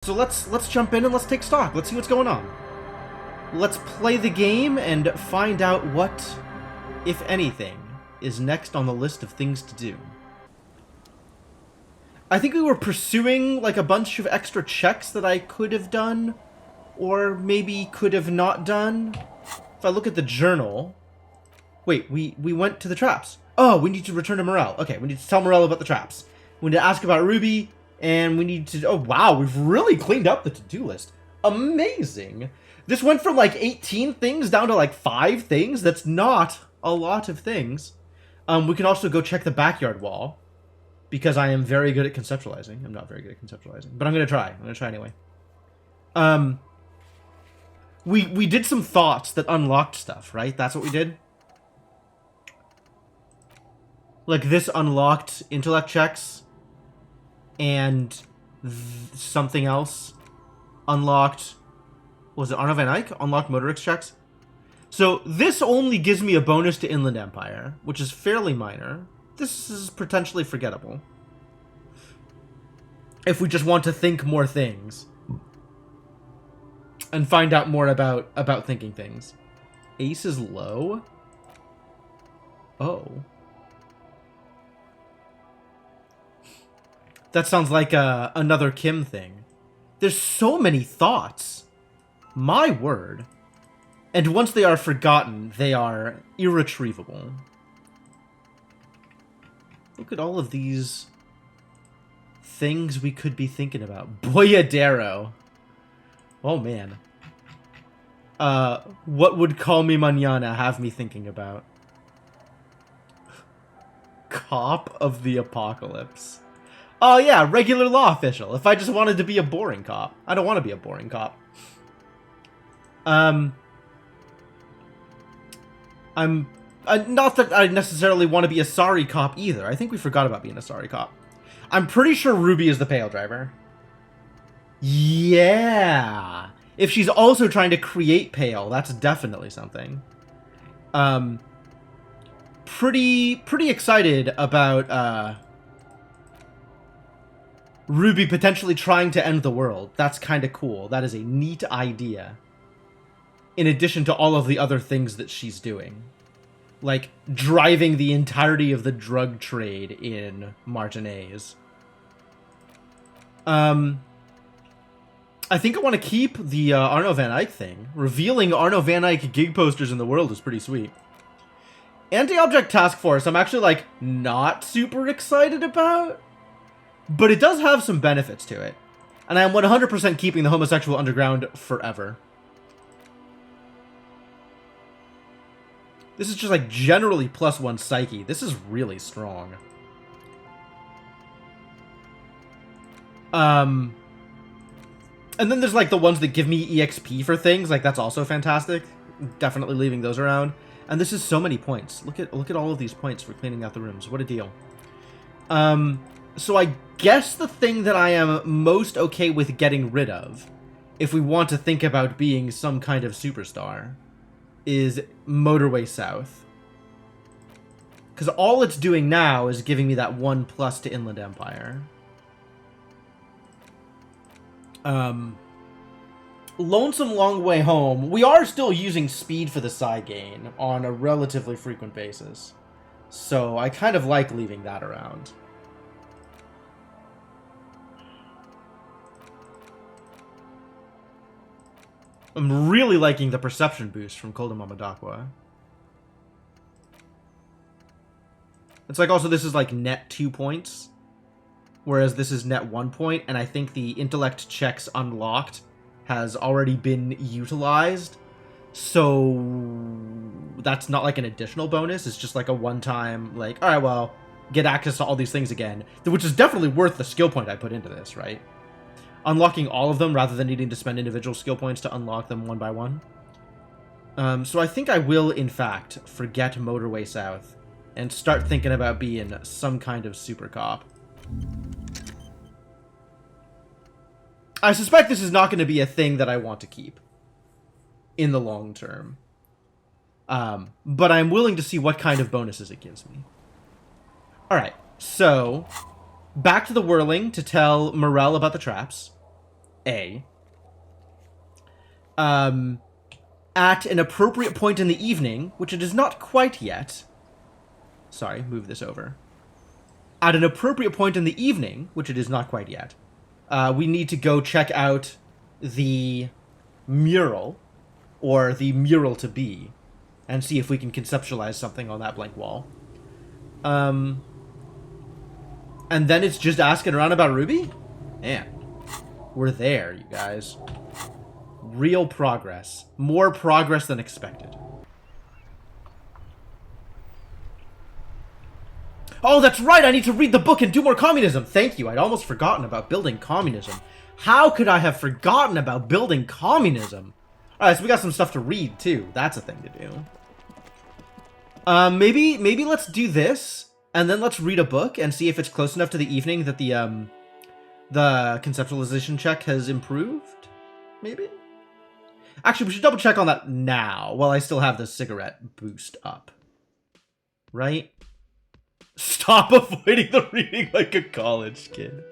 So let's jump in and let's take stock. Let's see what's going on. Let's play the game and find out what, if anything, is next on the list of things to do. I think we were pursuing like a bunch of extra checks that I could have done, or maybe could have not done. If I look at the journal... Wait, we went to the traps. Oh, we need to return to Morel. Okay, we need to tell Morel about the traps. We need to ask about Ruby, and we need to... Oh, wow, we've really cleaned up the to-do list. Amazing. This went from like 18 things down to like 5 things. That's not a lot of things. We can also go check the backyard wall, because I am very good at conceptualizing. I'm not very good at conceptualizing, but I'm going to try. I'm going to try anyway. We did some thoughts that unlocked stuff, right? That's what we did? Like, this unlocked intellect checks, and something else unlocked... Was it Arno van Eyck? Unlocked Motorix checks? So, this only gives me a bonus to Inland Empire, which is fairly minor. This is potentially forgettable. If we just want to think more things. And find out more about thinking things. Ace is low? Oh. That sounds like another Kim thing. There's so many thoughts. My word. And once they are forgotten, they are irretrievable. Look at all of these things we could be thinking about. Boyadero. Oh, man. What would Call Me Mañana have me thinking about? Cop of the Apocalypse. Oh, yeah, regular law official. If I just wanted to be a boring cop. I don't want to be a boring cop. Not that I necessarily want to be a sorry cop either. I think we forgot about being a sorry cop. I'm pretty sure Ruby is the pale driver. Yeah. If she's also trying to create pale, that's definitely something. Pretty excited about Ruby potentially trying to end the world. That's kind of cool. That is a neat idea. In addition to all of the other things that she's doing. Like, driving the entirety of the drug trade in Martinez. I think I want to keep the Arno van Eyck thing. Revealing Arno van Eyck gig posters in the world is pretty sweet. Anti-Object Task Force, I'm actually, like, not super excited about. But it does have some benefits to it. And I am 100% keeping the Homosexual Underground forever. This is just, like, generally +1 psyche. This is really strong. And then there's, like, the ones that give me EXP for things. Like, that's also fantastic. Definitely leaving those around. And this is so many points. Look at all of these points for cleaning out the rooms. What a deal. So I guess the thing that I am most okay with getting rid of, if we want to think about being some kind of superstar, is Motorway South. Because all it's doing now is giving me that 1+ to Inland Empire. Lonesome Long Way Home. We are still using speed for the psi gain on a relatively frequent basis. So I kind of like leaving that around. I'm really liking the perception boost from Colda Mamadakwa. It's like also this is like net 2 points, whereas this is net 1 point, and I think the intellect checks unlocked has already been utilized, so that's not like an additional bonus. It's just like a one-time, like, alright, well, get access to all these things again, which is definitely worth the skill point I put into this, right? Unlocking all of them rather than needing to spend individual skill points to unlock them one by one. So I think I will, in fact, forget Motorway South and start thinking about being some kind of super cop. I suspect this is not going to be a thing that I want to keep in the long term. But I'm willing to see what kind of bonuses it gives me. Alright, so back to the whirling to tell Morel about the traps. A. At an appropriate point in the evening, which it is not quite yet. Sorry, move this over. At an appropriate point in the evening, which it is not quite yet, we need to go check out the mural, or the mural to be, and see if we can conceptualize something on that blank wall. And then it's just asking around about Ruby? Man, we're there, you guys. Real progress. More progress than expected. Oh, that's right! I need to read the book and do more communism! Thank you, I'd almost forgotten about building communism. How could I have forgotten about building communism? Alright, so we got some stuff to read, too. That's a thing to do. Maybe let's do this, and then let's read a book and see if it's close enough to the evening that the conceptualization check has improved? Maybe? Actually, we should double check on that now, while I still have the cigarette boost up. Right? Stop avoiding the reading like a college kid.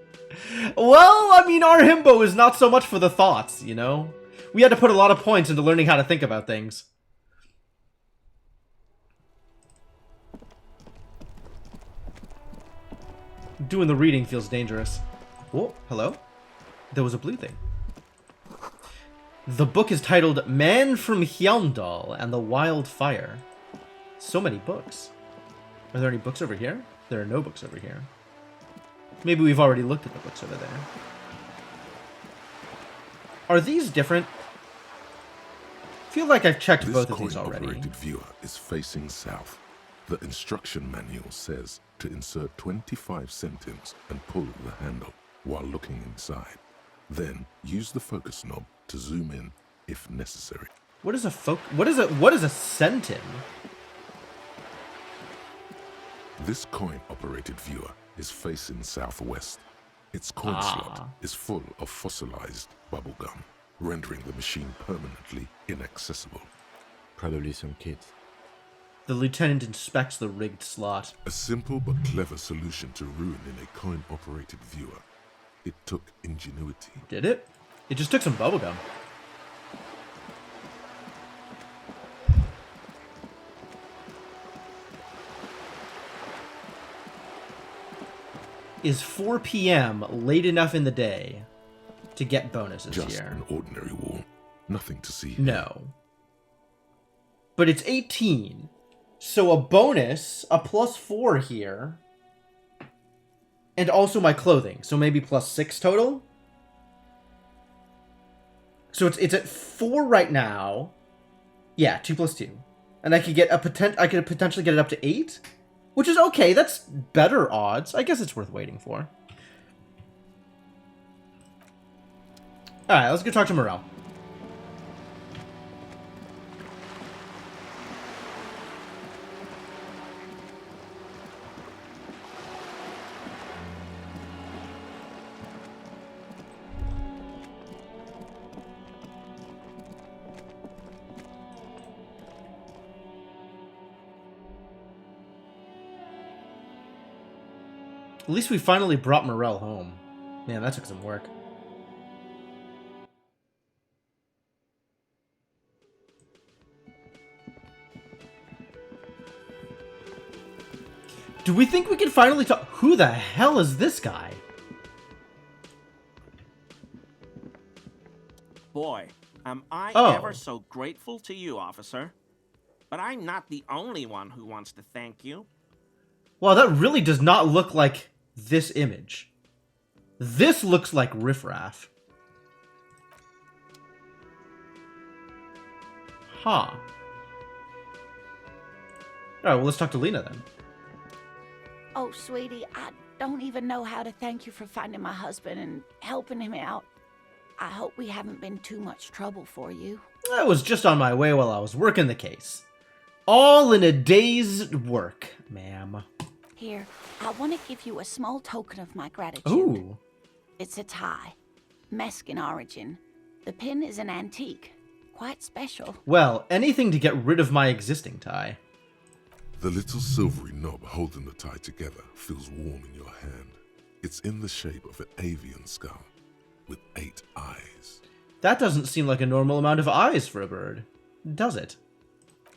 Well, I mean, our himbo is not so much for the thoughts, you know? We had to put a lot of points into learning how to think about things. Doing the reading feels dangerous. Oh, hello? There was a blue thing. The book is titled Man from Hyandal and the Wild Fire. So many books. Are there any books over here? There are no books over here. Maybe we've already looked at the books over there. Are these different? I feel like I've checked both of these already. This coin-operated viewer is facing south. The instruction manual says to insert 25 centimes and pull the handle while looking inside. Then use the focus knob to zoom in if necessary. What is a what is a centim? This coin-operated viewer is facing southwest. Its coin slot is full of fossilized bubblegum, rendering the machine permanently inaccessible. Probably some kids. The lieutenant inspects the rigged slot. A simple but clever solution to ruining a coin-operated viewer. It took ingenuity. Did it? It just took some bubblegum. Is 4 p.m. late enough in the day to get bonuses Just here? Just an ordinary wall. Nothing to see. No. But it's 18. So a bonus, a +4 here. And also my clothing. So maybe +6 total? So it's at 4 right now. Yeah, 2 + 2. And I could get I could potentially get it up to 8? Which is okay, that's better odds. I guess it's worth waiting for. Alright, let's go talk to Morel. At least we finally brought Morel home. Man, that took some work. Do we think we can finally talk? Who the hell is this guy? Boy, am I ever so grateful to you, officer. But I'm not the only one who wants to thank you. Wow, that really does not look like this image. This looks like riffraff. Huh. Alright, well, let's talk to Lena then. Oh, sweetie, I don't even know how to thank you for finding my husband and helping him out. I hope we haven't been too much trouble for you. I was just on my way while I was working the case. All in a day's work, ma'am. Here, I want to give you a small token of my gratitude. Ooh. It's a tie. Mexican origin. The pin is an antique. Quite special. Well, anything to get rid of my existing tie. The little silvery knob holding the tie together feels warm in your hand. It's in the shape of an avian skull. with 8 eyes. That doesn't seem like a normal amount of eyes for a bird, does it?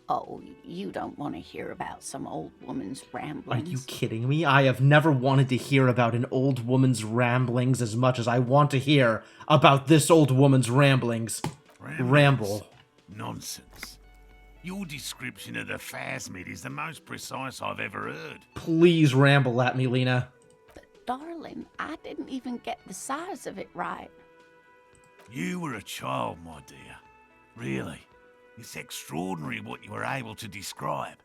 Oh, you don't want to hear about some old woman's Are ramblings. you kidding me? I have never wanted to hear about an old woman's ramblings as much as I want to hear about this old woman's ramblings. Ramble. Nonsense. Your description of the phasmid is the most precise I've ever heard. Please ramble at me, Lena. But, darling, I didn't even get the size of it right. You were a child, my dear. Really. It's extraordinary what you were able to describe.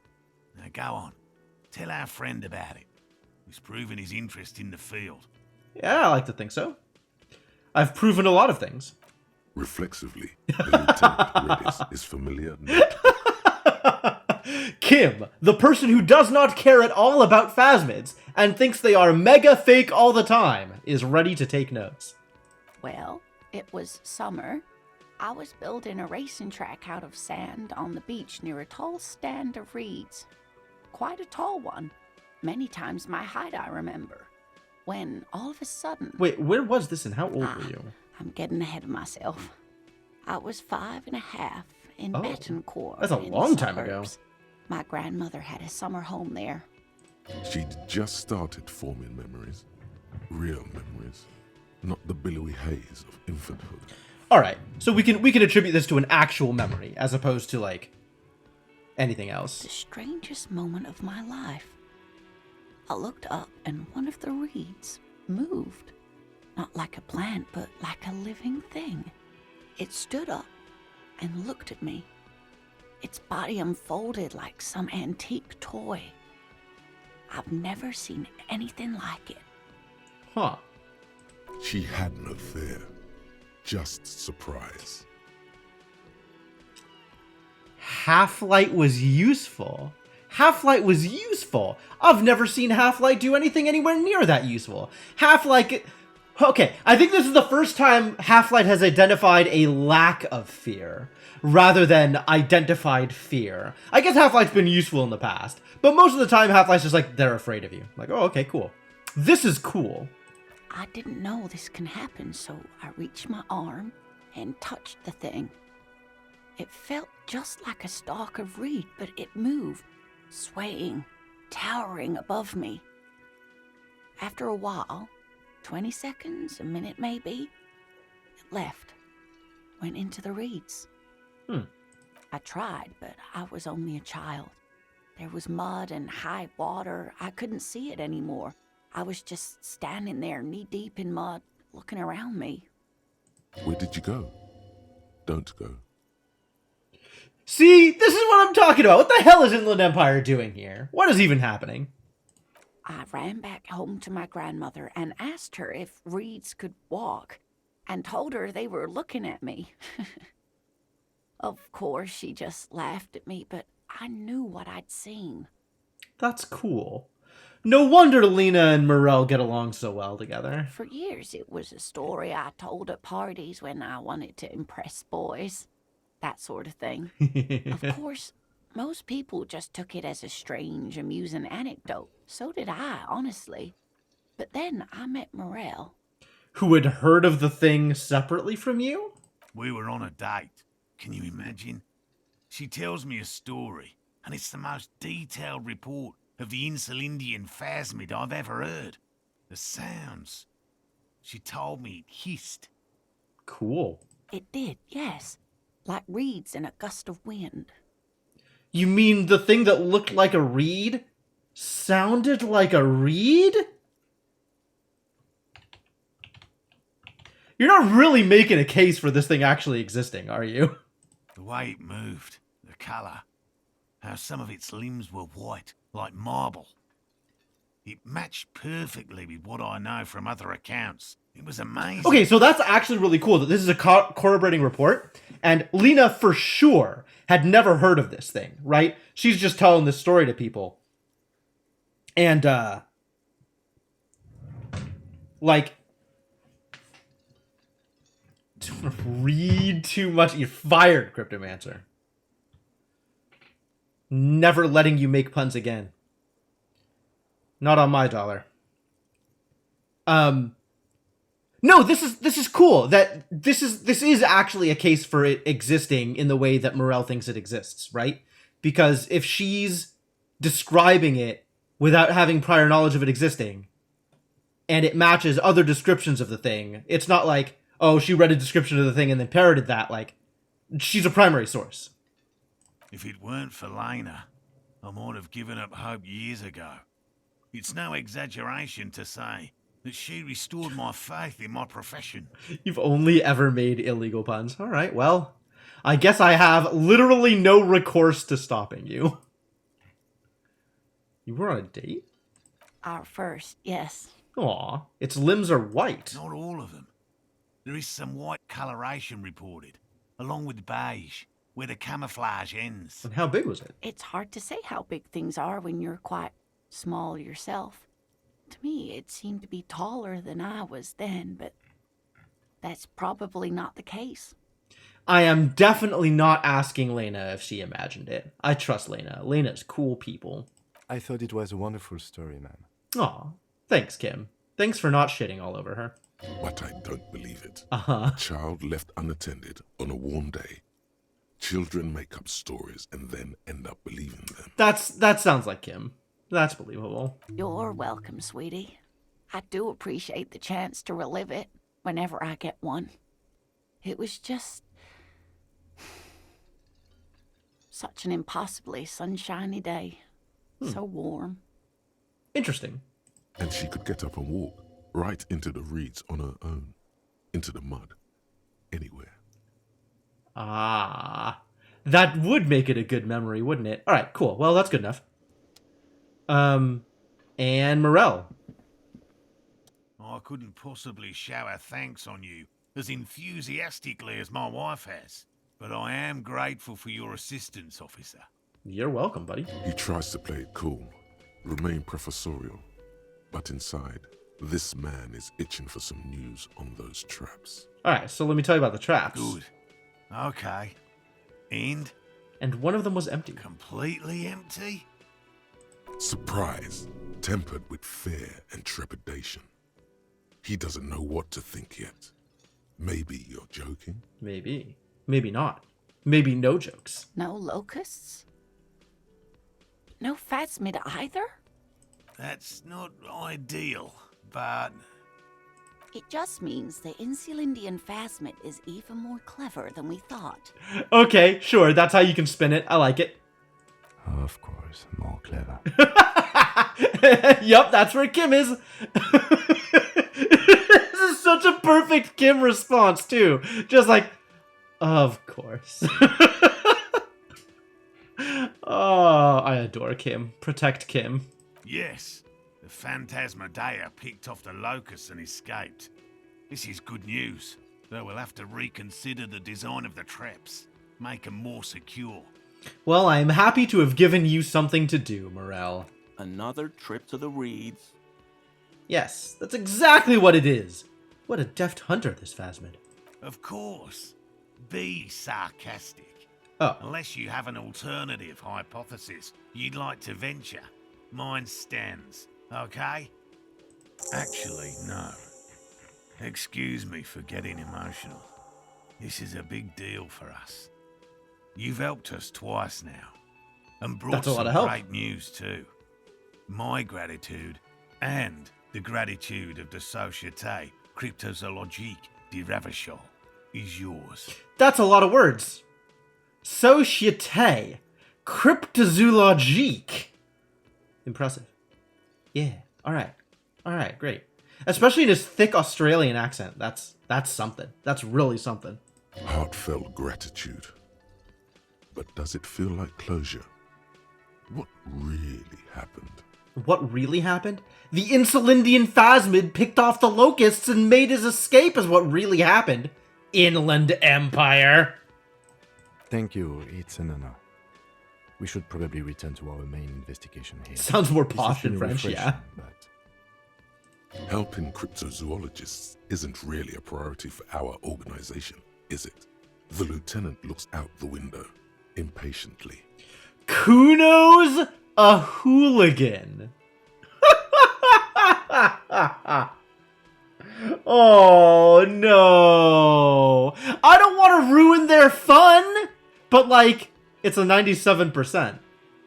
Now go on. Tell our friend about it. He's proven his interest in the field. Yeah, I like to think so. I've proven a lot of things. Reflexively, the lieutenant Redis is familiar now. Kim, the person who does not care at all about phasmids and thinks they are mega fake all the time, is ready to take notes. Well, it was summer. I was building a racing track out of sand on the beach near a tall stand of reeds. Quite a tall one. Many times my height, I remember. When, all of a sudden... Wait, where was this and how old were you? I'm getting ahead of myself. I was 5.5 in Betancourt. That's a in long the time ago. suburbs. My grandmother had a summer home there. She'd just started forming memories. Real memories. Not the billowy haze of infanthood. Alright, so we can attribute this to an actual memory, as opposed to, like, anything else. The strangest moment of my life. I looked up and one of the reeds moved. Not like a plant, but like a living thing. It stood up and looked at me. Its body unfolded like some antique toy. I've never seen anything like it. Huh. She had no fear. Just surprise. Half-light was useful. Half-light was useful. I've never seen Half-light do anything anywhere near that useful. Half-light... Okay, I think this is the first time Half-light has identified a lack of fear, rather than identified fear. I guess Half-light's been useful in the past, but most of the time Half-light's just like, they're afraid of you. Like, oh, okay, cool. This is cool. I didn't know this can happen, so I reached my arm and touched the thing. It felt just like a stalk of reed, but it moved, swaying, towering above me. After a while, 20 seconds, a minute maybe, it left, went into the reeds. I tried, but I was only a child. There was mud and high water. I couldn't see it anymore. I was just standing there knee-deep in mud, looking around me. Where did you go? Don't go. See, this is what I'm talking about. What the hell is Inland Empire doing here? What is even happening? I ran back home to my grandmother and asked her if reeds could walk, and told her they were looking at me. Of course, she just laughed at me, but I knew what I'd seen. That's cool. No wonder Lena and Morel get along so well together. For years, it was a story I told at parties when I wanted to impress boys. That sort of thing. Of course, most people just took it as a strange, amusing anecdote. So did I, honestly. But then I met Morel. Who had heard of the thing separately from you? We were on a date. Can you imagine? She tells me a story, and it's the most detailed report of the Insulindian phasmid I've ever heard. The sounds. She told me it hissed. Cool. It did, yes. Like reeds in a gust of wind. You mean the thing that looked like a reed sounded like a reed? You're not really making a case for this thing actually existing, are you? The way it moved, the colour, how some of its limbs were white, like marble. It matched perfectly with what I know from other accounts. It was amazing. Okay, so that's actually really cool that this is a corroborating report, and Lena for sure had never heard of this thing, right? She's just telling this story to people. And, like, read too much. You're fired, Cryptomancer. Never letting you make puns again. Not on my dollar. No, this is cool. That this is actually a case for it existing in the way that Morel thinks it exists, right? Because if she's describing it without having prior knowledge of it existing, and it matches other descriptions of the thing, it's not like, oh, she read a description of the thing and then parroted that. Like, she's a primary source. If it weren't for Lena, I might have given up hope years ago. It's no exaggeration to say that she restored my faith in my profession. You've only ever made illegal puns. All right, well, I guess I have literally no recourse to stopping you. You were on a date? Our first, yes. Aw, its limbs are white. Not all of them. There is some white coloration reported, along with beige, where the camouflage ends. And how big was it? It's hard to say how big things are when you're quite small yourself. To me, it seemed to be taller than I was then, but that's probably not the case. I am definitely not asking Lena if she imagined it. I trust Lena. Lena's cool people. I thought it was a wonderful story, man. Aw, thanks, Kim. Thanks for not shitting all over her. But I don't believe it. Uh-huh. A child left unattended on a warm day. Children make up stories and then end up believing them. That sounds like Kim. That's believable. You're welcome, sweetie. I do appreciate the chance to relive it whenever I get one. It was just such an impossibly sunshiny day. So warm. Interesting. And she could get up and walk right into the reeds on her own. Into the mud. Anywhere. Ah, that would make it a good memory, wouldn't it? All right, cool. Well, that's good enough. And Morel. I couldn't possibly shower thanks on you as enthusiastically as my wife has, but I am grateful for your assistance, officer. You're welcome, buddy. He tries to play it cool, remain professorial, but inside, this man is itching for some news on those traps. All right, so let me tell you about the traps. Good. Okay. And? And one of them was empty. Completely empty? Surprise, tempered with fear and trepidation. He doesn't know what to think yet. Maybe you're joking? Maybe. Maybe not. Maybe no jokes. No locusts? No phasmid either? That's not ideal, but... It just means the Insulindian phasmid is even more clever than we thought. Okay, sure, that's how you can spin it. I like it. Of course, more clever. Yup, that's where Kim is. This is such a perfect Kim response, too. Just like, of course. Oh, I adore Kim. Protect Kim. Yes, the Phantasmadeia picked off the locusts and escaped. This is good news, though we'll have to reconsider the design of the traps, make them more secure. Well, I am happy to have given you something to do, Morel. Another trip to the reeds. Yes, that's exactly what it is. What a deft hunter, this phasmid. Of course. Be sarcastic. Oh. Unless you have an alternative hypothesis you'd like to venture, mine stands, okay? Actually, no. Excuse me for getting emotional. This is a big deal for us. You've helped us twice now, and brought That's a lot some of help. great news too. My gratitude, and the gratitude of the Société Cryptozoologique de Ravachol, is yours. That's a lot of words. Société Cryptozoologique. Impressive. Yeah. All right. Great. Especially in his thick Australian accent. That's something. That's really something. Heartfelt gratitude. But does it feel like closure? What really happened? What really happened? The Insulindian phasmid picked off the locusts and made his escape is what really happened. Inland Empire. Thank you, it's an honor. We should probably return to our main investigation here. Sounds more This has posh been in a French, yeah. refreshing, But Helping cryptozoologists isn't really a priority for our organization, is it? The lieutenant looks out the window, impatiently. Kuno's a hooligan. Oh, no. I don't want to ruin their fun, but, like, it's a 97%.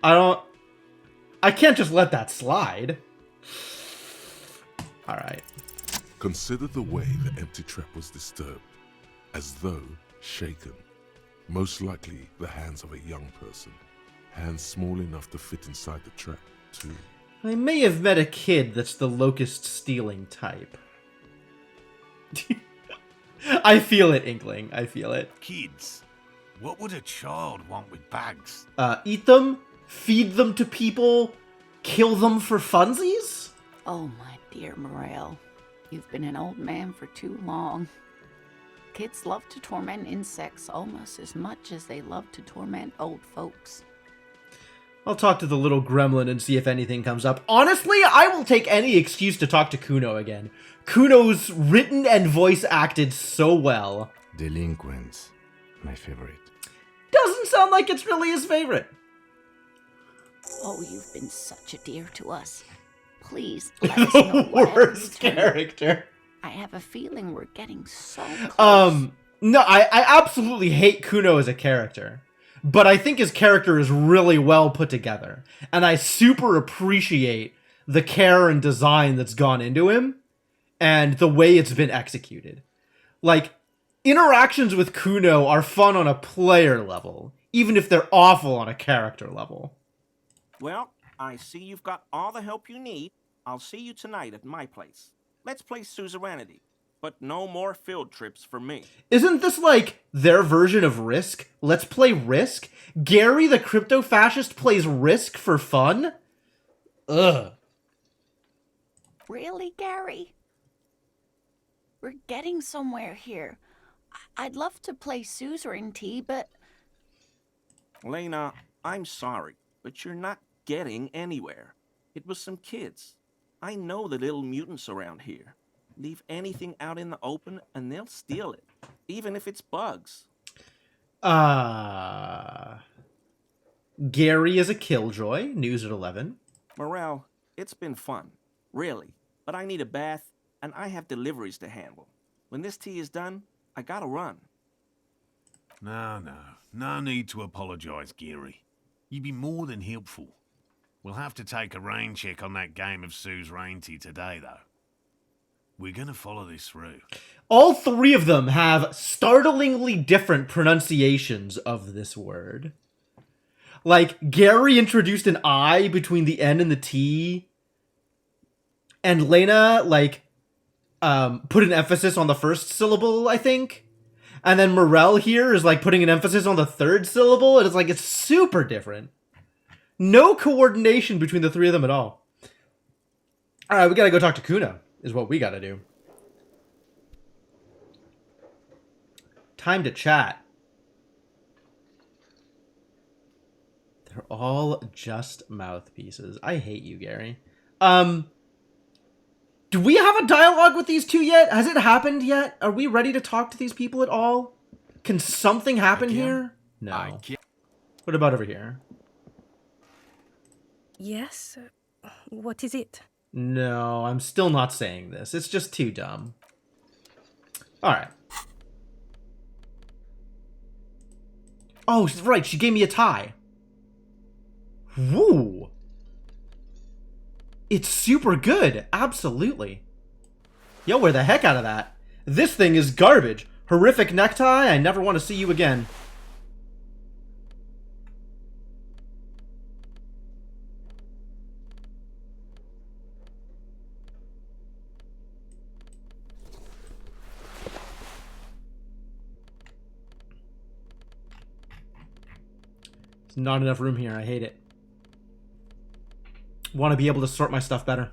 I can't just let that slide. Alright. Consider the way the empty trap was disturbed, as though shaken. Most likely the hands of a young person. Hands small enough to fit inside the trap, too. I may have met a kid that's the locust stealing type. I feel it, Inkling. I feel it. Kids, what would a child want with bags? Eat them, feed them to people, kill them for funsies? Oh, my dear Morel. You've been an old man for too long. Kids love to torment insects almost as much as they love to torment old folks. I'll talk to the little gremlin and see if anything comes up. Honestly, I will take any excuse to talk to Kuno again. Kuno's written and voice acted so well. Delinquents, my favorite. Doesn't sound like it's really his favorite. Oh, you've been such a dear to us. Please, let us know The what worst happens to you. character. I have a feeling we're getting so close. No, I absolutely hate Kuno as a character. But I think his character is really well put together. And I super appreciate the care and design that's gone into him. And the way it's been executed. Like, interactions with Kuno are fun on a player level. Even if they're awful on a character level. Well, I see you've got all the help you need. I'll see you tonight at my place. Let's play Suzerainty. But no more field trips for me. Isn't this like their version of Risk? Let's play Risk? Gary the crypto-fascist plays Risk for fun? Ugh. Really, Gary? We're getting somewhere here. I'd love to play Suzerainty, but... Lena, I'm sorry, but you're not getting anywhere. It was some kids. I know the little mutants around here. Leave anything out in the open and they'll steal it, even if it's bugs. Gary is a killjoy, news at 11. Morel, it's been fun, really, but I need a bath and I have deliveries to handle. When this tea is done, I gotta run. No need to apologize, Geary. You've been more than helpful. We'll have to take a rain check on that game of Suzerainty today, though. We're gonna follow this through. All three of them have startlingly different pronunciations of this word. Like, Gary introduced an I between the N and the T. And Lena, like, put an emphasis on the first syllable, I think. And then Morel here is, like, putting an emphasis on the third syllable. And it's like, it's super different. No coordination between the three of them at all. Alright, we gotta go talk to Kuno. Is what we gotta do. Time to chat. They're all just mouthpieces. I hate you, Gary. Do we have a dialogue with these two yet? Has it happened yet? Are we ready to talk to these people at all? Can something happen here? No. What about over here? Yes? What is it? No, I'm still not saying this. It's just too dumb. Alright. Oh, right, she gave me a tie. Woo! It's super good, absolutely. Yo, wear the heck out of that. This thing is garbage. Horrific necktie, I never want to see you again. Not enough room here. I hate it. Want to be able to sort my stuff better.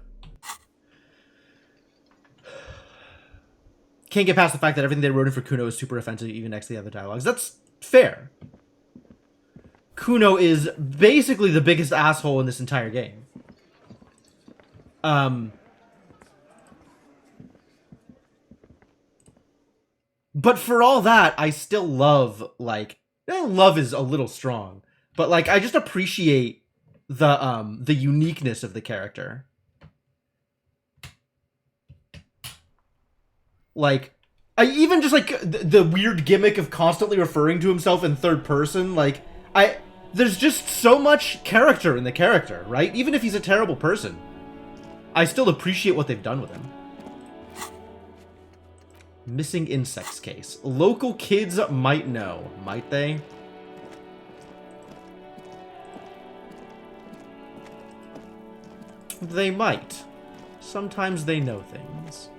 Can't get past the fact that everything they wrote in for Kuno is super offensive, even next to the other dialogues. That's fair. Kuno is basically the biggest asshole in this entire game. But for all that, I still love, like... love is a little strong. But, like, I just appreciate the uniqueness of the character. Like, I even just like the weird gimmick of constantly referring to himself in third person. Like, there's just so much character in the character, right? Even if he's a terrible person, I still appreciate what they've done with him. Missing insects case. Local kids might know. Might they? They might. Sometimes they know things.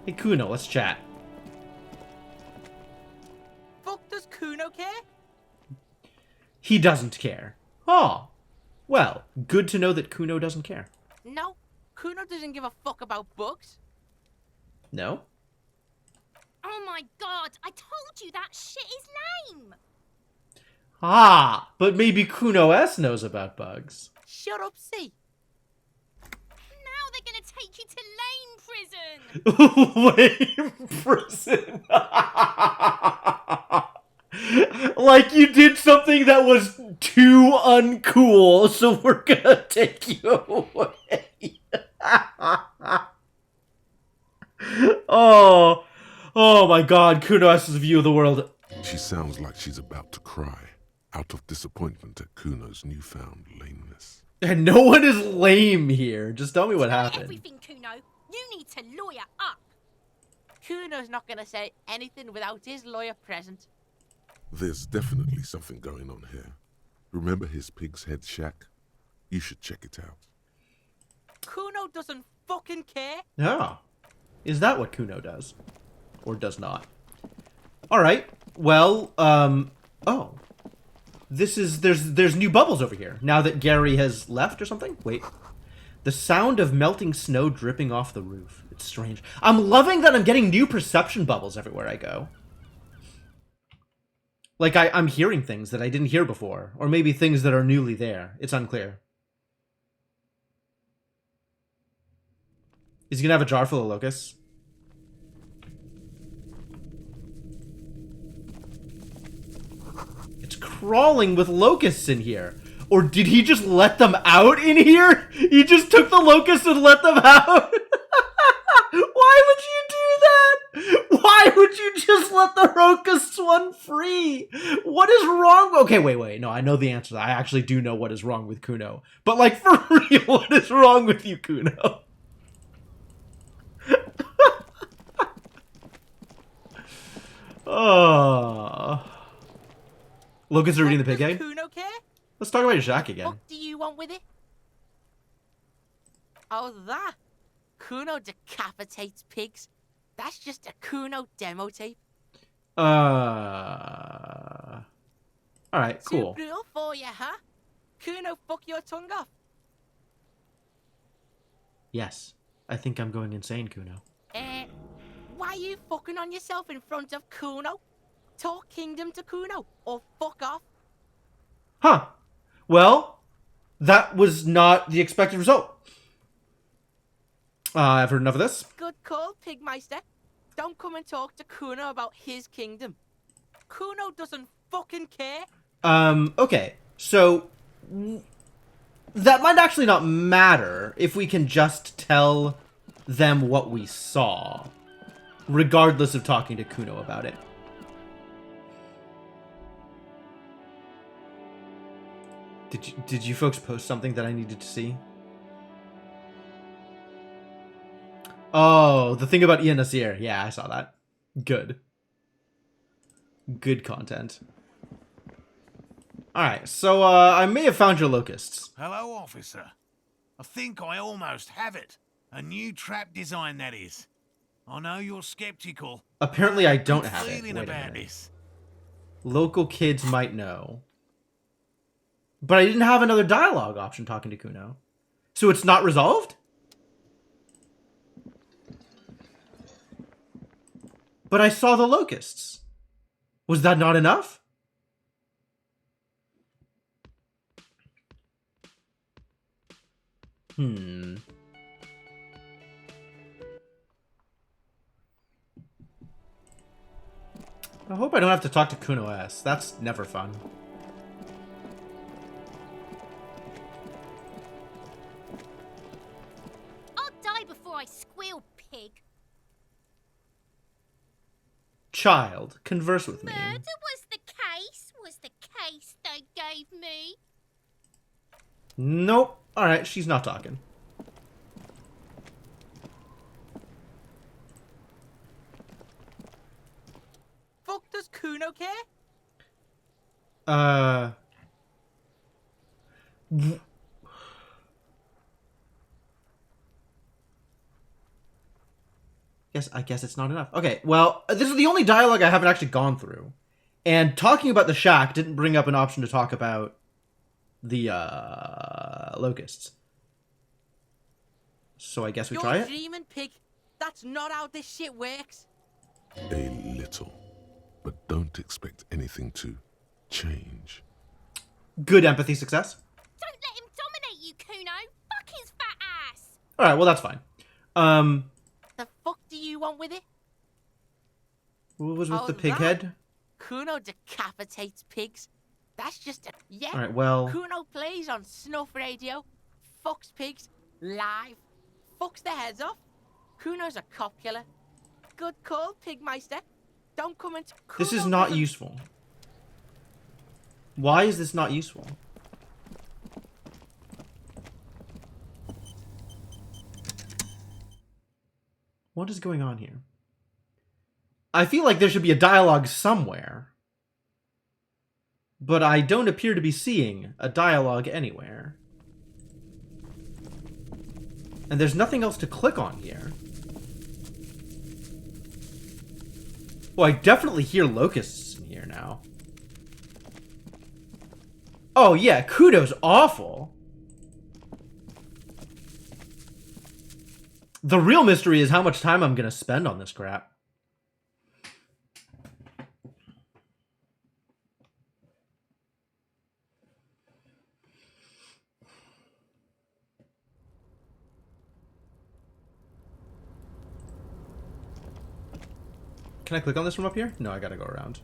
Hey, Kuno, let's chat. Fuck does Kuno care? He doesn't care. Oh. Well, good to know that Kuno doesn't care. No, Kuno doesn't give a fuck about bugs. No? Oh my god, I told you that shit is lame! Ah, but maybe Kuno S knows about bugs. Shut up, C. Now they're gonna take you to lame prison! Lame prison. Like you did something that was too uncool, so we're gonna take you away. Oh my god, Kuno S's view of the world. She sounds like she's about to cry, out of disappointment at Kuno's newfound lameness. And no one is lame here. Just tell me what happened. Everything, Kuno. You need to lawyer up. Kuno's not gonna say anything without his lawyer present. There's definitely something going on here. Remember his pig's head shack? You should check it out. Kuno doesn't fucking care. Oh. Is that what Kuno does? Or does not? Alright. Well, oh. There's new bubbles over here. Now that Gary has left or something? Wait. The sound of melting snow dripping off the roof. It's strange. I'm loving that I'm getting new perception bubbles everywhere I go. Like, I'm hearing things that I didn't hear before. Or maybe things that are newly there. It's unclear. Is he gonna have a jar full of locusts? It's crawling with locusts in here. Or did he just let them out in here? He just took the locusts and let them out? Why would you do that? Why would you just let the locusts run free? What is wrong? Okay, wait. No, I know the answer. I actually do know what is wrong with Kuno. But, like, for real, what is wrong with you, Kuno? Oh. Locusts are reading the pig Does egg? Kuno care? Let's talk about your shack again. What do you want with it? Oh, that. Kuno decapitates pigs. That's just a Kuno demo tape. Alright, cool. Too brutal for you, huh? Kuno, fuck your tongue off. Yes. I think I'm going insane, Kuno. Why are you fucking on yourself in front of Kuno? Talk kingdom to Kuno, or fuck off. Huh. Well, that was not the expected result. I've heard enough of this. Good call, Pigmeister. Don't come and talk to Kuno about his kingdom. Kuno doesn't fucking care. Okay. So, that might actually not matter if we can just tell them what we saw, regardless of talking to Kuno about it. Did you folks post something that I needed to see? Oh, the thing about Ian Nasir. Yeah, I saw that. Good. Good content. Alright, so I may have found your locusts. Hello, officer. I think I almost have it. A new trap design, that is. I know you're skeptical. Apparently I don't Good have it. feeling Wait a about minute. this. Local kids might know. But I didn't have another dialogue option talking to Kuno. So it's not resolved? But I saw the locusts. Was that not enough? I hope I don't have to talk to Kuno S. That's never fun. I'll die before I squeal, pig. child, converse with me. Murder was the case they gave me. Nope. Alright, she's not talking. Fuck does Kuno care? I guess it's not enough. Okay, well, this is the only dialogue I haven't actually gone through. And talking about the shack didn't bring up an option to talk about the, locusts. So I guess we try You're it? dreaming, pig. That's not how this shit works. A little. But don't expect anything to change. Good empathy success. Don't let him dominate you, Kuno. Fuck his fat ass. Alright, well, that's fine. The fuck do you want with it? What was with Oh, the pig that? head? Kuno decapitates pigs. That's just a... Yeah. Alright, well... Kuno plays on snuff radio, fucks pigs, live, fucks their heads off. Kuno's a cop killer. Good call, Pigmeister. Don't come into... This is not useful. Why is this not useful? What is going on here? I feel like there should be a dialogue somewhere. But I don't appear to be seeing a dialogue anywhere. And there's nothing else to click on here. Well, I definitely hear locusts in here now. Oh yeah, Kuno's awful. The real mystery is how much time I'm gonna spend on this crap. Can I click on this from up here? No, I gotta go around.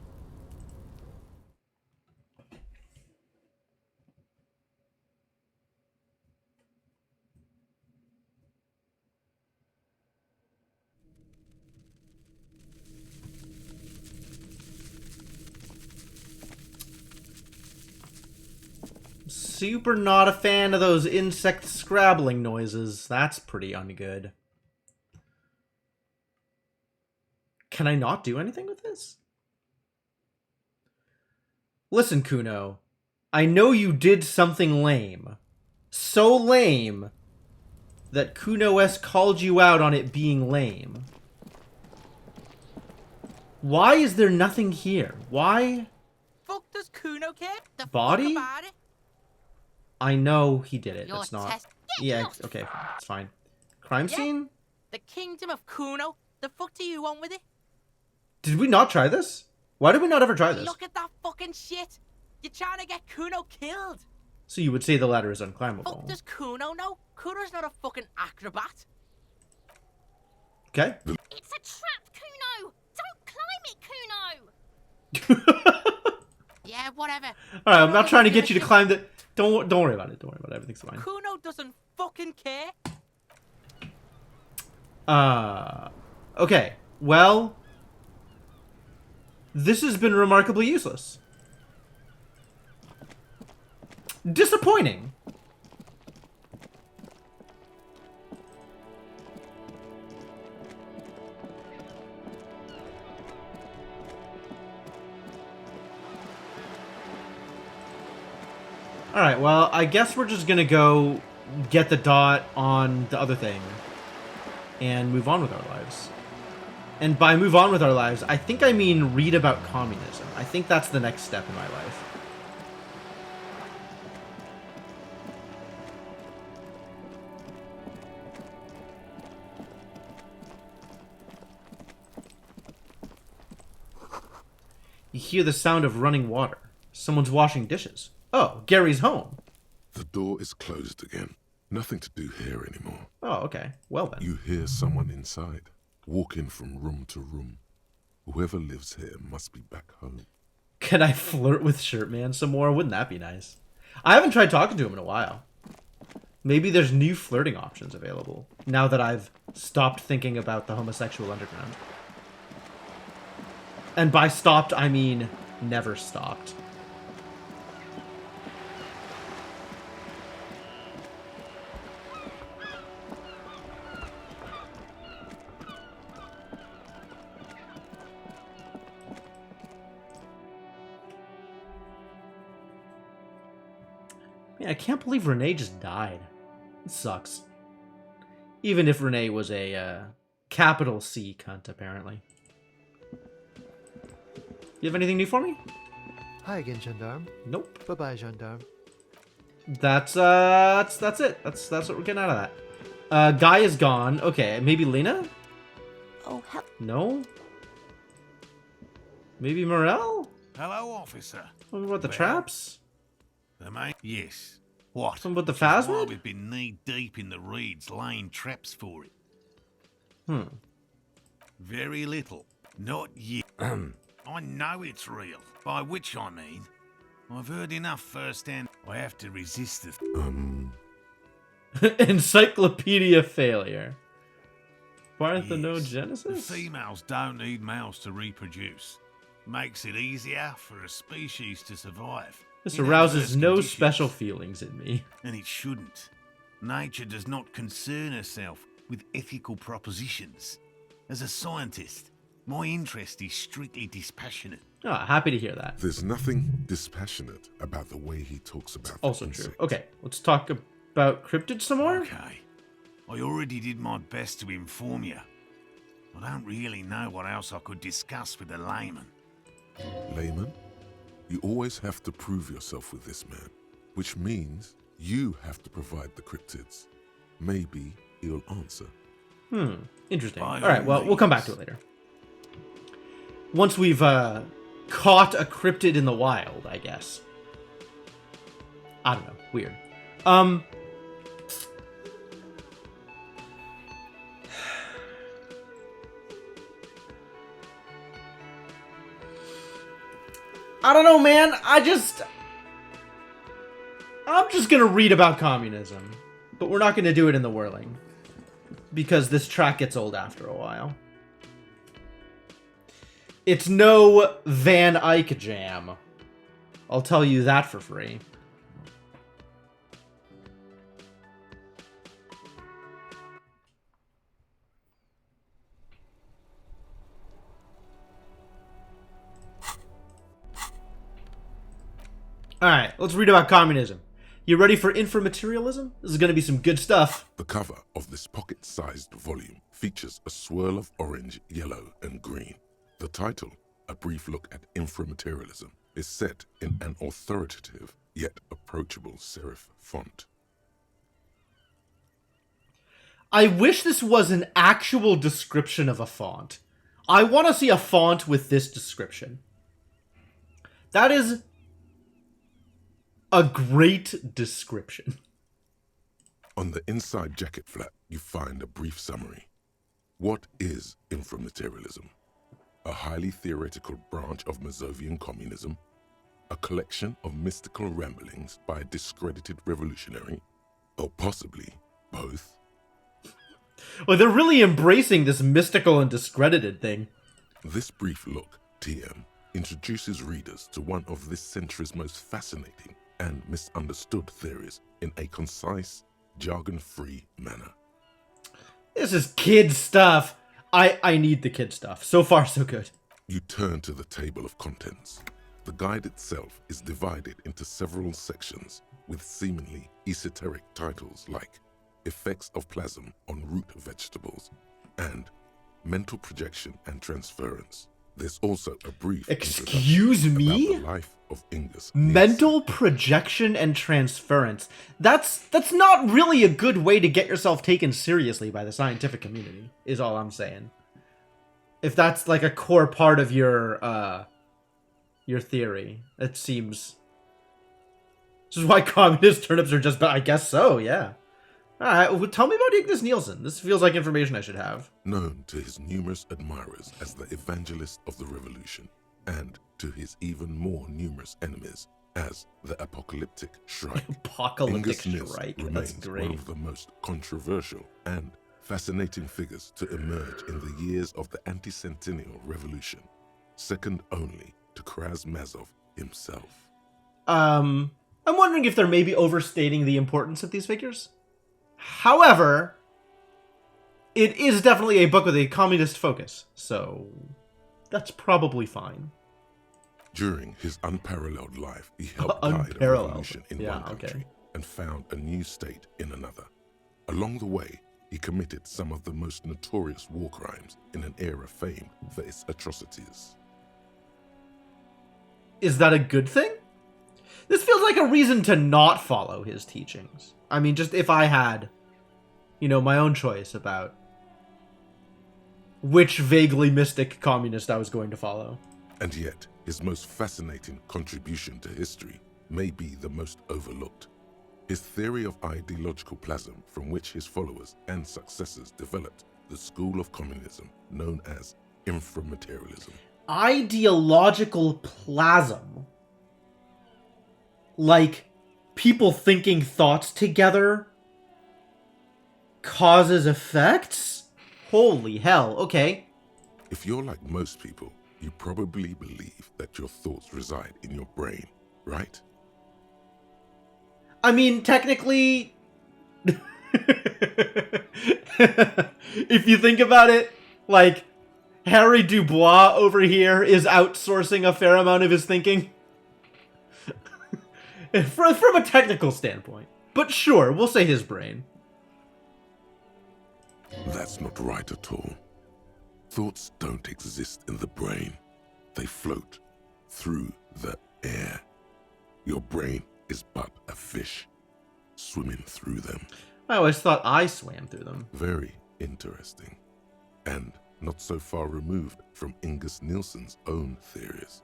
Super not a fan of those insect scrabbling noises. That's pretty ungood. Can I not do anything with this? Listen, Kuno. I know you did something lame. So lame that Kuno S called you out on it being lame. Why is there nothing here? Why? Fuck does Kuno care? The Body? fuck about it? I know he did it. Your That's not... test- Yeah, okay, it's fine. Crime Yeah. scene? The kingdom of Kuno. The fuck do you want with it? Did we not try this? Why did we not ever try this? Look at that fucking shit. You're trying to get Kuno killed. So you would say the ladder is unclimbable. Fuck does Kuno know? Kuno's not a fucking acrobat. Okay. It's a trap, Kuno. Don't climb it, Kuno. Yeah, whatever. Alright, I'm not trying to get you to climb the... Don't worry about it. Don't worry about it. Everything's fine. Kuno doesn't fucking care. Okay. Well... This has been remarkably useless. Disappointing. Alright, well, I guess we're just gonna go get the dot on the other thing and move on with our lives. And by move on with our lives, I think I mean read about communism. I think that's the next step in my life. You hear the sound of running water. Someone's washing dishes. Oh, Gary's home. The door is closed again. Nothing to do here anymore. Oh, okay. Well then. You hear someone inside, walking from room to room. Whoever lives here must be back home. Can I flirt with Shirtman some more? Wouldn't that be nice? I haven't tried talking to him in a while. Maybe there's new flirting options available, now that I've stopped thinking about the homosexual underground. And by stopped, I mean never stopped. Man, I can't believe Renee just died. It sucks. Even if Renee was a capital C cunt, apparently. You have anything new for me? Hi again, Gendarme. Nope. Bye-bye, Gendarme. That's it. That's what we're getting out of that. Guy is gone. Okay, maybe Lena? Oh, hell. No? Maybe Morel? Hello, officer. What about the Well, traps? The main... Yes. What? Something about the Which is why phasmid? we've been knee-deep in the reeds laying traps for it. Hmm. Very little. Not yet. I know it's real. By which I mean, I've heard enough firsthand. I have to resist the... Encyclopedia failure. Parthenogenesis? The females don't need males to reproduce. Makes it easier for a species to survive. This in arouses adverse no conditions. special feelings in me. And it shouldn't. Nature does not concern herself with ethical propositions. As a scientist, my interest is strictly dispassionate. Oh, happy to hear that. There's nothing dispassionate about the way he talks about Also the true. insect. Okay, let's talk about cryptids some more. Okay. I already did my best to inform you. I don't really know what else I could discuss with a layman. Layman, you always have to prove yourself with this man, which means you have to provide the cryptids. Maybe he'll answer. Interesting. By All right, well, we'll come back to it later. Once we've caught a cryptid in the wild, I guess. I don't know. Weird. I don't know, man. I'm just gonna read about communism, but we're not gonna do it in the whirling because this track gets old after a while. It's no Van Eyck jam. I'll tell you that for free. Alright, let's read about communism. You ready for inframaterialism? This is gonna be some good stuff. The cover of this pocket-sized volume features a swirl of orange, yellow, and green. The title, A Brief Look at Inframaterialism, is set in an authoritative yet approachable serif font. I wish this was an actual description of a font. I want to see a font with this description. That is a great description. On the inside jacket flap, you find a brief summary. What is inframaterialism? A highly theoretical branch of Mazovian communism? A collection of mystical ramblings by a discredited revolutionary? Or possibly both? Well, they're really embracing this mystical and discredited thing. This brief look, TM, introduces readers to one of this century's most fascinating and misunderstood theories in a concise, jargon-free manner. This is kid stuff. I need the kid stuff. So far, so good. You turn to the table of contents. The guide itself is divided into several sections with seemingly esoteric titles like Effects of Plasm on Root Vegetables and Mental Projection and Transference. There's also a brief Excuse me? about the life of Ingus. Mental projection and transference. That's not really a good way to get yourself taken seriously by the scientific community, is all I'm saying. If that's like a core part of your theory, it seems. This is why communist turnips are just, I guess so, yeah. Alright, well, tell me about Ignis Nielsen. This feels like information I should have. Known to his numerous admirers as the evangelist of the revolution, and to his even more numerous enemies as the apocalyptic Shrike. Apocalyptic Ingus Nis Shrike. That's remains great. one of the most controversial and fascinating figures to emerge in the years of the anti-centennial revolution. second only to Krasmazov himself. I'm wondering if they're maybe overstating the importance of these figures. However, it is definitely a book with a communist focus, so that's probably fine. During his unparalleled life, he helped guide a Unparalleled. revolution in Yeah, one country okay. and found a new state in another. Along the way, he committed some of the most notorious war crimes in an era famed for its atrocities. Is that a good thing? This feels like a reason to not follow his teachings. I mean, just if I had, my own choice about which vaguely mystic communist I was going to follow. And yet, his most fascinating contribution to history may be the most overlooked. His theory of ideological plasm, from which his followers and successors developed the school of communism known as inframaterialism. Ideological plasm? Like, people thinking thoughts together causes effects? Holy hell, okay. If you're like most people, you probably believe that your thoughts reside in your brain, right? I mean, technically, if you think about it, like, Harry Dubois over here is outsourcing a fair amount of his thinking. From a technical standpoint. But sure, we'll say his brain. That's not right at all. Thoughts don't exist in the brain. They float through the air. Your brain is but a fish, swimming through them. I always thought I swam through them. Very interesting. And not so far removed from Ingus Nielsen's own theories.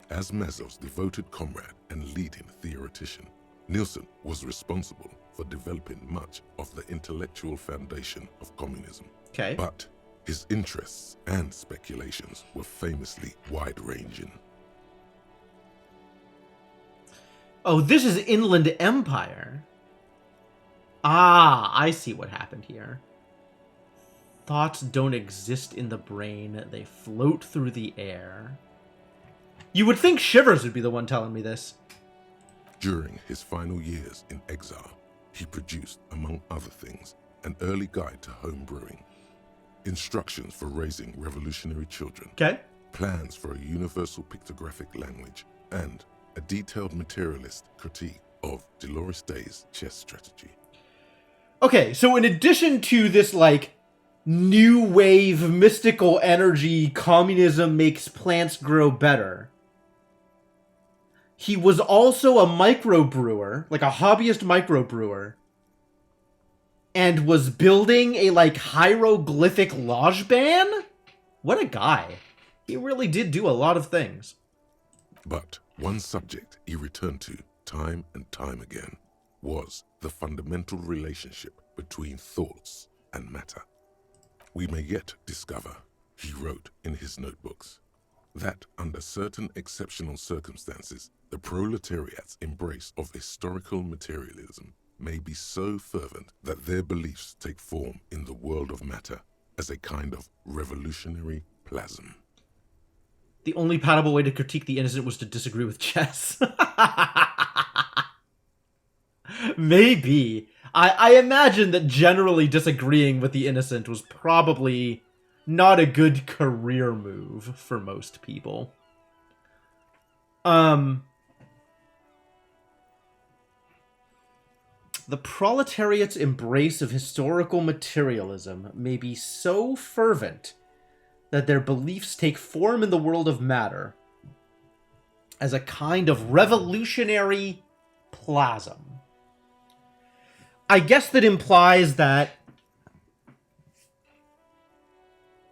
As Mazov's devoted comrade and leading theoretician, Nielsen was responsible for developing much of the intellectual foundation of communism. Okay. But his interests and speculations were famously wide-ranging. Oh, this is Inland Empire. Ah, I see what happened here. Thoughts don't exist in the brain. They float through the air. You would think Shivers would be the one telling me this. During his final years in exile, he produced, among other things, an early guide to home brewing, instructions for raising revolutionary children, Okay. plans for a universal pictographic language, and a detailed materialist critique of Dolores Day's chess strategy. Okay, so in addition to this, like, new wave mystical energy, communism makes plants grow better, he was also a microbrewer, like a hobbyist microbrewer, and was building a, like, hieroglyphic lodge band? What a guy. He really did do a lot of things. But one subject he returned to time and time again was the fundamental relationship between thoughts and matter. We may yet discover, he wrote in his notebooks, that under certain exceptional circumstances, the proletariat's embrace of historical materialism may be so fervent that their beliefs take form in the world of matter as a kind of revolutionary plasm. The only palatable way to critique the innocent was to disagree with chess. Maybe. I imagine that generally disagreeing with the innocent was probably not a good career move for most people. The proletariat's embrace of historical materialism may be so fervent that their beliefs take form in the world of matter as a kind of revolutionary plasm. I guess that implies that,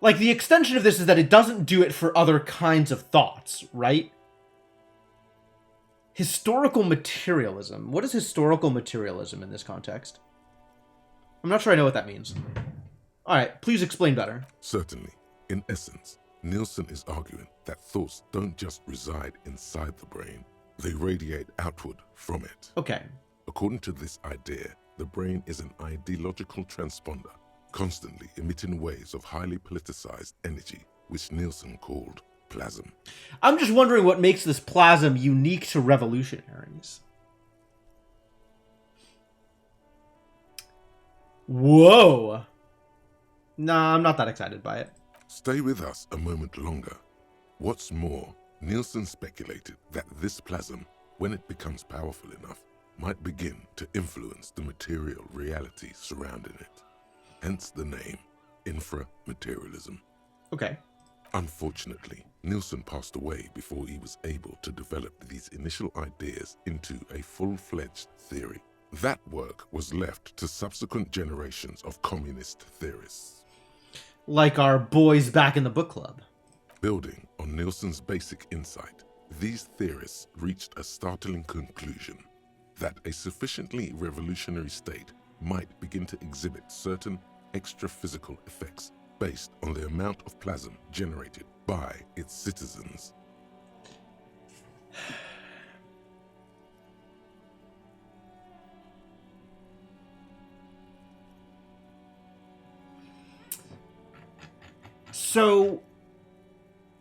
like, the extension of this is that it doesn't do it for other kinds of thoughts, right? Historical materialism. What is historical materialism in this context? I'm not sure I know what that means. Alright, please explain better. Certainly, in essence, Nielsen is arguing that thoughts don't just reside inside the brain, they radiate outward from it. Okay. According to this idea, the brain is an ideological transponder, constantly emitting waves of highly politicized energy, which Nielsen called plasm. I'm just wondering what makes this plasm unique to revolutionaries. Whoa. Nah, I'm not that excited by it. Stay with us a moment longer. What's more, Nielsen speculated that this plasm, when it becomes powerful enough, might begin to influence the material reality surrounding it. Hence the name, inframaterialism. Okay. Unfortunately, Nielsen passed away before he was able to develop these initial ideas into a full-fledged theory. That work was left to subsequent generations of communist theorists. Like our boys back in the book club. Building on Nielsen's basic insight, these theorists reached a startling conclusion that a sufficiently revolutionary state might begin to exhibit certain extra-physical effects based on the amount of plasm generated by its citizens. So,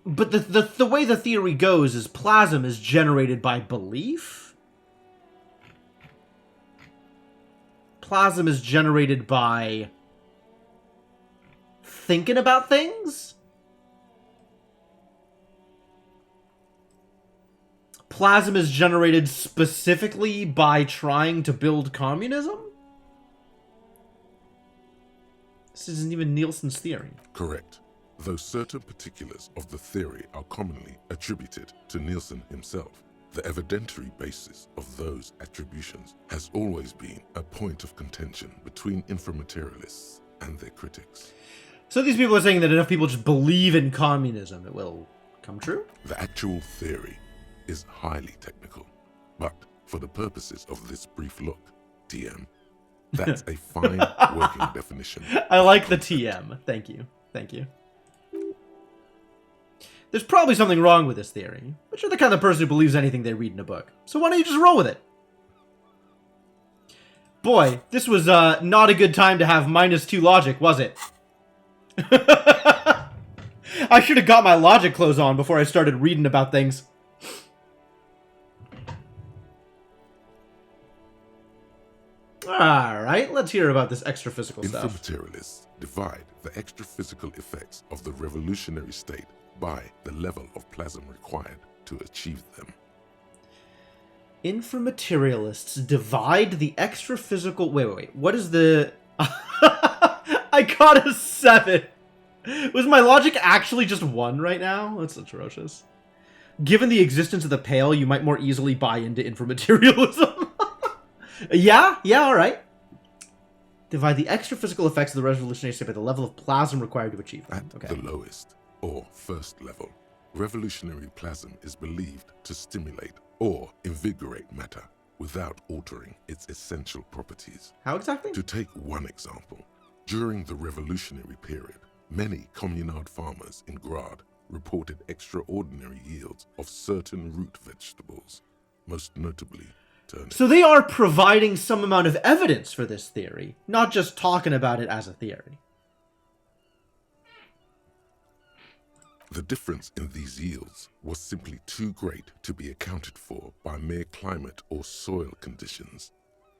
but the way the theory goes is plasm is generated by belief? Plasm is generated by thinking about things? Plasm is generated specifically by trying to build communism? This isn't even Nielsen's theory. Correct. Though certain particulars of the theory are commonly attributed to Nielsen himself, the evidentiary basis of those attributions has always been a point of contention between inframaterialists and their critics. So these people are saying that enough people just believe in communism, it will come true? The actual theory is highly technical, but for the purposes of this brief look, TM, that's a fine working definition. I like the TM. Thank you. Thank you. There's probably something wrong with this theory, but you're the kind of person who believes anything they read in a book. So why don't you just roll with it? Boy, this was not a good time to have -2 logic, was it? I should have got my logic clothes on before I started reading about things. Alright, let's hear about this extra physical stuff. Inframaterialists divide the extra physical effects of the revolutionary state by the level of plasm required to achieve them. Inframaterialists divide the extra physical... Wait. What is the... I got a 7. Was my logic actually just 1 right now? That's atrocious. Given the existence of the Pale, you might more easily buy into inframaterialism. Yeah, alright. Divide the extra physical effects of the revolutionary state by the level of plasm required to achieve them. At the lowest, or first level, revolutionary plasm is believed to stimulate or invigorate matter without altering its essential properties. How exactly? To take one example, during the revolutionary period, many communard farmers in Grad reported extraordinary yields of certain root vegetables, most notably turnips. So they are providing some amount of evidence for this theory, not just talking about it as a theory. The difference in these yields was simply too great to be accounted for by mere climate or soil conditions.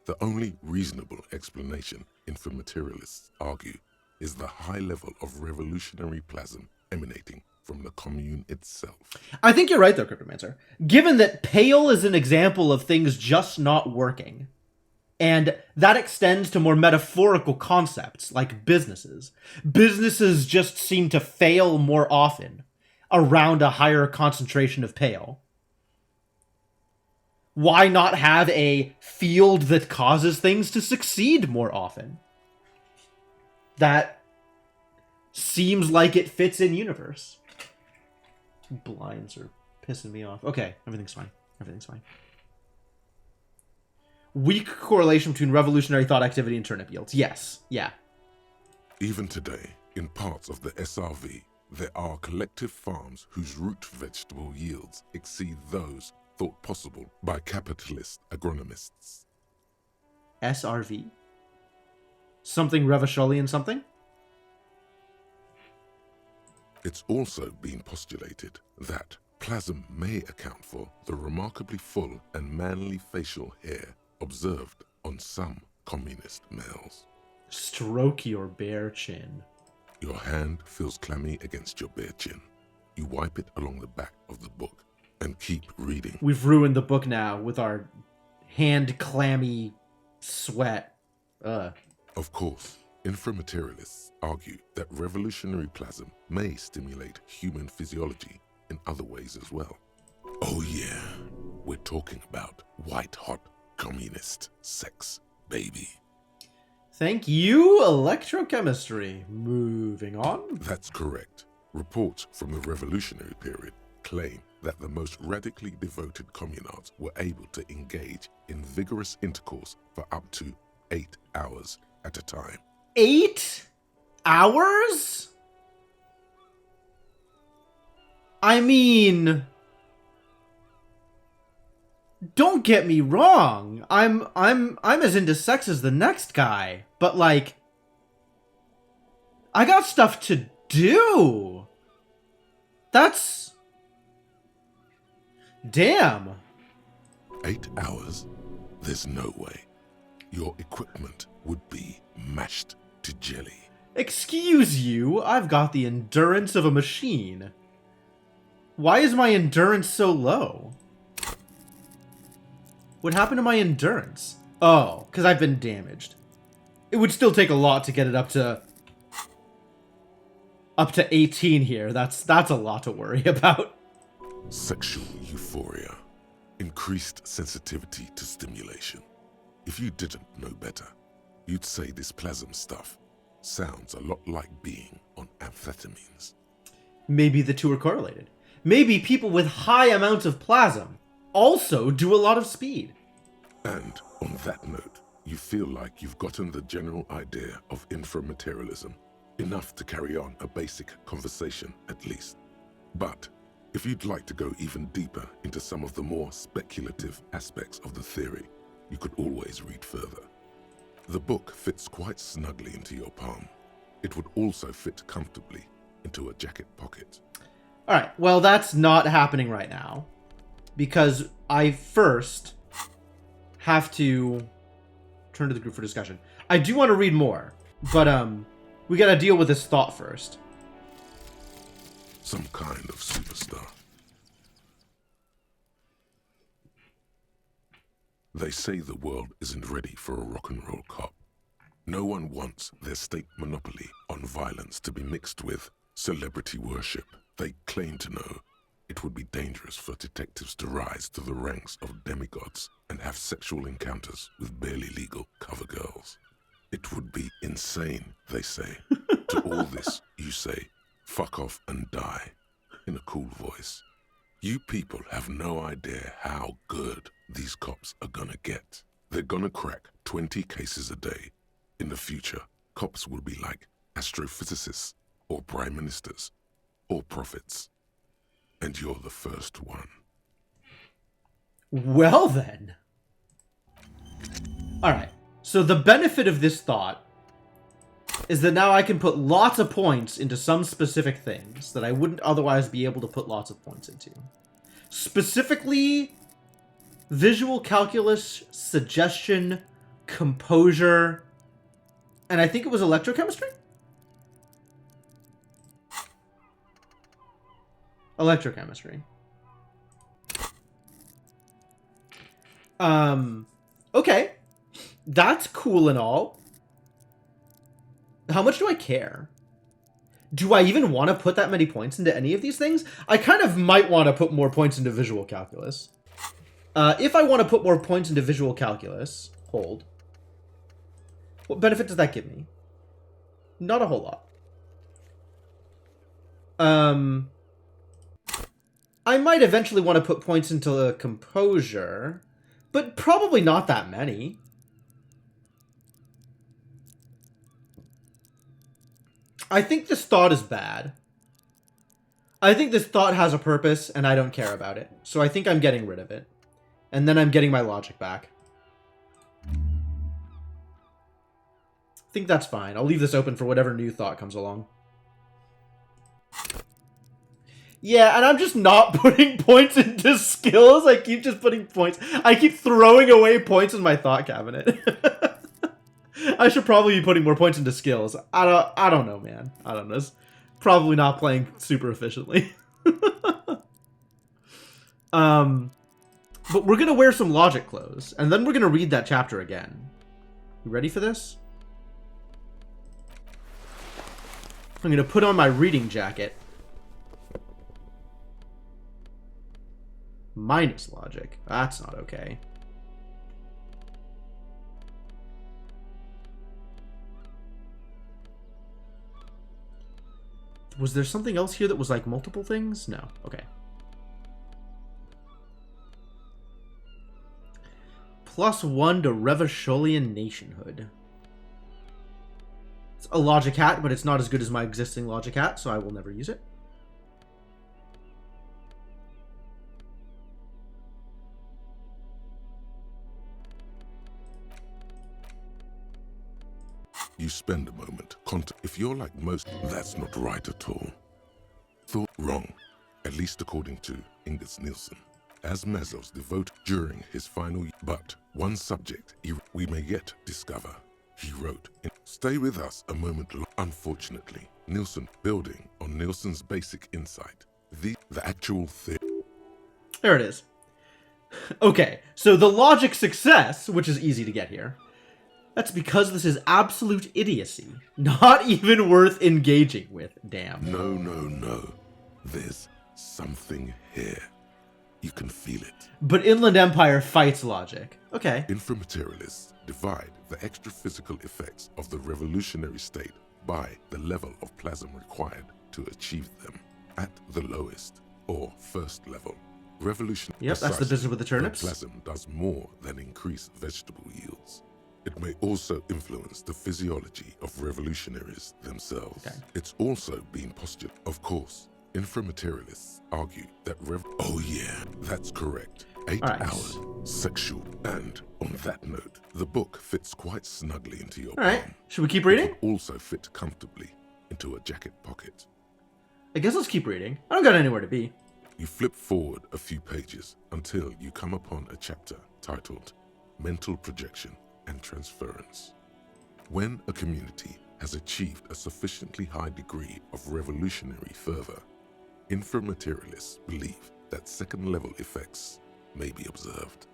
The only reasonable explanation, inframaterialists argue, is the high level of revolutionary plasm emanating from the commune itself. I think you're right though, Cryptomancer. Given that Pale is an example of things just not working, and that extends to more metaphorical concepts like businesses. Businesses just seem to fail more often around a higher concentration of Pale. Why not have a field that causes things to succeed more often? That seems like it fits in universe. Blinds are pissing me off. Okay, everything's fine. Everything's fine. Weak correlation between revolutionary thought activity and turnip yields. Yes, yeah. Even today, in parts of the SRV, there are collective farms whose root vegetable yields exceed those thought possible by capitalist agronomists. SRV? Something Revacholian something? It's also been postulated that plasm may account for the remarkably full and manly facial hair observed on some communist males. Stroke your bare chin. Your hand feels clammy against your bare chin. You wipe it along the back of the book and keep reading. We've ruined the book now with our hand clammy sweat. Of course, inframaterialists argue that revolutionary plasm may stimulate human physiology in other ways as well. Oh yeah, we're talking about white-hot communist sex, baby. Thank you, electrochemistry. Moving on. That's correct. Reports from the revolutionary period claim that the most radically devoted communards were able to engage in vigorous intercourse for up to 8 hours at a time. 8 hours? I mean, don't get me wrong. I'm as into sex as the next guy, but like, I got stuff to do. That's... damn. 8 hours? There's no way. Your equipment would be mashed to jelly. Excuse you, I've got the endurance of a machine. Why is my endurance so low? What happened to my endurance? Oh, because I've been damaged. It would still take a lot to get it up to 18 here. That's a lot to worry about. Sexual euphoria. Increased sensitivity to stimulation. If you didn't know better, you'd say this plasm stuff sounds a lot like being on amphetamines. Maybe the two are correlated. Maybe people with high amounts of plasm also do a lot of speed. And on that note, you feel like you've gotten the general idea of inframaterialism, enough to carry on a basic conversation at least. But if you'd like to go even deeper into some of the more speculative aspects of the theory, you could always read further. The book fits quite snugly into your palm. It would also fit comfortably into a jacket pocket. Alright, well that's not happening right now. Because I first have to turn to the group for discussion. I do want to read more, but we gotta deal with this thought first. Some kind of superstar. They say the world isn't ready for a rock and roll cop. No one wants their state monopoly on violence to be mixed with celebrity worship. They claim to know it would be dangerous for detectives to rise to the ranks of demigods and have sexual encounters with barely legal cover girls. It would be insane, they say. To all this, you say, fuck off and die, in a cool voice. You people have no idea how good these cops are gonna get. They're gonna crack 20 cases a day. In the future, cops will be like astrophysicists, or prime ministers, or prophets. And you're the first one. Well then. Alright, so the benefit of this thought is that now I can put lots of points into some specific things that I wouldn't otherwise be able to put lots of points into. Specifically, visual calculus, suggestion, composure, and I think it was electrochemistry? Electrochemistry. Okay. That's cool and all. How much do I care? Do I even want to put that many points into any of these things? I kind of might want to put more points into visual calculus. If I want to put more points into visual calculus, hold. What benefit does that give me? Not a whole lot. I might eventually want to put points into composure, but probably not that many. I think this thought is bad. I think this thought has a purpose, and I don't care about it. So I think I'm getting rid of it. And then I'm getting my logic back. I think that's fine. I'll leave this open for whatever new thought comes along. Yeah, and I'm just not putting points into skills. I keep just putting points. I keep throwing away points in my thought cabinet. I should probably be putting more points into skills. I don't know, man. I don't know. It's probably not playing super efficiently. But we're gonna wear some logic clothes, and then we're gonna read that chapter again. You ready for this? I'm gonna put on my reading jacket. Minus logic. That's not okay. Was there something else here that was like multiple things? No. Okay. +1 to Revacholian nationhood. It's a logic hat, but it's not as good as my existing logic hat, so I will never use it. You spend a moment. If you're like most, that's not right at all. Thought wrong, at least according to Ingus Nielsen. As Mazov's devote during his final year. But one subject we may yet discover. He wrote, stay with us a moment long. Unfortunately, Nielsen, building on Nielsen's basic insight, the actual thing. There it is. Okay, so the logic success, which is easy to get here, that's because this is absolute idiocy. Not even worth engaging with, damn. No. There's something here. You can feel it. But Inland Empire fights logic. Okay. Inframaterialists divide the extra-physical effects of the revolutionary state by the level of plasm required to achieve them. At the lowest, or first level, revolution. Yep, that's the business with the turnips. The plasm does more than increase vegetable yields. It may also influence the physiology of revolutionaries themselves. Okay. It's also been postulated. Of course, inframaterialists argue that oh yeah, that's correct. 8 hours, sexual, and on that note, the book fits quite snugly into your palm. Alright, should we keep reading? It will also fit comfortably into a jacket pocket. I guess let's keep reading. I don't got anywhere to be. You flip forward a few pages until you come upon a chapter titled Mental Projection and Transference. When a community has achieved a sufficiently high degree of revolutionary fervor, inframaterialists believe that second-level effects may be observed.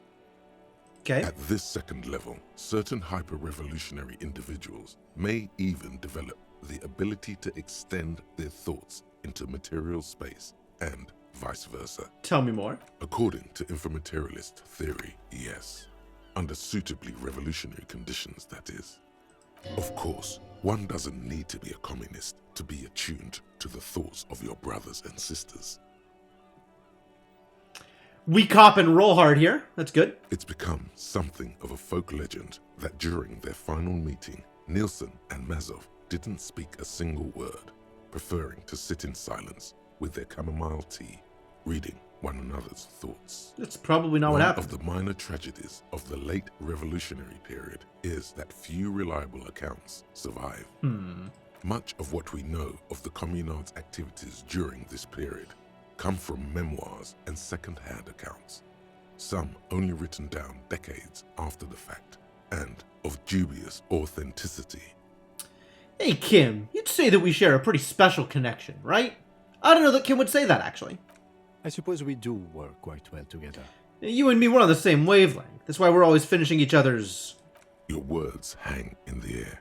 Okay. At this second level, certain hyper-revolutionary individuals may even develop the ability to extend their thoughts into material space and vice versa. Tell me more. According to inframaterialist theory, yes. Under suitably revolutionary conditions, that is. Of course, one doesn't need to be a communist to be attuned to the thoughts of your brothers and sisters. We cop and roll hard here. That's good. It's become something of a folk legend that during their final meeting, Nielsen and Mazov didn't speak a single word, preferring to sit in silence with their chamomile tea, reading one another's thoughts. That's probably not what happened. One of the minor tragedies of the late revolutionary period is that few reliable accounts survive. Much of what we know of the communard's activities during this period come from memoirs and second-hand accounts, some only written down decades after the fact, and of dubious authenticity. Hey, Kim, you'd say that we share a pretty special connection, right? I don't know that Kim would say that, actually. I suppose we do work quite well together. You and me, we're on the same wavelength. That's why we're always finishing each other's... Your words hang in the air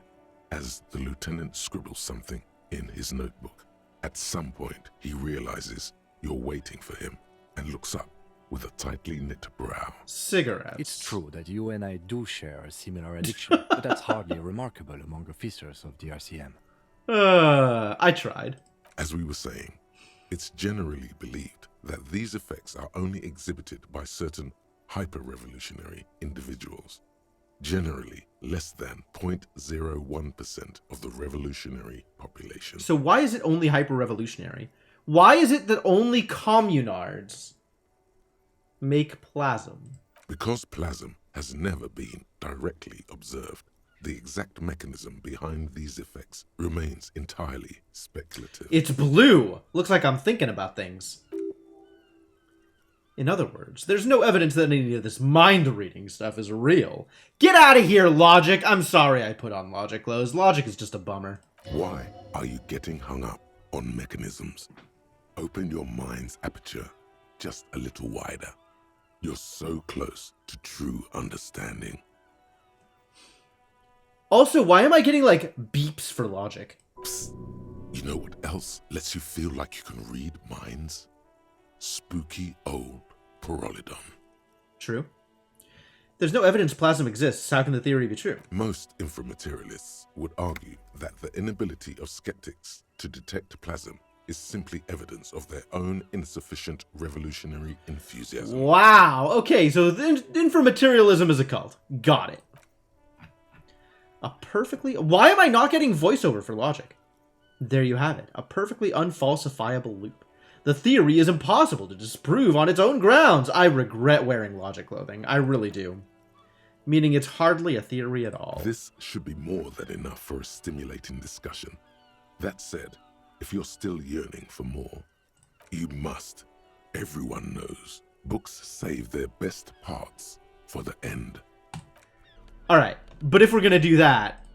as the lieutenant scribbles something in his notebook. At some point, he realizes you're waiting for him and looks up with a tightly knit brow. Cigarettes. It's true that you and I do share a similar addiction, but that's hardly remarkable among officers of the RCM. I tried. As we were saying, it's generally believed that these effects are only exhibited by certain hyper-revolutionary individuals, generally less than 0.01% of the revolutionary population. So why is it only hyper-revolutionary? Why is it that only communards make plasm? Because plasm has never been directly observed, the exact mechanism behind these effects remains entirely speculative. It's blue. Looks like I'm thinking about things. In other words, there's no evidence that any of this mind-reading stuff is real. Get out of here, Logic! I'm sorry I put on Logic clothes. Logic is just a bummer. Why are you getting hung up on mechanisms? Open your mind's aperture just a little wider. You're so close to true understanding. Also, why am I getting, like, beeps for Logic? Psst. You know what else lets you feel like you can read minds? Spooky old Pyrrolidon. True. There's no evidence plasm exists. How can the theory be true? Most inframaterialists would argue that the inability of skeptics to detect plasm is simply evidence of their own insufficient revolutionary enthusiasm. Wow. Okay, so inframaterialism is a cult. Got it. Why am I not getting voiceover for Logic? There you have it. A perfectly unfalsifiable loop. The theory is impossible to disprove on its own grounds. I regret wearing Logic clothing. I really do. Meaning it's hardly a theory at all. This should be more than enough for a stimulating discussion. That said, if you're still yearning for more, you must. Everyone knows books save their best parts for the end. Alright, but if we're gonna do that,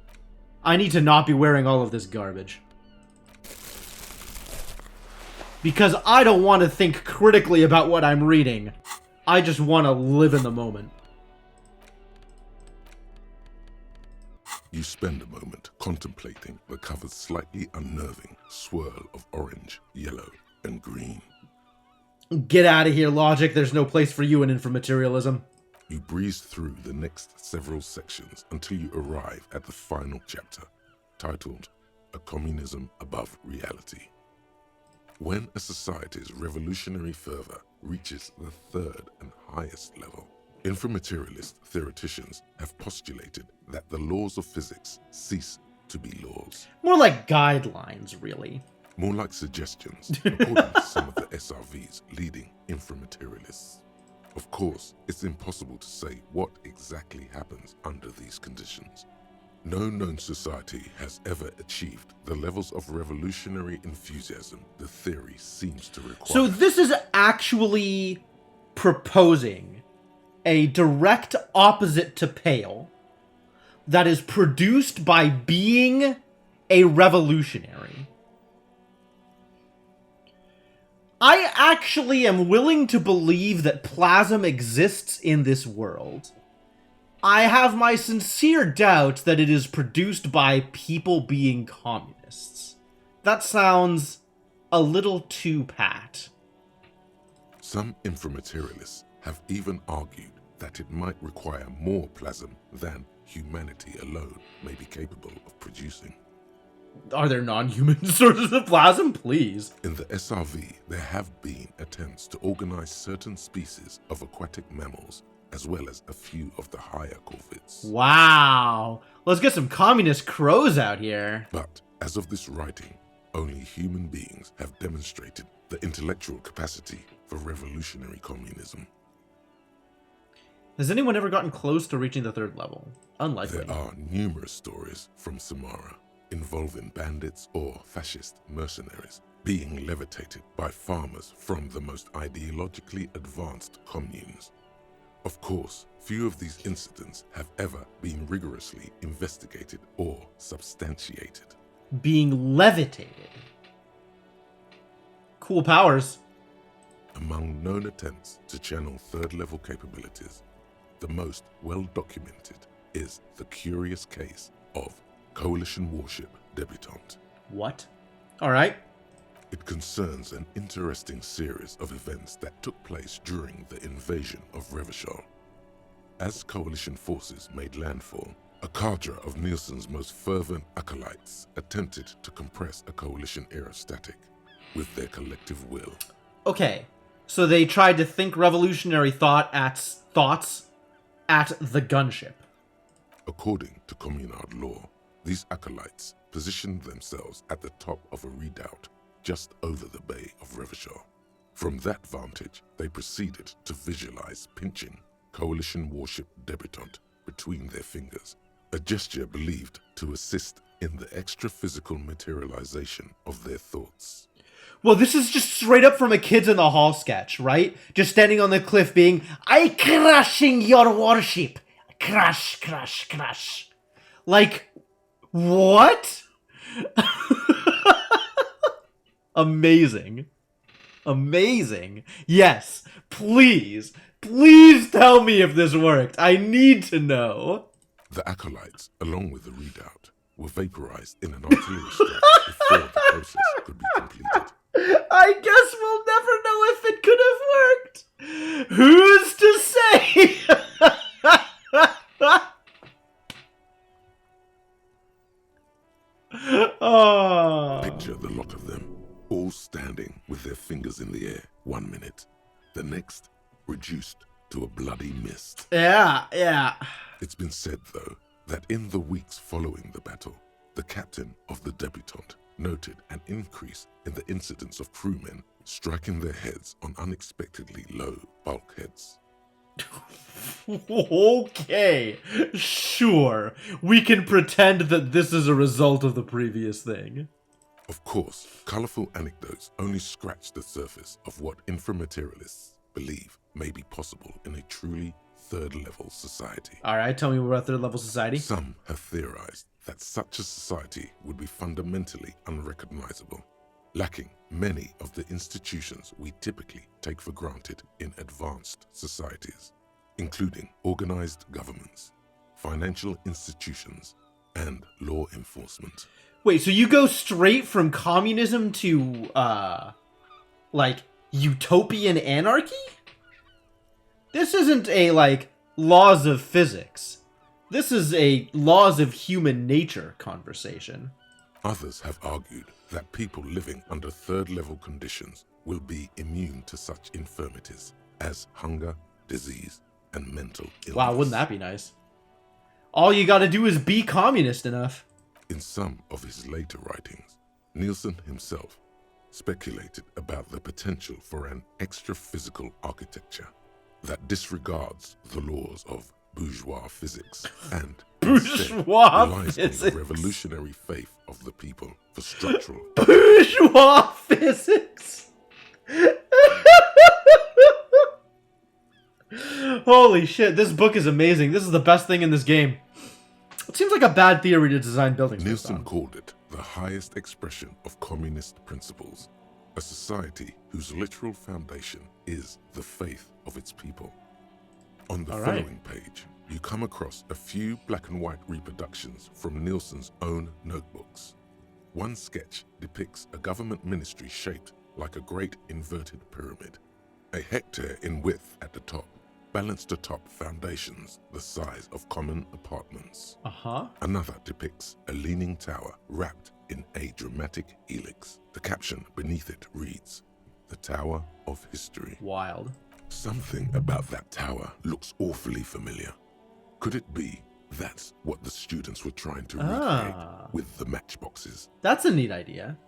I need to not be wearing all of this garbage. Because I don't want to think critically about what I'm reading. I just want to live in the moment. You spend a moment contemplating the cover's slightly unnerving swirl of orange, yellow, and green. Get out of here, Logic. There's no place for you in inframaterialism. You breeze through the next several sections until you arrive at the final chapter, titled A Communism Above Reality. When a society's revolutionary fervor reaches the third and highest level, inframaterialist theoreticians have postulated that the laws of physics cease to be laws. More like guidelines, really. More like suggestions, according to some of the SRV's leading inframaterialists. Of course, it's impossible to say what exactly happens under these conditions. No known society has ever achieved the levels of revolutionary enthusiasm the theory seems to require. So this is actually proposing a direct opposite to Pale that is produced by being a revolutionary. I actually am willing to believe that plasm exists in this world. I have my sincere doubts that it is produced by people being communists. That sounds a little too pat. Some inframaterialists have even argued that it might require more plasm than humanity alone may be capable of producing. Are there non-human sources of plasm? Please. In the SRV, there have been attempts to organize certain species of aquatic mammals, as well as a few of the higher corvids. Wow. Let's get some communist crows out here. But, as of this writing, only human beings have demonstrated the intellectual capacity for revolutionary communism. Has anyone ever gotten close to reaching the third level? Unlikely. There are numerous stories from Samara involving bandits or fascist mercenaries being levitated by farmers from the most ideologically advanced communes. Of course, few of these incidents have ever been rigorously investigated or substantiated. Being levitated. Cool powers. Among known attempts to channel third-level capabilities, the most well-documented is the curious case of Coalition warship debutante. What? Alright. It concerns an interesting series of events that took place during the invasion of Revachol. As Coalition forces made landfall, a cadre of Nielsen's most fervent acolytes attempted to compress a Coalition-era static with their collective will. Okay, so they tried to think revolutionary thoughts at the gunship. According to Communard law, these acolytes positioned themselves at the top of a redoubt just over the bay of Revachol. From that vantage, they proceeded to visualize pinching Coalition warship debutante between their fingers a gesture believed to assist in the extra-physical materialization of their thoughts. Well, this is just straight up from a Kids in the Hall sketch, right? Just standing on the cliff being, I crushing your warship. Crush, crush, crush. Like, what? Amazing. Amazing. Yes, please, please tell me if this worked. I need to know. The acolytes, along with the redoubt, were vaporized in an artillery strike before the process could be completed. I guess we'll never know if it could have worked. Who's to say? Oh. Picture the lot of them, all standing with their fingers in the air 1 minute. The next, reduced to a bloody mist. Yeah, yeah. It's been said, though, that in the weeks following the battle, the captain of the debutante noted an increase in the incidence of crewmen striking their heads on unexpectedly low bulkheads. Okay, sure. We can pretend that this is a result of the previous thing. Of course, colorful anecdotes only scratch the surface of what inframaterialists believe may be possible in a truly third-level society. Alright, tell me more about third-level society. Some have theorized that such a society would be fundamentally unrecognizable, lacking many of the institutions we typically take for granted in advanced societies, including organized governments, financial institutions, and law enforcement. Wait, so you go straight from communism to, like, utopian anarchy? This isn't a, like, laws of physics. This is a laws of human nature conversation. Others have argued that people living under third-level conditions will be immune to such infirmities as hunger, disease, and mental illness. Wow, wouldn't that be nice? All you gotta do is be communist enough. In some of his later writings, Nielsen himself speculated about the potential for an extra-physical architecture that disregards the laws of bourgeois physics and bourgeois relies physics on the revolutionary faith of the people for structural bourgeois physics. Holy shit, this book is amazing. This is the best thing in this game. It seems like a bad theory to design buildings. Nielsen called it the highest expression of communist principles, a society whose literal foundation is the faith of its people. On the following page, you come across a few black and white reproductions from Nielsen's own notebooks. One sketch depicts a government ministry shaped like a great inverted pyramid, a hectare in width at the top, balanced atop foundations the size of common apartments. Another depicts a leaning tower wrapped in a dramatic helix. The caption beneath it reads, "The Tower of History." Wild. Something about that tower looks awfully familiar. Could it be that's what the students were trying to recreate with the matchboxes? That's a neat idea.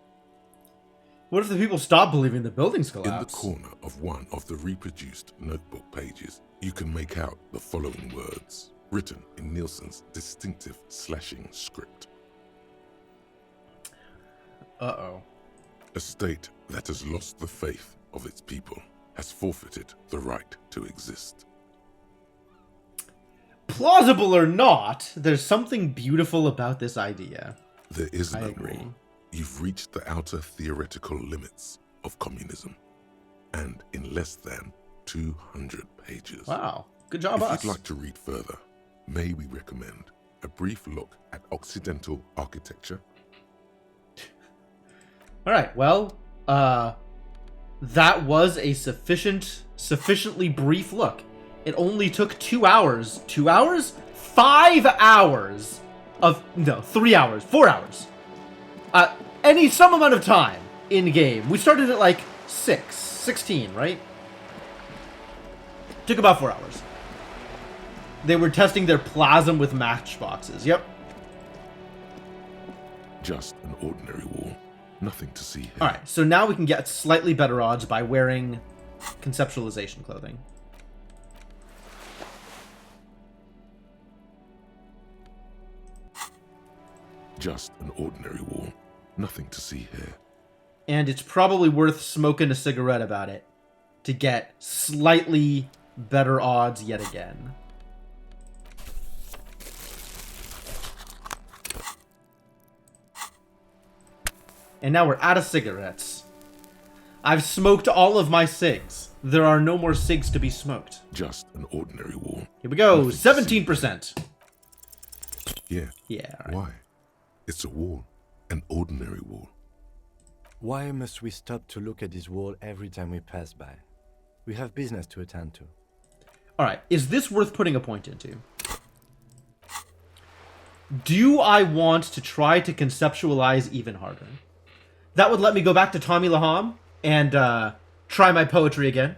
What if the people stop believing the buildings collapse? In the corner of one of the reproduced notebook pages, you can make out the following words, written in Nielsen's distinctive slashing script. Uh-oh. A state that has lost the faith of its people has forfeited the right to exist. Plausible or not, there's something beautiful about this idea. There is I no agree. more. You've reached the outer theoretical limits of communism, and in less than 200 pages. Wow, good job, If us. you'd like to read further, may we recommend a brief look at Occidental architecture? All right, well, that was a sufficiently brief look. It only took 2 hours. 2 hours? 5 hours of, no, 3 hours, 4 hours. Some amount of time in game. We started at like 16, right? Took about 4 hours. They were testing their plasm with matchboxes. Yep. Just an ordinary wall. Nothing to see here. Alright, so now we can get slightly better odds by wearing conceptualization clothing. Just an ordinary wall. Nothing to see here. And it's probably worth smoking a cigarette about it to get slightly better odds yet again. And now we're out of cigarettes. I've smoked all of my cigs. There are no more cigs to be smoked. Just an ordinary wall. Here we go, 17%. Yeah. Yeah, all right. Why? It's a wall. An ordinary wall. Why must we stop to look at this wall every time we pass by? We have business to attend to. Alright, is this worth putting a point into? Do I want to try to conceptualize even harder? That would let me go back to Tommy Laham and try my poetry again.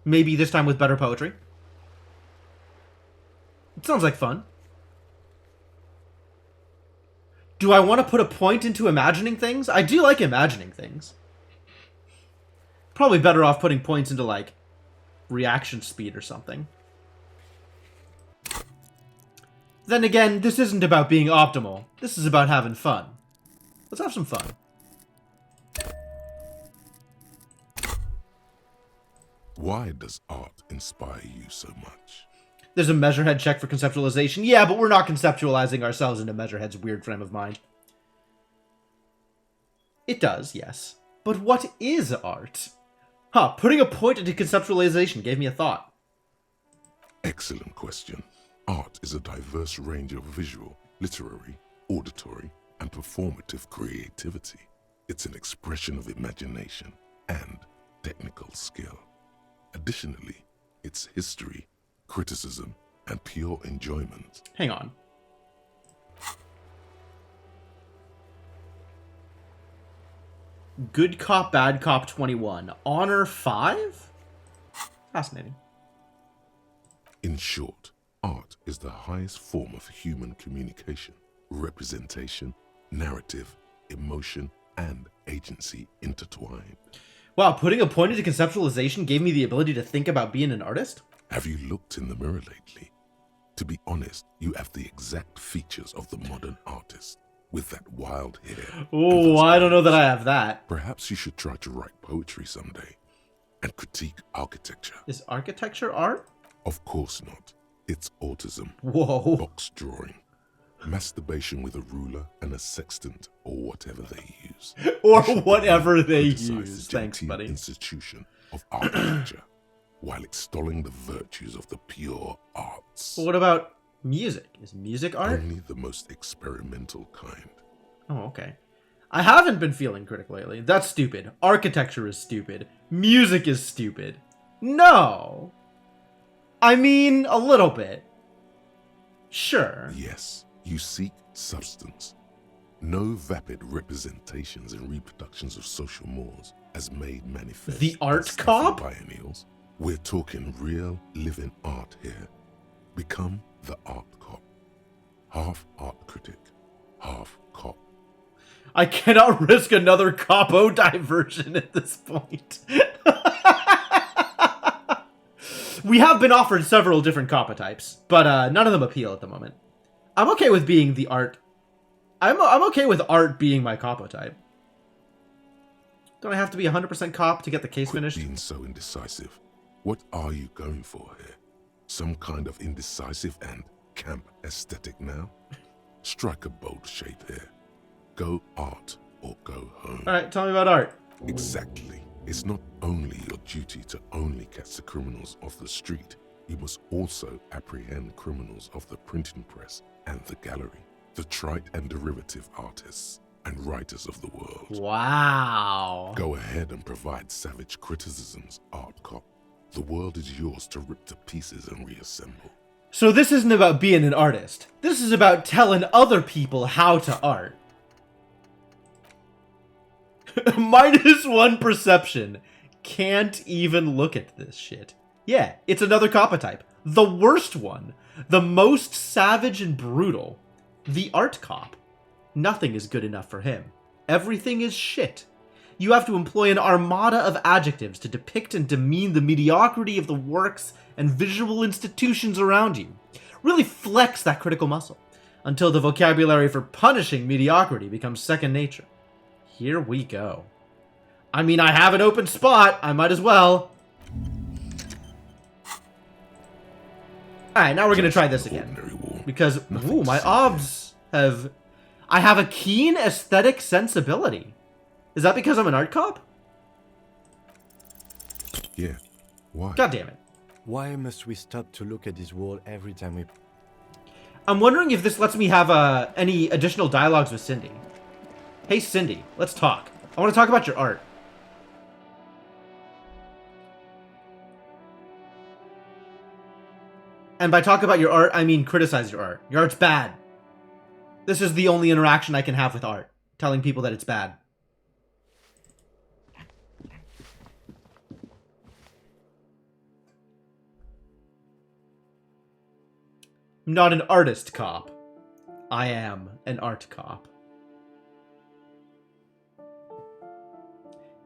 Maybe this time with better poetry. It sounds like fun. Do I want to put a point into imagining things? I do like imagining things. Probably better off putting points into, like, reaction speed or something. Then again, this isn't about being optimal. This is about having fun. Let's have some fun. Why does art inspire you so much? There's a Measurehead check for conceptualization. Yeah, but we're not conceptualizing ourselves into Measurehead's weird frame of mind. It does, yes. But what is art? Huh, putting a point into conceptualization gave me a thought. Excellent question. Art is a diverse range of visual, literary, auditory, and performative creativity. It's an expression of imagination and technical skill. Additionally, it's history, criticism, and pure enjoyment. Hang on. Good Cop, Bad Cop 21. Honor 5? Fascinating. In short, art is the highest form of human communication, representation, narrative, emotion, and agency intertwined. Wow, putting a point into conceptualization gave me the ability to think about being an artist? Have you looked in the mirror lately? To be honest, you have the exact features of the modern artist, with that wild hair. Oh, I don't know that I have that. Perhaps you should try to write poetry someday, and critique architecture. Is architecture art? Of course not. It's autism. Whoa. Box drawing. Masturbation with a ruler and a sextant, or whatever they use. Or whatever they Criticize use. the Thanks, genteel buddy. institution of architecture, while extolling the virtues of the pure arts. What about music? Is music art? Only the most experimental kind. Oh, okay. I haven't been feeling critical lately. That's stupid. Architecture is stupid. Music is stupid. No. I mean, a little bit. Sure. Yes, you seek substance. No vapid representations and reproductions of social mores as made manifest. The art as cop? Pioneers. We're talking real, living art here. Become the art cop. Half art critic, half cop. I cannot risk another capo diversion at this point. We have been offered several different coppa types, but none of them appeal at the moment. I'm okay with being the art. I'm okay with art being my coppa type. Don't I have to be 100% cop to get the case Quit finished? being so indecisive. What are you going for here? Some kind of indecisive and camp aesthetic now? Strike a bold shape here. Go art or go home. Alright, tell me about art. Exactly. It's not only your duty to only catch the criminals off the street, you must also apprehend criminals of the printing press and the gallery, the trite and derivative artists and writers of the world. Wow. Go ahead and provide savage criticisms, art cop. The world is yours to rip to pieces and reassemble. So this isn't about being an artist. This is about telling other people how to art. -1 perception. Can't even look at this shit. Yeah, it's another coppa type. The worst one. The most savage and brutal. The art cop. Nothing is good enough for him. Everything is shit. You have to employ an armada of adjectives to depict and demean the mediocrity of the works and visual institutions around you. Really flex that critical muscle. until the vocabulary for punishing mediocrity becomes second nature. Here we go. I mean, I have an open spot. I might as well. Alright, now we're going to try this again. Because, ooh, my obs have... I have a keen aesthetic sensibility. Is that because I'm an art cop? Yeah. Why? God damn it. Why must we stop to look at this wall every time we... I'm wondering if this lets me have any additional dialogues with Cindy. Hey, Cindy, let's talk. I want to talk about your art. And by talk about your art, I mean criticize your art. Your art's bad. This is the only interaction I can have with art. Telling people that it's bad. I'm not an artist cop. I am an art cop.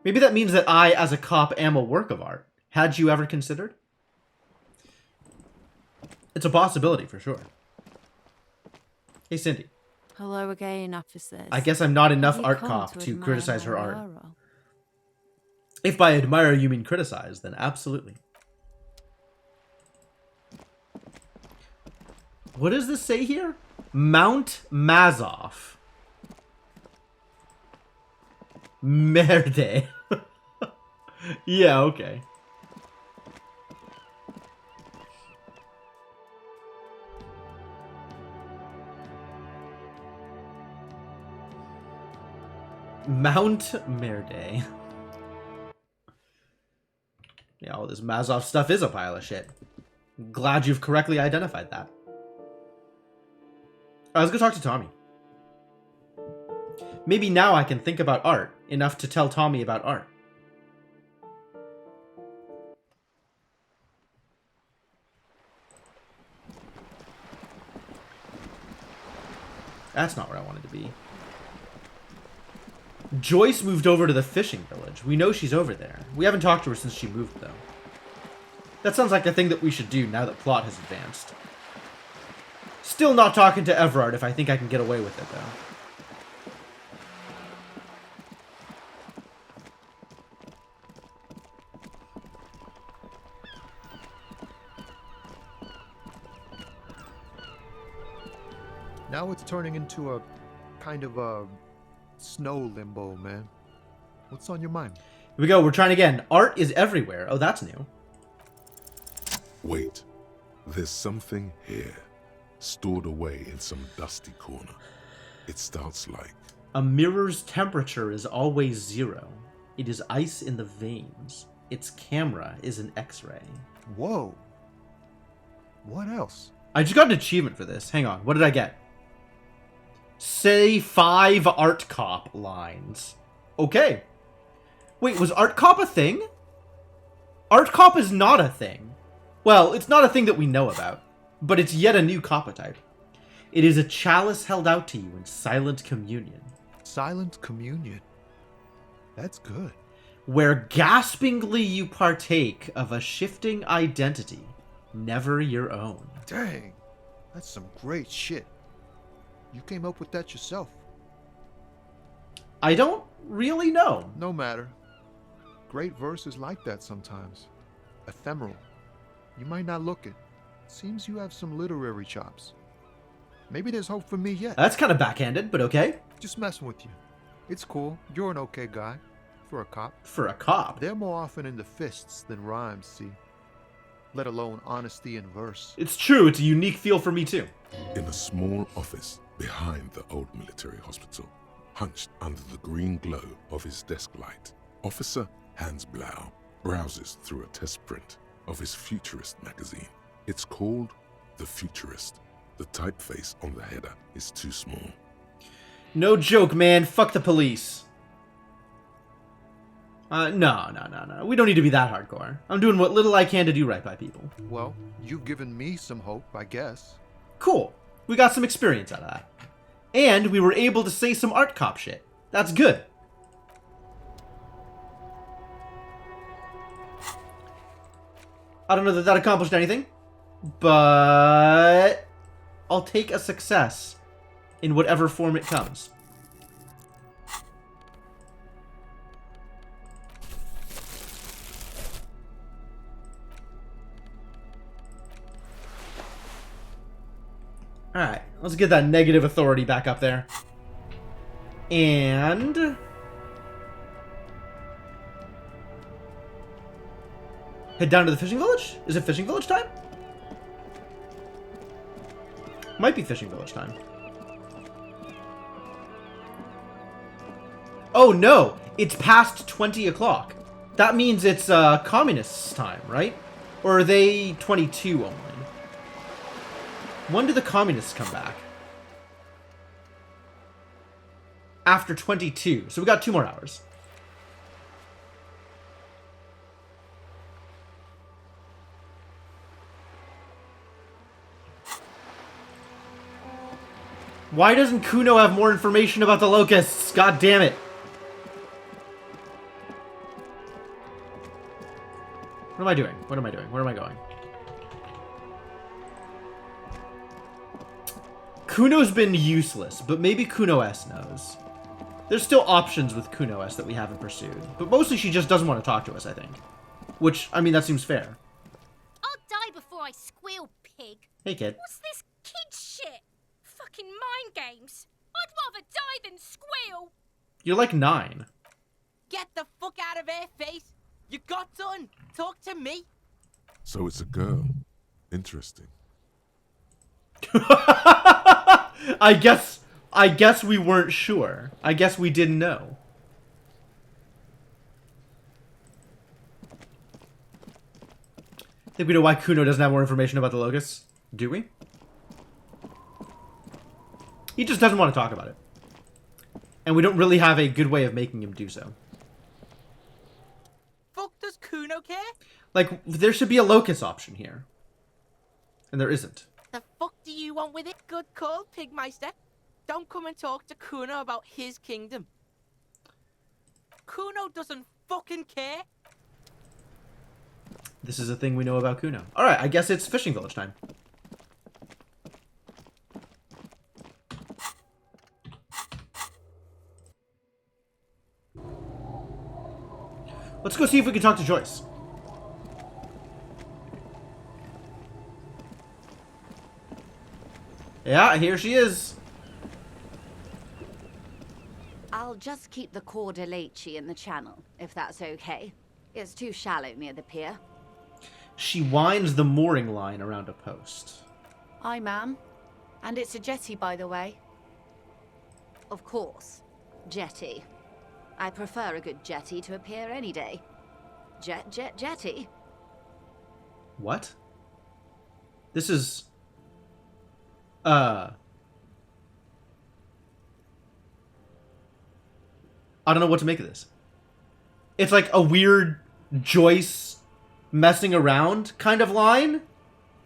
Maybe that means that I, as a cop, am a work of art. Had you ever considered? It's a possibility, for sure. Hey, Cindy. Hello again, officers. I guess I'm not enough Have you art come cop to admire criticize her my art. aura? If by admire you mean criticize, then absolutely. What does this say here? Mount Mazov. Merde. Yeah, okay. Mount Merde. Yeah, all this Mazov stuff is a pile of shit. Glad you've correctly identified that. Alright, let's go talk to Tommy. Maybe now I can think about art enough to tell Tommy about art. That's not where I wanted to be. Joyce moved over to the fishing village. We know she's over there. We haven't talked to her since she moved, though. That sounds like the thing that we should do now that plot has advanced. Still not talking to Everard if I think I can get away with it, though. Now it's turning into a kind of a snow limbo, man. What's on your mind? Here we go. We're trying again. Art is everywhere. Oh, that's new. Wait. There's something here, stored away in some dusty corner. It starts like... A mirror's temperature is always 0. It is ice in the veins. Its camera is an X-ray. Whoa. What else? I just got an achievement for this. Hang on. What did I get? Say 5 art cop lines. Okay. Wait, was art cop a thing? Art cop is not a thing. Well, it's not a thing that we know about, but it's yet a new copotype. It is a chalice held out to you in silent communion. Silent communion. That's good. Where gaspingly you partake of a shifting identity, never your own. Dang. That's some great shit. You came up with that yourself. I don't really know. No matter. Great verses like that sometimes. Ephemeral. You might not look it. Seems you have some literary chops. Maybe there's hope for me yet. That's kind of backhanded, but okay. Just messing with you. It's cool. You're an okay guy. For a cop. For a cop? They're more often into fists than rhymes, see? Let alone honesty in verse. It's true. It's a unique feel for me, too. In a small office behind the old military hospital, hunched under the green glow of his desk light, Officer Hans Blau browses through a test print of his Futurist magazine. It's called The Futurist. The typeface on the header is too small. No joke, man. Fuck the police. No. We don't need to be that hardcore. I'm doing what little I can to do right by people. Well, you've given me some hope, I guess. Cool. We got some experience out of that. And we were able to say some art cop shit. That's good. I don't know that that accomplished anything, but I'll take a success. in whatever form it comes. Alright, let's get that negative authority back up there. And... head down to the fishing village? Is it fishing village time? Might be fishing village time. Oh no! It's past 20 o'clock. That means it's communists' time, right? Or are they 22 only? When do the communists come back? After 22. So we got 2 more hours. Why doesn't Kuno have more information about the locusts? God damn it. What am I doing? What am I doing? Where am I going? Kuno's been useless, but maybe Kuno S knows. There's still options with Kuno S that we haven't pursued. But mostly she just doesn't want to talk to us, I think. Which, I mean, that seems fair. I'll die before I squeal, pig. Hey, kid. What's this kid shit? Fucking mind games. I'd rather die than squeal. You're like 9. Get the fuck out of here, face. You got done. Talk to me. So it's a girl. Interesting. I guess we weren't sure. I guess we didn't know. Think we know why Kuno doesn't have more information about the locusts? Do we? He just doesn't want to talk about it. And we don't really have a good way of making him do so. Fuck does Kuno care? Like, there should be a locust option here. And there isn't. The fuck do you want with it? Good call, Pigmeister. Don't come and talk to Kuno about his kingdom. Kuno doesn't fucking care. This is a thing we know about Kuno. Alright, I guess it's fishing village time. Let's go see if we can talk to Joyce. Yeah, here she is. I'll just keep the Corda Lacey in the channel, if that's okay. It's too shallow near the pier. She winds the mooring line around a post. Aye, ma'am. And it's a jetty, by the way. Of course. Jetty. I prefer a good jetty to a pier any day. Jetty? What? This is... I don't know what to make of this. It's like a weird Joyce messing around kind of line,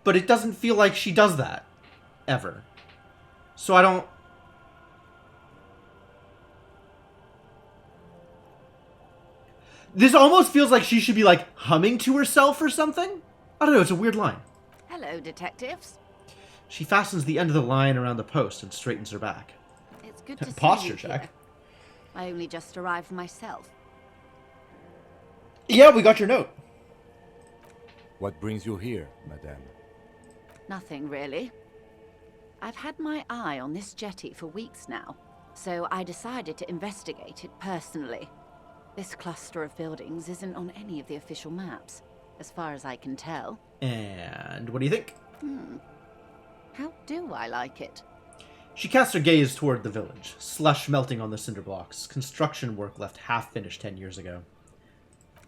but it doesn't feel like she does that ever. So I don't... This almost feels like she should be like humming to herself or something. I don't know, it's a weird line. Hello, detectives. She fastens the end of the line around the post and straightens her back. It's good to see Posture you check. here. I only just arrived myself. Yeah, we got your note. What brings you here, madame? Nothing, really. I've had my eye on this jetty for weeks now, so I decided to investigate it personally. This cluster of buildings isn't on any of the official maps, as far as I can tell. And what do you think? How do I like it? She casts her gaze toward the village, slush melting on the cinder blocks, construction work left half-finished 10 years ago.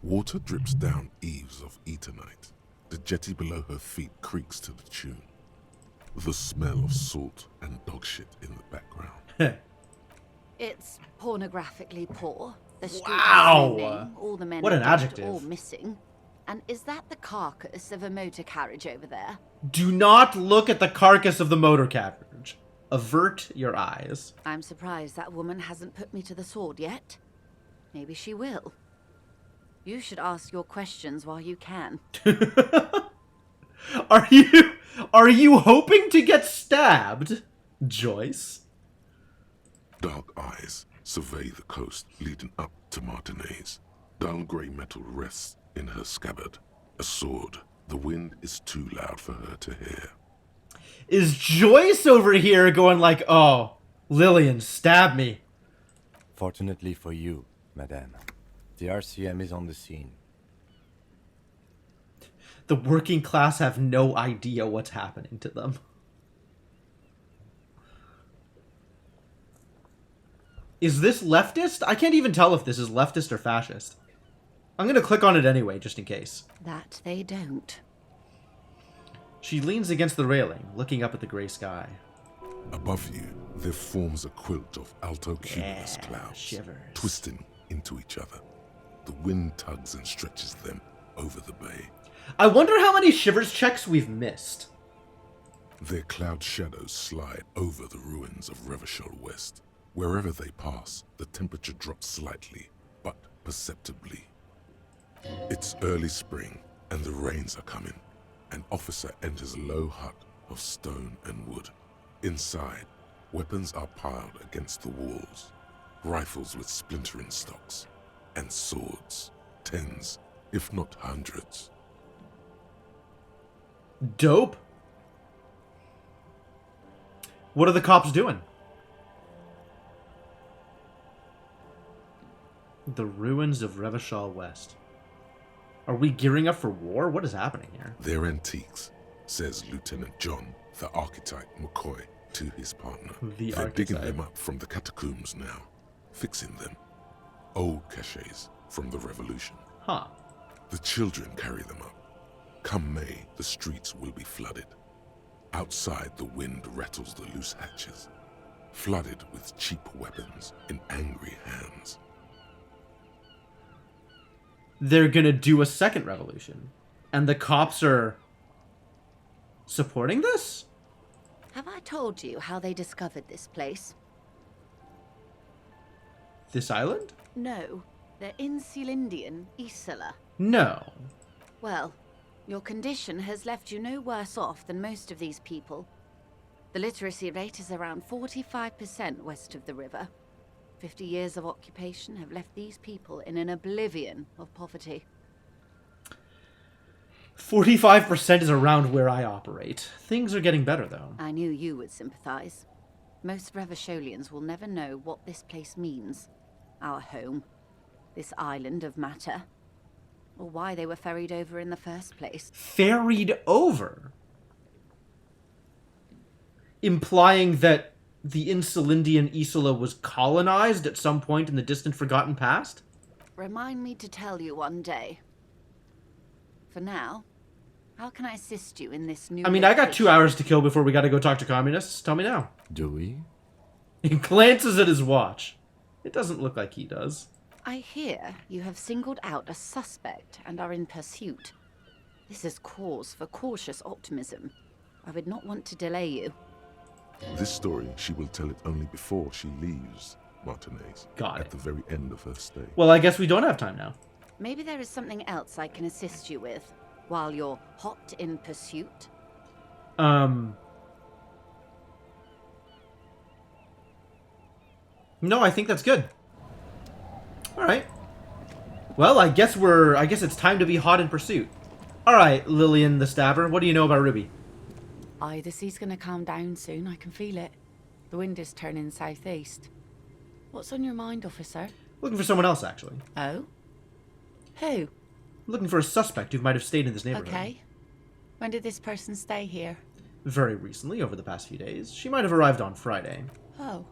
Water drips down eaves of Eternite. The jetty below her feet creaks to the tune. The smell of salt and dog shit in the background. It's pornographically poor. The streets Wow! are raining, all the men What are an dead adjective. or missing. And is that the carcass of a motor carriage over there? Do not look at the carcass of the motor carriage. Avert your eyes. I'm surprised that woman hasn't put me to the sword yet. Maybe she will. You should ask your questions while you can. Are you hoping to get stabbed, Joyce? Dark eyes survey the coast leading up to Martinez. Dull grey metal rests in her scabbard. A sword. The wind is too loud for her to hear. Is Joyce over here going like, oh, Lillian, stab me? Fortunately for you, madame, the RCM is on the scene. The working class have no idea what's happening to them. Is this leftist? I can't even tell if this is leftist or fascist. I'm going to click on it anyway, just in case. That they don't. She leans against the railing, looking up at the grey sky. Above you, there forms a quilt of alto-cumulus clouds, shivers. twisting into each other. The wind tugs and stretches them over the bay. I wonder how many shivers checks we've missed. Their cloud shadows slide over the ruins of Revachol West. Wherever they pass, the temperature drops slightly, but perceptibly. It's early spring, and the rains are coming. An officer enters a low hut of stone and wood. Inside, weapons are piled against the walls. Rifles with splintering stocks, and swords. Tens, if not hundreds. Dope. What are the cops doing? The ruins of Revachol West. Are we gearing up for war? What is happening here? They're antiques, says Lieutenant John, the archetype McCoy, to his partner. They're digging them up from the catacombs now, fixing them. Old caches from the revolution. Huh. The children carry them up. Come May, the streets will be flooded. Outside, the wind rattles the loose hatches, flooded with cheap weapons in angry hands. They're gonna do a second revolution. And the cops are supporting this? Have I told you how they discovered this place? This island? No, the Insulindian Isola. No. Well, your condition has left you no worse off than most of these people. The literacy rate is around 45% west of the river. 50 years of occupation have left these people in an oblivion of poverty. 45% is around where I operate. Things are getting better, though. I knew you would sympathize. Most Revacholians will never know what this place means. Our home. This island of matter. Or why they were ferried over in the first place. Ferried over? Implying that the Insulindian Isola was colonized at some point in the distant forgotten past? Remind me to tell you one day. For now, how can I assist you in this new I mean, I got 2 hours to kill before we gotta go talk to communists. Tell me now. Do we? He glances at his watch. It doesn't look like he does. I hear you have singled out a suspect and are in pursuit. This is cause for cautious optimism. I would not want to delay you. This story, she will tell it only before she leaves Martinez. Got it. At the very end of her stay. Well, I guess we don't have time now. Maybe there is something else I can assist you with while you're hot in pursuit. No, I think that's good. Alright. Well, I guess it's time to be hot in pursuit. Alright, Lillian the Stabber, what do you know about Ruby? Aye, the sea's gonna calm down soon, I can feel it. The wind is turning southeast. What's on your mind, officer? Looking for someone else, actually. Oh? Who? Looking for a suspect who might have stayed in this neighborhood. Okay. When did this person stay here? Very recently, over the past few days. She might have arrived on Friday. Oh.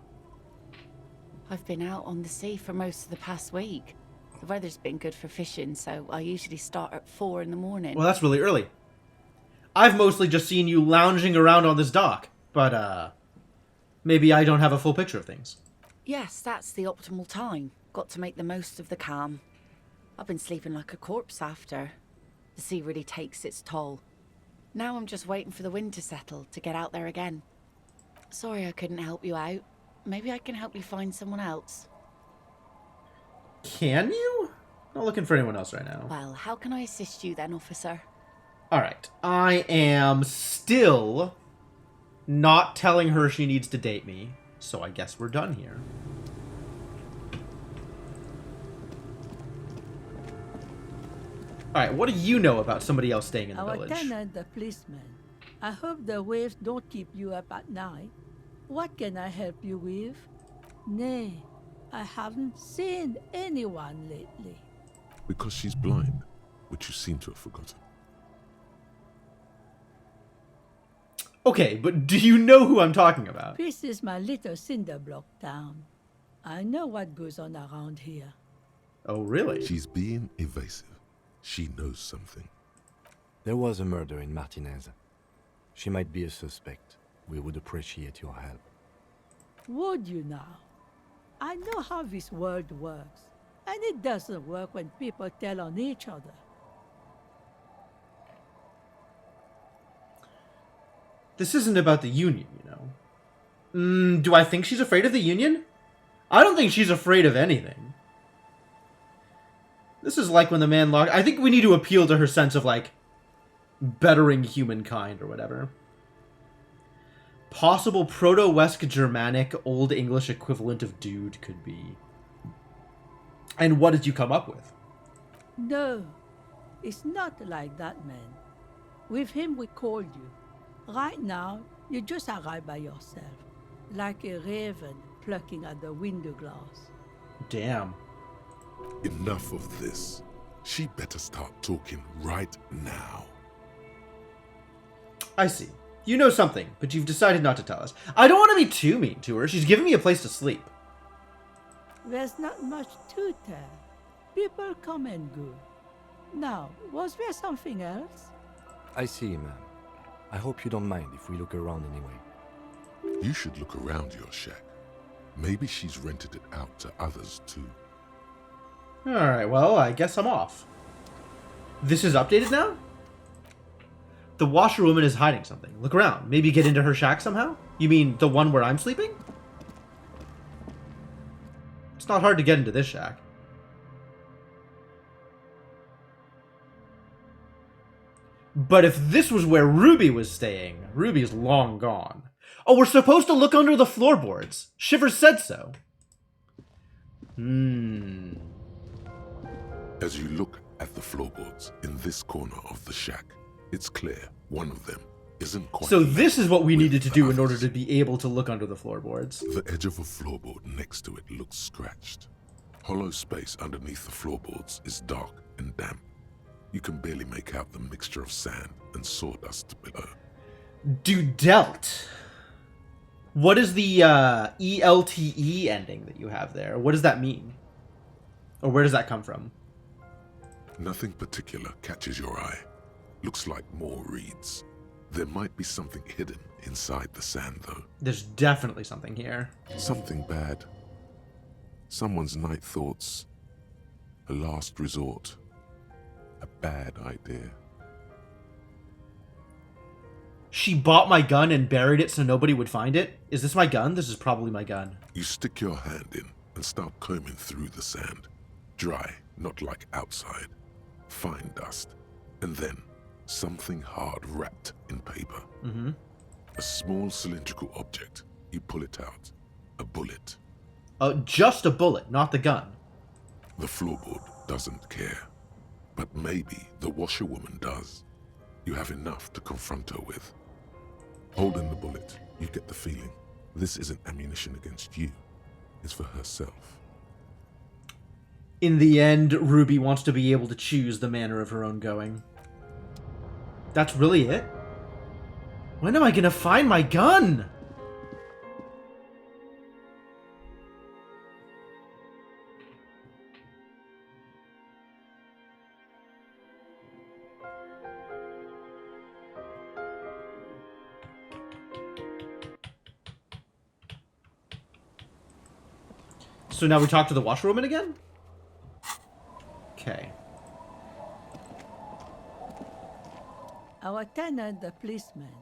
I've been out on the sea for most of the past week. The weather's been good for fishing, so I usually start at 4 in the morning. Well, that's really early. I've mostly just seen you lounging around on this dock, but, maybe I don't have a full picture of things. Yes, that's the optimal time. Got to make the most of the calm. I've been sleeping like a corpse after. The sea really takes its toll. Now I'm just waiting for the wind to settle to get out there again. Sorry I couldn't help you out. Maybe I can help you find someone else. Can you? Not looking for anyone else right now. Well, how can I assist you then, officer? Alright, I am still not telling her she needs to date me. So I guess we're done here. Alright, what do you know about somebody else staying in the Our village? tenant, the policeman. I hope the waves don't keep you up at night. What can I help you with? Nay, I haven't seen anyone lately. Because she's blind, which you seem to have forgotten. Okay, but do you know who I'm talking about? This is my little cinder block town. I know what goes on around here. Oh, really? She's being evasive. She knows something. There was a murder in Martinez. She might be a suspect. We would appreciate your help. Would you now? I know how this world works, and it doesn't work when people tell on each other. This isn't about the Union, you know. Do I think she's afraid of the Union? I don't think she's afraid of anything. This is like when the man locked... I think we need to appeal to her sense of, like, bettering humankind or whatever. Possible Proto-West Germanic Old English equivalent of dude could be. And what did you come up with? No, it's not like that, man. With him, we called you. Right now, you just arrived by yourself, like a raven plucking at the window glass. Damn. Enough of this. She better start talking right now. I see. You know something, but you've decided not to tell us. I don't want to be too mean to her. She's giving me a place to sleep. There's not much to tell. People come and go. Now, was there something else? I see, ma'am. I hope you don't mind if we look around anyway. You should look around your shack. Maybe she's rented it out to others too. Alright, well, I guess I'm off. This is updated now? The washerwoman is hiding something. Look around. Maybe get into her shack somehow? You mean the one where I'm sleeping? It's not hard to get into this shack. But if this was where Ruby was staying, Ruby's long gone. Oh, we're supposed to look under the floorboards. Shivers said so. As you look at the floorboards in this corner of the shack, it's clear one of them isn't quite... So this is what we needed to do in order to be able to look under the floorboards. The edge of a floorboard next to it looks scratched. Hollow space underneath the floorboards is dark and damp. You can barely make out the mixture of sand and sawdust below. Dudelt. What is the ELTE ending that you have there? What does that mean? Or where does that come from? Nothing particular catches your eye. Looks like more reeds. There might be something hidden inside the sand, though. There's definitely something here. Something bad. Someone's night thoughts. A last resort. A bad idea. She bought my gun and buried it so nobody would find it? Is this my gun? This is probably my gun. You stick your hand in and start combing through the sand. Dry, not like outside. Fine dust. And then something hard wrapped in paper. A small cylindrical object. You pull it out. A bullet. Just a bullet, not the gun. The floorboard doesn't care. But maybe the washerwoman does. You have enough to confront her with. Holding the bullet, you get the feeling this isn't ammunition against you. It's for herself. In the end, Ruby wants to be able to choose the manner of her own going. That's really it? When am I gonna find my gun? So now we talk to the washerwoman again? Okay. Our tenant, the policeman.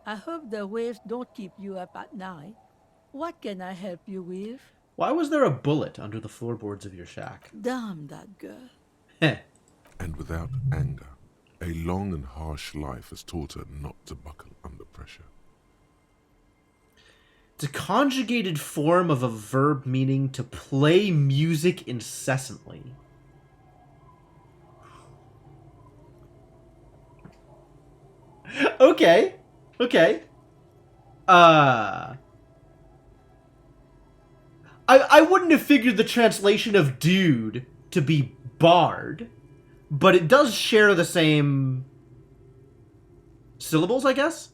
I hope the waves don't keep you up at night. What can I help you with? Why was there a bullet under the floorboards of your shack? Damn that girl. Heh. And without anger, a long and harsh life has taught her not to buckle under pressure. It's a conjugated form of a verb meaning to play music incessantly. Okay. Okay. I wouldn't have figured the translation of dude to be bard, but it does share the same syllables, I guess?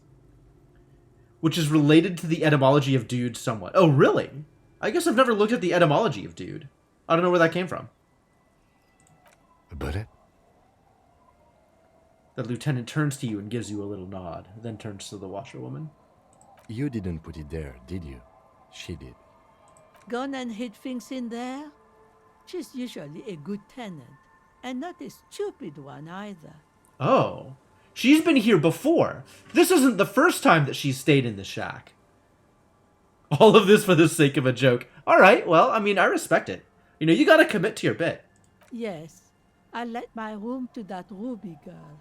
Which is related to the etymology of dude somewhat. Oh, really? I guess I've never looked at the etymology of dude. I don't know where that came from. But it? The lieutenant turns to you and gives you a little nod, then turns to the washerwoman. You didn't put it there, did you? She did. Gone and hid things in there? She's usually a good tenant, and not a stupid one either. Oh. She's been here before. This isn't the first time that she's stayed in the shack. All of this for the sake of a joke. Alright, well, I mean, I respect it. You know, you gotta commit to your bit. Yes, I let my room to that Ruby girl.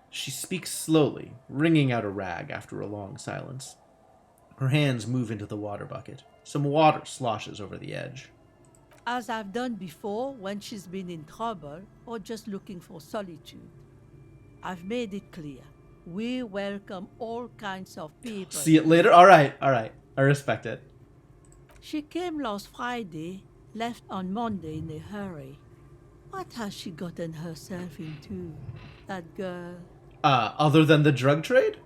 She speaks slowly, wringing out a rag after a long silence. Her hands move into the water bucket. Some water sloshes over the edge. As I've done before when she's been in trouble or just looking for solitude. I've made it clear. We welcome all kinds of people. See it later? Alright. I respect it. She came last Friday, left on Monday in a hurry. What has she gotten herself into, that girl? Other than the drug trade?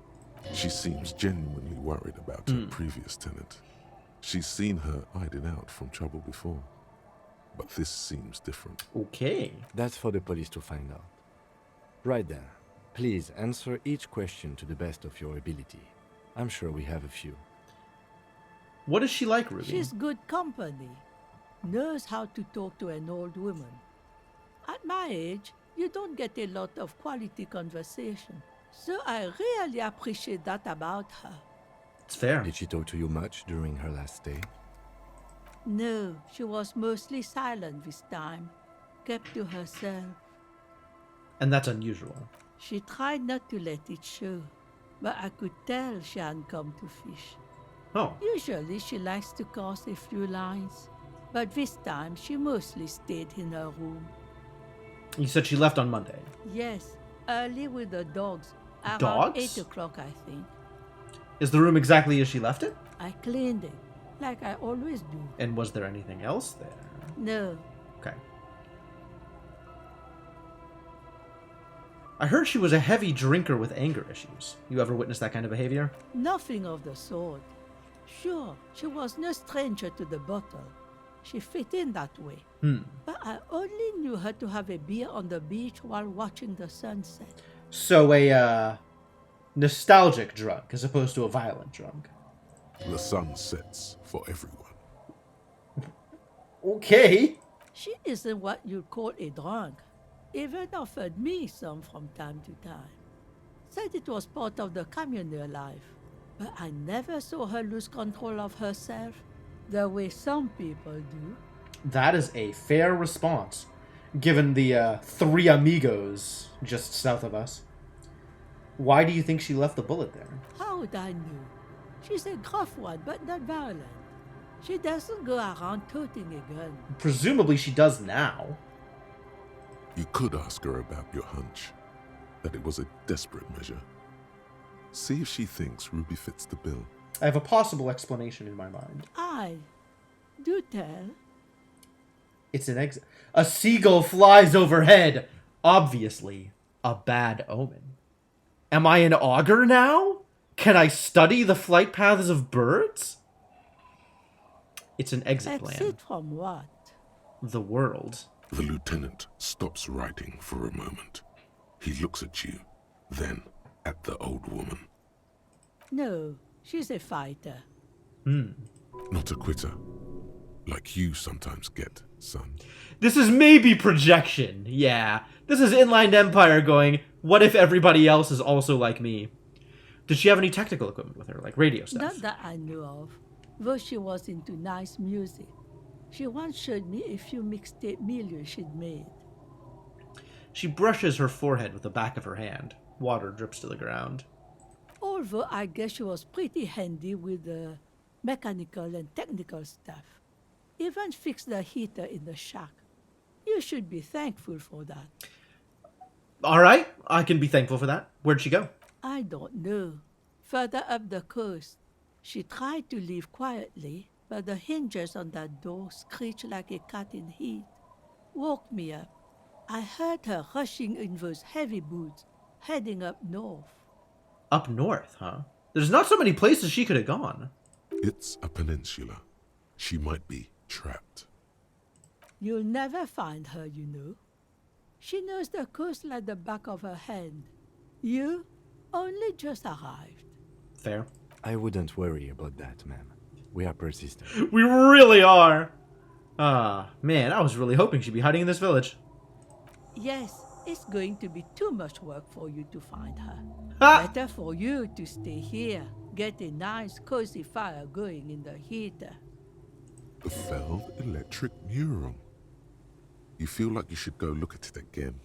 She seems genuinely worried about her previous tenant. She's seen her hiding out from trouble before. But this seems different. Okay. That's for the police to find out. Right then. Please answer each question to the best of your ability. I'm sure we have a few. What is she like, Ruby? She's good company. Knows how to talk to an old woman. At my age, you don't get a lot of quality conversation. So I really appreciate that about her. It's fair. Did she talk to you much during her last stay? No, she was mostly silent this time. Kept to herself. And that's unusual. She tried not to let it show, but I could tell she hadn't come to fish. Oh. Usually she likes to cast a few lines, but this time she mostly stayed in her room. You said she left on Monday. Yes, early with the dogs. Around Dogs? 8 o'clock, I think. Is the room exactly as she left it? I cleaned it, like I always do. And was there anything else there? No. Okay. I heard she was a heavy drinker with anger issues. You ever witnessed that kind of behavior? Nothing of the sort. Sure, she was no stranger to the bottle. She fit in that way. But I only knew her to have a beer on the beach while watching the sunset. So a, nostalgic drunk as opposed to a violent drunk. The sun sets for everyone. Okay. She isn't what you'd call a drunk. Even offered me some from time to time. Said it was part of the communal life. But I never saw her lose control of herself the way some people do. That is a fair response, given the three amigos just south of us. Why do you think she left the bullet there? How would I know? She's a gruff one, but not violent. She doesn't go around toting a gun. Presumably she does now. You could ask her about your hunch, that it was a desperate measure. See if she thinks Ruby fits the bill. I have a possible explanation in my mind. Aye. Do tell. It's an exit. A seagull flies overhead. Obviously, a bad omen. Am I an augur now? Can I study the flight paths of birds? It's an exit plan. Exit from what? The world. The lieutenant stops writing for a moment. He looks at you, then at the old woman. No, she's a fighter. Not a quitter. Like you sometimes get, son. This is maybe projection. Yeah. This is Inland Empire going, what if everybody else is also like me? Did she have any technical equipment with her, like radio stuff? Not that I knew of, though she was into nice music. She once showed me a few mixtape milieux she'd made. She brushes her forehead with the back of her hand. Water drips to the ground. Although I guess she was pretty handy with mechanical and technical stuff. Even fixed the heater in the shack. You should be thankful for that. Alright, I can be thankful for that. Where'd she go? I don't know. Further up the coast. She tried to leave quietly, but the hinges on that door screeched like a cat in heat. Woke me up. I heard her rushing in those heavy boots, heading up north. Up north, huh? There's not so many places she could have gone. It's a peninsula. She might be trapped. You'll never find her, you know. She knows the coast like the back of her hand. You only just arrived. Fair. I wouldn't worry about that, ma'am. We are persistent. We really are! Ah, man, I was really hoping she'd be hiding in this village. Yes, it's going to be too much work for you to find her. Ha! Better for you to stay here, get a nice cozy fire going in the heater. The Feld Electric Mural. You feel like you should go look at it again.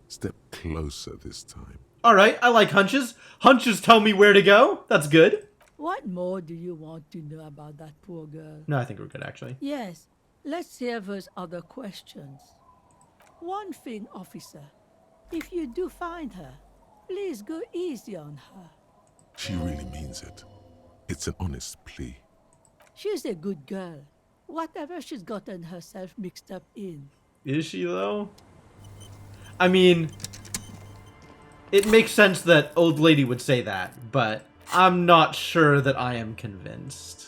Step closer this time. Alright, I like hunches. Hunches tell me where to go. That's good. What more do you want to know about that poor girl? No, I think we're good, actually. Yes, let's hear those other questions. One thing, officer. If you do find her, please go easy on her. She really means it. It's an honest plea. She's a good girl. Whatever she's gotten herself mixed up in. Is she, though? I mean, it makes sense that old lady would say that, but I'm not sure that I am convinced.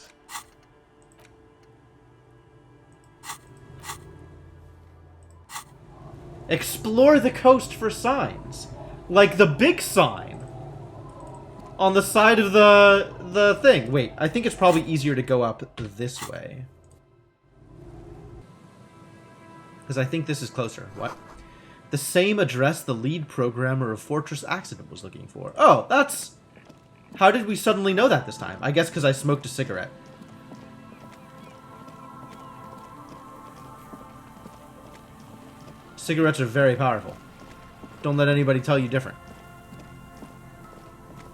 Explore the coast for signs. Like the big sign on the side of the thing. Wait, I think it's probably easier to go up this way. Because I think this is closer. What? The same address the lead programmer of Fortress Accident was looking for. Oh, that's... How did we suddenly know that this time? I guess because I smoked a cigarette. Cigarettes are very powerful. Don't let anybody tell you different.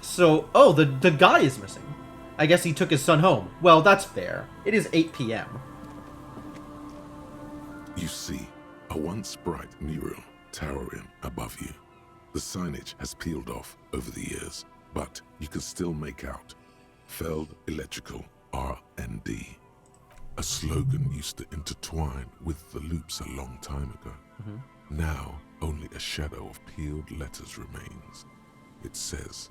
So, oh, the guy is missing. I guess he took his son home. Well, that's fair. It is 8 p.m. You see a once bright mural towering above you. The signage has peeled off over the years, but you can still make out Feld Electrical R&D. A slogan used to intertwine with the loops a long time ago. Now, only a shadow of peeled letters remains. It says,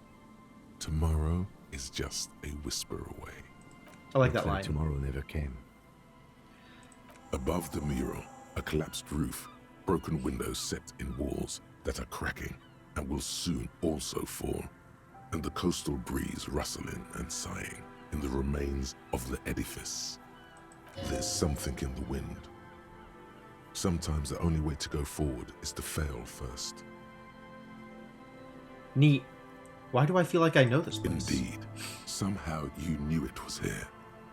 tomorrow is just a whisper away. I like that line. Tomorrow never came. Above the mural, a collapsed roof, broken windows set in walls that are cracking and will soon also fall, and the coastal breeze rustling and sighing in the remains of the edifice. There's something in the wind. Sometimes the only way to go forward is to fail first. Neat. Why do I feel like I know this place? Indeed. Somehow you knew it was here.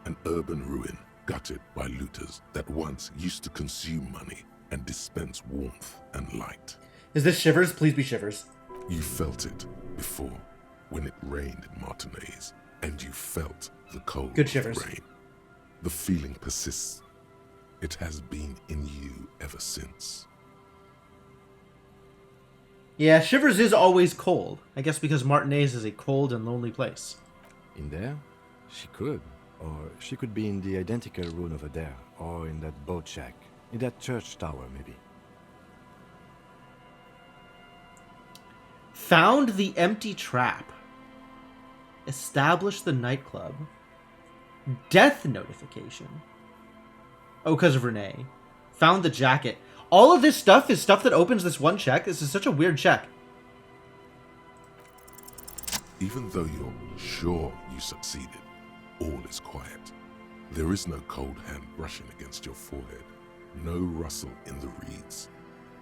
An urban ruin gutted by looters that once used to consume money and dispense warmth and light. Is this Shivers? Please be Shivers. You felt it before when it rained in Martinez, and you felt the cold Good of Shivers. the rain. The feeling persists. It has been in you ever since. Yeah, Shivers is always cold. I guess because Martinez is a cold and lonely place. In there? She could. Or she could be in the identical room over there. Or in that boat shack. In that church tower, maybe. Found the empty trap. Established the nightclub. Death notification. Oh, because of Renee. Found the jacket. All of this stuff is stuff that opens this one check. This is such a weird check. Even though you're sure you succeeded, all is quiet. There is no cold hand brushing against your forehead. No rustle in the reeds.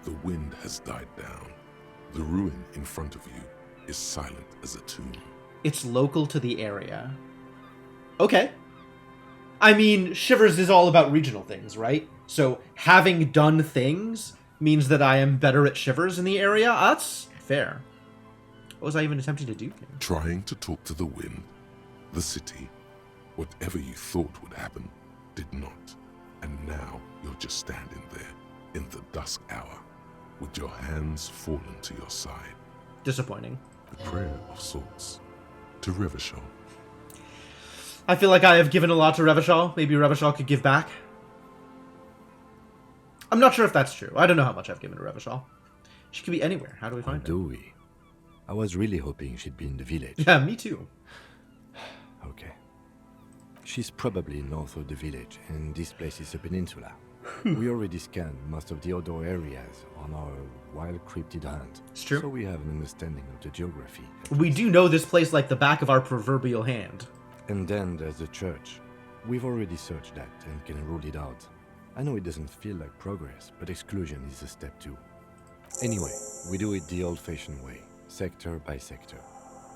The wind has died down. The ruin in front of you is silent as a tomb. It's local to the area. Okay. I mean, Shivers is all about regional things, right? So having done things means that I am better at Shivers in the area? That's fair. What was I even attempting to do here? Trying to talk to the wind, the city. Whatever you thought would happen did not. And now you're just standing there in the dusk hour with your hands fallen to your side. Disappointing. The prayer of sorts to Revachol. I feel like I have given a lot to Revachol. Maybe Revachol could give back. I'm not sure if that's true. I don't know how much I've given to Revachol. She could be anywhere. How do we find her? Do we? I was really hoping she'd be in the village. Yeah, me too. Okay. She's probably north of the village, and this place is a peninsula. We already scanned most of the outdoor areas on our wild cryptid hunt. It's true. So we have an understanding of the geography. We do know this place like the back of our proverbial hand. And then there's the church. We've already searched that and can rule it out. I know it doesn't feel like progress, but exclusion is a step too. Anyway, we do it the old-fashioned way, sector by sector.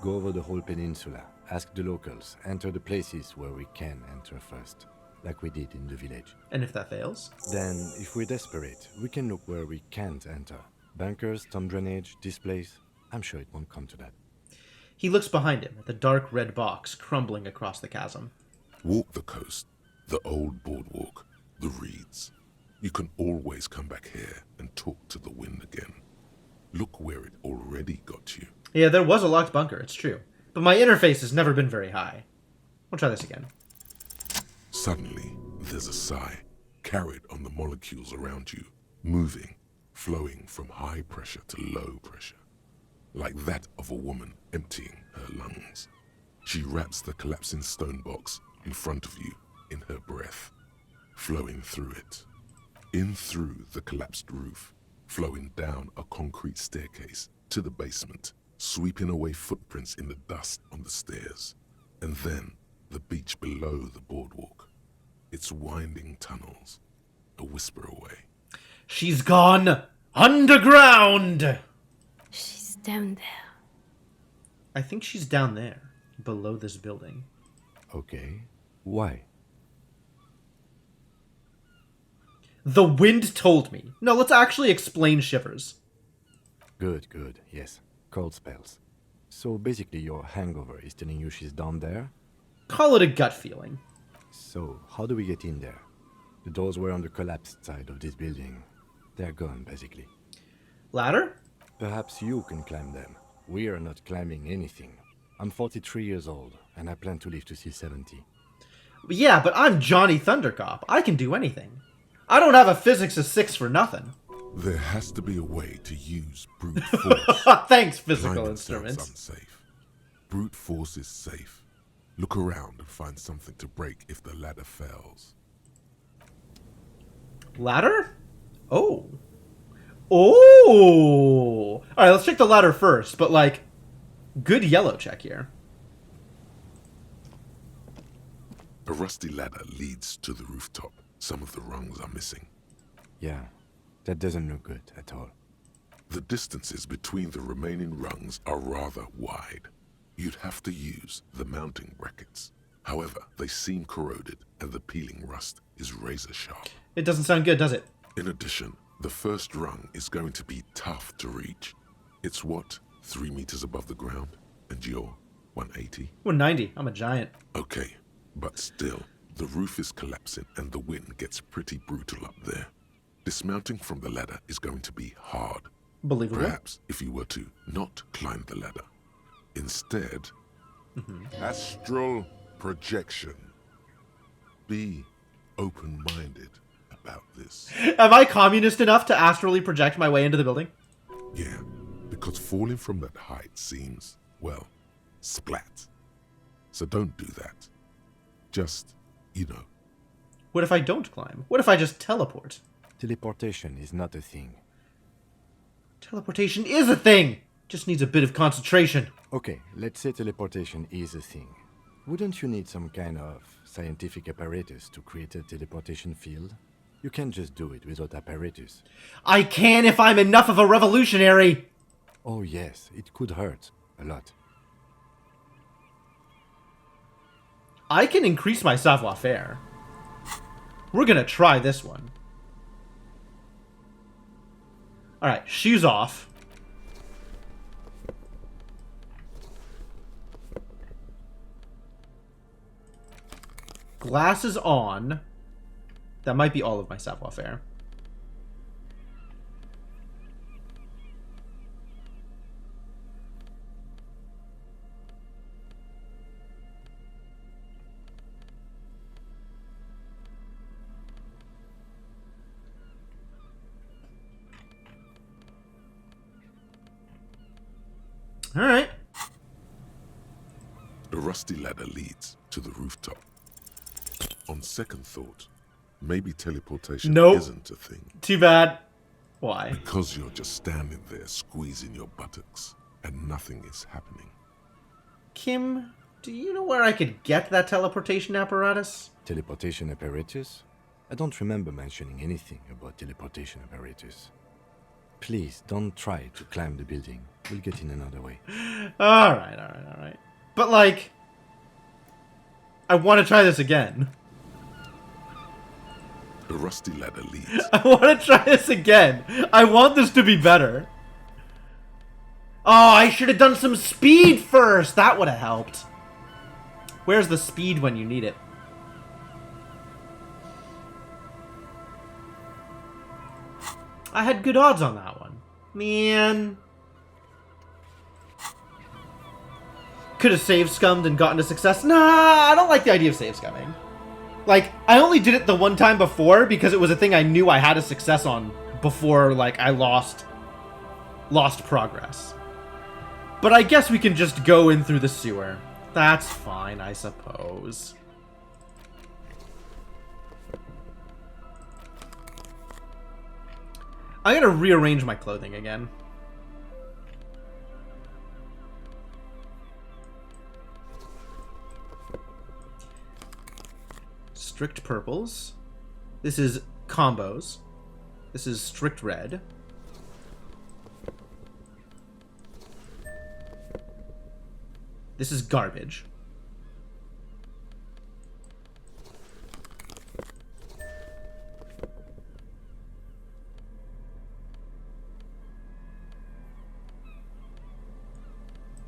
Go over the whole peninsula, ask the locals, enter the places where we can enter first, like we did in the village. And if that fails? Then, if we're desperate, we can look where we can't enter. Bunkers, storm drainage, displays. I'm sure it won't come to that. He looks behind him at the dark red box crumbling across the chasm. Walk the coast, the old boardwalk, the reeds. You can always come back here and talk to the wind again. Look where it already got you. Yeah, there was a locked bunker, it's true. But my interface has never been very high. We'll try this again. Suddenly, there's a sigh, carried on the molecules around you, moving, flowing from high pressure to low pressure, like that of a woman emptying her lungs. She wraps the collapsing stone box in front of you in her breath, flowing through it, in through the collapsed roof, flowing down a concrete staircase to the basement, sweeping away footprints in the dust on the stairs, and then the beach below the boardwalk, its winding tunnels, a whisper away. She's gone underground! She's down there. I think she's down there, below this building. Okay. Why? The wind told me. No, let's actually explain Shivers. Good, good, yes. Cold spells. So basically your hangover is telling you she's down there? Call it a gut feeling. So, how do we get in there? The doors were on the collapsed side of this building. They're gone, basically. Ladder? Perhaps you can climb them. We are not climbing anything. I'm 43 years old, and I plan to live to see 70. Yeah, but I'm Johnny Thundercop. I can do anything. I don't have a physics of 6 for nothing. There has to be a way to use brute force. Thanks, physical Climbing instruments. sounds unsafe. Brute force is safe. Look around and find something to break if the ladder fails. Ladder? Oh. Oh! Alright, let's check the ladder first, but like, good yellow check here. A rusty ladder leads to the rooftop. Some of the rungs are missing. Yeah, that doesn't look good at all. The distances between the remaining rungs are rather wide. You'd have to use the mounting brackets. However, they seem corroded and the peeling rust is razor sharp. It doesn't sound good, does it? In addition, the first rung is going to be tough to reach. It's what, 3 meters above the ground? And you're 180? 190. I'm a giant. Okay, but still, the roof is collapsing and the wind gets pretty brutal up there. Dismounting from the ladder is going to be hard. Believable. Perhaps if you were to not climb the ladder. Instead, astral projection. Be open-minded about this. Am I communist enough to astrally project my way into the building? Yeah, because falling from that height seems, well, splat. So don't do that. Just, you know. What if I don't climb? What if I just teleport? Teleportation is not a thing. Teleportation is a thing! Just needs a bit of concentration. Okay, let's say teleportation is a thing. Wouldn't you need some kind of scientific apparatus to create a teleportation field? You can't just do it without apparatus. I can if I'm enough of a revolutionary! Oh yes, it could hurt. A lot. I can increase my savoir-faire. We're gonna try this one. Alright, shoes off. Glass is on. That might be all of my savoir-faire. All right. The rusty ladder leads to the rooftop. On second thought, maybe teleportation isn't a thing. Too bad. Why? Because you're just standing there squeezing your buttocks and nothing is happening. Kim, do you know where I could get that teleportation apparatus? Teleportation apparatus? I don't remember mentioning anything about teleportation apparatus. Please, don't try to climb the building. We'll get in another way. Alright. But, like, I want to try this again. The rusty ladder leads. I want to try this again. I want this to be better. Oh, I should have done some speed first. That would have helped. Where's the speed when you need it? I had good odds on that one. Man. Could have save scummed and gotten a success. Nah, I don't like the idea of save scumming. Like, I only did it the one time before because it was a thing I knew I had a success on before, like, I lost progress. But I guess we can just go in through the sewer. That's fine, I suppose. I gotta rearrange my clothing again. Strict purples. This is combos. This is strict red. This is garbage.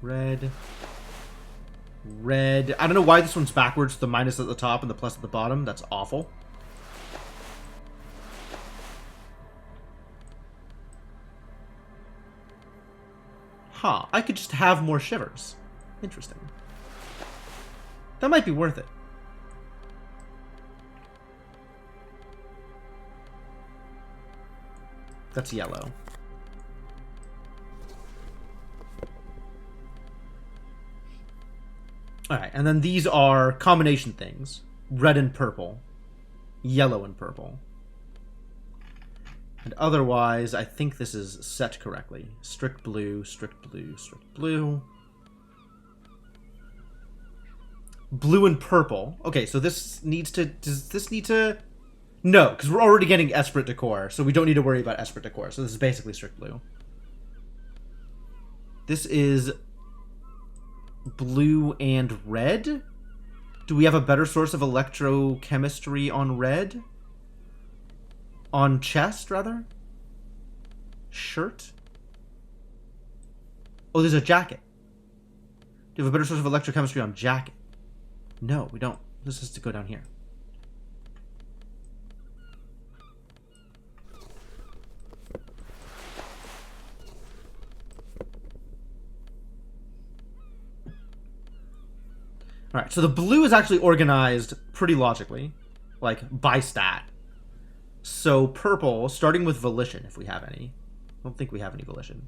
Red. Red. I don't know why this one's backwards. The minus at the top and the plus at the bottom. That's awful. Huh. I could just have more shivers. Interesting. That might be worth it. That's yellow. Alright, and then these are combination things. Red and purple. Yellow and purple. And otherwise, I think this is set correctly. Strict blue, strict blue, strict blue. Blue and purple. Okay, so this needs to... Does this need to... No, because we're already getting Esprit Decor, so we don't need to worry about Esprit Decor. So this is basically strict blue. This is... blue and red? Do we have a better source of electrochemistry on red? On chest, rather? Shirt? Oh, there's a jacket. Do you have a better source of electrochemistry on jacket? No, we don't. This has to go down here. Alright, so the blue is actually organized pretty logically. Like, by stat. So purple, starting with volition, if we have any. I don't think we have any volition.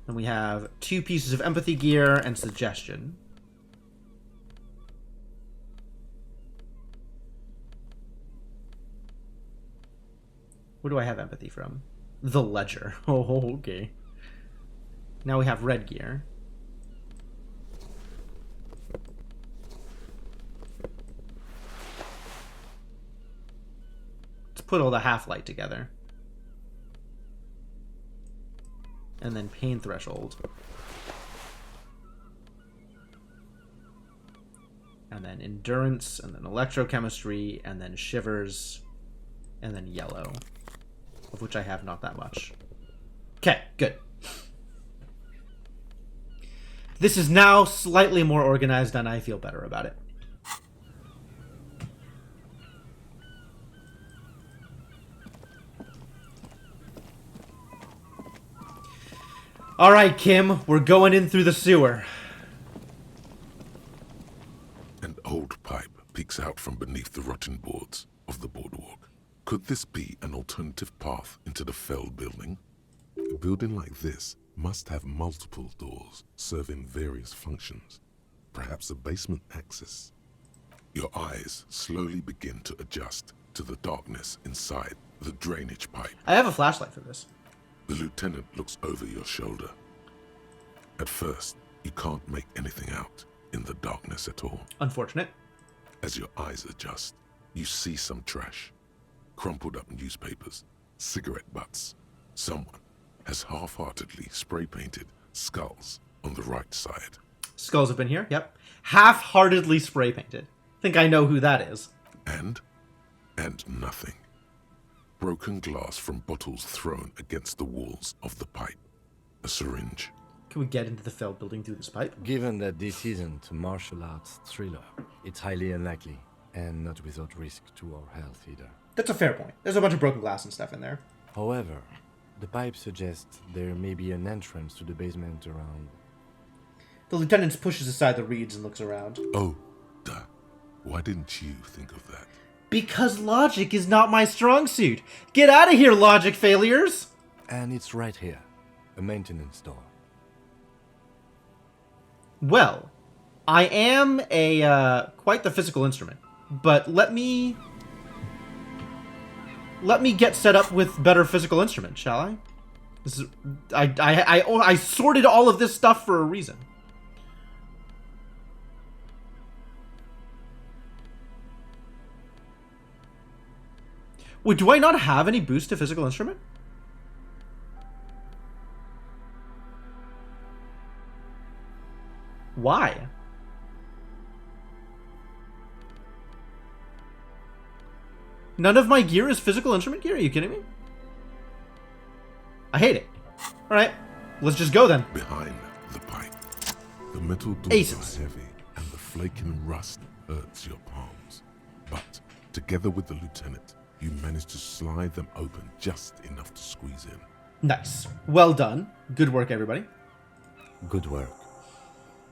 And we have 2 pieces of empathy gear and suggestion. Where do I have empathy from? The ledger. Oh, okay. Now we have red gear. Put all the half-light together. And then pain threshold. And then endurance, and then electrochemistry, and then shivers, and then yellow. Of which I have not that much. Okay, good. This is now slightly more organized and I feel better about it. Alright, Kim, we're going in through the sewer. An old pipe peeks out from beneath the rotten boards of the boardwalk. Could this be an alternative path into the fell building? A building like this must have multiple doors serving various functions. Perhaps a basement access. Your eyes slowly begin to adjust to the darkness inside the drainage pipe. I have a flashlight for this. The lieutenant looks over your shoulder. At first, you can't make anything out in the darkness at all. Unfortunate. As your eyes adjust, you see some trash. Crumpled up newspapers, cigarette butts. Someone has half-heartedly spray-painted skulls on the right side. Skulls have been here, yep. Half-heartedly spray-painted. Think I know who that is. And nothing. Broken glass from bottles thrown against the walls of the pipe. A syringe. Can we get into the fell building through this pipe? Given that this isn't a martial arts thriller, it's highly unlikely, and not without risk to our health either. That's a fair point. There's a bunch of broken glass and stuff in there. However, the pipe suggests there may be an entrance to the basement around. The lieutenant pushes aside the reeds and looks around. Oh, duh. Why didn't you think of that? Because logic is not my strong suit. Get out of here, logic failures! And it's right here. A maintenance door. Well, I am a quite the physical instrument, but let me get set up with better physical instruments, shall I? This is, I sorted all of this stuff for a reason. Wait, do I not have any boost to physical instrument? Why? None of my gear is physical instrument gear? Are you kidding me? I hate it. Alright, let's just go then. Behind the pipe, the metal doors Aces. are heavy, and the flaking rust hurts your palms. But, together with the lieutenant, you manage to slide them open just enough to squeeze in. Nice. Well done. Good work, everybody. Good work.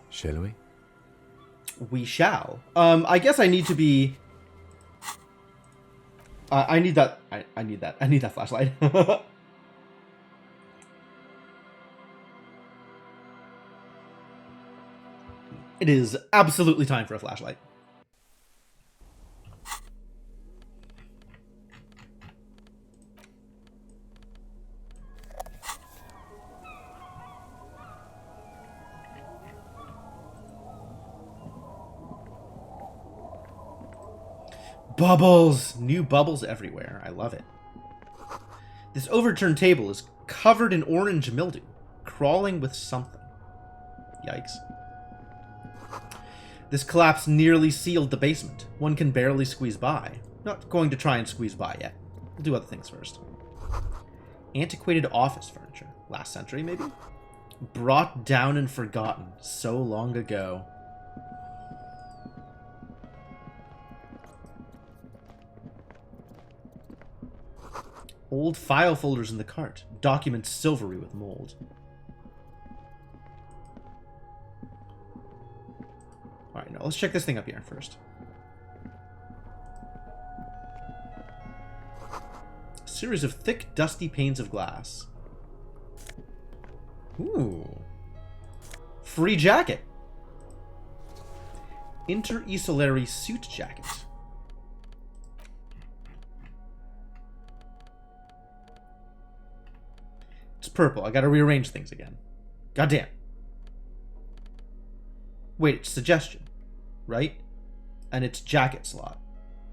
Shall we? We shall. I guess I need to be... I need that... I need that. I need that flashlight. It is absolutely time for a flashlight. Bubbles! New bubbles everywhere. I love it. This overturned table is covered in orange mildew, crawling with something. Yikes. This collapse nearly sealed the basement. One can barely squeeze by. Not going to try and squeeze by yet. We'll do other things first. Antiquated office furniture. Last century, maybe? Brought down and forgotten so long ago. Old file folders in the cart. Documents silvery with mold. Alright, now let's check this thing up here first. A series of thick, dusty panes of glass. Ooh. Free jacket. Inter-esolary suit jacket. It's purple. I gotta rearrange things again. Goddamn. Wait, it's suggestion, right? And it's jacket slot.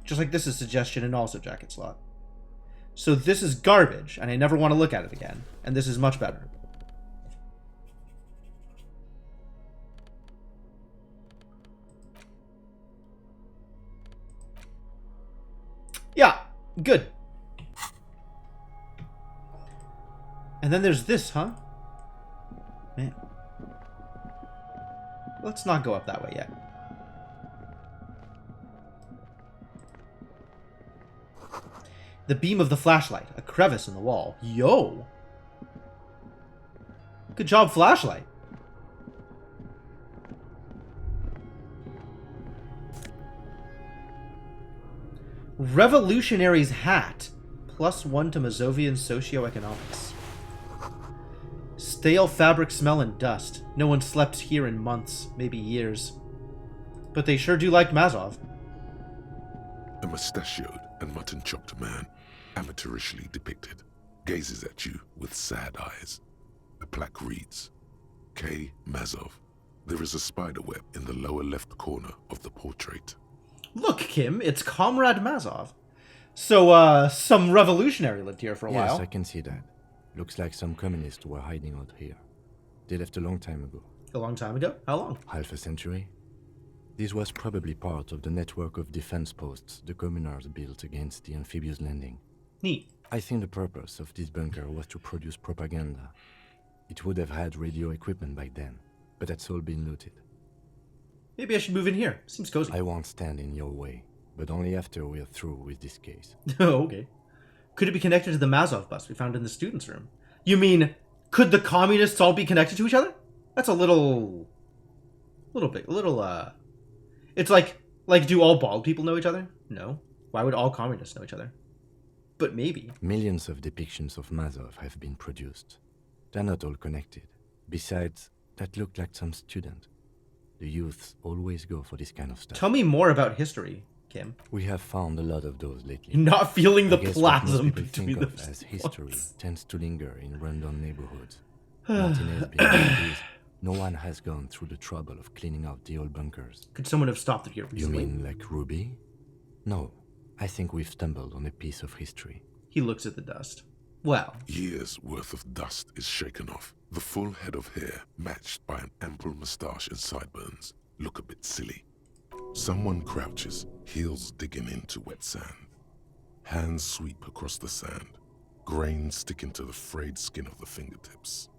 Just like this is suggestion and also jacket slot. So this is garbage, and I never want to look at it again. And this is much better. Yeah, good. And then there's this, huh? Man. Let's not go up that way yet. The beam of the flashlight. A crevice in the wall. Yo! Good job, flashlight. Revolutionary's hat. +1 to Mazovian socioeconomics. Stale fabric smell and dust. No one slept here in months, maybe years. But they sure do like Mazov. A mustachioed and mutton-chopped man, amateurishly depicted, gazes at you with sad eyes. The plaque reads, K. Mazov. There is a spider web in the lower left corner of the portrait. Look, Kim, it's Comrade Mazov. So, some revolutionary lived here for a while. Yes, I can see that. Looks like some communists were hiding out here. They left a long time ago. A long time ago? How long? Half a century. This was probably part of the network of defense posts the communards built against the amphibious landing. Neat. I think the purpose of this bunker was to produce propaganda. It would have had radio equipment back then, but that's all been looted. Maybe I should move in here. Seems cozy. I won't stand in your way, but only after we're through with this case. Oh, okay. Could it be connected to the Mazov bus we found in the students' room? You mean, could the communists all be connected to each other? That's a little bit, it's like, do all bald people know each other? No. Why would all communists know each other? But maybe. Millions of depictions of Mazov have been produced. They're not all connected. Besides, that looked like some student. The youths always go for this kind of stuff. Tell me more about history, Kim. We have found a lot of those lately. You're not feeling the I guess plasm what most people between think the of as history tends to linger in rundown neighborhoods. No one has gone through the trouble of cleaning out the old bunkers. Could someone have stopped it here recently? You mean like Ruby? No. I think we've stumbled on a piece of history. He looks at the dust. Well. Years' worth of dust is shaken off. The full head of hair, matched by an ample moustache and sideburns, look a bit silly. Someone crouches, heels digging into wet sand. Hands sweep across the sand. Grains stick into the frayed skin of the fingertips.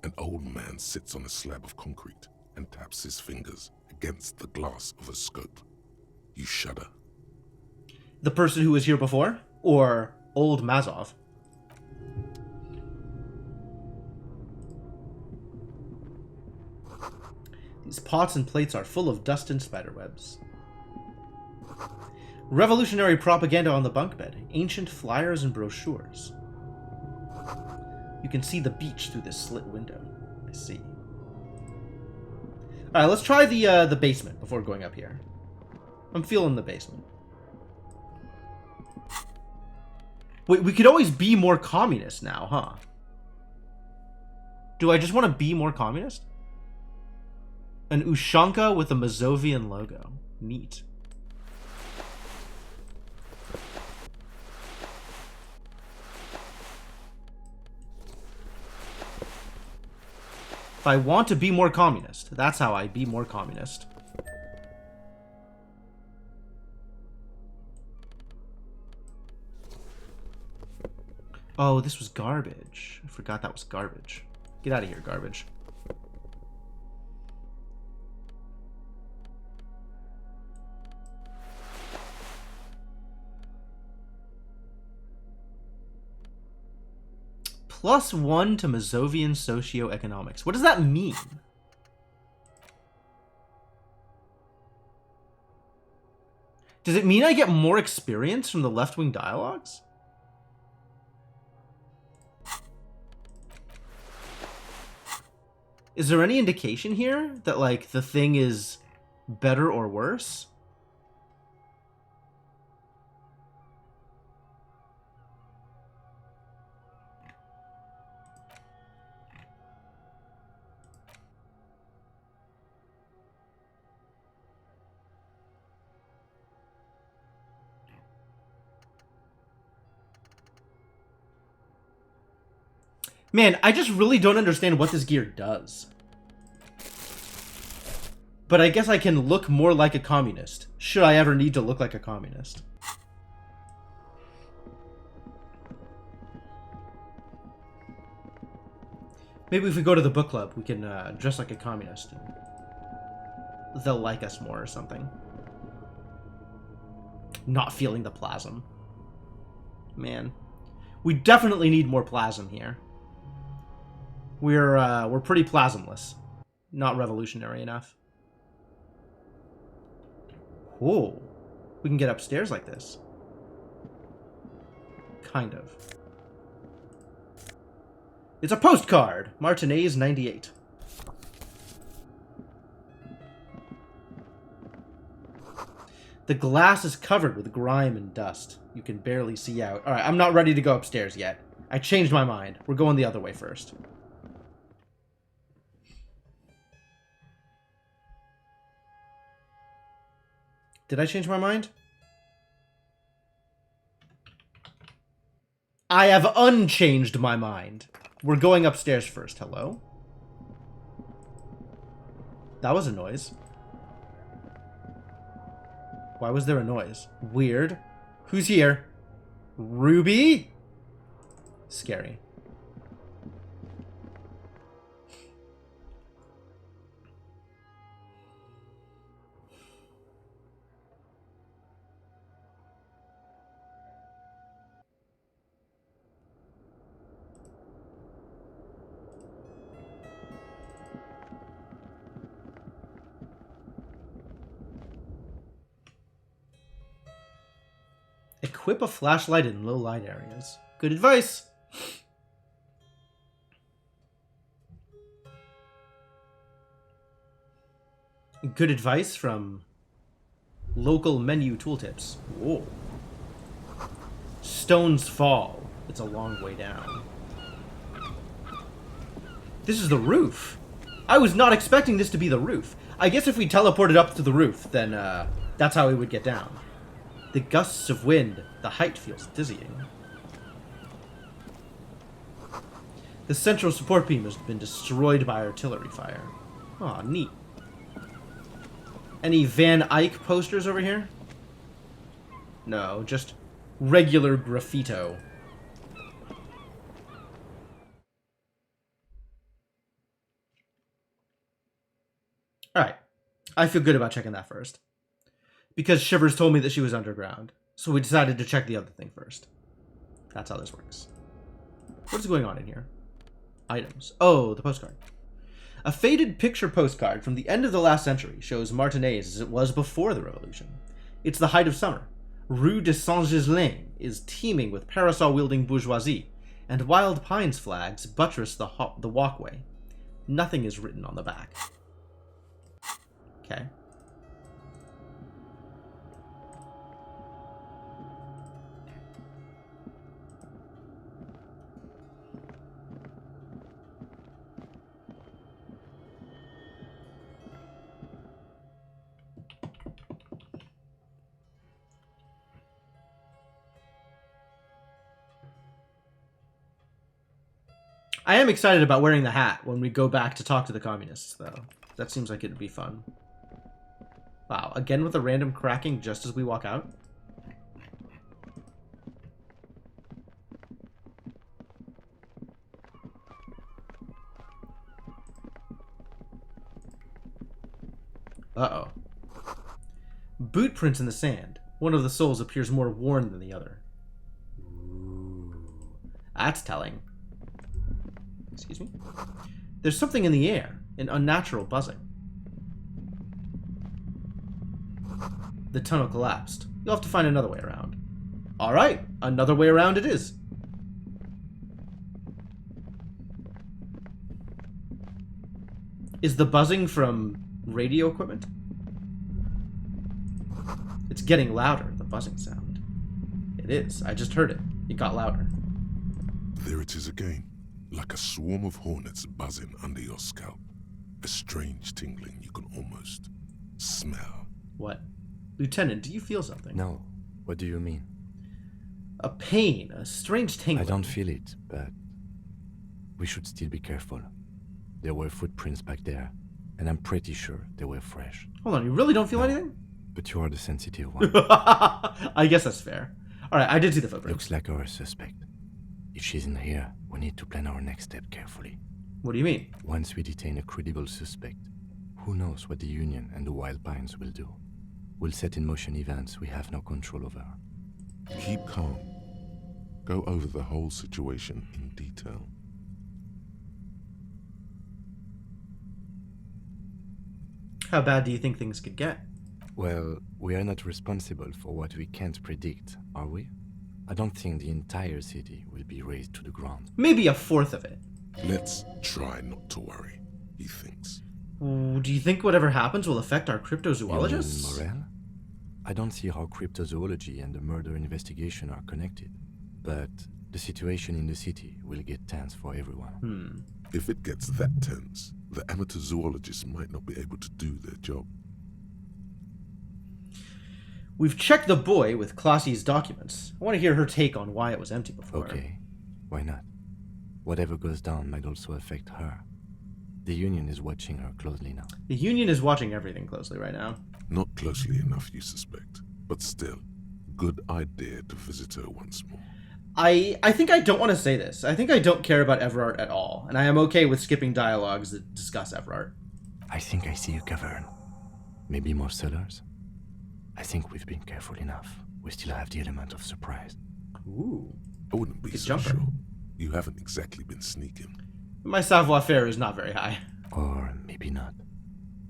An old man sits on a slab of concrete and taps his fingers against the glass of a scope. You shudder. The person who was here before? Or old Mazov? These pots and plates are full of dust and spiderwebs. Revolutionary propaganda on the bunk bed. Ancient flyers and brochures. You can see the beach through this slit window. I see. Alright, let's try the basement before going up here. I'm feeling the basement. Wait, we could always be more communist now, huh? Do I just want to be more communist? An Ushanka with a Mazovian logo. Neat. If I want to be more communist, that's how I be more communist. Oh, this was garbage. I forgot that was garbage. Get out of here, garbage. +1 to Mazovian socioeconomics. What does that mean? Does it mean I get more experience from the left-wing dialogues? Is there any indication here that, like, the thing is better or worse? Man, I just really don't understand what this gear does. But I guess I can look more like a communist, should I ever need to look like a communist. Maybe if we go to the book club, we can dress like a communist. And they'll like us more or something. Not feeling the plasm. Man. We definitely need more plasm here. We're pretty plasmless. Not revolutionary enough. Whoa. We can get upstairs like this. Kind of. It's a postcard! Martinez 98. The glass is covered with grime and dust. You can barely see out. Alright, I'm not ready to go upstairs yet. I changed my mind. We're going the other way first. Did I change my mind? I have unchanged my mind. We're going upstairs first. Hello? That was a noise. Why was there a noise? Weird. Who's here? Ruby? Scary. Equip a flashlight in low light areas. Good advice. Good advice from local menu tooltips. Whoa. Stones fall. It's a long way down. This is the roof. I was not expecting this to be the roof. I guess if we teleported up to the roof, then that's how we would get down. The gusts of wind, the height feels dizzying. The central support beam has been destroyed by artillery fire. Aw, neat. Any Van Eyck posters over here? No, just regular graffito. Alright. I feel good about checking that first. Because Shivers told me that she was underground. So we decided to check the other thing first. That's how this works. What is going on in here? Items. Oh, the postcard. A faded picture postcard from the end of the last century shows Martinez as it was before the revolution. It's the height of summer. Rue de Saint-Ghislain is teeming with parasol-wielding bourgeoisie, and wild pines flags buttress the walkway. Nothing is written on the back. Okay. I am excited about wearing the hat when we go back to talk to the communists, though. That seems like it'd be fun. Wow, again with a random cracking just as we walk out? Uh-oh. Boot prints in the sand. One of the soles appears more worn than the other. Ooh. That's telling. Excuse me? There's something in the air, an unnatural buzzing. The tunnel collapsed. You'll have to find another way around. Alright, another way around it is. Is the buzzing from radio equipment? It's getting louder, the buzzing sound. It is. I just heard it. It got louder. There it is again. Like a swarm of hornets buzzing under your scalp. A strange tingling you can almost smell. What? Lieutenant, do you feel something? No. What do you mean? A pain, a strange tingling. I don't feel it, but we should still be careful. There were footprints back there, and I'm pretty sure they were fresh. Hold on, you really don't feel anything? But you are the sensitive one. I guess that's fair. Alright, I did see the footprint. Looks like our suspect. If she's in here, we need to plan our next step carefully. What do you mean? Once we detain a credible suspect, who knows what the Union and the Wild Pines will do? We'll set in motion events we have no control over. Keep calm. Go over the whole situation in detail. How bad do you think things could get? Well, we are not responsible for what we can't predict, are we? I don't think the entire city will be razed to the ground. Maybe a fourth of it. Let's try not to worry, he thinks. Ooh, do you think whatever happens will affect our cryptozoologists? Morel? I don't see how cryptozoology and the murder investigation are connected. But the situation in the city will get tense for everyone. If it gets that tense, the amateur zoologists might not be able to do their job. We've checked the boy with Classie's documents. I want to hear her take on why it was empty before. Okay, why not? Whatever goes down might also affect her. The Union is watching her closely now. The Union is watching everything closely right now. Not closely enough, you suspect. But still, good idea to visit her once more. I think I don't want to say this. I think I don't care about Everard at all, and I am okay with skipping dialogues that discuss Everard. I think I see a cavern. Maybe more cellars? I think we've been careful enough. We still have the element of surprise. Ooh. I wouldn't be so jumper. sure. You haven't exactly been sneaking. My savoir-faire is not very high. Or maybe not.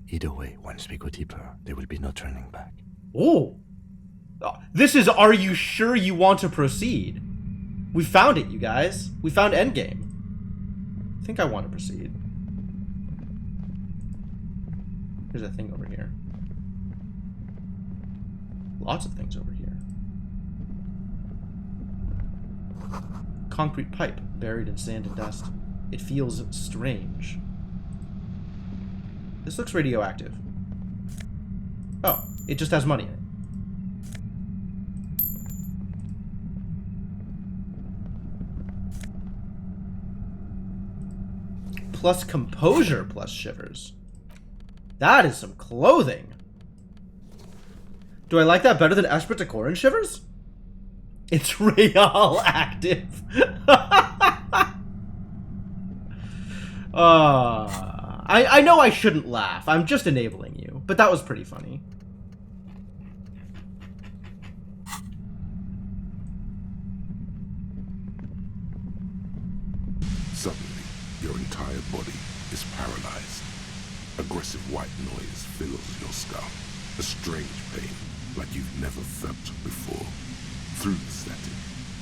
Either way, once we go deeper, there will be no turning back. Oh! This is Are You Sure You Want to Proceed? We found it, you guys. We found Endgame. I think I want to proceed. There's a thing over here. Lots of things over here. Concrete pipe buried in sand and dust. It feels strange. This looks radioactive. Oh, it just has money in it. Plus composure plus shivers. That is some clothing. Do I like that better than Ashpert and shivers? It's real active. I know I shouldn't laugh. I'm just enabling you. But that was pretty funny. Suddenly, your entire body is paralyzed. Aggressive white noise fills your skull. A strange pain, like you've never felt before. Through the static,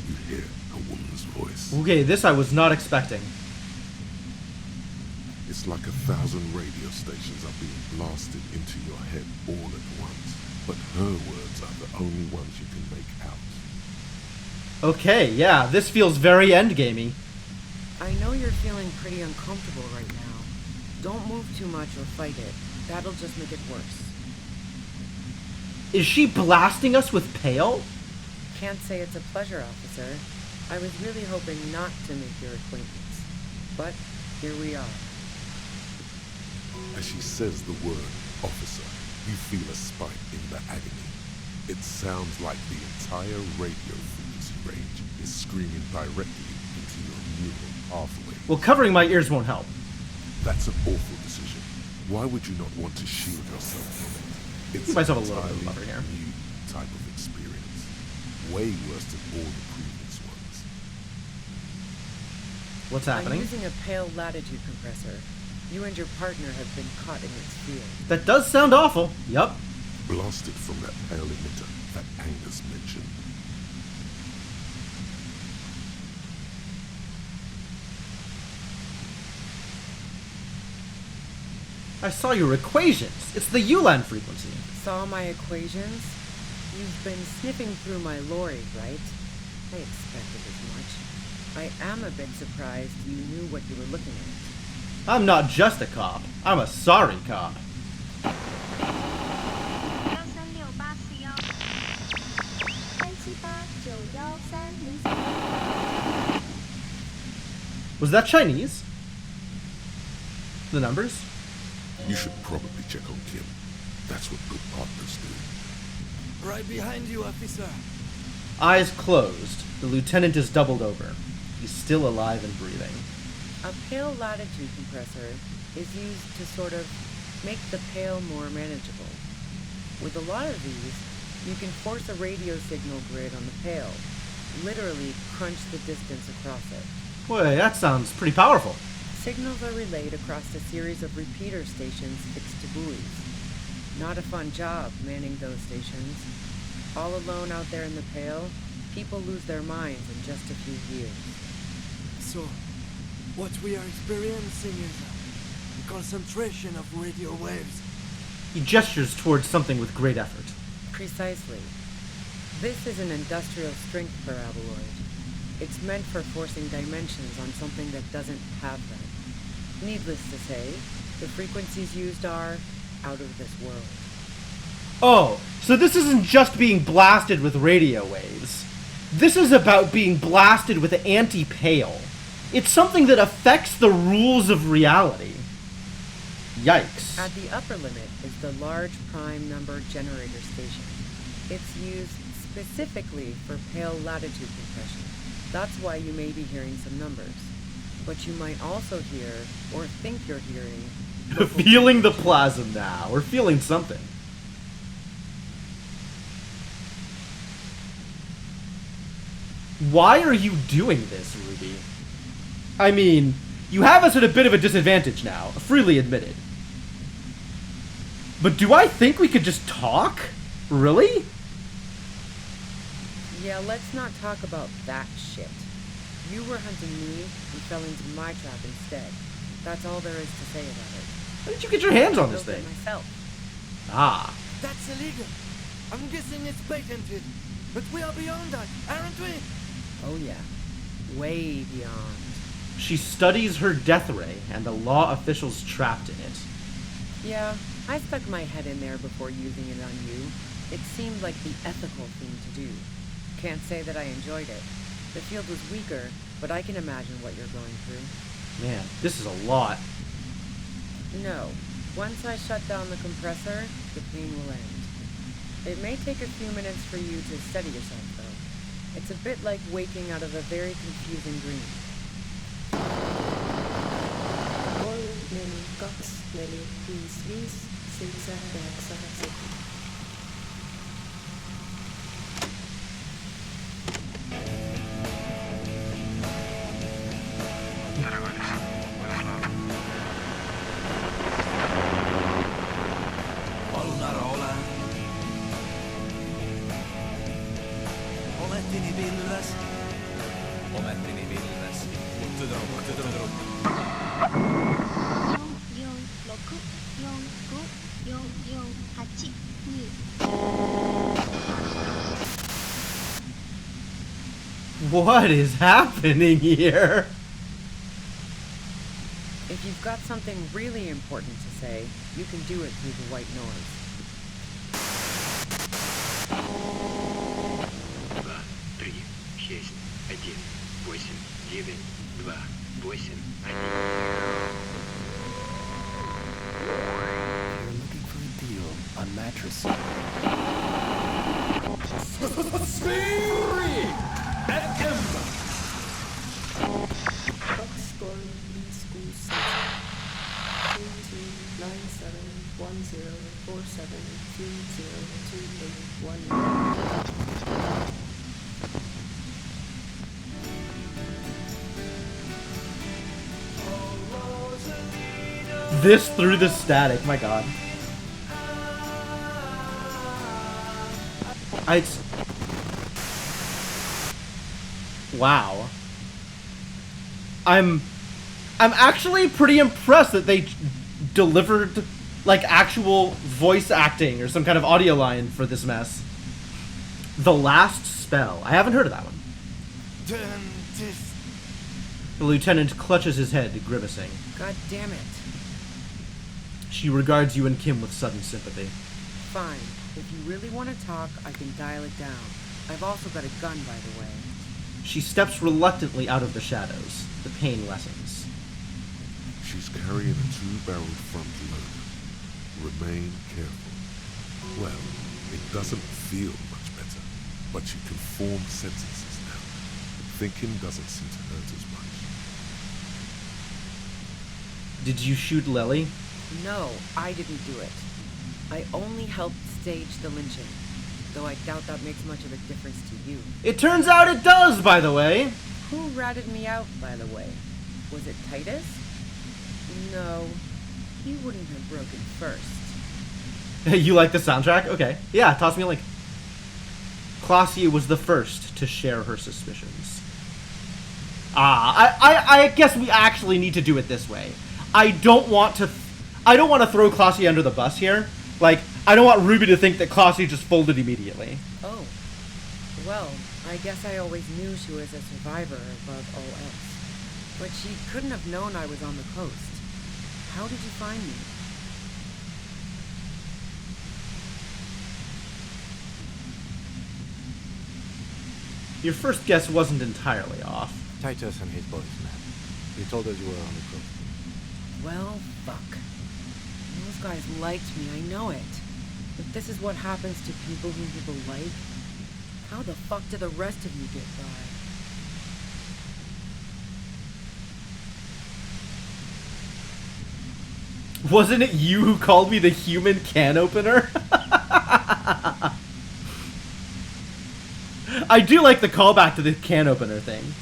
you hear a woman's voice. Okay, this I was not expecting. It's like 1,000 radio stations are being blasted into your head all at once. But her words are the only ones you can make out. Okay, yeah, this feels very endgamey. I know you're feeling pretty uncomfortable right now. Don't move too much or fight it. That'll just make it worse. Is she blasting us with Pale? Can't say it's a pleasure, officer. I was really hoping not to make your acquaintance. But here we are. As she says the word officer, you feel a spike in the agony. It sounds like the entire radio frequency range is screaming directly into your neural pathway. Well, covering my ears won't help. That's an awful decision. Why would you not want to shield yourself from it? It's Give myself a an little bit of entirely cover here. new type of experience. Way worse than all the previous ones. What's happening? I'm using a pale latitude compressor. You and your partner have been caught in its field. That does sound awful. Yup. Blasted from that pale emitter that Angus mentioned. I saw your equations. It's the Ulan frequency. Saw my equations? You've been sniffing through my lorry, right? I expected as much. I am a bit surprised you knew what you were looking at. I'm not just a cop. I'm a sorry cop. Was that Chinese? The numbers? You should probably check on Kim. That's what good partners do. Right behind you, officer. Eyes closed. The lieutenant is doubled over. He's still alive and breathing. A pale latitude compressor is used to sort of make the pale more manageable. With a lot of these, you can force a radio signal grid on the pale, literally crunch the distance across it. Boy, that sounds pretty powerful. Signals are relayed across a series of repeater stations fixed to buoys. Not a fun job, manning those stations. All alone out there in the Pale, people lose their minds in just a few years. So, what we are experiencing is a concentration of radio waves. He gestures towards something with great effort. Precisely. This is an industrial strength paraboloid. It's meant for forcing dimensions on something that doesn't have them. Needless to say, the frequencies used are out of this world. Oh, so this isn't just being blasted with radio waves. This is about being blasted with anti-pale. It's something that affects the rules of reality. Yikes. At the upper limit is the large prime number generator station. It's used specifically for pale latitude compression. That's why you may be hearing some numbers. But you might also hear, or think you're hearing... Feeling the plasm now. We're feeling something. Why are you doing this, Ruby? I mean, you have us at a bit of a disadvantage now, freely admitted. But do I think we could just talk? Really? Yeah, let's not talk about that shit. You were hunting me and fell into my trap instead. That's all there is to say about it. How did you get your hands on this I built thing? it myself. Ah. That's illegal. I'm guessing it's patented. But we are beyond that, aren't we? Oh yeah. Way beyond. She studies her death ray and the law officials trapped in it. Yeah, I stuck my head in there before using it on you. It seemed like the ethical thing to do. Can't say that I enjoyed it. The field was weaker, but I can imagine what you're going through. Man, this is a lot. No. Once I shut down the compressor, the pain will end. It may take a few minutes for you to steady yourself, though. It's a bit like waking out of a very confusing dream. What is happening here? If you've got something really important to say, you can do it through the white noise. 2, 3, 6, 1, 8, 9, 2, 8, 1. You're looking for a deal on mattress. This through the static, my god. Wow. I'm actually pretty impressed that they delivered like actual voice acting or some kind of audio line for this mess. The Last Spell. I haven't heard of that one. The lieutenant clutches his head, grimacing. God damn it. She regards you and Kim with sudden sympathy. Fine. If you really want to talk, I can dial it down. I've also got a gun, by the way. She steps reluctantly out of the shadows. The pain lessens. She's carrying a 2-barreled front loader. Remain careful. Well, it doesn't feel much better, but you can form sentences now. Thinking doesn't seem to hurt as much. Did you shoot Lily? No, I didn't do it. I only helped stage the lynching, though I doubt that makes much of a difference to you. It turns out it does, by the way. Who ratted me out, by the way? Was it Titus? No, he wouldn't have broken first. You like the soundtrack? Okay. Yeah, toss me a link. Classia was the first to share her suspicions. I guess we actually need to do it this way. I don't want to throw Classia under the bus here. Like, I don't want Ruby to think that Classia just folded immediately. Oh. Well, I guess I always knew she was a survivor above all else. But she couldn't have known I was on the coast. How did you find me? Your first guess wasn't entirely off. Titus and his boys, man. They told us you were on the coast. Well, fuck. Those guys liked me, I know it. If this is what happens to people whom people like, how the fuck do the rest of you get by? Wasn't it you who called me the human can opener? I do like the callback to the can opener thing.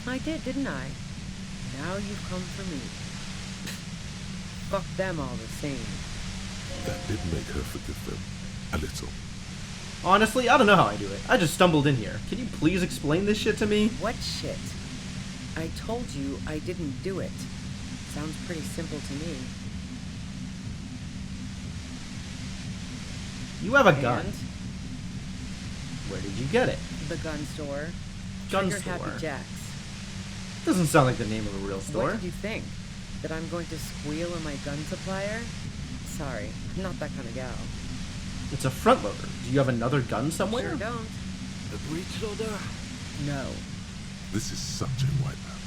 I did, didn't I? Now you've come for me. Fuck them all the same. That did make her forgive them. A little. Honestly, I don't know how I do it. I just stumbled in here. Can you please explain this shit to me? What shit? I told you I didn't do it. Sounds pretty simple to me. You have a gun. And where did you get it? the gun store. Gun Trigger store. Happy Jacks. Doesn't sound like the name of a real store. What did you think? That I'm going to squeal on my gun supplier? Sorry, I'm not that kind of gal. It's a front loader. Do you have another gun somewhere? Sure don't. A breech loader? No. This is such a wipeout.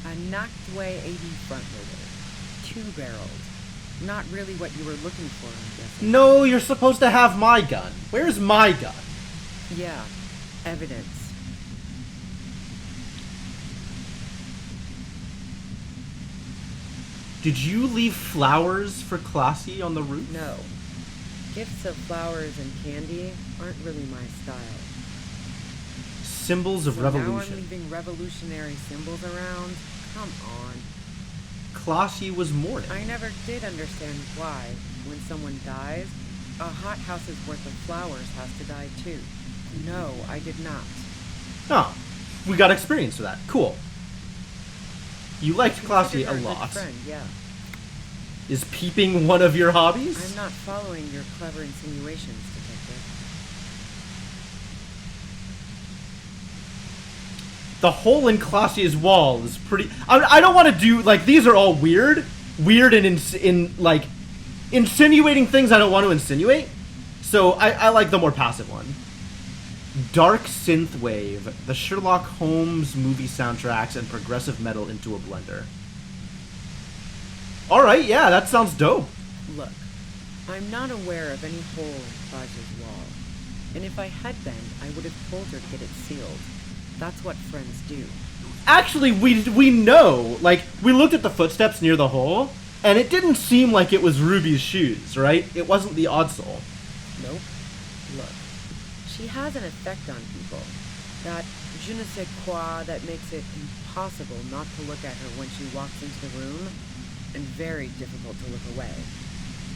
A knocked-away 80 front loader. 2-barreled. Not really what you were looking for, I'm guessing. No, you're supposed to have my gun. Where's my gun? Yeah. Evidence. Did you leave flowers for Classie on the roof? No. Gifts of flowers and candy aren't really my style. Symbols of So now I'm revolution. leaving revolutionary symbols around? Come on. Classie was mourning. I never did understand why, when someone dies, a hothouse's worth of flowers has to die too. No, I did not. Oh, we got experience for that. Cool. You liked Classie Considered a her good lot. friend, yeah. Is peeping one of your hobbies? I'm not following your clever insinuations, detective. The hole in Classie's wall is pretty... I don't want to do... Like, these are all weird. Weird and like, insinuating things I don't want to insinuate. So, I like the more passive one. Dark synthwave, the Sherlock Holmes movie soundtracks, and progressive metal into a blender. Alright, yeah, that sounds dope. Look, I'm not aware of any hole in Claudia's wall. And if I had been, I would have told her to get it sealed. That's what friends do. Actually, we know. Like, we looked at the footsteps near the hole, and it didn't seem like it was Ruby's shoes, right? It wasn't the odd soul. Nope. Look, she has an effect on people. That je ne sais quoi that makes it impossible not to look at her when she walks into the room, and very difficult to look away.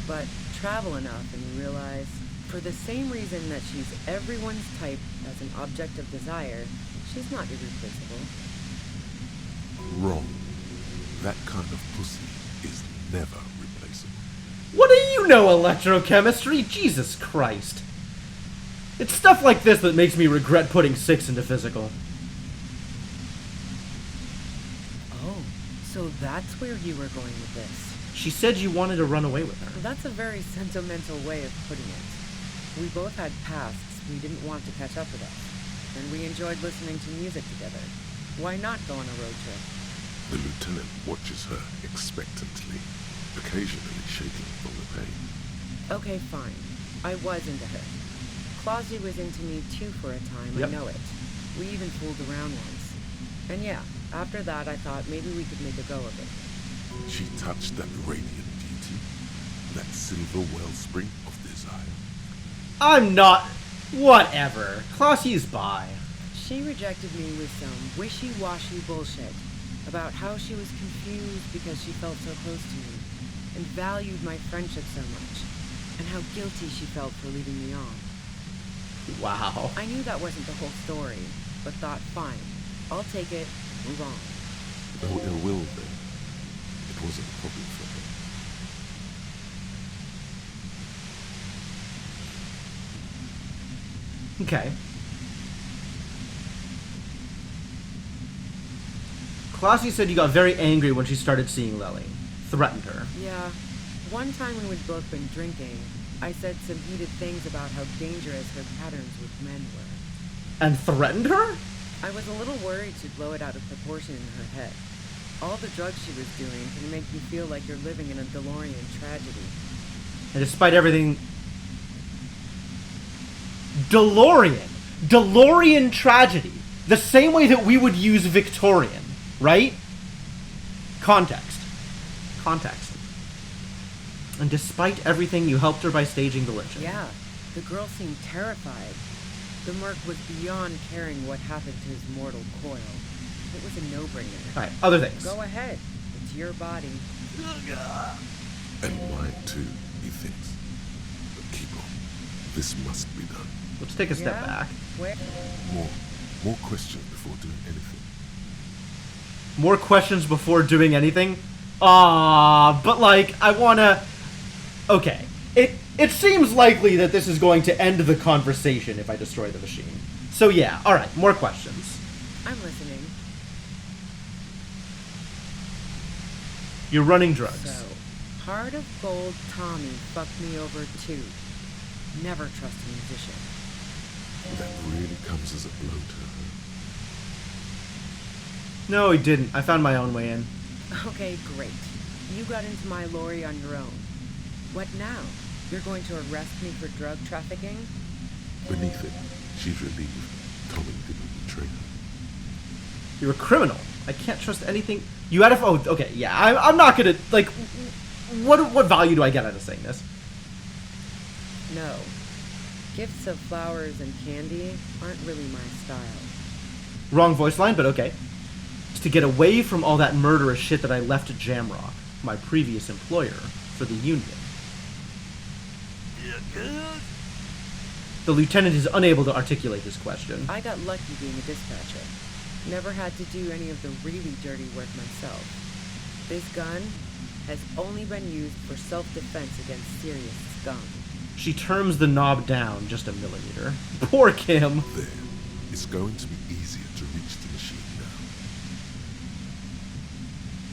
But travel enough and you realize, for the same reason that she's everyone's type as an object of desire, she's not irreplaceable. Wrong. That kind of pussy is never replaceable. What do you know, electrochemistry? Jesus Christ. It's stuff like this that makes me regret putting 6 into physical. Oh, so that's where you were going with this. She said you wanted to run away with her. That's a very sentimental way of putting it. We both had pasts we didn't want to catch up with us, and we enjoyed listening to music together. Why not go on a road trip? The lieutenant watches her expectantly, occasionally shaking from the pain. Okay, fine. I was into her. Claudia was into me too for a time, Yep. I know it. We even fooled around once. And yeah, after that I thought maybe we could make a go of it. She touched that radiant beauty, that silver wellspring of desire. I'm not... Whatever. Classie's bi. She rejected me with some wishy-washy bullshit about how she was confused because she felt so close to me, and valued my friendship so much, and how guilty she felt for leaving me on. Wow. I knew that wasn't the whole story, but thought, fine, I'll take it, move on. No ill will then. It wasn't a problem for her. Okay. Classy said you got very angry when she started seeing Lily. Threatened her. Yeah. One time when we'd both been drinking, I said some heated things about how dangerous her patterns with men were. And threatened her? I was a little worried she'd blow it out of proportion in her head. All the drugs she was doing can make you feel like you're living in a DeLorean tragedy. And despite everything... DeLorean tragedy. The same way that we would use Victorian, right? Context. And despite everything, you helped her by staging the lynching. Yeah, the girl seemed terrified. The merc was beyond caring what happened to his mortal coil. It was a no-brainer. Alright, other things. Go ahead. It's your body. And mine too, he thinks. But keep on. This must be done. Let's take a step back. Where? More questions before doing anything. More questions before doing anything? But like, I wanna... Okay. It seems likely that this is going to end the conversation if I destroy the machine. So yeah, alright, more questions. I'm listening. You're running drugs. So, Heart of Gold Tommy fucked me over too. Never trust a musician. That really comes as a blow to her. No, he didn't. I found my own way in. Okay, great. You got into my lorry on your own. What now? You're going to arrest me for drug trafficking? Beneath it, she's relieved Tommy didn't betray her. You're a criminal. I can't trust anything. You had a... Oh, okay, yeah. I'm not gonna... Like, what value do I get out of saying this? No. Gifts of flowers and candy aren't really my style. Wrong voice line, but okay. It's to get away from all that murderous shit that I left at Jamrock, my previous employer, for the Union. The lieutenant is unable to articulate this question. I got lucky being a dispatcher. Never had to do any of the really dirty work myself. This gun has only been used for self-defense against serious scum. She turns the knob down just a millimeter. Poor Kim. There. It's going to be easier to reach the machine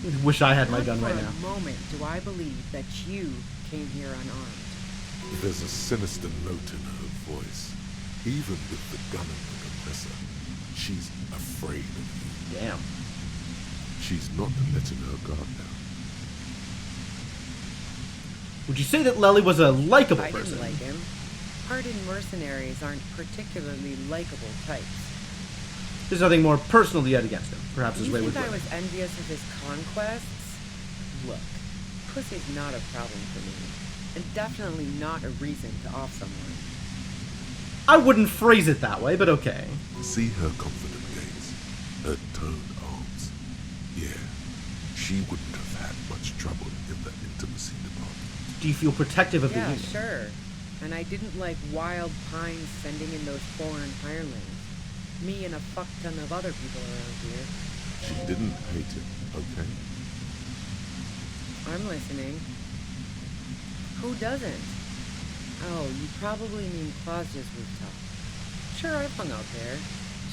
now. Wish I had my gun right now. Not for a moment do I believe that you came here unarmed. There's a sinister note in her voice. Even with the gun and the compressor, she's afraid of you. Damn. She's not letting her guard down. Would you say that Lely was a likable I person? didn't like him. Hardened mercenaries aren't particularly likable types. There's nothing more personal yet against him. Perhaps his way You with think I women. was envious of his conquests? Look, pussy's not a problem for me. And definitely not a reason to off someone. I wouldn't phrase it that way, but okay. See her confident gaze, her toned arms. Yeah, she wouldn't have had much trouble in the intimacy department. Do you feel protective of the Yeah, Union? sure. And I didn't like Wild Pines sending in those foreign hirelings. Me and a fuck ton of other people around here. She didn't hate it, okay? I'm listening. Who doesn't? Oh, you probably mean Claudia's rooftop. Sure, I've hung out there.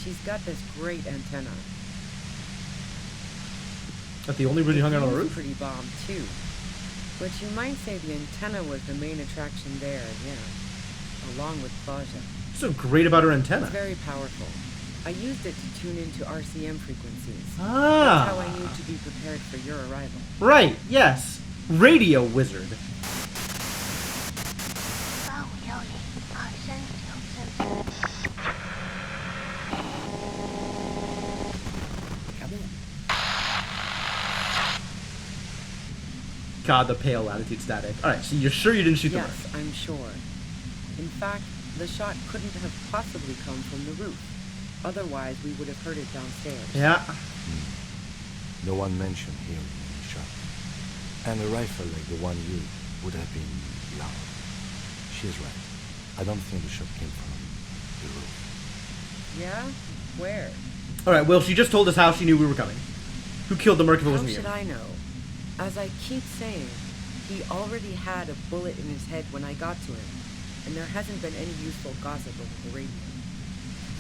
She's got this great antenna. That's the only reason you hung out on the It's roof? pretty bomb, too. But you might say the antenna was the main attraction there, yeah. Along with Claudia. What's so great about her antenna? It's very powerful. I used it to tune into RCM frequencies. Ah. That's how I knew to be prepared for your arrival. Right, yes. Radio wizard. God, the pale latitude static. Alright, so you're sure you didn't shoot the roof? Yes, I'm sure. In fact, the shot couldn't have possibly come from the roof. Otherwise, we would have heard it downstairs. Yeah. No one mentioned hearing any shot. And a rifle like the one you would have been loud. She's right. I don't think the shot came from the roof. Yeah? Where? Alright, well, she just told us how she knew we were coming. Who killed the merc if it How wasn't you? should I know? As I keep saying, he already had a bullet in his head when I got to him, and there hasn't been any useful gossip over the radio.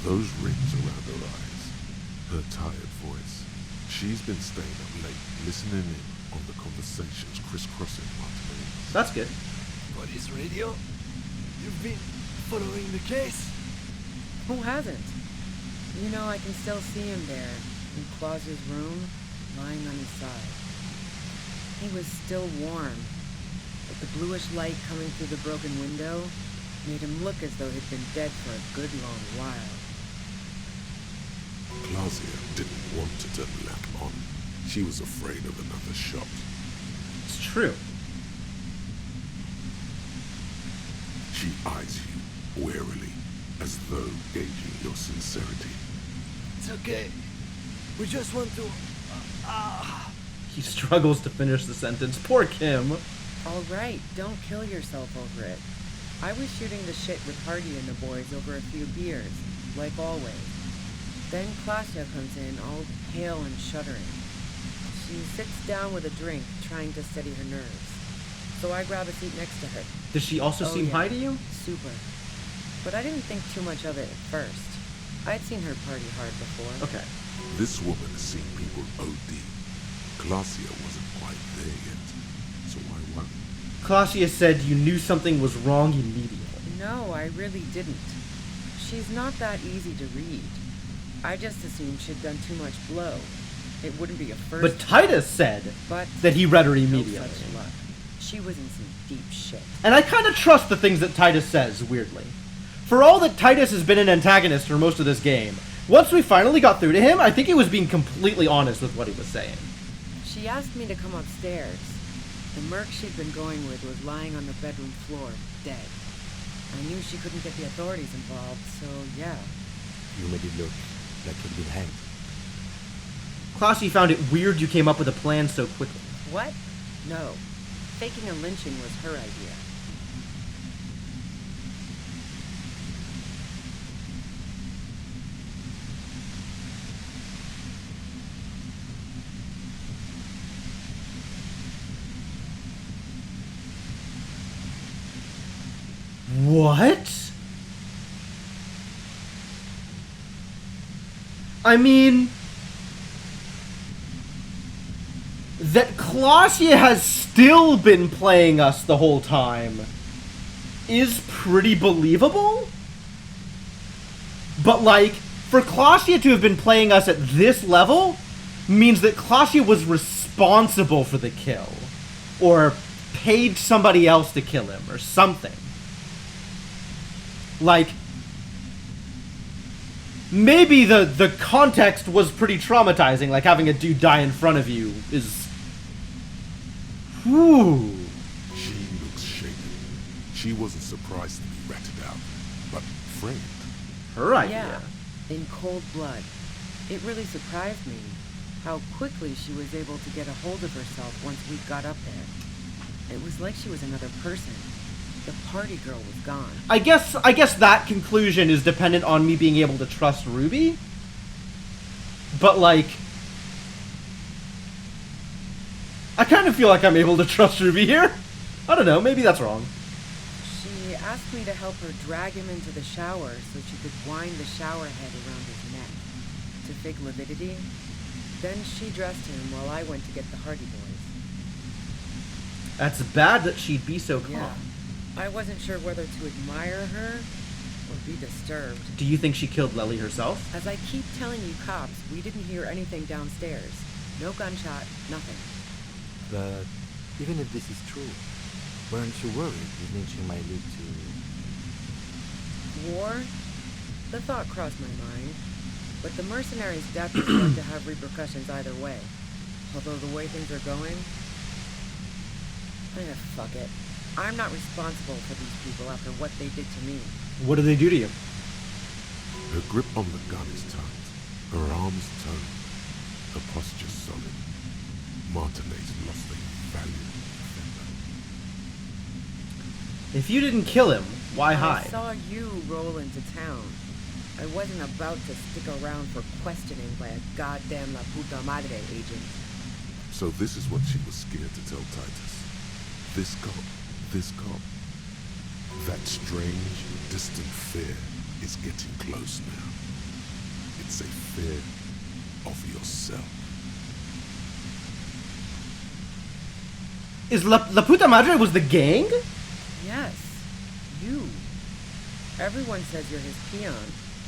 Those rings around her eyes, her tired voice. She's been staying up late, listening in on the conversations crisscrossing Martinez. That's good. What is radio? You've been following the case? Who hasn't? You know, I can still see him there, in Claus's room, lying on his side. He was still warm, but the bluish light coming through the broken window made him look as though he'd been dead for a good long while. Claudia didn't want to turn the lamp on. She was afraid of another shot. It's true. She eyes you warily, as though gauging your sincerity. It's okay. We just want to... He struggles to finish the sentence. Poor Kim. All right, don't kill yourself over it. I was shooting the shit with Hardy and the boys over a few beers, like always. Then Klasia comes in, all pale and shuddering. She sits down with a drink, trying to steady her nerves. So I grab a seat next to her. Does she also seem high to you? Super. But I didn't think too much of it at first. I'd seen her party hard before. Okay. This woman has seen people OD. Claudia wasn't quite there yet, so I won. Claudia said you knew something was wrong immediately. No, I really didn't. She's not that easy to read. I just assumed she'd done too much blow. It wouldn't be a first. But Titus said but that he read her immediately. No such luck. She was in some deep shit. And I kind of trust the things that Titus says, weirdly. For all that Titus has been an antagonist for most of this game, once we finally got through to him, I think he was being completely honest with what he was saying. She asked me to come upstairs. The merc she'd been going with was lying on the bedroom floor, dead. I knew she couldn't get the authorities involved, so yeah. You made it look like he'd been hanged. Classy found it weird you came up with a plan so quickly. What? No. Faking a lynching was her idea. What? I mean, that Claudia has still been playing us the whole time is pretty believable. But like, for Claudia to have been playing us at this level means that Claudia was responsible for the kill, or paid somebody else to kill him, or something. Like, maybe the context was pretty traumatizing, like having a dude die in front of you is... Whew. She looks shaken. She wasn't surprised to be ratted out, but framed. Her idea. Yeah, in cold blood. It really surprised me how quickly she was able to get a hold of herself once we got up there. It was like she was another person. The party girl was gone. I guess that conclusion is dependent on me being able to trust Ruby. But like, I kind of feel like I'm able to trust Ruby here. I don't know, maybe that's wrong. She asked me to help her drag him into the shower so she could wind the shower head around his neck to fake lividity. Then she dressed him while I went to get the Hardy Boys. That's bad that she'd be so calm. Yeah. I wasn't sure whether to admire her or be disturbed. Do you think she killed Lely herself? As I keep telling you cops, we didn't hear anything downstairs. No gunshot, nothing. But even if this is true, weren't you worried the lynching might lead to... War? The thought crossed my mind. But the mercenary's death is going to have repercussions either way. Although the way things are going... fuck it. I'm not responsible for these people after what they did to me. What did they do to you? Her grip on the gun is tight, her arms toned, her posture solid. Martinez lost a valiant defender. If you didn't kill him, why I hide? saw you roll into town. I wasn't about to stick around for questioning by a goddamn La Puta Madre agent. So this is what she was scared to tell Titus. This cop. That strange, distant fear is getting close now. It's a fear of yourself. Is La Puta Madre was the gang? Yes, you. Everyone says you're his peon,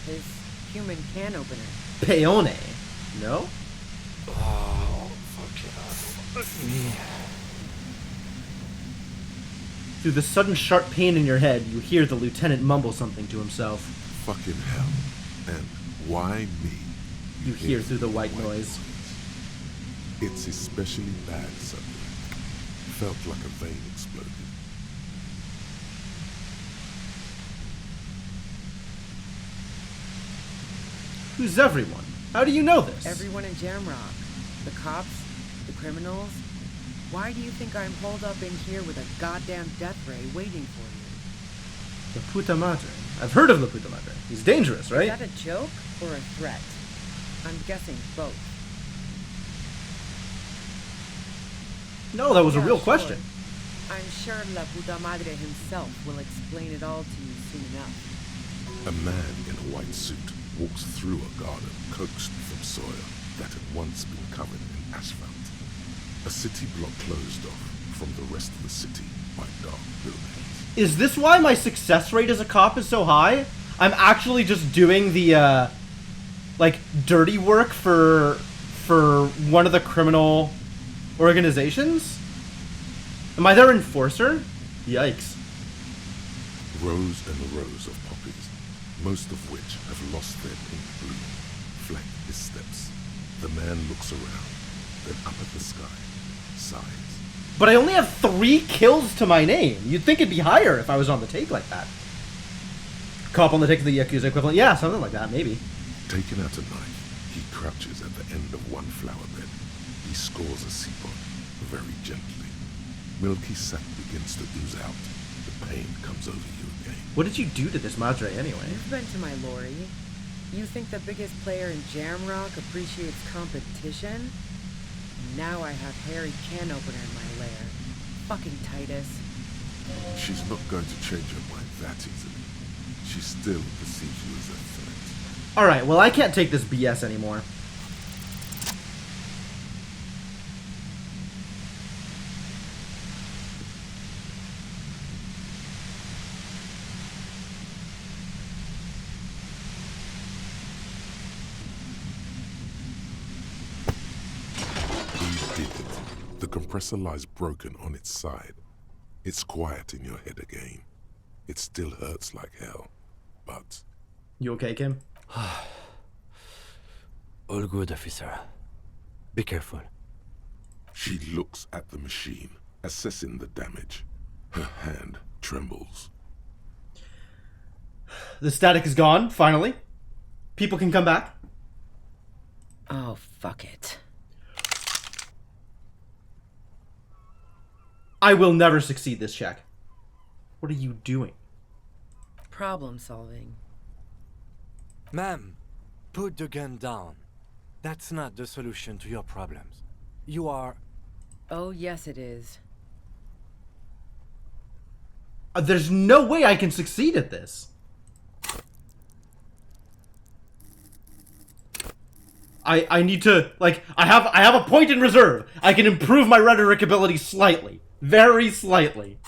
his human can opener. Peone. No? Oh, fuck me. Through the sudden sharp pain in your head, you hear the lieutenant mumble something to himself. Fucking hell. And why me? You hear through the white noise. It's especially bad suddenly. Felt like a vein exploded. Who's everyone? How do you know this? Everyone in Jamrock. The cops, the criminals. Why do you think I'm holed up in here with a goddamn death ray waiting for you? La Puta Madre. I've heard of La Puta Madre. He's dangerous, right? Is that a joke or a threat? I'm guessing both. No, that was a Yeah, real sure. question. I'm sure La Puta Madre himself will explain it all to you soon enough. A man in a white suit walks through a garden coaxed from soil that had once been covered in asphalt. A city block closed off from the rest of the city by dark buildings. Is this why my success rate as a cop is so high? I'm actually just doing the, like, dirty work for one of the criminal organizations? Am I their enforcer? Yikes. Rows and rows of poppies, most of which have lost their pink bloom, flank his steps. The man looks around, then up at the sky, sighs. But I only have 3 kills to my name. You'd think it'd be higher if I was on the take like that. Cop on the take of the Yakuza equivalent. Yeah, something like that, maybe. Taking out a knife, he crouches at the end of one flower bed. He scores a seapot, very gently. Milky sap begins to ooze out. The pain comes over you again. What did you do to this Madre anyway? You've been to my lorry. You think the biggest player in Jamrock appreciates competition? Now I have Harry Can Opener in my lair. Fucking Titus. She's not going to change her mind that easily. She still perceives you as a threat. Alright, well I can't take this BS anymore. You did it. The compressor lies broken on its side. It's quiet in your head again. It still hurts like hell, but... You okay, Kim? All good, officer. Be careful. She looks at the machine, assessing the damage. Her hand trembles. The static is gone, finally. People can come back. Oh, fuck it. I will never succeed this check. What are you doing? Problem solving. Ma'am, put the gun down. That's not the solution to your problems. You are... Oh, yes it is. There's no way I can succeed at this. I need to, like, I have a point in reserve. I can improve my rhetoric ability slightly. Very slightly.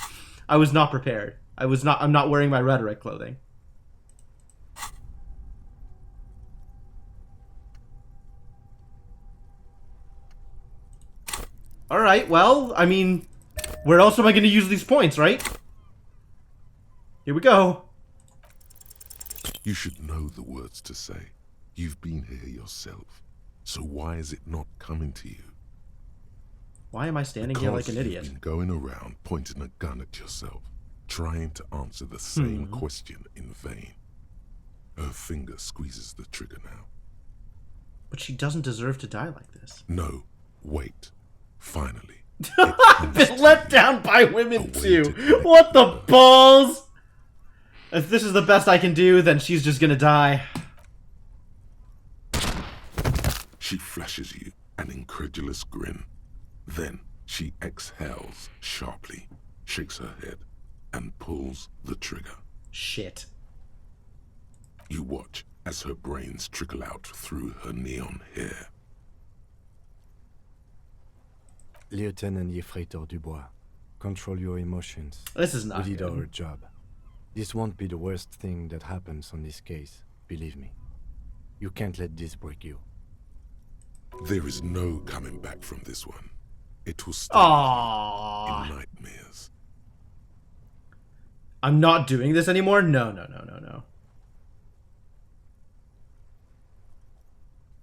I was not prepared. I'm not wearing my rhetoric clothing. Alright, well, I mean, where else am I going to use these points, right? Here we go. You should know the words to say. You've been here yourself. So why is it not coming to you? Why am I standing here like an idiot? You've been going around pointing a gun at yourself, trying to answer the same question in vain. Her finger squeezes the trigger now. But she doesn't deserve to die like this. No, wait. Finally, Been let down by women too. What the balls? If this is the best I can do, then she's just gonna die. she flashes you an incredulous grin. Then she exhales sharply, shakes her head, and pulls the trigger. Shit. You watch as her brains trickle out through her neon hair. Lieutenant Yefreitor Dubois, control your emotions. This is not We did good. our job. This won't be the worst thing that happens on this case, believe me. You can't let this break you. There is no coming back from this one. It will stay Aww. in nightmares. I'm not doing this anymore? No, no, no, no, no.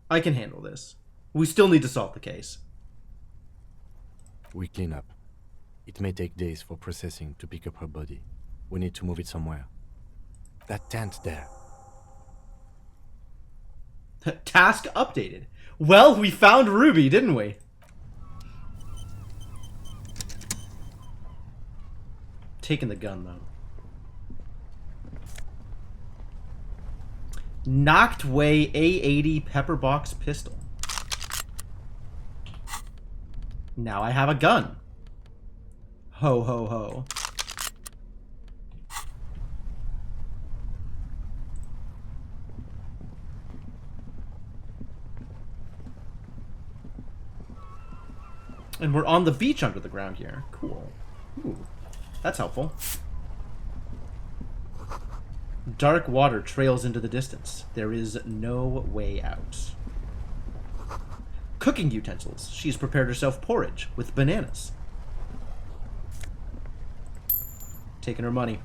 I can handle this. We still need to solve the case. We clean up. It may take days for processing to pick up her body. We need to move it somewhere. That tent there. Task updated. Well, we found Ruby, didn't we? Taking the gun, though. Knocked Way A80 pepper box pistol. Now I have a gun. Ho, ho, ho. And we're on the beach under the ground here. Cool. Ooh, that's helpful. Dark water trails into the distance. There is no way out. Cooking utensils. She's prepared herself porridge with bananas. Taking her money.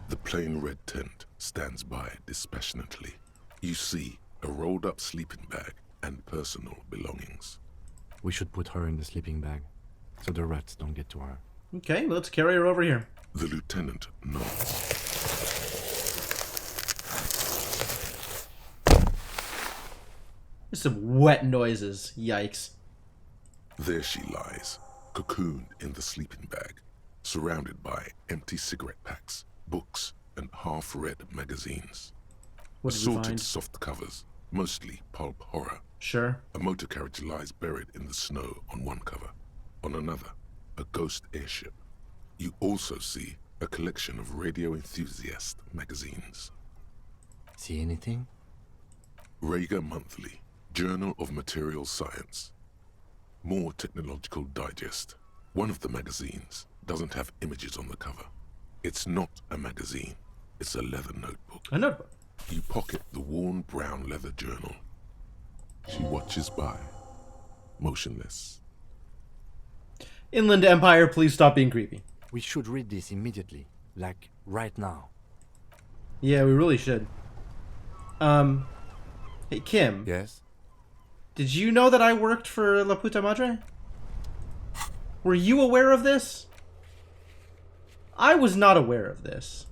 The plain red tent stands by dispassionately. You see a rolled up sleeping bag and personal belongings. We should put her in the sleeping bag, so the rats don't get to her. Okay, let's carry her over here. The lieutenant nods. There's some wet noises. Yikes. There she lies, cocooned in the sleeping bag, surrounded by empty cigarette packs, books, and half-read magazines. What did we Assorted find? soft covers, mostly pulp horror. Sure. A motor carriage lies buried in the snow on one cover. On another, a ghost airship. You also see a collection of radio enthusiast magazines. See anything? Rager Monthly, Journal of Material Science. More Technological Digest. One of the magazines doesn't have images on the cover. It's not a magazine. It's a leather notebook. A notebook. You pocket the worn brown leather journal. She watches by, motionless. Inland Empire, please stop being creepy. We should read this immediately, like right now. Yeah, we really should. Hey, Kim. Yes? Did you know that I worked for La Puta Madre? Were you aware of this? I was not aware of this.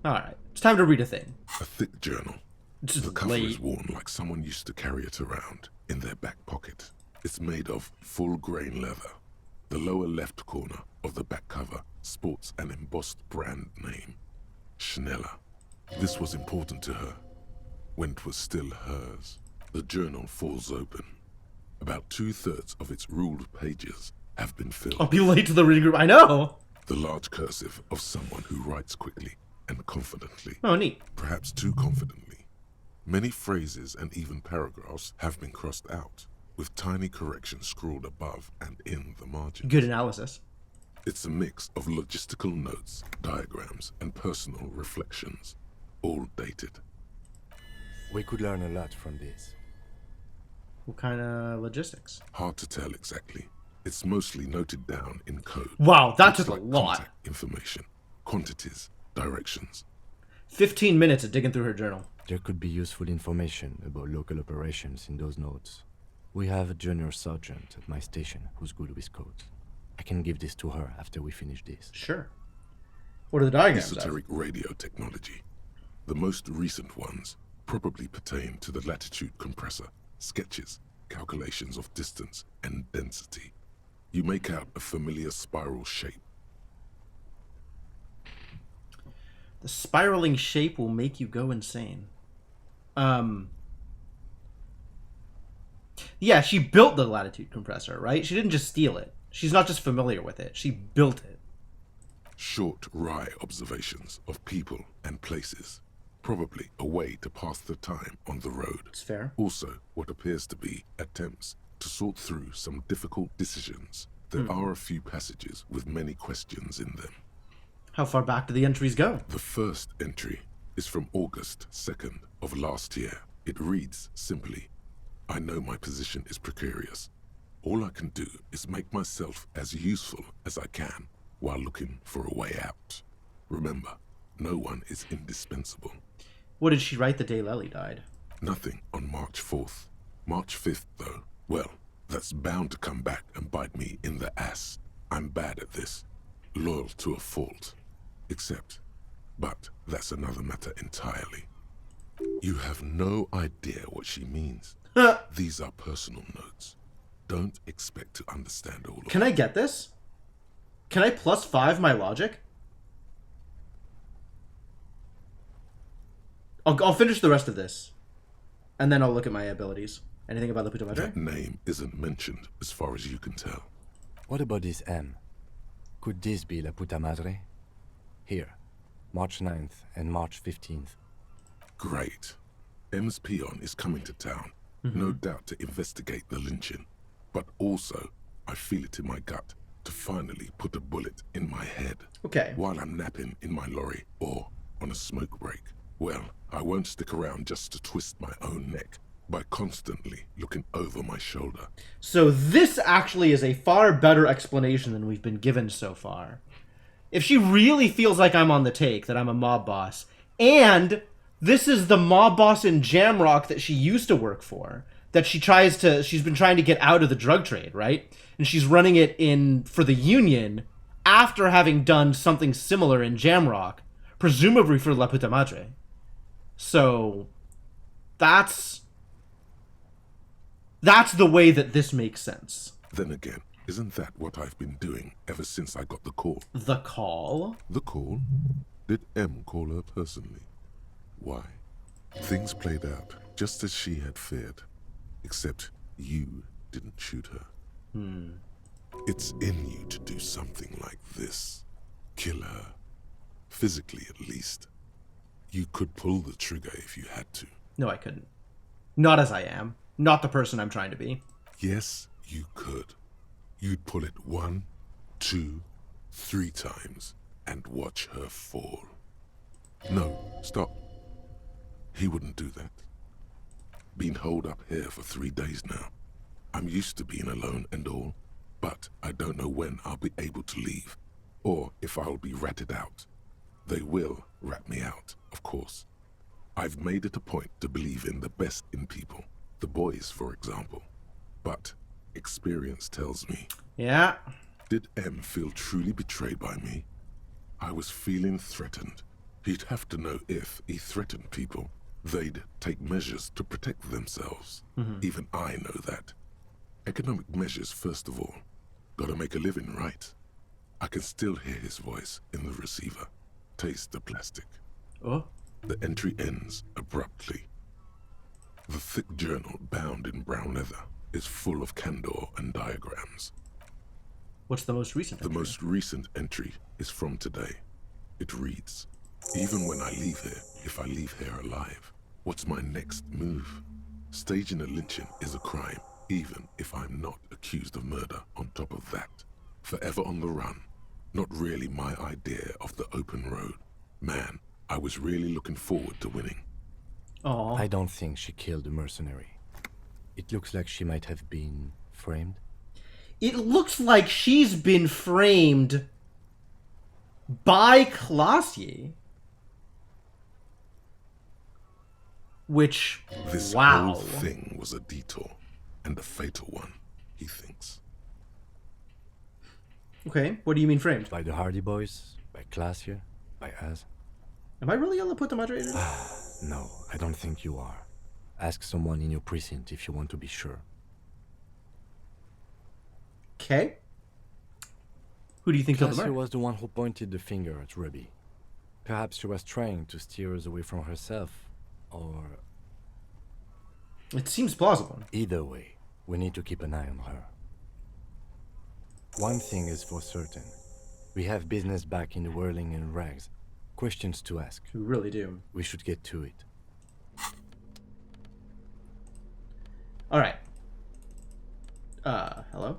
Alright, it's time to read a thing. A thick journal. Just the cover late. is worn like someone used to carry it around in their back pocket. It's made of full-grain leather. The lower left corner of the back cover sports an embossed brand name, Schneller. This was important to her when it was still hers. The journal falls open. About 2/3 of its ruled pages have been filled. I'll be late to the reading group. I know! The large cursive of someone who writes quickly and confidently. Oh, neat. Perhaps too confidently. Many phrases and even paragraphs have been crossed out, with tiny corrections scrawled above and in the margin. Good analysis. It's a mix of logistical notes, diagrams, and personal reflections, all dated. We could learn a lot from this. What kind of logistics? Hard to tell exactly. It's mostly noted down in code. Wow, that Looks took a like lot. contact information, quantities, directions. 15 minutes of digging through her journal. There could be useful information about local operations in those notes. We have a junior sergeant at my station who's good with codes. I can give this to her after we finish this. Sure. What are the diagrams of? Esoteric radio technology. The most recent ones probably pertain to the latitude compressor, sketches, calculations of distance and density. You make out a familiar spiral shape. The spiraling shape will make you go insane. Yeah, she built the latitude compressor, right? She didn't just steal it. She's not just familiar with it. She built it. Short, wry observations of people and places. Probably a way to pass the time on the road. It's fair. Also, what appears to be attempts to sort through some difficult decisions. There are a few passages with many questions in them. How far back do the entries go? The first entry is from August 2nd of last year. It reads simply, I know my position is precarious. All I can do is make myself as useful as I can while looking for a way out. Remember, no one is indispensable. What did she write the day Lely died? Nothing on March 4th. March 5th, though, well, that's bound to come back and bite me in the ass. I'm bad at this. Loyal to a fault. But that's another matter entirely. You have no idea what she means. These are personal notes. Don't expect to understand all of Can I get this? Can I +5 my logic? I'll finish the rest of this, and then I'll look at my abilities. Anything about the puta madre? That name isn't mentioned as far as you can tell. What about this M? Could this be La Puta Madre? Here, March 9th and March 15th. Great. M's peon is coming to town, no doubt to investigate the lynching. But also, I feel it in my gut to finally put a bullet in my head. Okay. While I'm napping in my lorry or on a smoke break. Well, I won't stick around just to twist my own neck by constantly looking over my shoulder. So this actually is a far better explanation than we've been given so far. If she really feels like I'm on the take, that I'm a mob boss, and this is the mob boss in Jamrock that she used to work for, that she's been trying to get out of the drug trade, right? And she's running it for the Union after having done something similar in Jamrock, presumably for La Puta Madre. So that's the way that this makes sense. Then again, isn't that what I've been doing ever since I got the call? The call? The call? Did M call her personally? Why? Things played out just as she had feared. Except you didn't shoot her. It's in you to do something like this. Kill her. Physically, at least. You could pull the trigger if you had to. No, I couldn't. Not as I am. Not the person I'm trying to be. Yes, you could. You'd pull it 1, 2, 3 times and watch her fall. No, stop. He wouldn't do that. Been holed up here for 3 days now. I'm used to being alone and all, but I don't know when I'll be able to leave, or if I'll be ratted out. They will rat me out, of course. I've made it a point to believe in the best in people, the boys, for example. But experience tells me... Yeah? Did M feel truly betrayed by me? I was feeling threatened. He'd have to know if he threatened people, they'd take measures to protect themselves. Even I know that. Economic measures, first of all. Gotta make a living, right? I can still hear his voice in the receiver. Taste the plastic. Oh? The entry ends abruptly. The thick journal, bound in brown leather, is full of candor and diagrams. What's the most recent entry? The most recent entry is from today. It reads, even when I leave here, if I leave here alive, what's my next move? Staging a lynching is a crime, even if I'm not accused of murder on top of that. Forever on the run. Not really my idea of the open road. Man, I was really looking forward to winning. Aww. I don't think she killed a mercenary. It looks like she might have been framed. It looks like she's been framed by Classier. Which, this wow. whole thing was a detour, and a fatal one, he thinks. Okay, what do you mean framed? By the Hardy Boys? By Classier? By us? Am I really able to put the moderator? No, I don't think you are. Ask someone in your precinct if you want to be sure. Okay. Who do you think killed the Cassie murder? was the one who pointed the finger at Ruby. Perhaps she was trying to steer us away from herself, or... It seems plausible. Either way, we need to keep an eye on her. One thing is for certain. We have business back in the whirling and rags. Questions to ask. We really do. We should get to it. Alright. Hello?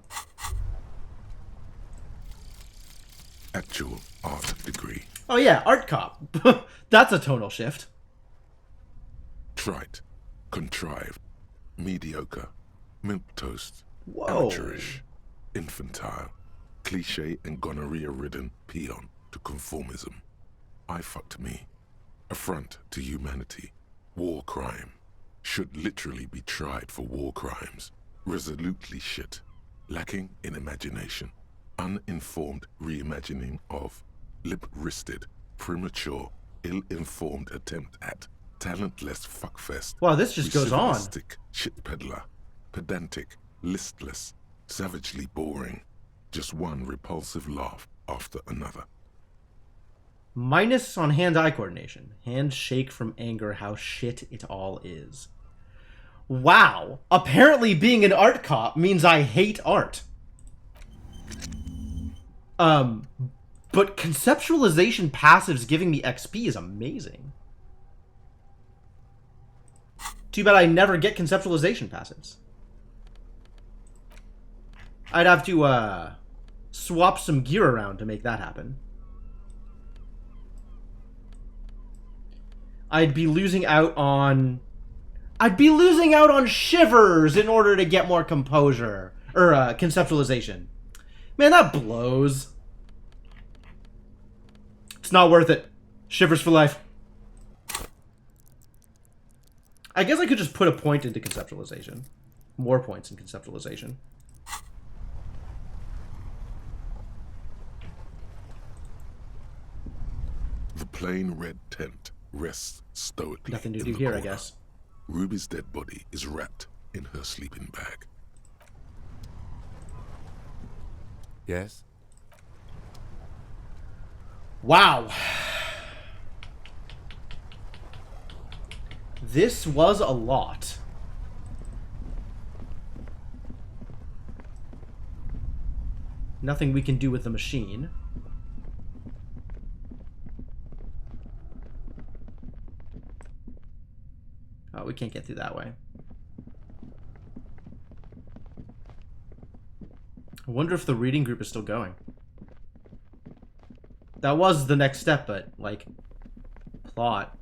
Actual art degree. Oh yeah, art cop. That's a tonal shift. Trite. Contrived. Mediocre. Milquetoast. Whoa. Amateurish. Infantile. Cliche and gonorrhea-ridden peon to conformism. I fucked me. Affront to humanity. War crime. Should literally be tried for war crimes. Resolutely shit. Lacking in imagination. Uninformed reimagining of. Lip-wristed. Premature. Ill-informed attempt at. Talentless fuckfest. Wow, this just goes on. Recidivistic shit peddler. Pedantic. Listless. Savagely boring. Just one repulsive laugh after another. Minus on hand-eye coordination. Hands shake from anger how shit it all is. Wow. Apparently being an art cop means I hate art. But conceptualization passives giving me XP is amazing. Too bad I never get conceptualization passives. I'd have to, swap some gear around to make that happen. I'd be losing out on shivers in order to get more composure. Or, conceptualization. Man, that blows. It's not worth it. Shivers for life. I guess I could just put a point into conceptualization. More points in conceptualization. The plain red tent rests stoically. Nothing to in do the here, corner. I guess. Ruby's dead body is wrapped in her sleeping bag. Yes? Wow. This was a lot. Nothing we can do with the machine. Oh, we can't get through that way. I wonder if the reading group is still going. That was the next step, but, like, plot.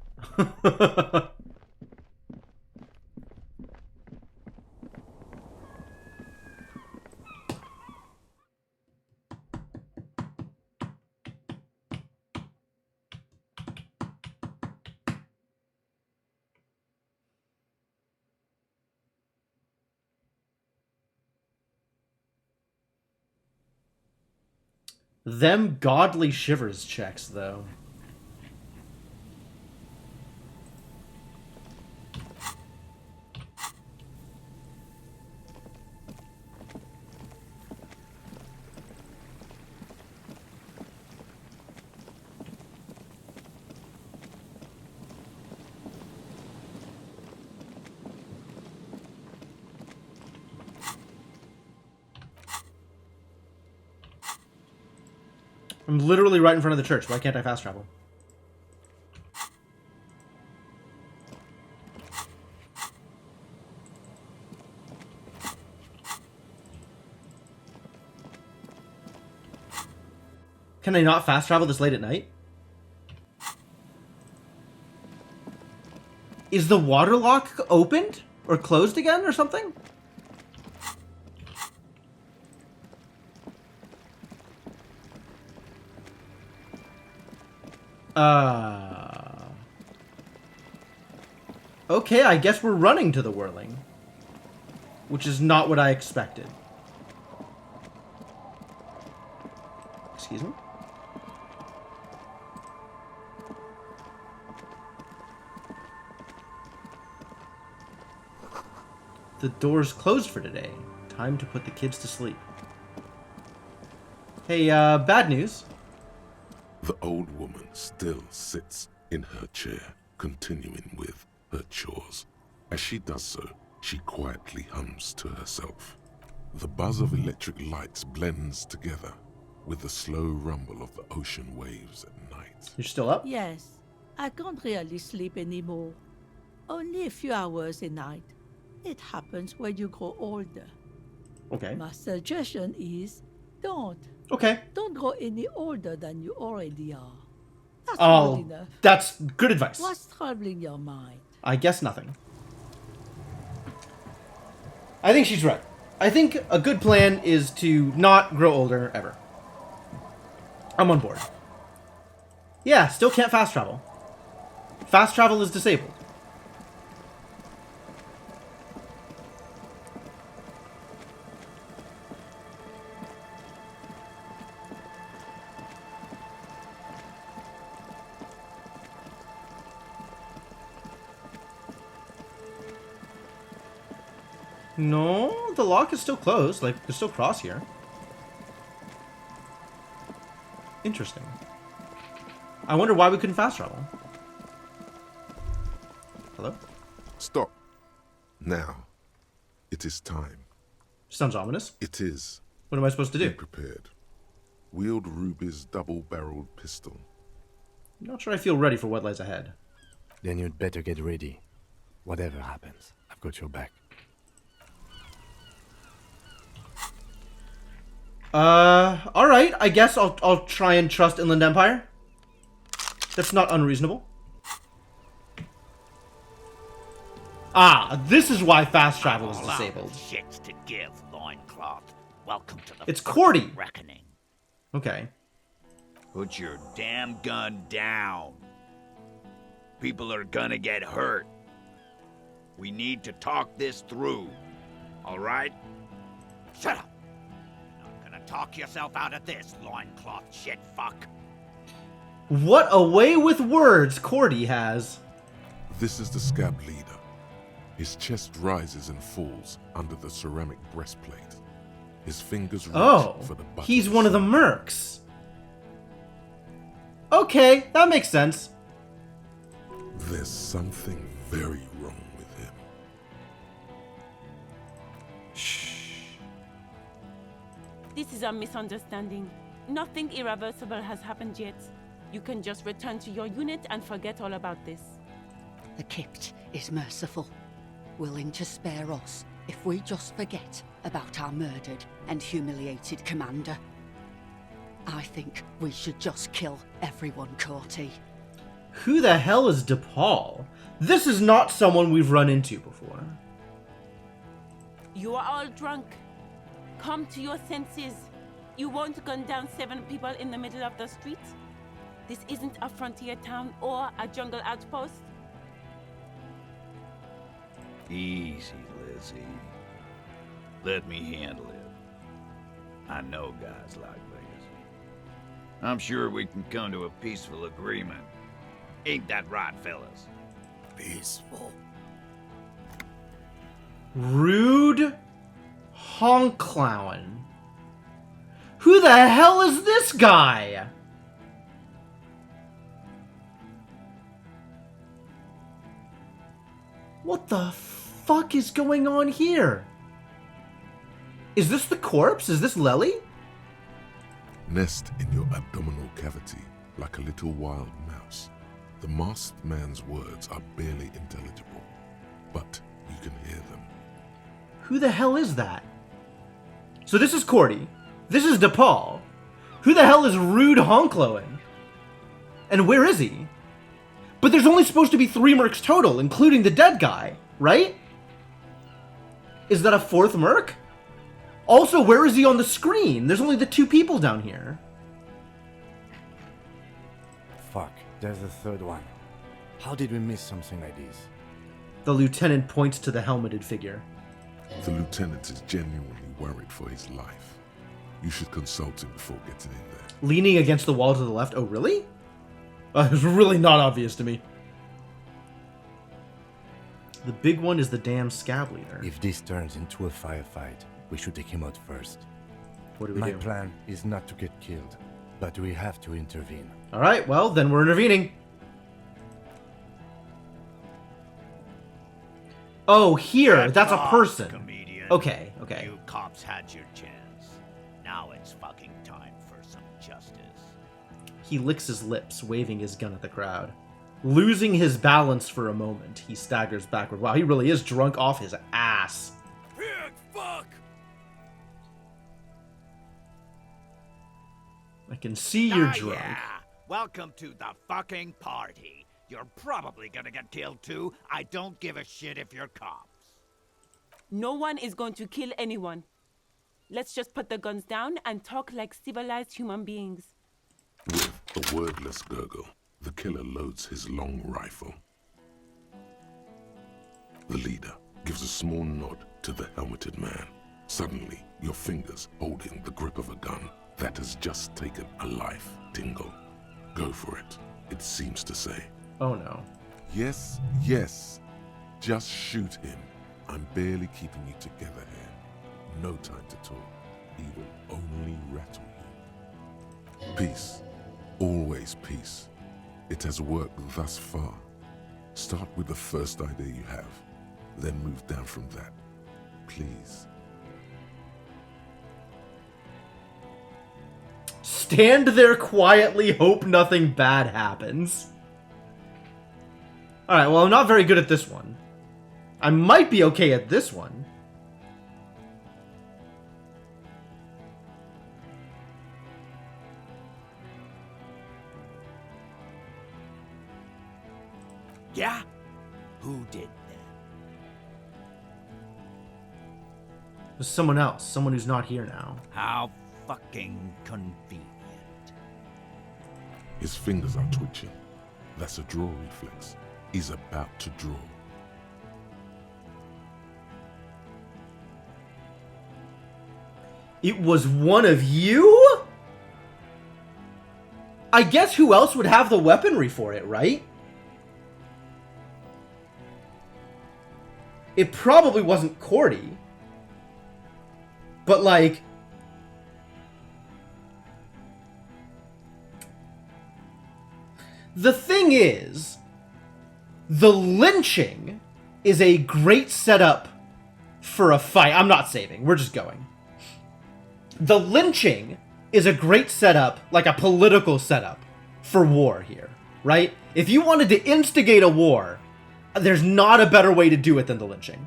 Them godly shivers checks, though. I'm literally right in front of the church. Why can't I fast travel? Can I not fast travel this late at night? Is the water lock opened? Or closed again or something? Okay, I guess we're running to the whirling. Which is not what I expected. Excuse me? The door's closed for today. Time to put the kids to sleep. Hey, bad news. The old woman still sits in her chair, continuing with her chores. As she does so, she quietly hums to herself. The buzz of electric lights blends together with the slow rumble of the ocean waves at night. You're still up? Yes, I can't really sleep anymore. Only a few hours a night. It happens when you grow older. Okay. My suggestion is don't. Okay. Don't grow any older than you already are. That's Oh, good enough. that's good advice. What's troubling your mind? I guess nothing. I think she's right. I think a good plan is to not grow older ever. I'm on board. Yeah, still can't fast travel. Fast travel is disabled. No, the lock is still closed. Like, there's still cross here. Interesting. I wonder why we couldn't fast travel. Hello? Stop. Now. It is time. Sounds ominous. It is. What am I supposed to do? Be prepared. Wield Ruby's double-barreled pistol. I'm not sure I feel ready for what lies ahead. Then you'd better get ready. Whatever happens, I've got your back. Alright, I guess I'll try and trust Inland Empire. That's not unreasonable. Ah, this is why fast travel is disabled. Shits to give, loincloth. Welcome to the It's Cordy. reckoning. Okay. Put your damn gun down. People are gonna get hurt. We need to talk this through. All right? Shut up. Not gonna talk yourself out of this, loincloth shit fuck. What a way with words Cordy has. This is the scab leader. His chest rises and falls under the ceramic breastplate. His fingers reach for the button. He's one of the mercs. Okay, that makes sense. There's something very wrong with him. This is a misunderstanding. Nothing irreversible has happened yet. You can just return to your unit and forget all about this. The Kipt is merciful, willing to spare us if we just forget about our murdered and humiliated commander. I think we should just kill everyone, Corty. Who the hell is DePaul? This is not someone we've run into before. You are all drunk. Come to your senses. You won't gun down 7 people in the middle of the street. This isn't a frontier town or a jungle outpost. Easy, Lizzie. Let me handle it. I know guys like this. I'm sure we can come to a peaceful agreement. Ain't that right, fellas? Peaceful. Rude Honklowen. Who the hell is this guy? What the fuck is going on here? Is this the corpse? Is this Lely? Nest in your abdominal cavity like a little wild mouse. The masked man's words are barely intelligible, but you can hear them. Who the hell is that? So this is Cordy. This is DePaul. Who the hell is Rude Honklowen? And where is he? But there's only supposed to be 3 mercs total, including the dead guy, right? Is that a 4th merc? Also, where is he on the screen? There's only the 2 people down here. Fuck, there's a 3rd one. How did we miss something like this? The lieutenant points to the helmeted figure. The lieutenant is genuinely worried for his life. You should consult him before getting in there. Leaning against the wall to the left. Oh, really? It was really not obvious to me. The big one is the damn scab leader. If this turns into a firefight, we should take him out first. What do we My do? plan is not to get killed, but we have to intervene. Alright, well, then we're intervening. Oh, here! That's a person! Comedian. Okay, okay. You cops had your chance. Now it's fucking time for some justice. He licks his lips, waving his gun at the crowd. Losing his balance for a moment, he staggers backward. Wow, he really is drunk off his ass. Pig, fuck! I can see you're drunk. Yeah. Welcome to the fucking party. You're probably gonna get killed too. I don't give a shit if you're cops. No one is going to kill anyone. Let's just put the guns down and talk like civilized human beings. With a wordless gurgle, the killer loads his long rifle. The leader gives a small nod to the helmeted man. Suddenly, your fingers holding the grip of a gun that has just taken a life tingle. Go for it, it seems to say. Oh no. Yes, yes. Just shoot him. I'm barely keeping you together here. No time to talk. He will only rattle you. Peace. Always peace. It has worked thus far. Start with the first idea you have, then move down from that. Please. Stand there quietly, hope nothing bad happens. Alright, well, I'm not very good at this one. I might be okay at this one. Yeah? Who did that? There's someone else, someone who's not here now. How fucking convenient. His fingers are twitching. That's a draw reflex. He's about to draw. It was one of you? I guess who else would have the weaponry for it, right? It probably wasn't Cordy. But like... The thing is, the lynching is a great setup for a fight. I'm not saving, we're just going. The lynching is a great setup, like a political setup, for war here, right? If you wanted to instigate a war, there's not a better way to do it than the lynching.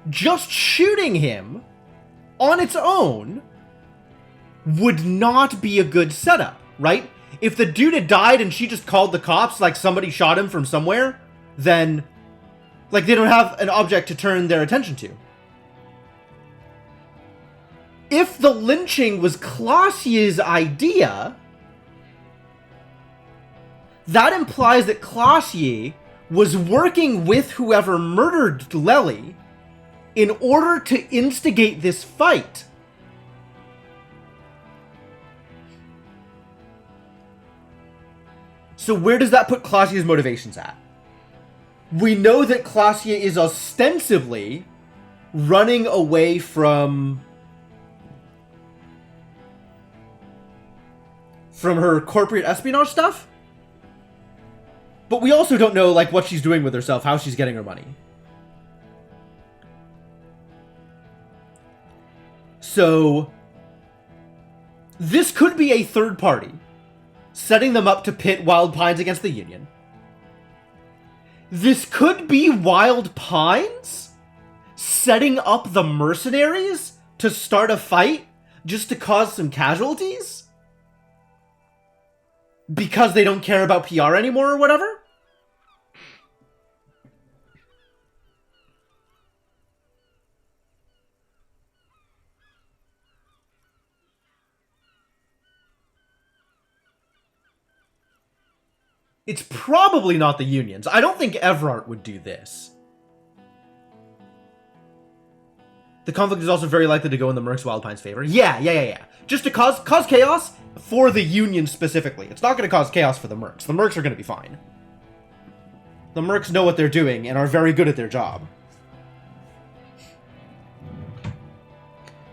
Just shooting him on its own would not be a good setup, right? If the dude had died and she just called the cops like somebody shot him from somewhere, then like they don't have an object to turn their attention to. If the lynching was Clausia's idea, that implies that Clausia was working with whoever murdered Lely in order to instigate this fight. So where does that put Clausia's motivations at? We know that Clausia is ostensibly running away from her corporate espionage stuff. But we also don't know like what she's doing with herself, how she's getting her money. So this could be a third party setting them up to pit Wild Pines against the Union. This could be Wild Pines setting up the mercenaries to start a fight just to cause some casualties because they don't care about PR anymore or whatever. It's probably not the Unions. I don't think Everard would do this. The conflict is also very likely to go in the Mercs Wild Pine's favor. Yeah. Just to cause chaos for the Union specifically. It's not going to cause chaos for the Mercs. The Mercs are going to be fine. The Mercs know what they're doing and are very good at their job.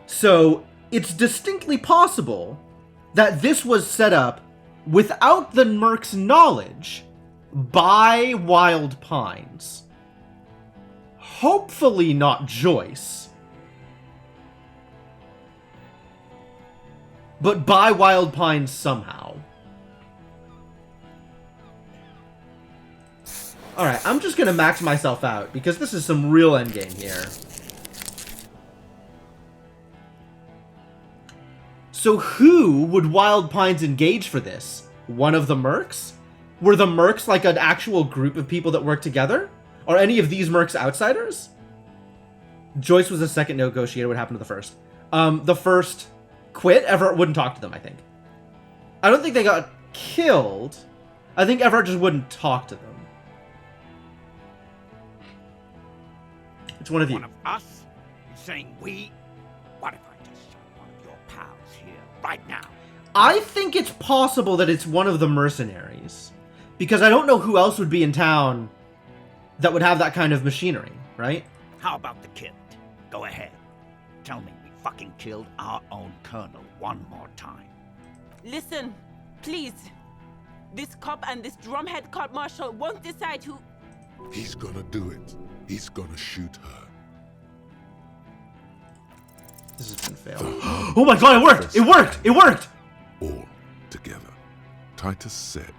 So, it's distinctly possible that this was set up without the Mercs' knowledge by Wild Pines. Hopefully not Joyce. But by Wild Pines somehow. Alright, I'm just gonna max myself out, because this is some real endgame here. So who would Wild Pines engage for this? One of the Mercs? Were the Mercs like an actual group of people that work together? Are any of these Mercs outsiders? Joyce was the second negotiator. What happened to the first? The first quit. Everett wouldn't talk to them, I think. I don't think they got killed. I think Everett just wouldn't talk to them. Which one of you? One of us? You saying we? What if I just shot one of your pals here right now? I think it's possible that it's one of the mercenaries. Because I don't know who else would be in town that would have that kind of machinery, right? How about the killed? Go ahead. Tell me we fucking killed our own colonel one more time. Listen, please. This cop and this drumhead court marshal won't decide who... He's gonna do it. He's gonna shoot her. This has been failed. Oh my god, it worked! It worked! It worked! All together. Titus said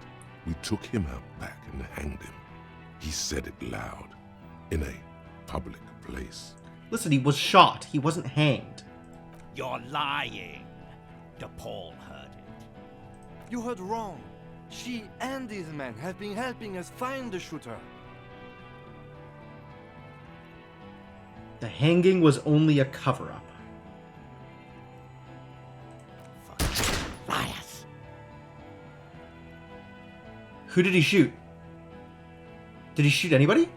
we took him out back and hanged him. He said it loud. In a public place. Listen, he was shot. He wasn't hanged. You're lying. DePaul heard it. You heard wrong. She and these men have been helping us find the shooter. The hanging was only a cover-up. Liars. Who did he shoot? Did he shoot anybody?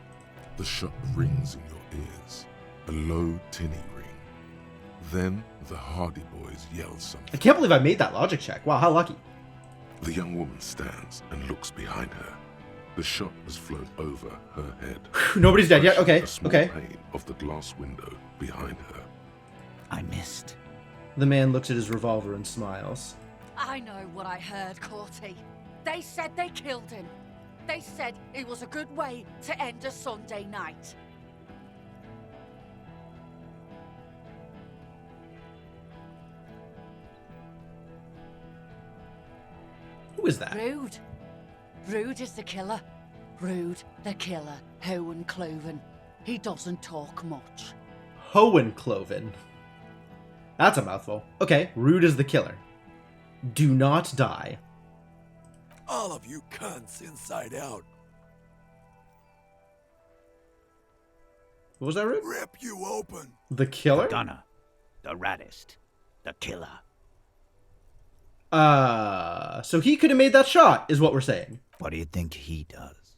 The shot rings in your ears. A low, tinny ring. Then the Hardy Boys yell something. I can't believe I made that logic check. Wow, how lucky. The young woman stands and looks behind her. The shot has flown over her head. Nobody's dead yet. Okay, A small okay. pane of the glass window behind her. I missed. The man looks at his revolver and smiles. I know what I heard, Corty. They said they killed him. They said it was a good way to end a Sunday night. Who is that? Rude. Rude is the killer. Rude, the killer. Hohen Cloven. He doesn't talk much. Hohencloven. That's a mouthful. Okay, Rude is the killer. Do not die. All of you cunts inside out. What was that, Rude? Rip you open. The killer? The gunner. The raddest. The killer. So he could have made that shot, is what we're saying. What do you think he does?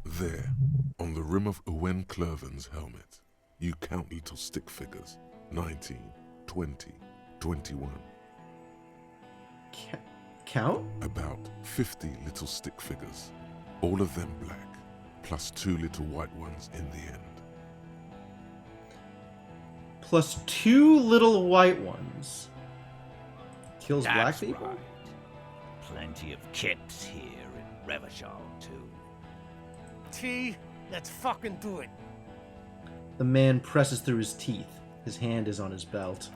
There, on the rim of Owen Clerven's helmet, you count little stick figures. 19, 20, 21. Count? About 50 little stick figures. All of them black, plus 2 little white ones in the end. Plus 2 little white ones. Kills That's black people? Right. Plenty of kips here in Revachol, too. T, let's fucking do it. The man presses through his teeth. His hand is on his belt.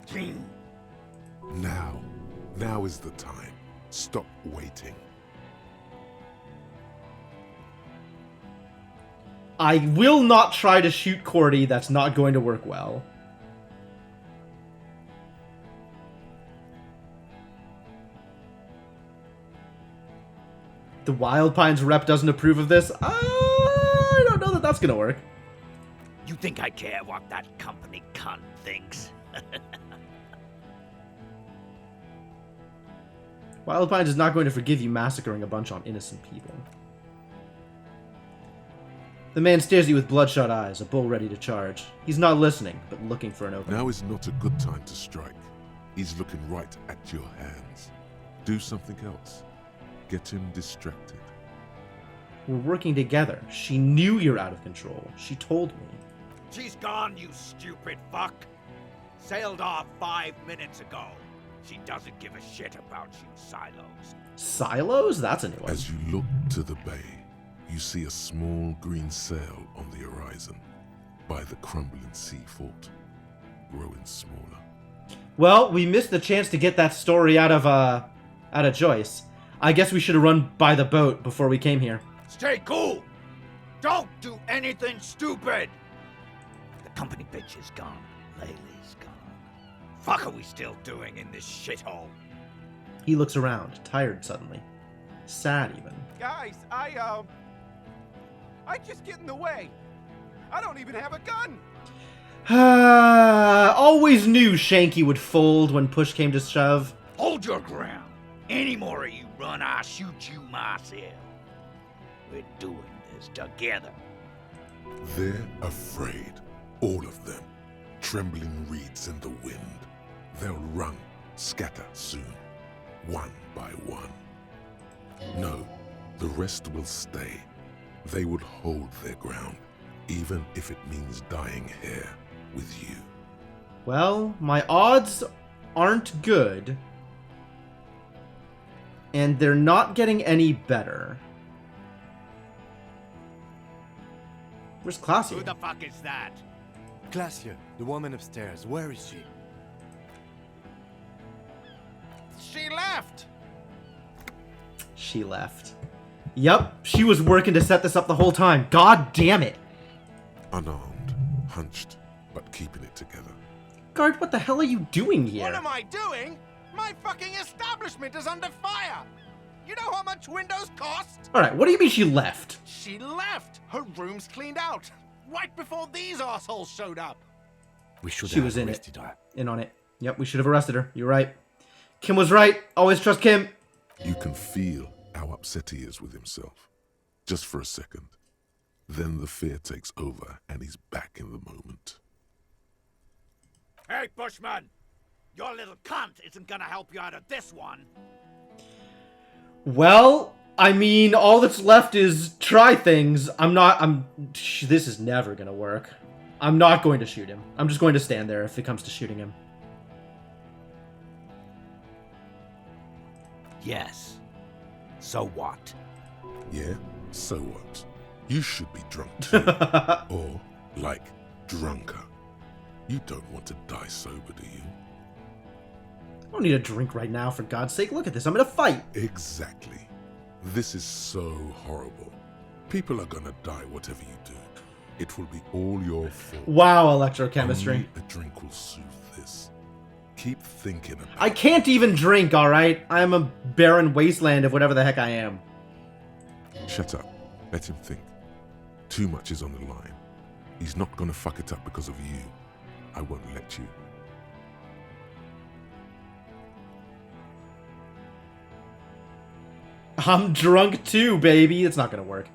Now is the time. Stop waiting. I will not try to shoot Cordy. That's not going to work well. The Wild Pines rep doesn't approve of this. I don't know that that's going to work. You think I care what that company cunt thinks? Wild Pines is not going to forgive you massacring a bunch on innocent people. The man stares at you with bloodshot eyes, a bull ready to charge. He's not listening, but looking for an opening. Now is not a good time to strike. He's looking right at your hands. Do something else. Get him distracted. We're working together. She knew you're out of control. She told me. She's gone, you stupid fuck. Sailed off 5 minutes ago. She doesn't give a shit about you, Silos. Silos? That's a new one. As you look to the bay, you see a small green sail on the horizon by the crumbling sea fort, growing smaller. Well, we missed the chance to get that story out of Joyce. I guess we should have run by the boat before we came here. Stay cool! Don't do anything stupid! The company bitch is gone. Laylee's gone. Fuck are we still doing in this shithole? He looks around, tired suddenly. Sad even. Guys, I just get in the way. I don't even have a gun. Always knew Shanky would fold when push came to shove. Hold your ground. Any more of you run, I'll shoot you myself. We're doing this together. They're afraid, all of them. Trembling reeds in the wind. They'll run, scatter soon, one by one. No, the rest will stay. They would hold their ground, even if it means dying here with you. Well, my odds aren't good. And they're not getting any better. Where's Clausia? Who the fuck is that? Clausia, the woman upstairs. Where is she? She left. She left. Yup, she was working to set this up the whole time. God damn it. Unarmed, hunched, but keeping it together. Guard, what the hell are you doing here? What am I doing? My fucking establishment is under fire. You know how much windows cost? Alright, what do you mean she left? She left. Her room's cleaned out. Right before these assholes showed up. We should She have was in arrested it. her. In on it. Yep, we should have arrested her. You're right. Kim was right. Always trust Kim. You can feel how upset he is with himself. Just for a second. Then the fear takes over and he's back in the moment. Hey, Bushman! Your little cunt isn't gonna help you out of this one. Well, I mean, all that's left is try things. This is never gonna work. I'm not going to shoot him. I'm just going to stand there if it comes to shooting him. Yes. So what? Yeah? So what? You should be drunk too. Or, like, drunker. You don't want to die sober, do you? I don't need a drink right now, for God's sake. Look at this. I'm in a fight. Exactly. This is so horrible. People are gonna die whatever you do. It will be all your fault. Wow, electrochemistry. Only a drink will soothe this. Keep thinking about I can't even drink, alright? I am a barren wasteland of whatever the heck I am. Shut up. Let him think. Too much is on the line. He's not gonna fuck it up because of you. I won't let you. I'm drunk too, baby. It's not gonna work.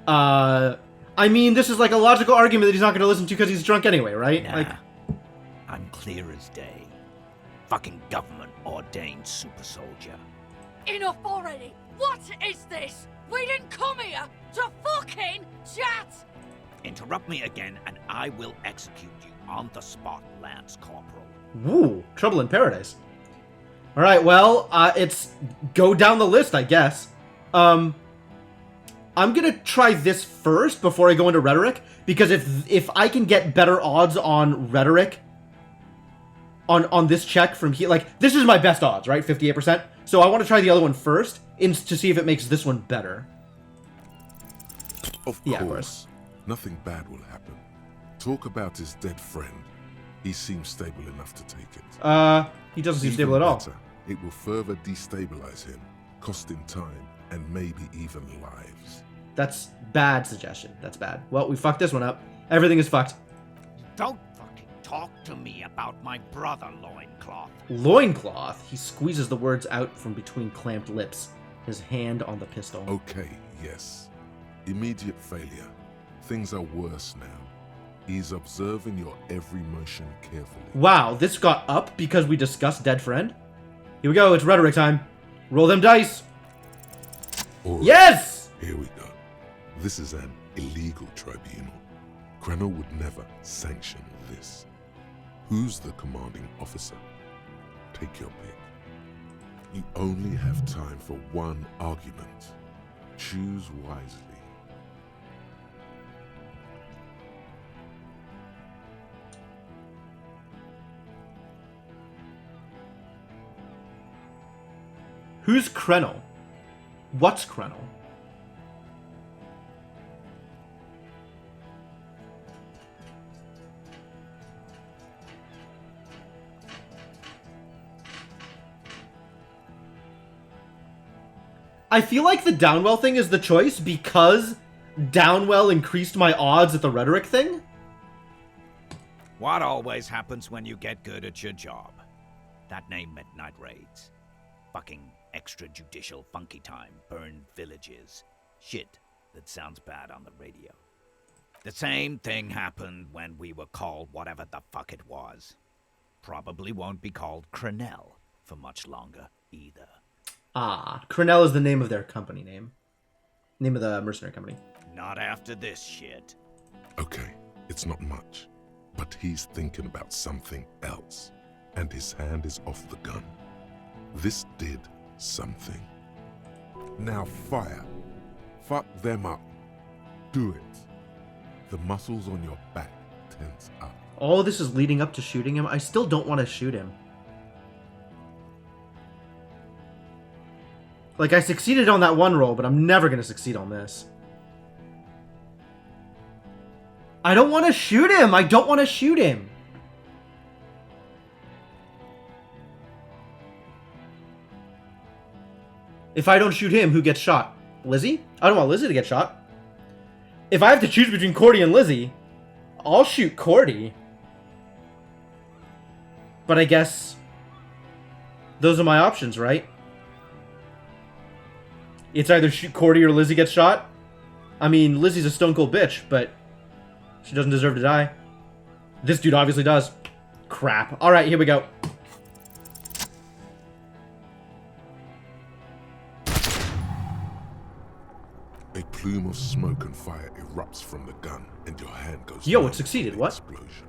I mean, this is like a logical argument that he's not gonna listen to because he's drunk anyway, right? Nah. Like, I'm clear as day. Fucking government-ordained super soldier. Enough already! What is this? We didn't come here to fucking chat! Interrupt me again and I will execute you on the spot, Lance Corporal. woo, trouble in paradise. Alright, well, it's go down the list, I guess. I'm gonna try this first before I go into rhetoric, because if I can get better odds on rhetoric on this check from here, like, this is my best odds, right? 58%. So I want to try the other one first to see if it makes this one better. Of course. Nothing bad will happen. Talk about his dead friend. He seems stable enough to take it. He doesn't seem Even stable at all. better, it will further destabilize him, cost him time, and maybe even lives. That's bad suggestion. That's bad. Well, we fucked this one up. Everything is fucked. Don't fucking talk to me about my brother, Loincloth. Loincloth? He squeezes the words out from between clamped lips, his hand on the pistol. Okay, yes. Immediate failure. Things are worse now. He's observing your every motion carefully. Wow, this got up because we discussed dead friend? Here we go, it's rhetoric time. Roll them dice. All right, yes! Here we go. This is an illegal tribunal. Krenner would never sanction this. Who's the commanding officer? Take your pick. You only have time for one argument. Choose wisely. Who's Krenel? What's Krenel? I feel like the Downwell thing is the choice because Downwell increased my odds at the rhetoric thing. What always happens when you get good at your job? That name meant night raids. Fucking extrajudicial funky time, burned villages. Shit that sounds bad on the radio. The same thing happened when we were called whatever the fuck it was. Probably won't be called Crenel for much longer either. Ah, Crenel is the name of their company name. Name of the mercenary company. Not after this shit. Okay, it's not much, but he's thinking about something else, and his hand is off the gun. This did something. Now fire. Fuck them up. Do it. The muscles on your back tense up. All this is leading up to shooting him. I still don't want to shoot him. Like, I succeeded on that one roll, but I'm never going to succeed on this. I don't want to shoot him! I don't want to shoot him! If I don't shoot him, who gets shot? Lizzie? I don't want Lizzie to get shot. If I have to choose between Cordy and Lizzie, I'll shoot Cordy. But I guess those are my options, right? It's either shoot Cordy or Lizzie gets shot. I mean, Lizzie's a stone cold bitch, but she doesn't deserve to die. This dude obviously does. Crap. Alright, here we go. A plume of smoke and fire erupts from the gun, and your hand goes Yo, numb it succeeded. with What? explosion.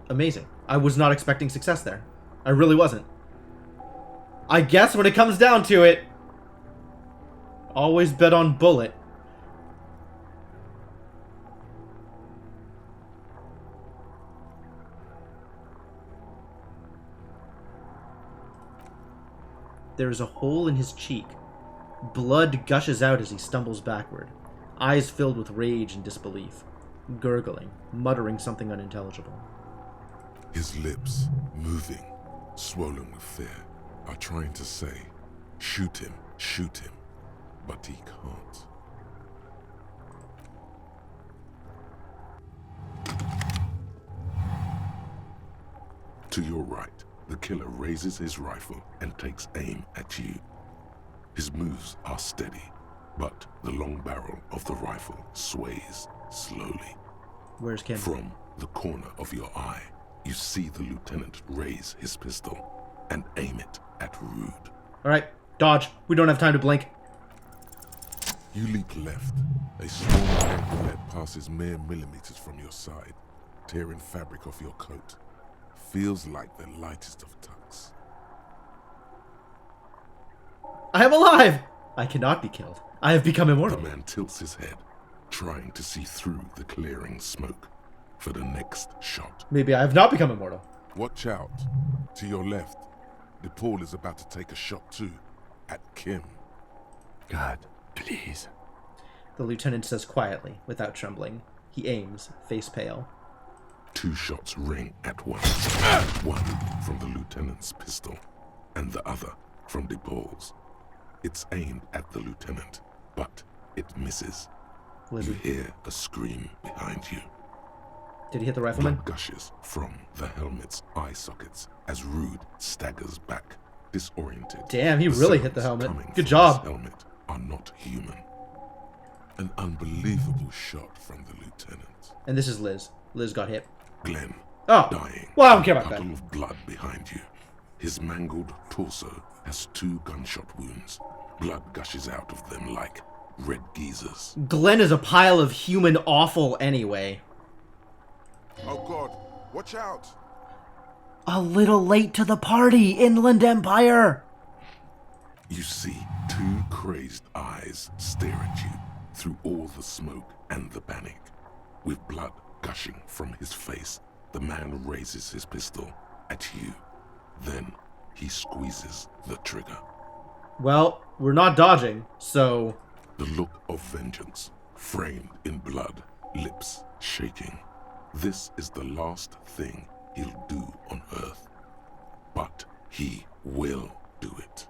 Amazing. I was not expecting success there. I really wasn't. I guess when it comes down to it, always bet on bullet. There is a hole in his cheek. Blood gushes out as he stumbles backward, eyes filled with rage and disbelief, gurgling, muttering something unintelligible. His lips, moving, swollen with fear, are trying to say, shoot him, but he can't. To your right, the killer raises his rifle and takes aim at you. His moves are steady, but the long barrel of the rifle sways slowly. Where's Kim? From the corner of your eye, you see the lieutenant raise his pistol and aim it at Rude. Alright, dodge. We don't have time to blink. You leap left. A small hand grenade passes mere millimeters from your side, tearing fabric off your coat. Feels like the lightest of tucks. I am alive! I cannot be killed. I have become immortal. The man tilts his head, trying to see through the clearing smoke for the next shot. Maybe I have not become immortal. Watch out. To your left, DePaul is about to take a shot too, at Kim. God, please. The lieutenant says quietly, without trembling. He aims, face pale. 2 shots ring at once. One from the lieutenant's pistol, and the other from DePaul's. It's aimed at the lieutenant, but it misses. Lizzie. You hear a scream behind you. Did he hit the rifleman? Blood gushes from the helmet's eye sockets as Rude staggers back, disoriented. Damn, he The really hit the sounds helmet. coming Good from job. his helmet are not human. An unbelievable shot from the lieutenant. And this is Liz. Liz got hit. Glenn, Oh. dying. Well, I don't care about a that. puddle of blood behind you. His mangled torso has 2 gunshot wounds. Blood gushes out of them like red geysers. Glenn is a pile of human offal anyway. Oh god, watch out! A little late to the party, Inland Empire! You see 2 crazed eyes stare at you through all the smoke and the panic. With blood gushing from his face, the man raises his pistol at you. Then he squeezes the trigger. Well, we're not dodging, so... The look of vengeance, framed in blood, lips shaking. This is the last thing he'll do on Earth. But he will do it.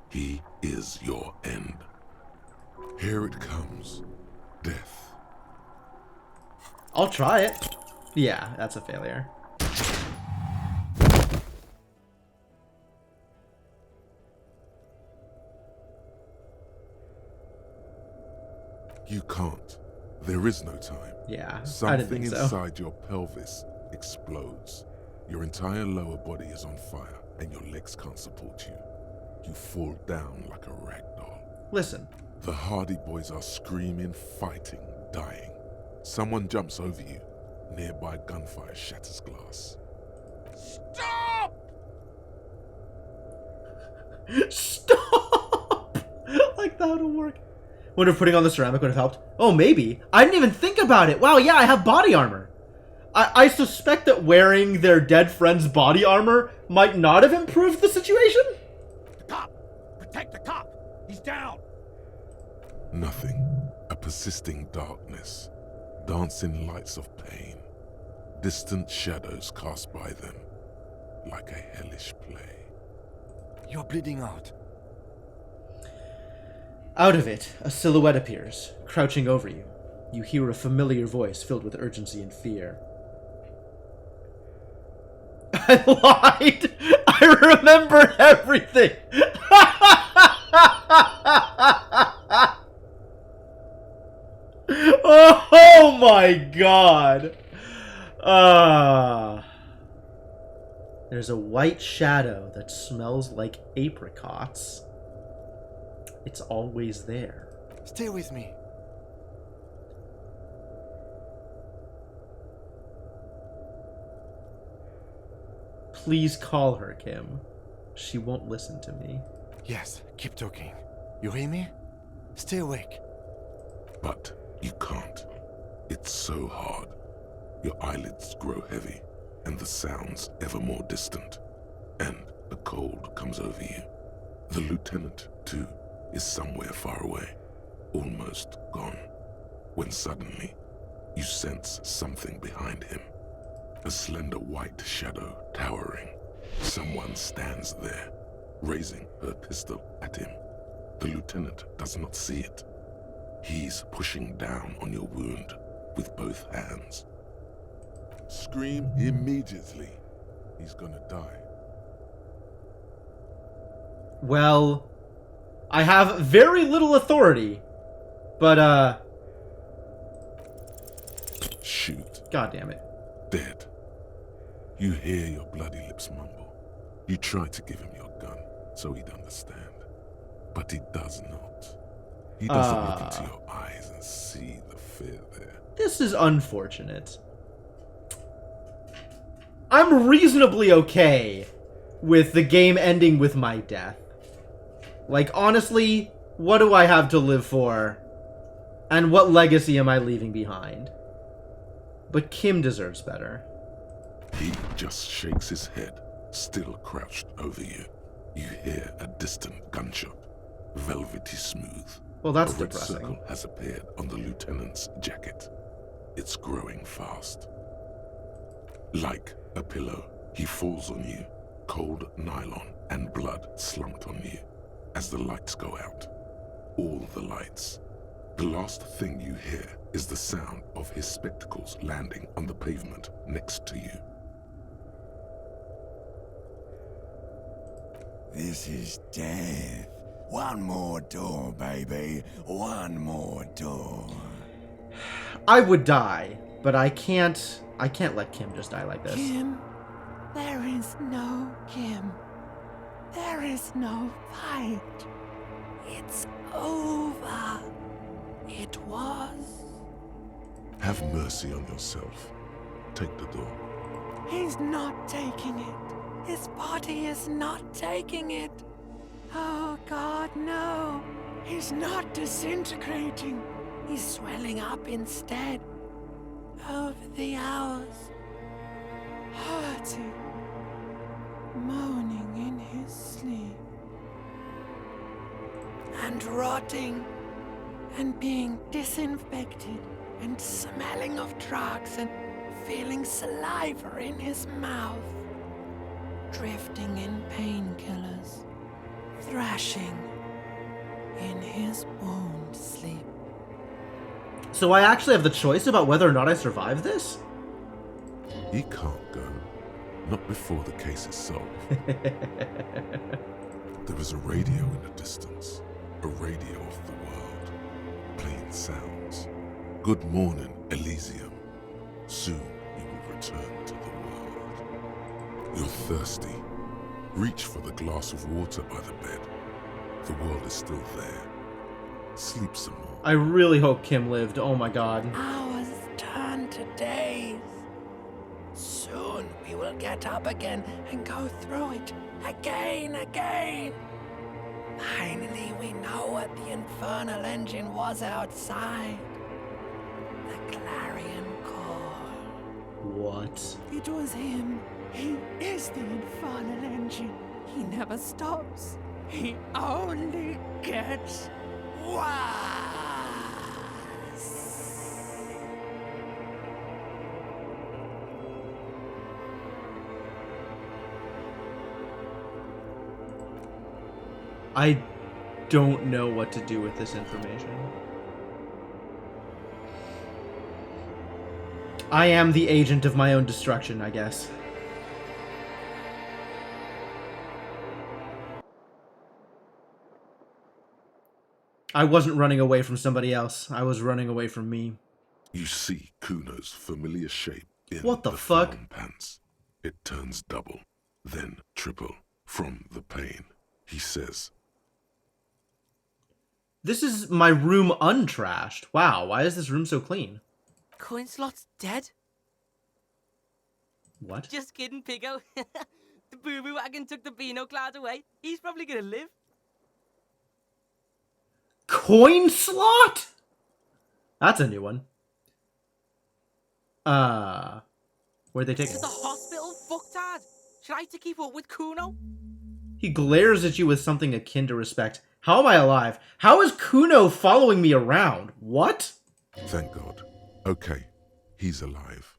He is your end. Here it comes. Death. I'll try it. Yeah, that's a failure. You can't. There is no time. Yeah, I didn't Something think so. inside your pelvis explodes. Your entire lower body is on fire, and your legs can't support you. You fall down like a rag doll. Listen. The Hardy Boys are screaming, fighting, dying. Someone jumps over you. Nearby gunfire shatters glass. Stop! Stop! Like that'll work. Wonder if putting on the ceramic would have helped. Oh, maybe. I didn't even think about it. Wow, yeah, I have body armor. I suspect that wearing their dead friend's body armor might not have improved the situation. The cop! Protect the cop! He's down! Nothing. A persisting darkness. Dancing lights of pain. Distant shadows cast by them. Like a hellish play. You're bleeding out. Out of it, a silhouette appears, crouching over you. You hear a familiar voice filled with urgency and fear. I lied! I remember everything! Oh my god! There's a white shadow that smells like apricots. It's always there. Stay with me. Please call her, Kim. She won't listen to me. Yes, keep talking. You hear me? Stay awake. But you can't. It's so hard. Your eyelids grow heavy, and the sounds ever more distant. And a cold comes over you. The lieutenant, too, is somewhere far away, almost gone, when suddenly you sense something behind him. A slender white shadow towering. Someone stands there, raising her pistol at him. The lieutenant does not see it. He's pushing down on your wound with both hands. Scream immediately. He's gonna die. Well, I have very little authority, but, Shoot. God damn it. Dead. You hear your bloody lips mumble. You try to give him your gun so he'd understand. But he does not. He doesn't look into your eyes and see the fear there. This is unfortunate. I'm reasonably okay with the game ending with my death. Like, honestly, what do I have to live for? And what legacy am I leaving behind? But Kim deserves better. He just shakes his head, still crouched over you. You hear a distant gunshot, velvety smooth. Well, that's a red depressing. circle has appeared on the lieutenant's jacket. It's growing fast. Like a pillow, he falls on you, cold nylon and blood slumped on you as the lights go out. All the lights. The last thing you hear is the sound of his spectacles landing on the pavement next to you. This is death. One more door, baby. One more door. I would die, but I can't let Kim just die like this. Kim, there is no Kim. There is no fight. It's over. It was. Have mercy on yourself. Take the door. He's not taking it. His body is not taking it. Oh, God, no. He's not disintegrating. He's swelling up instead. Over the hours. Hurting. Moaning in his sleep. And rotting. And being disinfected. And smelling of drugs and feeling saliva in his mouth. Drifting in painkillers. Thrashing in his wound sleep. So I actually have the choice about whether or not I survive this? He can't go. Not before the case is solved. There is a radio in the distance. A radio of the world. Playing sounds. Good morning, Elysium. Soon you will return to the world. You're thirsty. Reach for the glass of water by the bed. The world is still there. Sleep some more. I really hope Kim lived. Oh my god. Hours turn to days. Soon we will get up again and go through it again. Finally, we know what the infernal engine was outside. The clarion call. What? It was him. He is the infernal engine. He never stops. He only gets worse. I don't know what to do with this information. I am the agent of my own destruction, I guess. I wasn't running away from somebody else. I was running away from me. You see Kuno's familiar shape in What the fuck? thong pants. It turns double, then triple from the pain. He says, This is my room untrashed. Wow, why is this room so clean? Coin slot's dead. What? Just kidding, Piggo. The boo-boo wagon took the Beano cloud away. He's probably gonna live. Coin slot? That's a new one. Where'd they take To it? the hospital, fucktard. Should I to keep up with Kuno? He glares at you with something akin to respect. How am I alive? How is Kuno following me around? What? thank God. Okay, he's alive.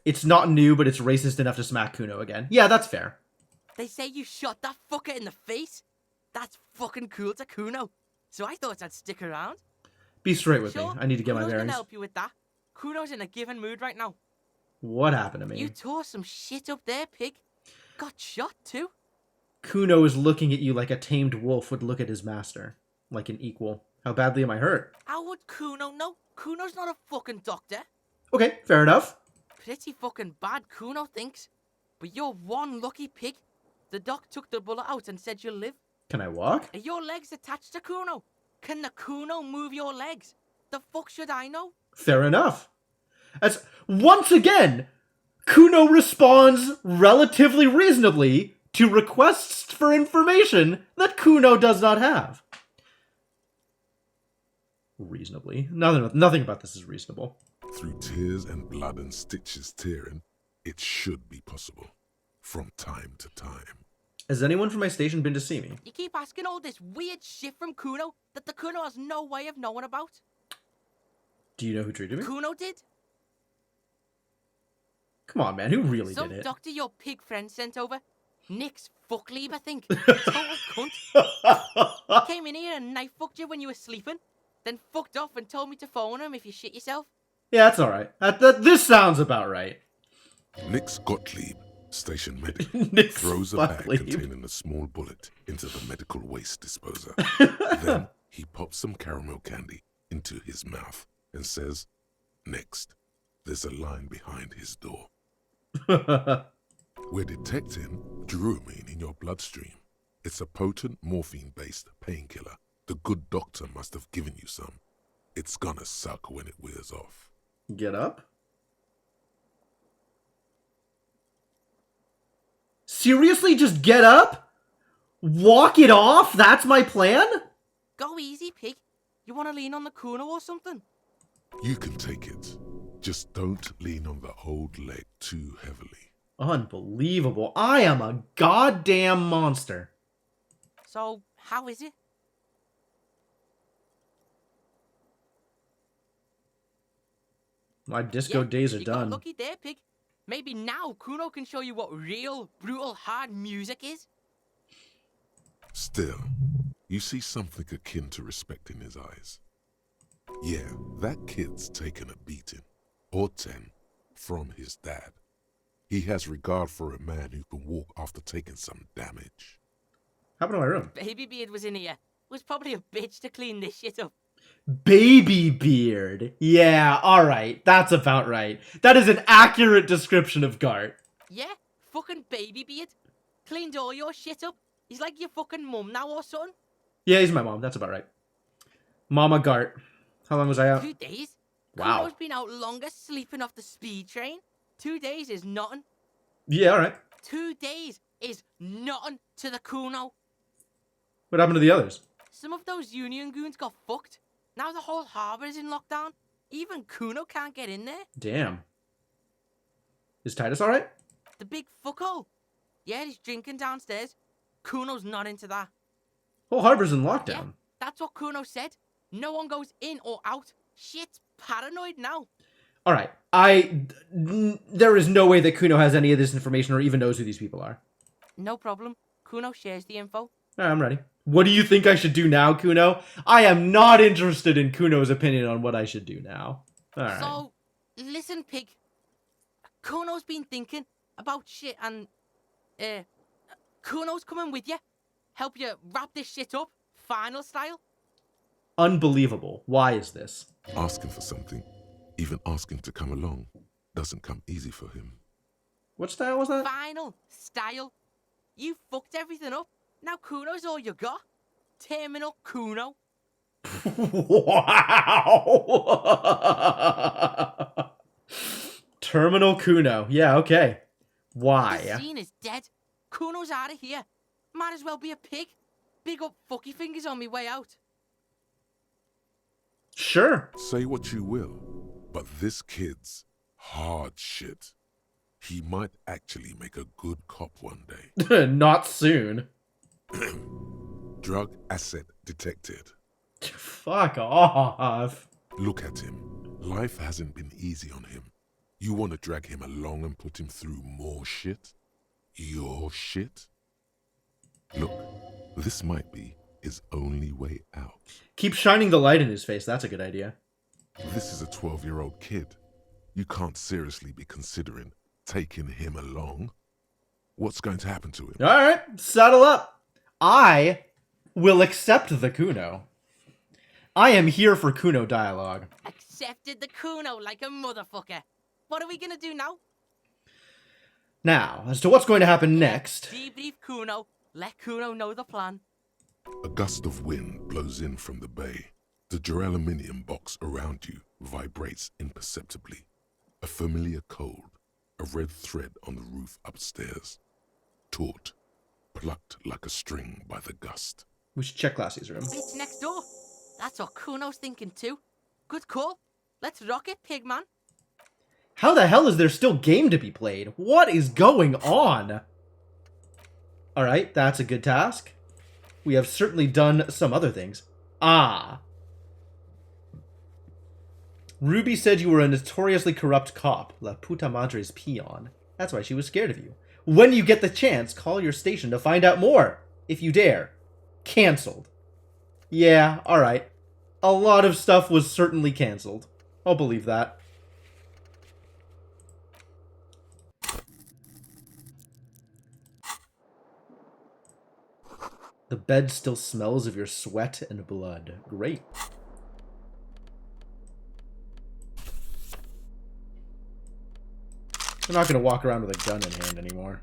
It's not new, but it's racist enough to smack Kuno again. Yeah, that's fair. They say you shot that fucker in the face. That's fucking cool to Kuno. So I thought I'd stick around. Be straight with Sure, me. I need to get my Kuno's bearings. gonna help you with that. Kuno's in a given mood right now. What happened to me? You tore some shit up there, pig. Got shot too. Kuno is looking at you like a tamed wolf would look at his master. Like an equal. How badly am I hurt? How would Kuno know? Kuno's not a fucking doctor. Okay, fair enough. Pretty fucking bad, Kuno thinks. But you're one lucky pig. The doc took the bullet out and said you'll live. Can I walk? Are your legs attached to Kuno? Can the Kuno move your legs? The fuck should I know? Fair enough. As once again, Kuno responds relatively reasonably to requests for information that Kuno does not have. Reasonably. Nothing about this is reasonable. Through tears and blood and stitches tearing, it should be possible. From time to time. Has anyone from my station been to see me? You keep asking all this weird shit from Kuno that the Kuno has no way of knowing about. Do you know who treated me? Kuno did. Come on, man. Who really Some did it? doctor your pig friend sent over. Nick's fuckleave, I think. Total cunt. Came in here and knife fucked you when you were sleeping. Then fucked off and told me to phone him if you shit yourself. Yeah, that's alright. This sounds about right. Nix Gottlieb Station medic Nick's throws a fuck bag leave. containing a small bullet into the medical waste disposer. Then he pops some caramel candy into his mouth and says, "Next, there's a line behind his door. We're detecting druamine in your bloodstream. It's a potent morphine-based painkiller. The good doctor must have given you some. It's gonna suck when it wears off." Get up? Seriously, just get up? Walk it off? That's my plan? Go easy, pig. You want to lean on the Kuno or something? You can take it. Just don't lean on the old leg too heavily. Unbelievable. I am a goddamn monster. So, how is it? My disco days are you done. Got lucky there, pig. Maybe now Kuno can show you what real, brutal, hard music is. Still, you see something akin to respect in his eyes. Yeah, that kid's taken a beating, or 10, from his dad. He has regard for a man who can walk after taking some damage. How about my room? Baby Beard was in here. Was probably a bitch to clean this shit up. Baby beard. Yeah, alright. That's about right. That is an accurate description of Gart. Yeah, fucking Baby Beard. Cleaned all your shit up. He's like your fucking mum now or something. Yeah, he's my mom. That's about right. Mama Gart. How long was I out? 2 days. Wow. Kuno's been out longer sleeping off the speed train. 2 days is nothing. Yeah, alright. 2 days is nothing to the Kuno. What happened to the others? Some of those Union goons got fucked. Now the whole harbour is in lockdown. Even Kuno can't get in there. Damn. Is Titus alright? The big fuckhole. Yeah, he's drinking downstairs. Kuno's not into that. Whole harbor's in Yeah, lockdown. that's what Kuno said. No one goes in or out. Shit's paranoid now. Alright. There is no way that Kuno has any of this information or even knows who these people are. No problem. Kuno shares the info. Alright, I'm ready. What do you think I should do now, Kuno? I am not interested in Kuno's opinion on what I should do now. Alright. So, listen, pig. Kuno's been thinking about shit and, Kuno's coming with you. Help you wrap this shit up, final style. Unbelievable. Why is this? Asking for something, even asking to come along, doesn't come easy for him. What style was that? Final style. You fucked everything up. Now Kuno's all you got. Terminal Kuno. Wow. Terminal Kuno. Yeah, okay. Why? The scene is dead. Kuno's out of here. Might as well be a pig. Big up fucky fingers on me way out. Sure. Say what you will, but this kid's hard shit. He might actually make a good cop one day. Not soon. Drug asset detected. Fuck off. Look at him. Life hasn't been easy on him. You want to drag him along and put him through more shit? Your shit? Look, this might be his only way out. Keep shining the light in his face. That's a good idea. This is a 12-year-old kid. You can't seriously be considering taking him along. What's going to happen to him? Alright, saddle up. I will accept the Kuno. I am here for Kuno dialogue. Accepted the Kuno like a motherfucker. What are we gonna do now? Now, as to what's going to happen next. Debrief Kuno. Let Kuno know the plan. A gust of wind blows in from the bay. The duraluminum box around you vibrates imperceptibly. A familiar cold, a red thread on the roof upstairs. Taut, plucked like a string by the gust. We should check Lassie's room. It's next door. That's what Kuno's thinking too. Good call. Let's rock it, pigman. How the hell is there still game to be played? What is going on? Alright, that's a good task. We have certainly done some other things. Ah. Ruby said you were a notoriously corrupt cop. La puta madre's peon. That's why she was scared of you. When you get the chance, call your station to find out more. If you dare. Cancelled. Yeah, alright. A lot of stuff was certainly cancelled. I'll believe that. The bed still smells of your sweat and blood. Great. I'm not going to walk around with a gun in hand anymore.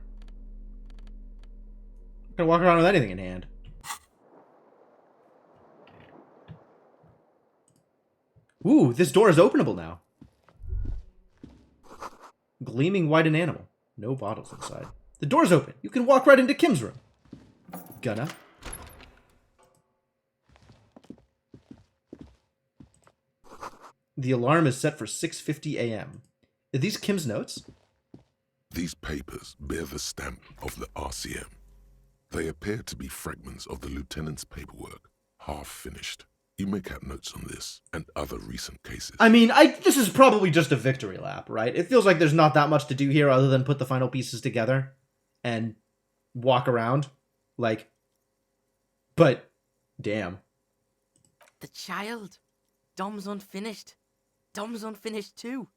I'm going to walk around with anything in hand. Ooh, this door is openable now. Gleaming white and animal. No bottles inside. The door's open. You can walk right into Kim's room. Gonna. The alarm is set for 6:50 a.m. Are these Kim's notes? These papers bear the stamp of the RCM. They appear to be fragments of the lieutenant's paperwork, half finished. You make out notes on this and other recent cases. I mean, this is probably just a victory lap, right? It feels like there's not that much to do here other than put the final pieces together and walk around. Like, but damn. The child. Dom's unfinished. Dom's unfinished too.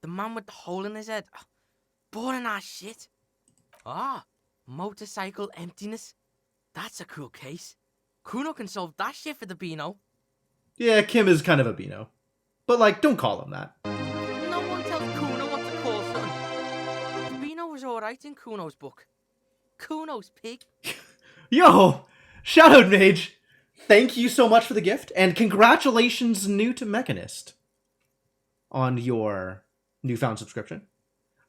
The man with the hole in his head. Boring ass shit. Ah, motorcycle emptiness. That's a cool case. Kuno can solve that shit for the Beano. Yeah, Kim is kind of a Beano. But, like, don't call him that. No one tells Kuno what to call something. The Beano was alright in Kuno's book. Kuno's pig. Yo! Shoutout Mage! Thank you so much for the gift, and congratulations, Newt Mechanist, on your newfound subscription.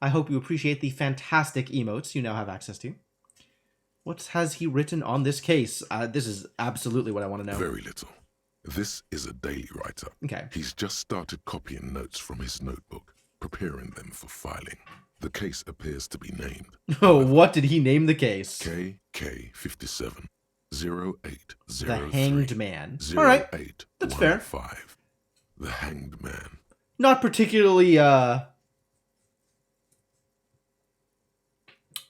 I hope you appreciate the fantastic emotes you now have access to. What has he written on this case? This is absolutely what I want to know. Very little. This is a daily writer. Okay. He's just started copying notes from his notebook, preparing them for filing. The case appears to be named. Oh, what did he name the case? KK57 0803. The Hanged Man. All right, that's fair. The Hanged Man. Not particularly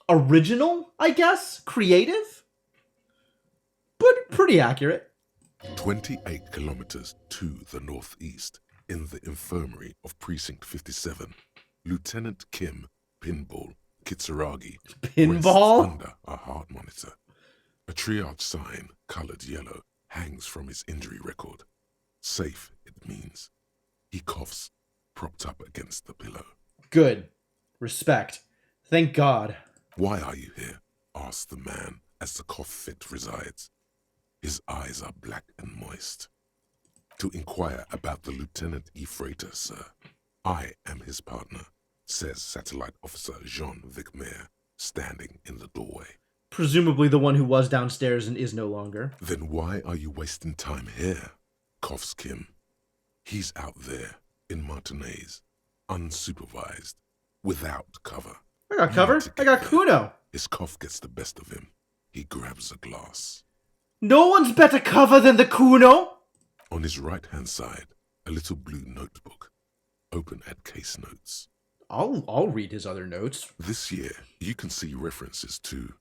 original, I guess. Creative, but pretty accurate. 28 kilometers to the northeast, in the infirmary of Precinct 57, Lieutenant Kim Pinball Kitsuragi Pinball? rests under a heart monitor. A triage sign, colored yellow, hangs from his injury record. Safe, it means. He coughs, propped up against the pillow. Good. Respect. Thank God. Why are you here? Asked the man as the cough fit resides. His eyes are black and moist. To inquire about the Lieutenant E. Freighter, sir. I am his partner, says Satellite Officer Jean Vicmer, standing in the doorway. Presumably the one who was downstairs and is no longer. Then why are you wasting time here? Coughs Kim. He's out there, in Martinez, unsupervised, without cover. I got cover. I got Kuno. His cough gets the best of him. He grabs a glass. No one's better cover than the Kuno. On his right-hand side, a little blue notebook, open at case notes. I'll read his other notes. This year, you can see references to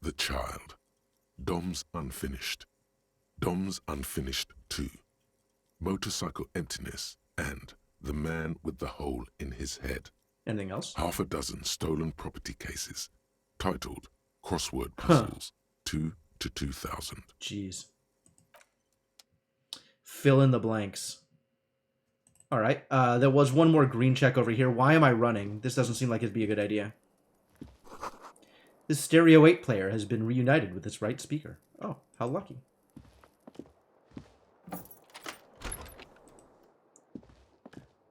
The Child, Dom's Unfinished 2, Motorcycle Emptiness, and The Man with the Hole in His Head. Anything else? Half a dozen stolen property cases, titled Crossword Puzzles 2 to 2000. Jeez. Fill in the blanks. All right. There was one more green check over here. Why am I running? This doesn't seem like it'd be a good idea. This Stereo 8 player has been reunited with its right speaker. Oh, how lucky.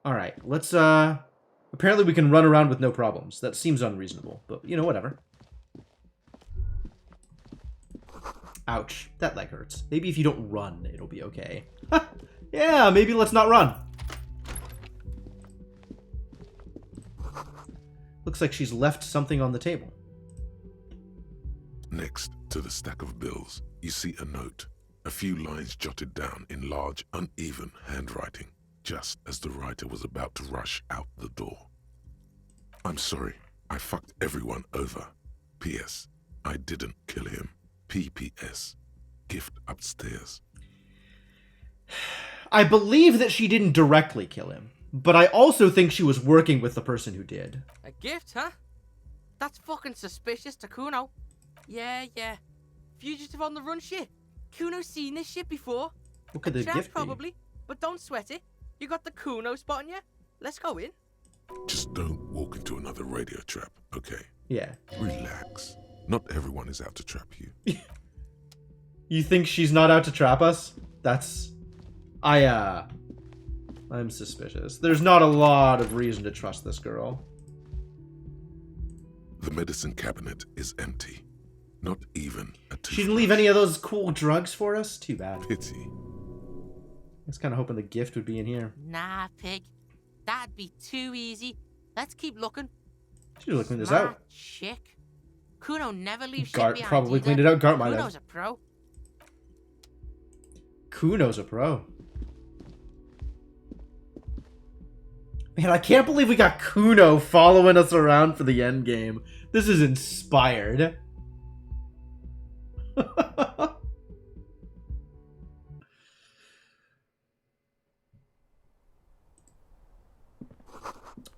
All right. Let's, apparently we can run around with no problems. That seems unreasonable, but, you know, whatever. Ouch. That leg hurts. Maybe if you don't run, it'll be okay. Yeah, maybe let's not run. Looks like she's left something on the table. Next to the stack of bills, you see a note, a few lines jotted down in large, uneven handwriting, just as the writer was about to rush out the door. I'm sorry, I fucked everyone over. P.S. I didn't kill him. P.P.S. Gift upstairs. I believe that she didn't directly kill him, but I also think she was working with the person who did. A gift, huh? That's fucking suspicious to Kuno. Yeah. fugitive on the run shit. Kuno's seen this shit before. What could A the trap, gift be? probably, but don't sweat it. You got the Kuno spot on you. Let's go in. Just don't walk into another radio trap, okay? Yeah. Relax. Not everyone is out to trap you. You think she's not out to trap us? I'm suspicious. There's not a lot of reason to trust this girl. The medicine cabinet is empty. Not even a toothbrush. She didn't leave any of those cool drugs for us? Too bad. Pity. I was kind of hoping the gift would be in here. Nah, pig. That'd be too easy. Let's keep looking. She's looking this Smart out. chick. Kuno never leaves Gart shit behind probably either. cleaned it out. Gart might have. Kuno's a pro. Kuno's a pro. Man, I can't believe we got Kuno following us around for the end game. This is inspired.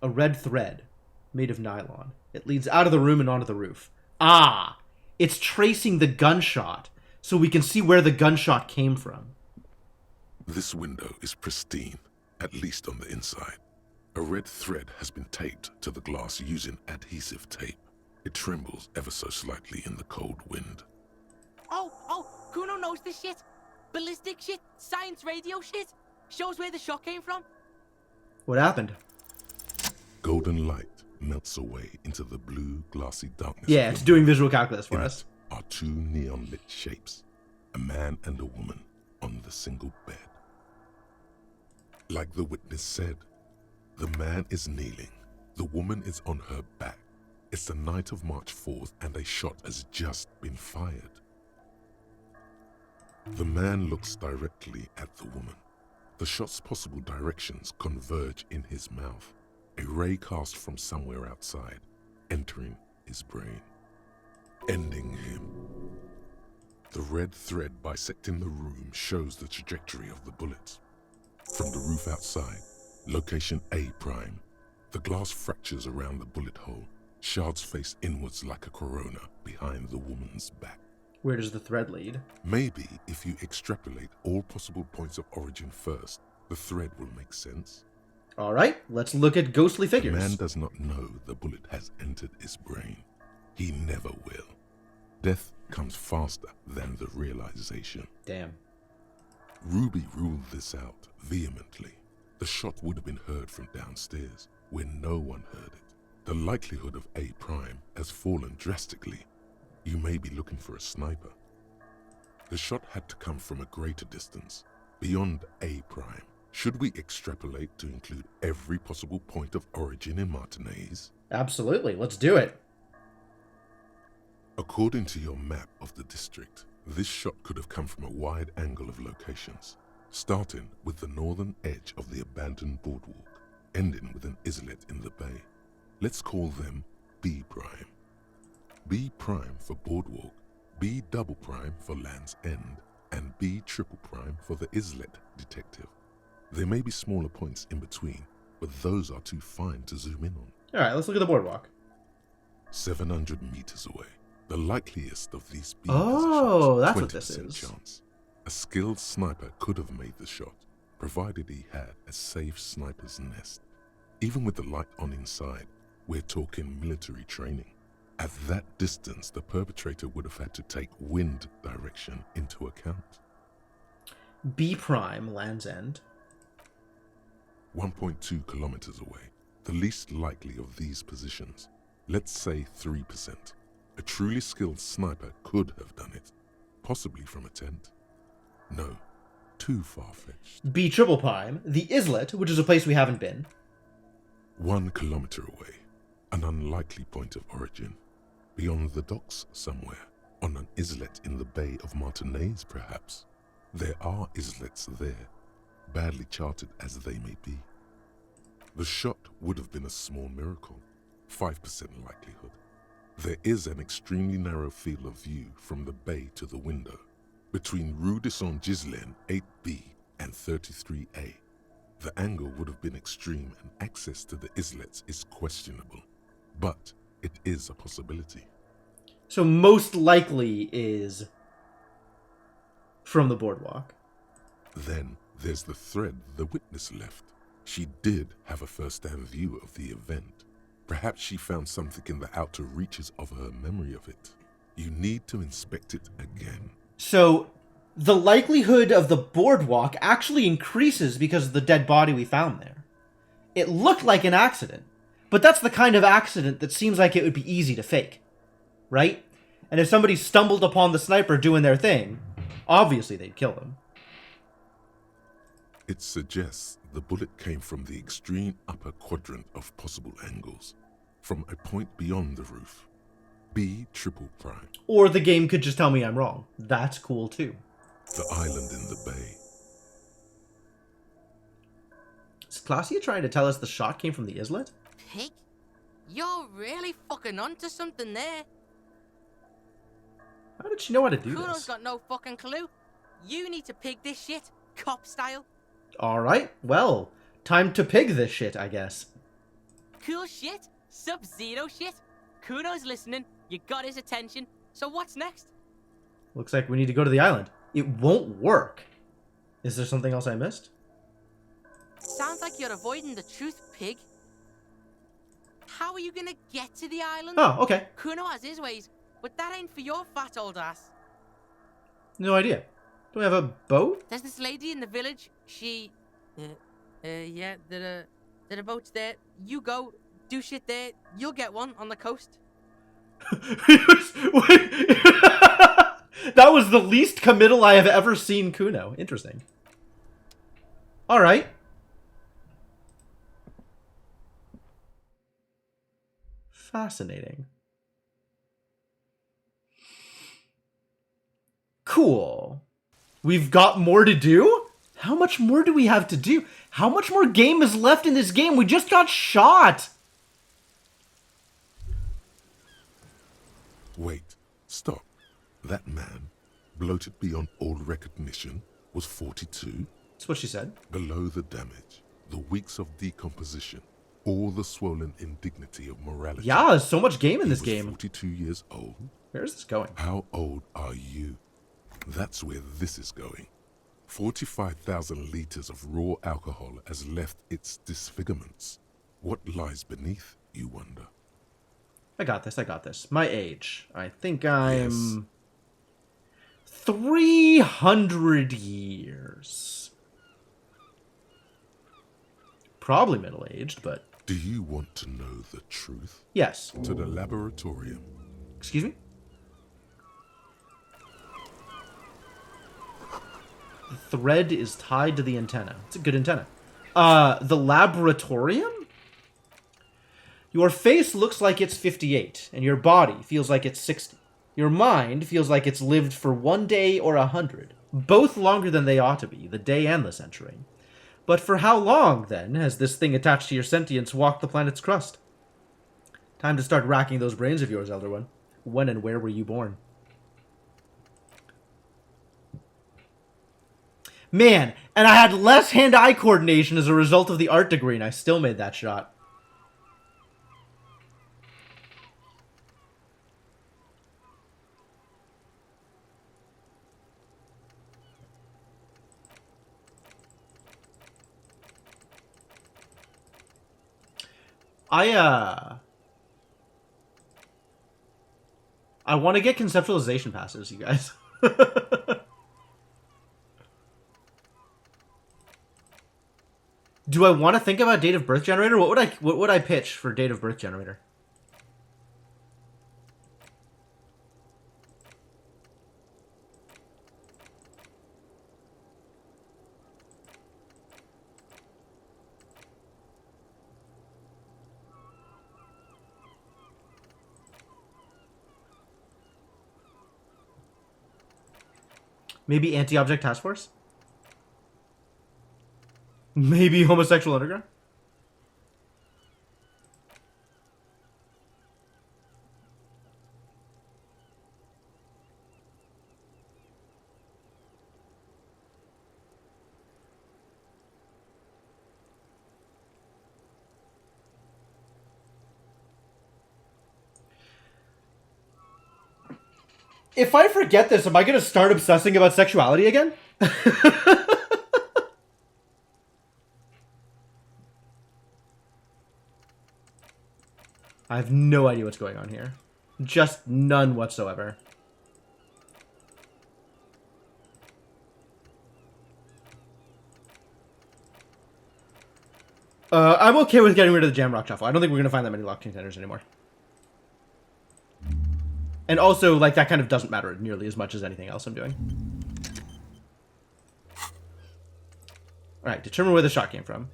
A red thread made of nylon. It leads out of the room and onto the roof. Ah! It's tracing the gunshot, so we can see where the gunshot came from. This window is pristine, at least on the inside. A red thread has been taped to the glass using adhesive tape. It trembles ever so slightly in the cold wind. Oh, Kuno knows this shit. Ballistic shit, science radio shit. Shows where the shot came from. What happened? Golden light melts away into the blue, glassy darkness. Yeah, it's doing visual calculus for us. Are two neon-lit shapes, a man and a woman on the single bed. Like the witness said, the man is kneeling, the woman is on her back. It's the night of March 4th and a shot has just been fired. The man looks directly at the woman. The shot's possible directions converge in his mouth, a ray cast from somewhere outside, entering his brain, ending him. The red thread bisecting the room shows the trajectory of the bullets. From the roof outside, location A prime, the glass fractures around the bullet hole, shards face inwards like a corona behind the woman's back. Where does the thread lead? Maybe if you extrapolate all possible points of origin first, the thread will make sense. Alright, let's look at ghostly figures. The man does not know the bullet has entered his brain. He never will. Death comes faster than the realization. Damn. Ruby ruled this out vehemently. The shot would have been heard from downstairs, where no one heard it. The likelihood of A prime has fallen drastically. You may be looking for a sniper. The shot had to come from a greater distance, beyond A prime. Should we extrapolate to include every possible point of origin in Martinez? Absolutely, let's do it. According to your map of the district, this shot could have come from a wide angle of locations, starting with the northern edge of the abandoned boardwalk, ending with an islet in the bay. Let's call them B prime. B prime for boardwalk, B double prime for Land's End, and B triple prime for the islet detective. There may be smaller points in between, but those are too fine to zoom in on. Alright, let's look at the boardwalk. 700 meters away. The likeliest of these B Oh, positions, that's what this 20% is. chance. A skilled sniper could have made the shot, provided he had a safe sniper's nest. Even with the light on inside, we're talking military training. At that distance, the perpetrator would have had to take wind direction into account. B prime, Land's End. 1.2 kilometers away, the least likely of these positions. Let's say 3%. A truly skilled sniper could have done it, possibly from a tent. No, too far-fetched. B triple prime, the islet, which is a place we haven't been. 1 kilometer away, an unlikely point of origin. Beyond the docks somewhere, on an islet in the Bay of Martinez perhaps. There are islets there, badly charted as they may be. The shot would have been a small miracle, 5% likelihood. There is an extremely narrow field of view from the bay to the window, between Rue de Saint-Ghislain 8B and 33A. The angle would have been extreme and access to the islets is questionable, but it is a possibility. So most likely is from the boardwalk. Then there's the thread the witness left. She did have a first-hand view of the event. Perhaps she found something in the outer reaches of her memory of it. You need to inspect it again. So, the likelihood of the boardwalk actually increases because of the dead body we found there. It looked like an accident, but that's the kind of accident that seems like it would be easy to fake, right? And if somebody stumbled upon the sniper doing their thing, obviously they'd kill them. It suggests the bullet came from the extreme upper quadrant of possible angles, from a point beyond the roof. B triple prime. Or the game could just tell me I'm wrong. That's cool too. The island in the bay. Is Claudia trying to tell us the shot came from the islet? Pig? You're really fucking onto something there. How did she know how to do Kuno's this? got no fucking clue. You need to pig this shit, cop style. Alright, well, time to pig this shit, I guess. Cool shit, Sub-Zero shit. Kuno's listening, you got his attention, so what's next? Looks like we need to go to the island. It won't work. Is there something else I missed? Sounds like you're avoiding the truth, pig. How are you gonna get to the island? Oh, okay. Kuno has his ways, but that ain't for your fat old ass. No idea. Do we have a boat? There's this lady in the village. She, yeah, there are boats there. You go, do shit there. You'll get one on the coast. That was the least committal I have ever seen Kuno. Interesting. Alright. Fascinating. Cool. We've got more to do? How much more do we have to do? How much more game is left in this game? We just got shot! Wait, stop. That man, bloated beyond all recognition, was 42? That's what she said. Below the damage, the weeks of decomposition, all the swollen indignity of morality. Yeah, there's so much game in this game. 42 years old? Where's this going? How old are you? That's where this is going. 45,000 liters of raw alcohol has left its disfigurements. What lies beneath, you wonder? I got this, I got this. My age. I think I'm... 300 years. Probably middle-aged, but... Do you want to know the truth? Yes. To the laboratorium. Excuse me? The thread is tied to the antenna. It's a good antenna. The laboratorium? Your face looks like it's 58, and your body feels like it's 60. Your mind feels like it's lived for 1 day or 100, both longer than they ought to be, the day and the century. But for how long, then, has this thing attached to your sentience walked the planet's crust? Time to start racking those brains of yours, Elder One. When and where were you born? Man, and I had less hand-eye coordination as a result of the art degree, and I still made that shot. I want to get conceptualization passes, you guys. Do I want to think about date of birth generator? What would I pitch for date of birth generator? Maybe anti-object task force? Maybe homosexual underground? If I forget this, am I going to start obsessing about sexuality again? I have no idea what's going on here. Just none whatsoever. I'm okay with getting rid of the Jamrock Shuffle. I don't think we're going to find that many locked containers anymore. And also, like, that kind of doesn't matter nearly as much as anything else I'm doing. Alright, determine where the shot came from.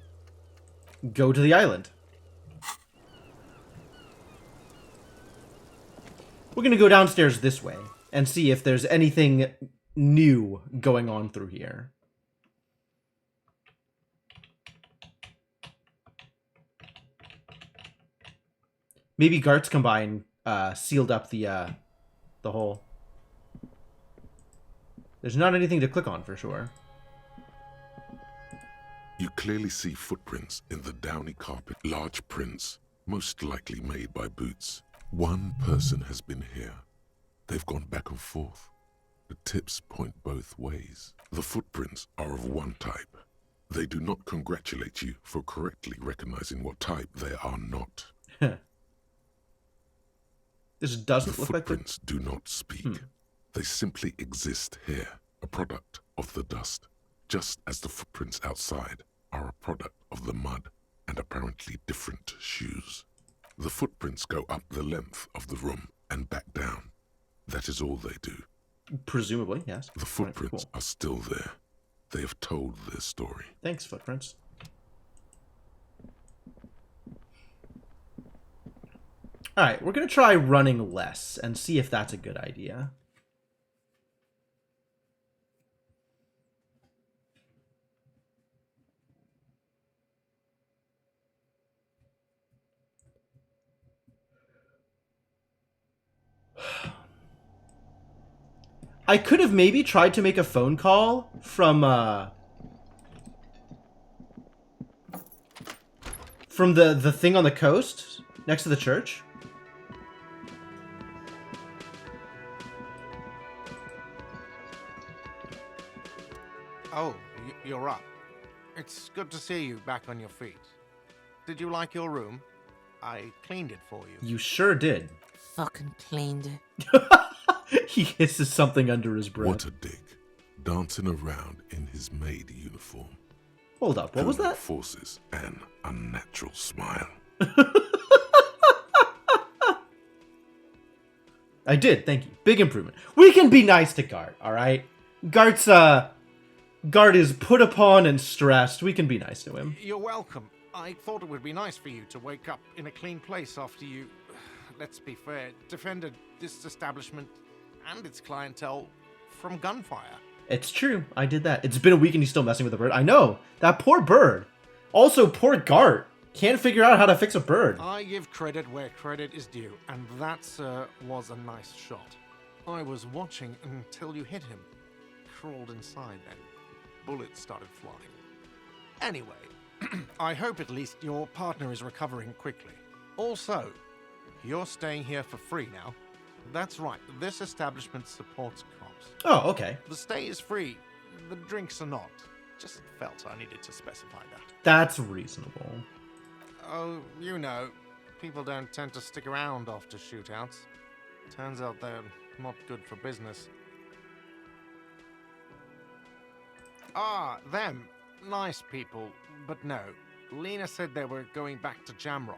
Go to the island. We're going to go downstairs this way and see if there's anything new going on through here. Maybe Gart's combine sealed up the hole. There's not anything to click on for sure. You clearly see footprints in the downy carpet. Large prints, most likely made by boots. One person has been here. They've gone back and forth. The tips point both ways. The footprints are of one type. They do not congratulate you for correctly recognizing what type they are not. This doesn't look like the footprints do not speak. They simply exist here, a product of the dust, just as the footprints outside are a product of the mud and apparently different shoes. The footprints go up the length of the room and back down. That is all they do. Presumably, yes. The footprints are still there. They have told their story. Thanks, footprints. Alright, we're going to try running less and see if that's a good idea. I could have maybe tried to make a phone call from the thing on the coast next to the church. Oh, you're up. It's good to see you back on your feet. Did you like your room? I cleaned it for you. You sure did. Fucking cleaned it. He hisses something under his breath. What a dick. Dancing around in his maid uniform. Hold up, what was that? Forces an unnatural smile. I did, thank you. Big improvement. We can be nice to Gart, alright? Gart is put upon and stressed. We can be nice to him. You're welcome. I thought it would be nice for you to wake up in a clean place after you, let's be fair, defended this establishment and its clientele from gunfire. It's true. I did that. It's been a week and he's still messing with the bird. I know. That poor bird. Also, poor Gart. Can't figure out how to fix a bird. I give credit where credit is due, and that, sir, was a nice shot. I was watching until you hit him. Crawled inside then. Bullets started flying. Anyway, I hope at least your partner is recovering quickly. Also, you're staying here for free now. That's right, this establishment supports cops. Oh, okay. The stay is free, the drinks are not. Just felt I needed to specify that. That's reasonable. Oh, you know, people don't tend to stick around after shootouts. Turns out they're not good for business. Ah, them. Nice people, but no. Lena said they were going back to Jamrock.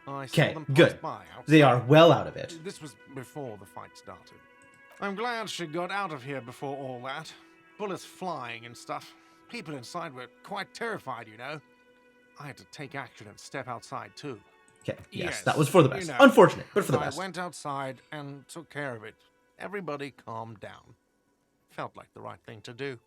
I saw Okay, them pass good. by outside. They are well out of it. This was before the fight started. I'm glad she got out of here before all that. Bullets flying and stuff. People inside were quite terrified, you know. I had to take action and step outside too. Okay, yes, that was for the best. You know, Unfortunate, but for the best. I went outside and took care of it. Everybody calmed down. Felt like the right thing to do.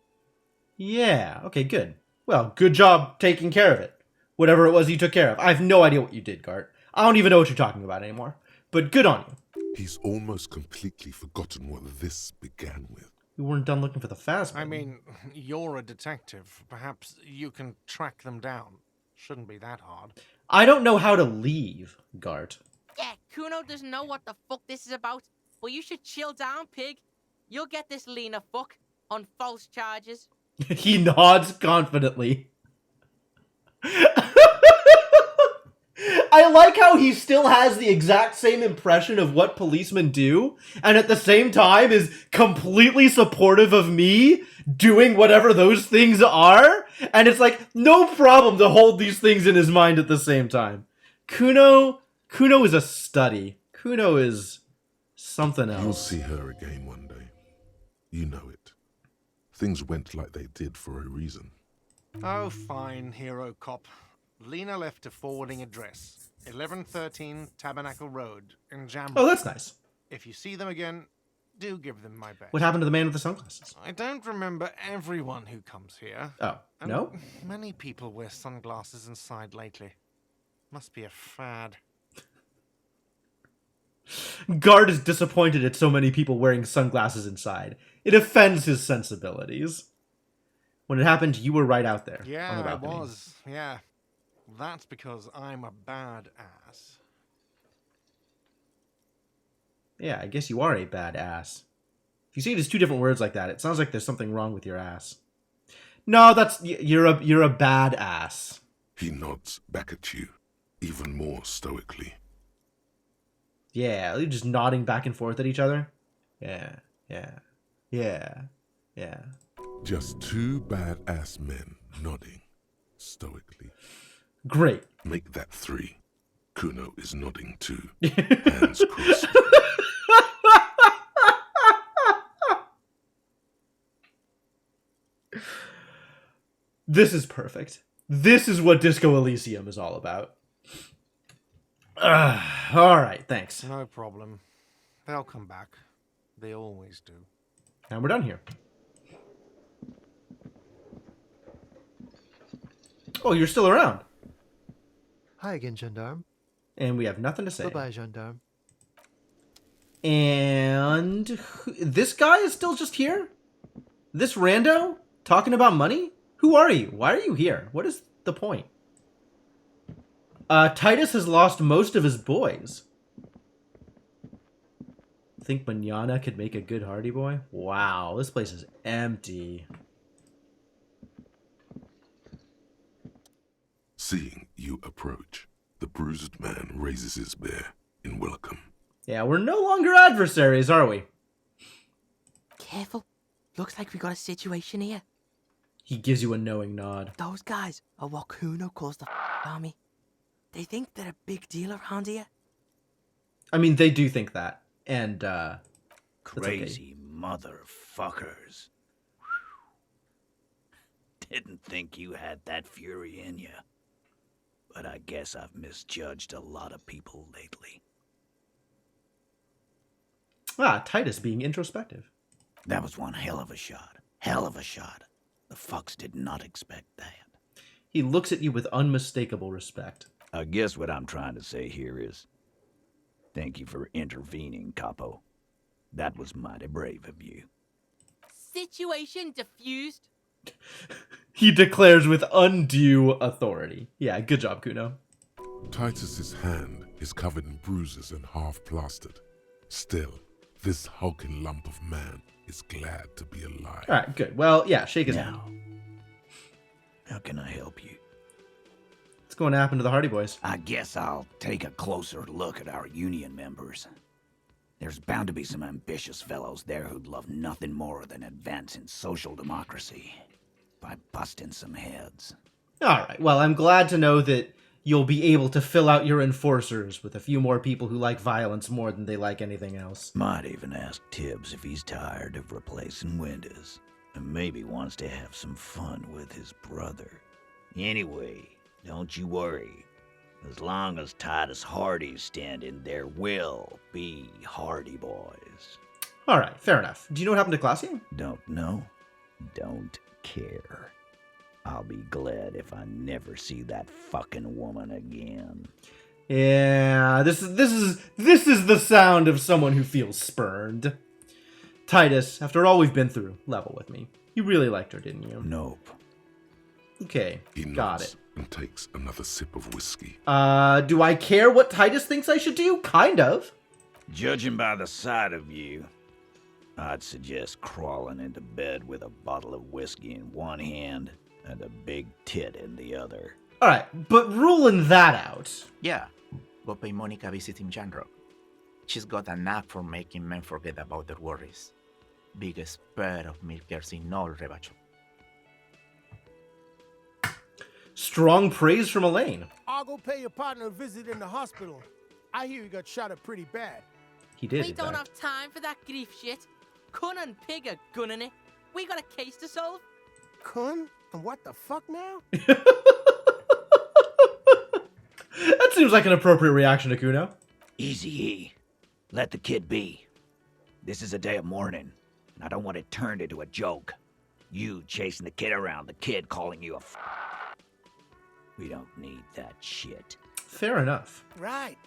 Yeah, okay, good. Well, good job taking care of it. Whatever it was you took care of. I have no idea what you did, Gart. I don't even know what you're talking about anymore. But good on you. He's almost completely forgotten what this began with. You weren't done looking for the Phasma. I mean, you're a detective. Perhaps you can track them down. Shouldn't be that hard. I don't know how to leave, Gart. Yeah, Kuno doesn't know what the fuck this is about, But you should chill down, pig. You'll get this Lena fuck on false charges. He nods confidently. I like how he still has the exact same impression of what policemen do, and at the same time is completely supportive of me doing whatever those things are, and it's like, no problem to hold these things in his mind at the same time. Kuno is a study. Kuno is something else. You'll see her again one day. You know it. Things went like they did for a reason. Oh, fine, hero cop. Lena left a forwarding address, 1113 Tabernacle Road in Jamboree. Oh, that's nice. If you see them again, do give them my best. What happened to the man with the sunglasses? I don't remember everyone who comes here. Oh, And no? Many people wear sunglasses inside lately. Must be a fad. Guard is disappointed at so many people wearing sunglasses inside. It offends his sensibilities. When it happened, you were right out there. on the Yeah, I balcony. was. Yeah. That's because I'm a bad ass. Yeah, I guess you are a bad ass. If you say it as two different words like that, it sounds like there's something wrong with your ass. No, you're a bad ass. He nods back at you, even more stoically. Yeah, you're just nodding back and forth at each other. Yeah. Just two badass men nodding stoically. Great. Make that three. Kuno is nodding too. Hands crossed. This is perfect. This is what Disco Elysium is all about. All right, thanks. No problem. They'll come back. They always do. And we're done here. Oh, you're still around. Hi again, Gendarme. And we have nothing to say. Bye-bye, Gendarme. And this guy is still just here? This rando? Talking about money? Who are you? Why are you here? What is the point? Titus has lost most of his boys. Think Manana could make a good Hardy Boy? Wow, this place is empty. Seeing you approach, the bruised man raises his bear in welcome. Yeah, we're no longer adversaries, are we? Careful. Looks like we got a situation here. He gives you a knowing nod. Those guys are what Kuno calls the army. They think they're a big deal around here. I mean, they do think that. And, Crazy motherfuckers. Didn't think you had that fury in you. But I guess I've misjudged a lot of people lately. Titus being introspective. That was one hell of a shot. Hell of a shot. The fucks did not expect that. He looks at you with unmistakable respect. I guess what I'm trying to say here is, thank you for intervening, Capo. That was mighty brave of you. Situation diffused. He declares with undue authority. Yeah, good job, Kuno. Titus's hand is covered in bruises and half plastered. Still, this hulking lump of man is glad to be alive. All right, good. Well, yeah, shake his hand. How can I help you? What's going to happen to the Hardy Boys? I guess I'll take a closer look at our union members. There's bound to be some ambitious fellows there who'd love nothing more than advancing social democracy by busting some heads. All right, well, I'm glad to know that you'll be able to fill out your enforcers with a few more people who like violence more than they like anything else. Might even ask Tibbs if he's tired of replacing windows, and maybe wants to have some fun with his brother. Anyway, don't you worry. As long as Titus Hardy's standing, there will be Hardy Boys. All right, fair enough. Do you know what happened to Glacier? Don't know. Don't care. I'll be glad if I never see that fucking woman again. Yeah, this is the sound of someone who feels spurned. Titus, after all we've been through, level with me. You really liked her, didn't you? Nope. Okay, He got nods it. and takes another sip of whiskey. Do I care what Titus thinks I should do? Kind of. Judging by the sight of you, I'd suggest crawling into bed with a bottle of whiskey in one hand and a big tit in the other. Alright, but ruling that out. Yeah, go pay Monica a visit in Janrock. She's got a knack for making men forget about their worries. Biggest pair of milkers in all Rebacho. Strong praise from Elaine. I'll go pay your partner a visit in the hospital. I hear he got shot up pretty bad. He did. We don't have time for that grief shit. Kun and Pig are gunning it. We got a case to solve. Kun? And what the fuck now? That seems like an appropriate reaction to Kuno. Easy, E. Let the kid be. This is a day of mourning, and I don't want it turned into a joke. You chasing the kid around, the kid calling you a We don't need that shit. Fair enough. Right.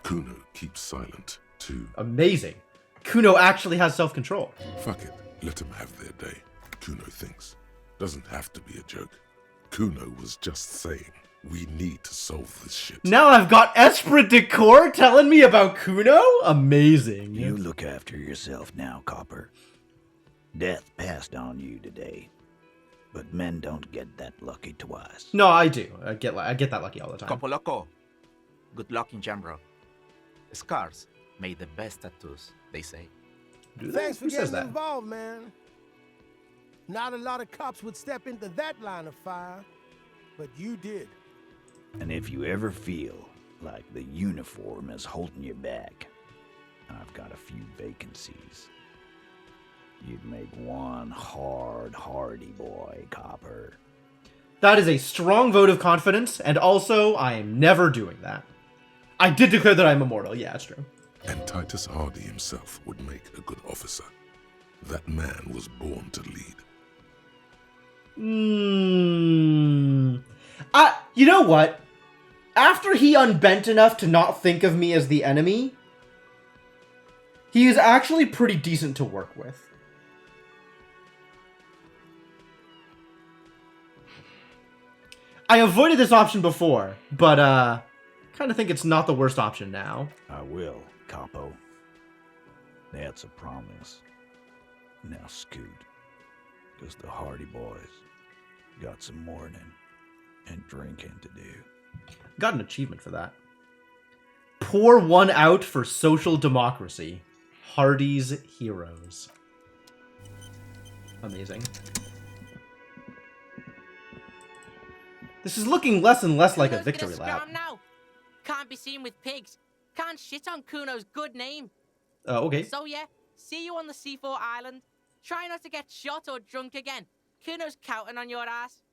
Kuno keeps silent, too. Amazing. Kuno actually has self-control. Fuck it. Let them have their day. Kuno thinks. Doesn't have to be a joke. Kuno was just saying, we need to solve this shit. Now I've got Esprit de Corps telling me about Kuno? Amazing. You look after yourself now, Copper. Death passed on you today. But men don't get that lucky twice. No, I do. I get that lucky all the time. Copo Loco, good luck in Jamrock. Scars made the best tattoos, they say. Thanks for getting involved, man. Not a lot of cops would step into that line of fire, but you did. And if you ever feel like the uniform is holding you back, I've got a few vacancies. You'd make one hardy boy, Copper. That is a strong vote of confidence, and also, I am never doing that. I did declare that I'm immortal. Yeah, it's true. And Titus Hardy himself would make a good officer. That man was born to lead. You know what? After he unbent enough to not think of me as the enemy, he is actually pretty decent to work with. I avoided this option before, but kind of think it's not the worst option now. I will, Capo. That's a promise. Now scoot, because the Hardy boys got some mourning and drinking to do. Got an achievement for that. Pour one out for social democracy. Hardy's Heroes. Amazing. This is looking less and less like a victory lap. Now. Can't be seen with pigs. Can't shit on Kuno's good name. Okay. So yeah, see you on the C4 island. Try not to get shot or drunk again. Kuno's counting on your ass.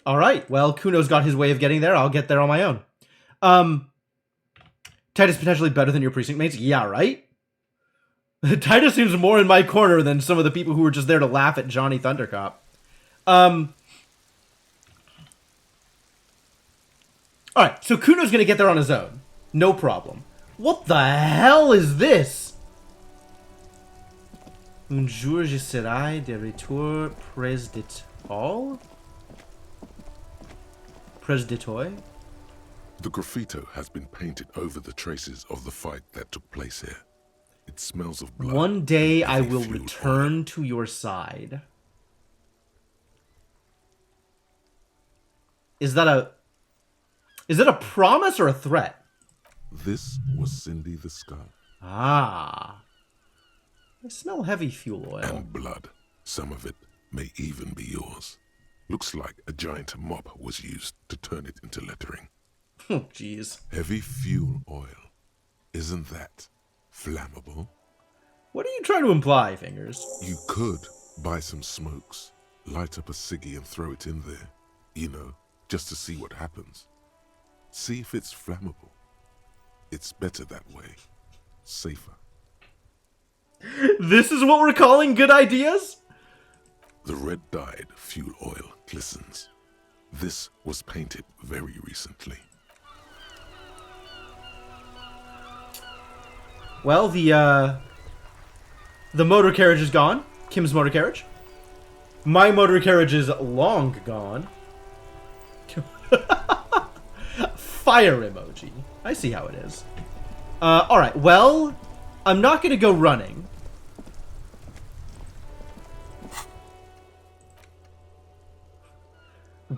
Alright, well, Kuno's got his way of getting there. I'll get there on my own. Titus potentially better than your precinct mates? Yeah, right? Titus seems more in my corner than some of the people who were just there to laugh at Johnny Thundercop. Alright, so Kuno's gonna get there on his own. No problem. What the hell is this? Un jour je serai de retour près de all? Près de toi? The graffito has been painted over the traces of the fight that took place here. It smells of blood. One day I will return to your side. Is that a promise or a threat? This was Cindy the Scar. Ah. I smell heavy fuel oil. And blood. Some of it may even be yours. Looks like a giant mop was used to turn it into lettering. Oh, jeez. Heavy fuel oil. Isn't that flammable? What are you trying to imply, Fingers? You could buy some smokes, light up a ciggy and throw it in there. You know, just to see what happens. See if it's flammable. It's better that way. Safer. This is what we're calling good ideas? The red-dyed fuel oil glistens. This was painted very recently. Well, the motor carriage is gone. Kim's motor carriage. My motor carriage is long gone. Fire emoji. I see how it is. Alright, well, I'm not gonna go running.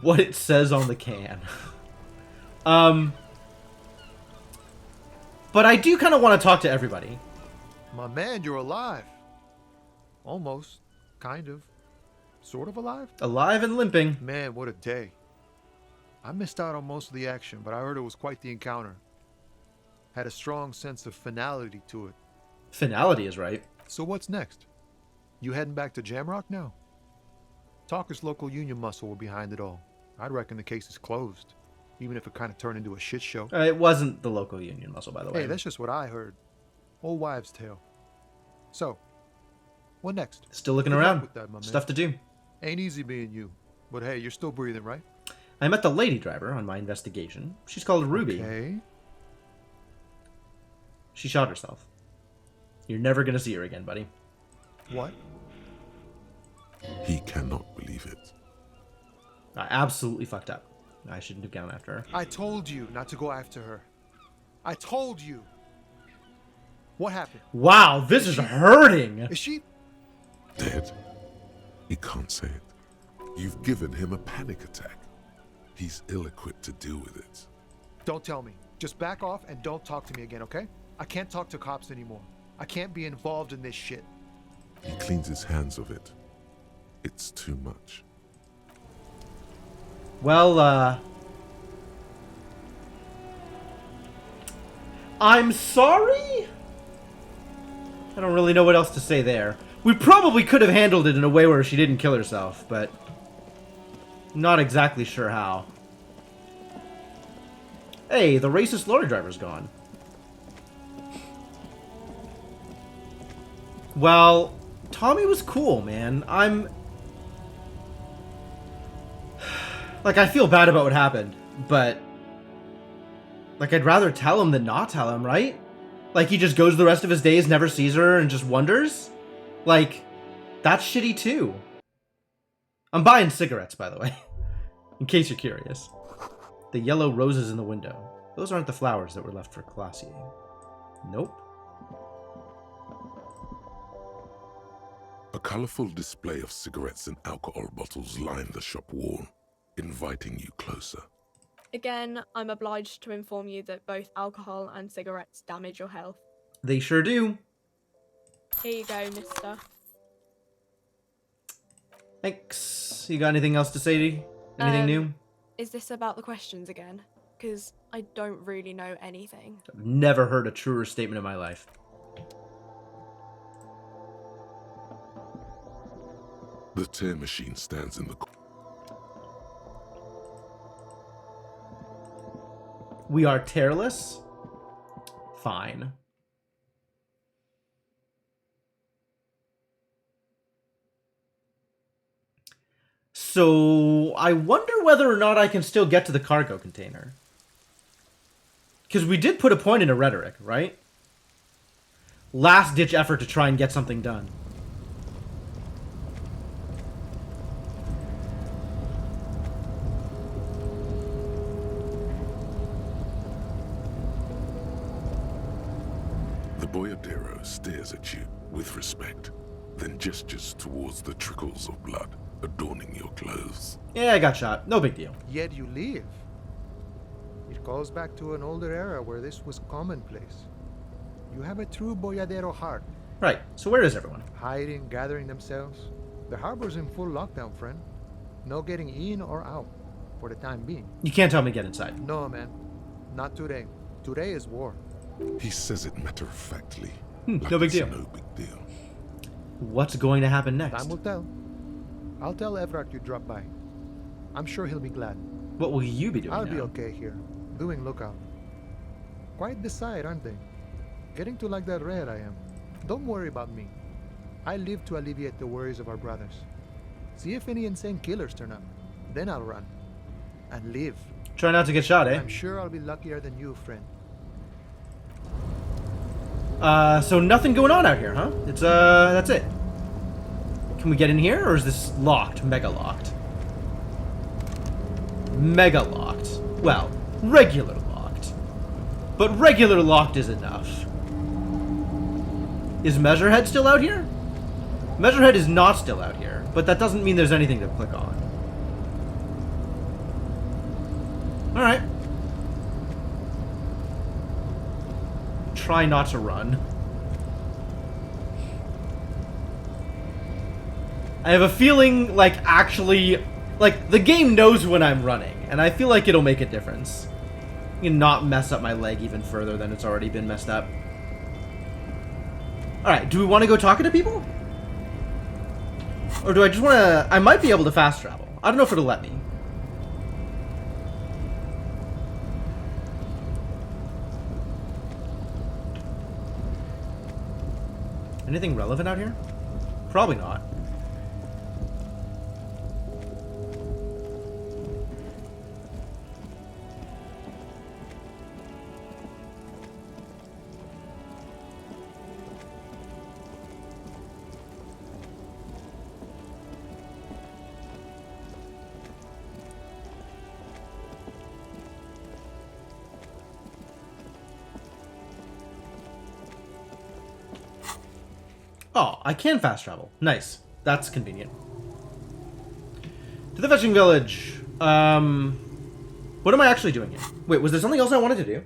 What it says on the can. But I do kind of want to talk to everybody. My man, you're alive. Almost. Kind of. Sort of alive? Alive and limping. Man, what a day. I missed out on most of the action, but I heard it was quite the encounter. Had a strong sense of finality to it. Finality is right. So what's next? You heading back to Jamrock now? Talker's local union muscle were behind it all. I'd reckon the case is closed, even if it kind of turned into a shit show. It wasn't the local union muscle, by the way. Hey, that's just what I heard. Old wives' tale. So, what next? Still looking Good luck around. with that, my man. Stuff to do. Ain't easy being you, but hey, you're still breathing, right? I met the lady driver on my investigation. She's called Ruby. Okay. She shot herself. You're never gonna see her again, buddy. What? He cannot believe it. I absolutely fucked up. I shouldn't have gone after her. I told you not to go after her. I told you. What happened? Wow, this is hurting. Is she dead? He can't say it. You've given him a panic attack. He's ill-equipped to deal with it. Don't tell me. Just back off and don't talk to me again, okay? I can't talk to cops anymore. I can't be involved in this shit. He cleans his hands of it. It's too much. Well, I'm sorry? I don't really know what else to say there. We probably could have handled it in a way where she didn't kill herself, but not exactly sure how. Hey, the racist lorry driver's gone. Well, Tommy was cool, man. Like, I feel bad about what happened, but like, I'd rather tell him than not tell him, right? Like, he just goes the rest of his days, never sees her, and just wonders? Like, that's shitty too. I'm buying cigarettes, by the way, in case you're curious. The yellow roses in the window. Those aren't the flowers that were left for Classier. Nope. A colorful display of cigarettes and alcohol bottles lined the shop wall, inviting you closer. Again, I'm obliged to inform you that both alcohol and cigarettes damage your health. They sure do. Here you go, mister. Thanks. You got anything else to say? Anything new? Is this about the questions again? Because I don't really know anything. I've never heard a truer statement in my life. The tear machine stands in the corner. We are tearless? Fine. So, I wonder whether or not I can still get to the cargo container. Because we did put a point into rhetoric, right? Last-ditch effort to try and get something done. The boyardero stares at you with respect, then gestures towards the trickles of blood adorning your clothes. Yeah, I got shot. No big deal. Yet you live. It goes back to an older era where this was commonplace. You have a true boyardero heart. Right, so where is everyone? Hiding, gathering themselves. The harbor's in full lockdown, friend. No getting in or out, for the time being. You can't tell me to get inside. No, man. Not today. Today is war. He says it matter-of-factly. No big deal. No big deal. What's going to happen next? Time will tell. I'll tell Everard you dropped by. I'm sure he'll be glad. What will you be doing I'll now? be okay here, doing lookout. Quite the sight, aren't they? Getting to like that red I am. Don't worry about me. I live to alleviate the worries of our brothers. See if any insane killers turn up. Then I'll run. And live. Try not to get shot, eh? I'm sure I'll be luckier than you, friend. So nothing going on out here, huh? It's, that's it. Can we get in here, or is this locked? Mega locked. Mega locked. Well, regular locked. But regular locked is enough. Is Measurehead still out here? Measurehead is not still out here, but that doesn't mean there's anything to click on. Alright. Try not to run. I have a feeling, like, actually... Like, the game knows when I'm running, and I feel like it'll make a difference. And not mess up my leg even further than it's already been messed up. Alright, do we want to go talking to people? Or do I just want to... I might be able to fast travel. I don't know if it'll let me. Anything relevant out here? Probably not. Oh, I can fast travel. Nice. That's convenient. To the fetching village. What am I actually doing here? Wait, was there something else I wanted to do?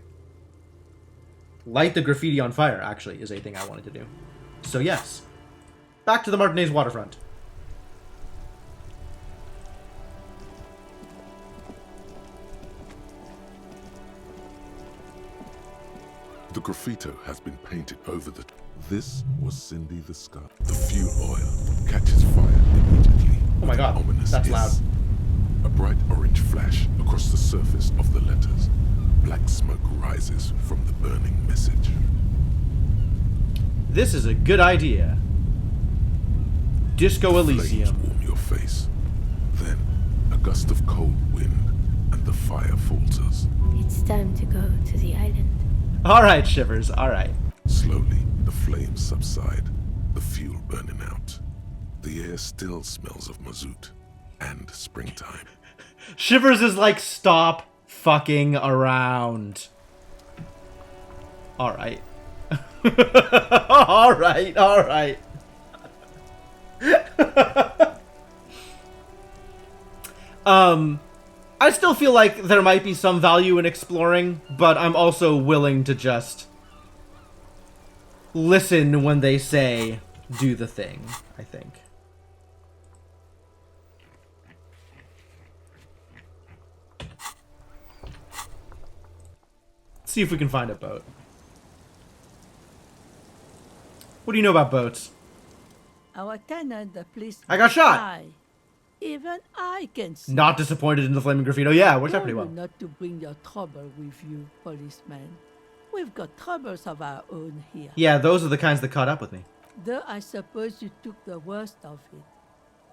Light the graffiti on fire, actually, is a thing I wanted to do. So yes. Back to the Martinez waterfront. The graffito has been painted over the... This was Cindy the Scar. The fuel oil catches fire immediately. Oh my god, that's loud. A bright orange flash across the surface of the letters. Black smoke rises from the burning message. This is a good idea. Disco Elysium. Flames warm your face. Then, a gust of cold wind, and the fire falters. It's time to go to the island. Alright, Shivers, alright. Slowly, the flames subside, the fuel burning out. The air still smells of mazout and springtime. Shivers is like, stop fucking around. Alright. Alright, alright. I still feel like there might be some value in exploring, but I'm also willing to just listen when they say, do the thing, I think. Let's see if we can find a boat. What do you know about boats? Our tenant, the police... I got shot! Even I can see. Not disappointed in the flaming graffito. Yeah, worked out pretty well. Not to bring your trouble with you, policeman. We've got troubles of our own here. Yeah, those are the kinds that caught up with me. Though I suppose you took the worst of it.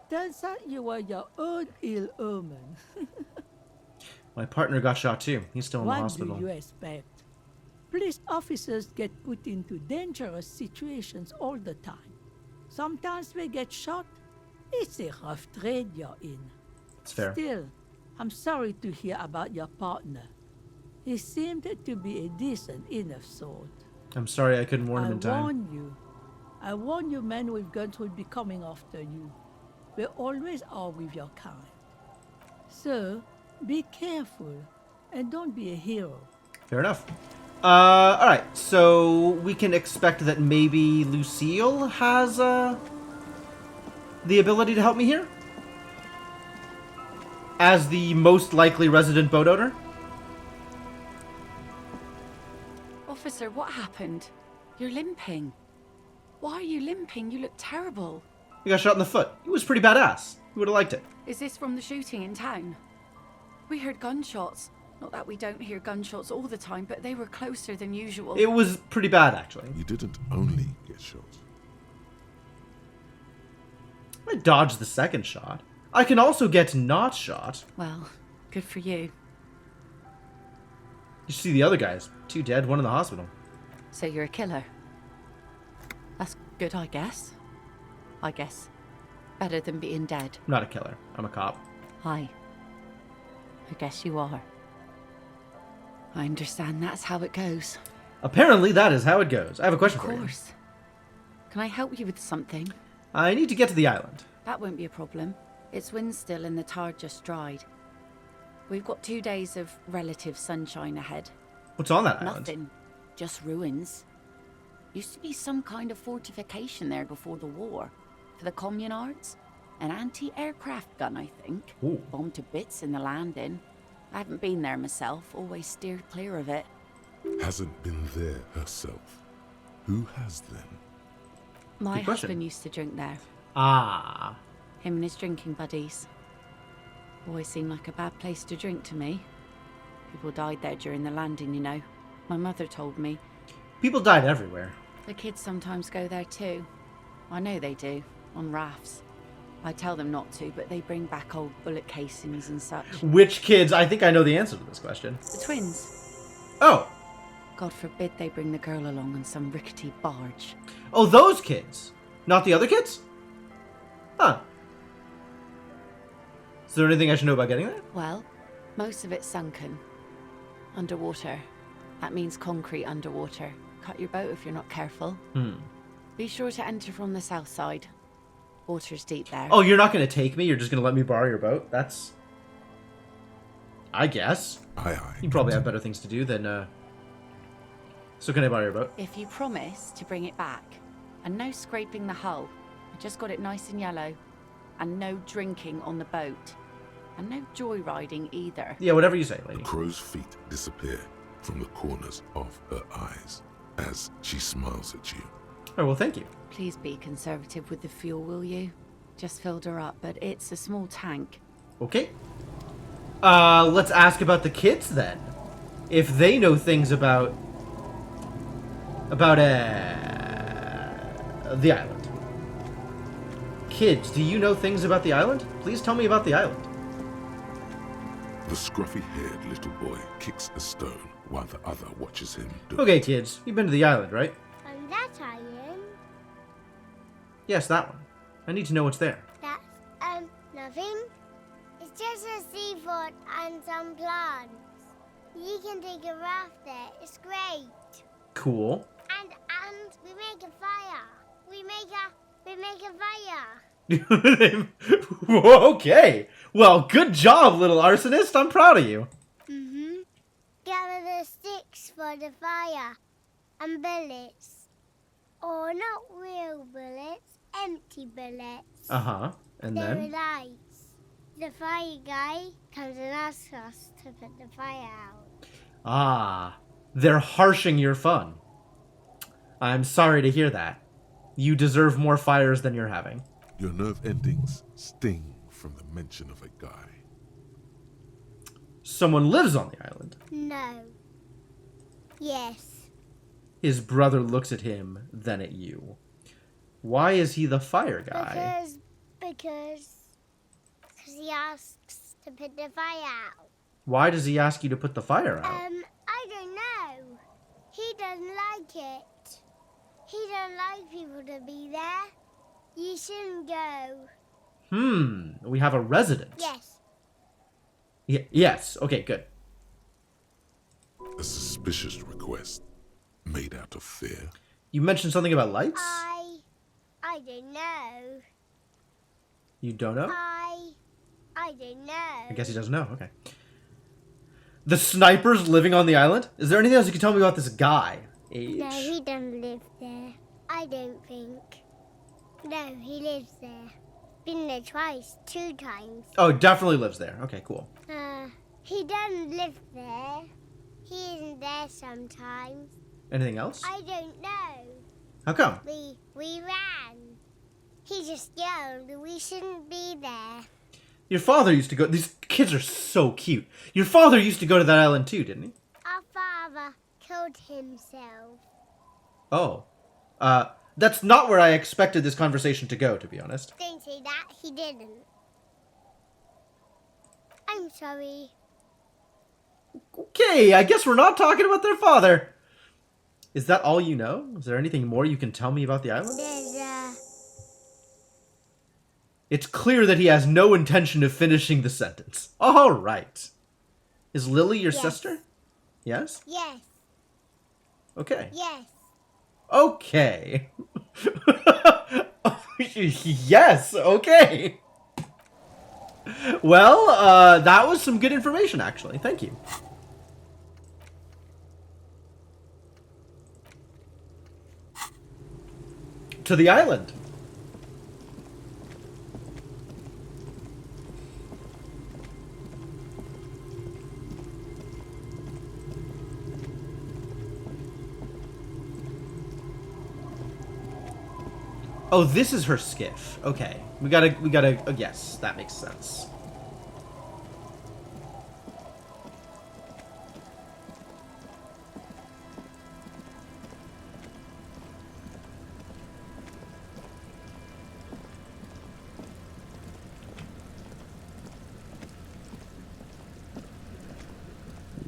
Turns out you were your own ill omen. My partner got shot too. He's still in the hospital. What do you expect? Police officers get put into dangerous situations all the time. Sometimes they get shot. It's a rough trade you're in. It's fair. Still, I'm sorry to hear about your partner. He seemed to be a decent enough sort. I'm sorry I couldn't warn him in time. I warn you men with guns will be coming after you. They always are with your kind. So, be careful, and don't be a hero. Fair enough. Alright, so we can expect that maybe Lucille has, the ability to help me here? As the most likely resident boat owner? Officer, what happened? You're limping. Why are you limping? You look terrible. You got shot in the foot. It was pretty badass. You would have liked it. Is this from the shooting in town? We heard gunshots. Not that we don't hear gunshots all the time, but they were closer than usual. It was pretty bad, actually. You didn't only get shot. I dodged the second shot. I can also get not shot. Well, good for you. You see the other guys. 2 dead, 1 in the hospital. So you're a killer? That's good, I guess. Better than being dead. I'm not a killer. I'm a cop. Hi. I guess you are. I understand that's how it goes. Apparently, that is how it goes. I have a question for you. Of course. Can I help you with something? I need to get to the island. That won't be a problem. It's wind still and the tar just dried. We've got 2 days of relative sunshine ahead. What's on that island? Nothing. Just ruins. Used to be some kind of fortification there before the war. For the communards. An anti-aircraft gun, I think. Ooh. Bombed to bits in the landing. I haven't been there myself. Always steered clear of it. Hasn't been there herself. Who has then? My Good question. husband used to drink there. Ah. Him and his drinking buddies. Always seemed like a bad place to drink to me. People died there during the landing, you know. My mother told me. People died everywhere. The kids sometimes go there too. I know they do, on rafts. I tell them not to, but they bring back old bullet casings and such. Which kids? I think I know the answer to this question. The twins. Oh. God forbid they bring the girl along on some rickety barge. Oh, those kids. Not the other kids? Huh. Is there anything I should know about getting there? Well, most of it's sunken. Underwater. That means concrete underwater. Cut your boat if you're not careful. Be sure to enter from the south side. Water's deep there. Oh, you're not going to take me? You're just going to let me borrow your boat? That's... I guess. Aye. You probably have better things to do than, So can I borrow your boat? If you promise to bring it back. And no scraping the hull. I just got it nice and yellow. And no drinking on the boat. And no joyriding either. Yeah, whatever you say, lady. The crow's feet disappear from the corners of her eyes as she smiles at you. Oh, well, thank you. Please be conservative with the fuel, will you? Just filled her up, but it's a small tank. Okay. Let's ask about the kids then. If they know things about the island. Kids, do you know things about the island? Please tell me about the island. The scruffy-haired little boy kicks a stone while the other watches him do Okay, kids, you've been to the island, right? And that island? Yes, that one. I need to know what's there. That's, nothing. It's just a seafort and some plants. You can take a raft there. It's great. Cool. And we make a fire. We make a fire. Okay. Well, good job, little arsonist. I'm proud of you. Gather the sticks for the fire. And bullets. Or not real bullets, empty bullets. Uh-huh. And They're then? lights. The fire guy comes and asks us to put the fire out. Ah. They're harshing your fun. I'm sorry to hear that. You deserve more fires than you're having. Your nerve endings sting from the mention of a guy. Someone lives on the island. No. Yes. His brother looks at him, then at you. Why is he the fire guy? Because he asks to put the fire out. Why does he ask you to put the fire out? I don't know. He doesn't like it. He doesn't like people to be there. You shouldn't go. We have a resident. Yes. Yes. Okay, good. A suspicious request made out of fear. You mentioned something about lights? I don't know. You don't know? I don't know. I guess he doesn't know. Okay. The snipers living on the island? Is there anything else you can tell me about this guy? Age? No, he doesn't live there. I don't think. No, he lives there. Been there twice, 2 times. Oh, definitely lives there. Okay, cool. He doesn't live there. He isn't there sometimes. Anything else? I don't know. How come? We ran. He just yelled we shouldn't be there. Your father used to go... These kids are so cute. Your father used to go to that island too, didn't he? Our father killed himself. Oh. That's not where I expected this conversation to go, to be honest. Don't say that. He didn't. I'm sorry. Okay, I guess we're not talking about their father. Is that all you know? Is there anything more you can tell me about the island? It's clear that he has no intention of finishing the sentence. All right. Is Lily your sister? Yes? Yes. Okay. Yes. Okay. Yes, okay. Well, that was some good information, actually. Thank you. To the island. Oh, this is her skiff. Okay. We gotta, yes, that makes sense.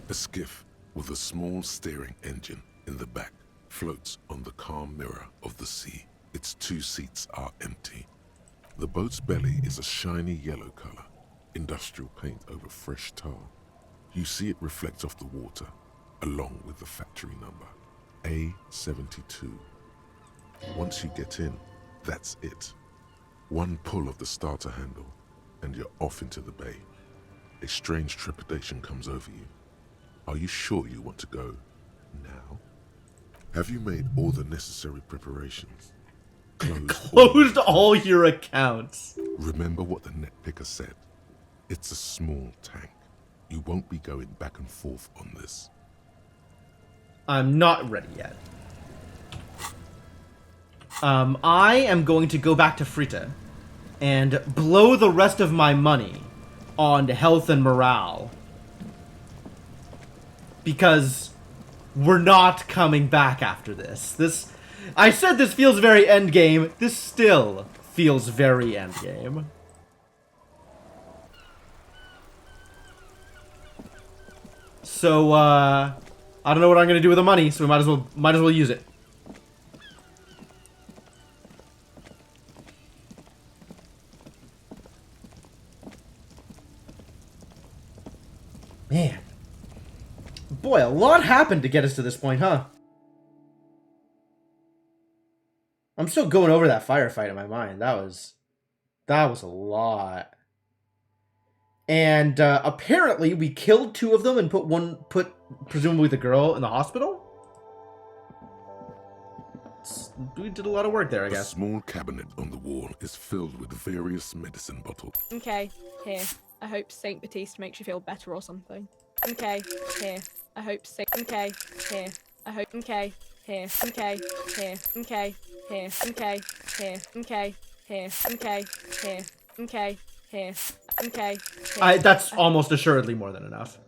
A skiff with a small steering engine in the back floats on the calm mirror of the sea. Its 2 seats are empty. The boat's belly is a shiny yellow color, industrial paint over fresh tar. You see it reflect off the water, along with the factory number, A72. Once you get in, that's it. One pull of the starter handle, and you're off into the bay. A strange trepidation comes over you. Are you sure you want to go now? Have you made all the necessary preparations? Closed all your accounts. Remember what the net picker said. It's a small tank. You won't be going back and forth on this. I'm not ready yet. I am going to go back to Frita and blow the rest of my money on health and morale. Because we're not coming back after this. I said this feels very endgame. This still feels very endgame. So, I don't know what I'm gonna do with the money, so we might as well use it. Man. Boy, a lot happened to get us to this point, huh? I'm still going over that firefight in my mind. That was a lot. And apparently we killed 2 of them and put presumably the girl in the hospital. We did a lot of work there, I guess. A small cabinet on the wall is filled with various medicine bottles. Okay, here. I hope Saint Baptiste makes you feel better or something. Okay, here. I hope Saint. Okay, here. I hope. Okay, here. Okay, here. Okay, here. Okay, here. Okay, here. Okay, here. Okay, here. Okay. That's almost assuredly more than enough.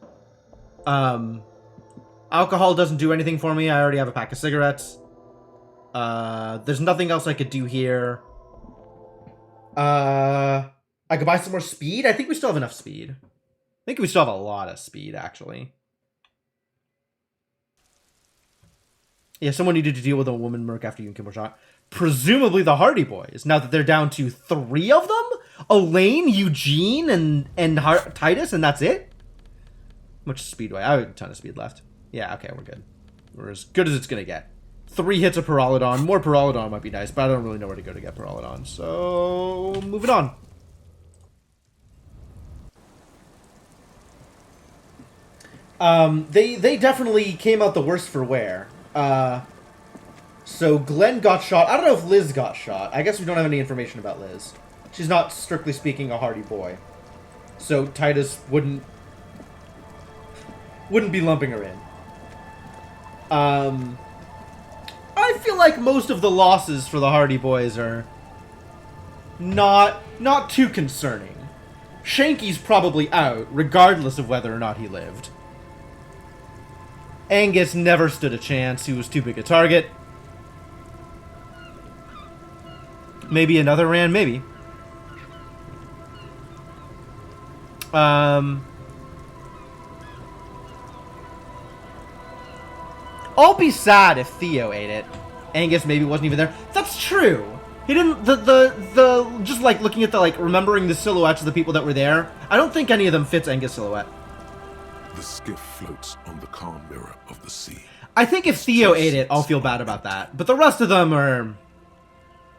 Alcohol doesn't do anything for me. I already have a pack of cigarettes. There's nothing else I could do here. I could buy some more speed. I think we still have enough speed. I think we still have a lot of speed, actually. Yeah, someone needed to deal with a woman merc after you and Kim were shot. Presumably the Hardy Boys, now that they're down to 3 of them? Elaine, Eugene, and Titus, and that's it? How much speed do I have? A ton of speed left. Yeah, okay, we're good. We're as good as it's gonna get. 3 hits of Pyrrolidon. More Pyrrolidon might be nice, but I don't really know where to go to get Pyrrolidon. So, moving on. They definitely came out the worst for wear. So Glenn got shot. I don't know if Liz got shot. I guess we don't have any information about Liz. She's not, strictly speaking, a Hardy Boy. So Titus wouldn't be lumping her in. I feel like most of the losses for the Hardy Boys are not too concerning. Shanky's probably out, regardless of whether or not he lived. Angus never stood a chance. He was too big a target. Maybe another Rand, maybe. I'll be sad if Theo ate it. Angus maybe wasn't even there. That's true. He didn't. The just like looking at the remembering the silhouettes of the people that were there. I don't think any of them fits Angus' silhouette. The skiff floats on the calm mirror of the sea. I think if Theo ate it, I'll feel bad about that. But the rest of them are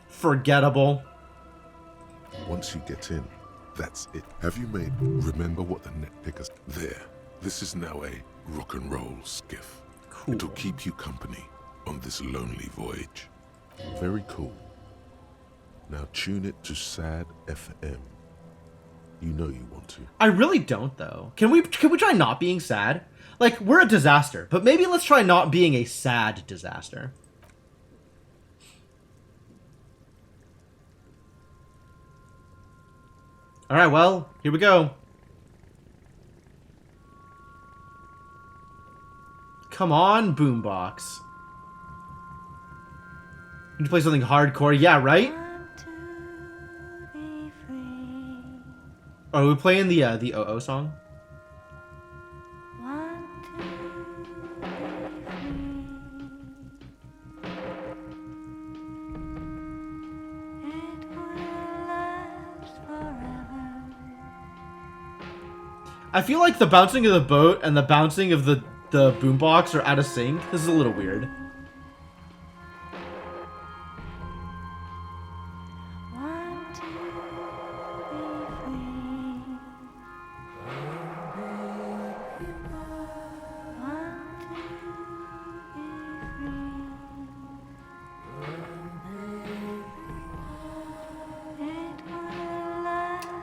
forgettable. Once you get in, that's it. Have you made... Remember what the net pickers... There. This is now a rock and roll skiff. Cool. It'll keep you company on this lonely voyage. Very cool. Now tune it to Sad FM. You know you want to. I really don't, though. Can we try not being sad? Like, we're a disaster, but maybe let's try not being a sad disaster. Alright, well, here we go. Come on, boombox. Need to play something hardcore. Yeah, right? Are we playing the OO song? I feel like the bouncing of the boat and the bouncing of the boombox are out of sync. This is a little weird.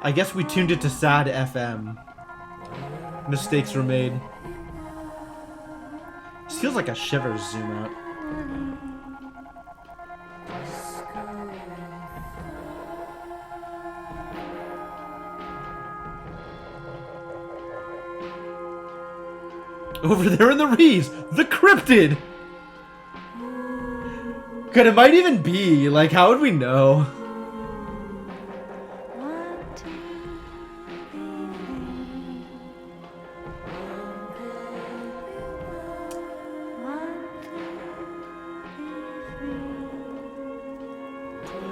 I guess we tuned it to Sad FM. Mistakes were made. This feels like a Shivers zoom out. Over there in the reeds, the cryptid! God, it might even be. Like, how would we know?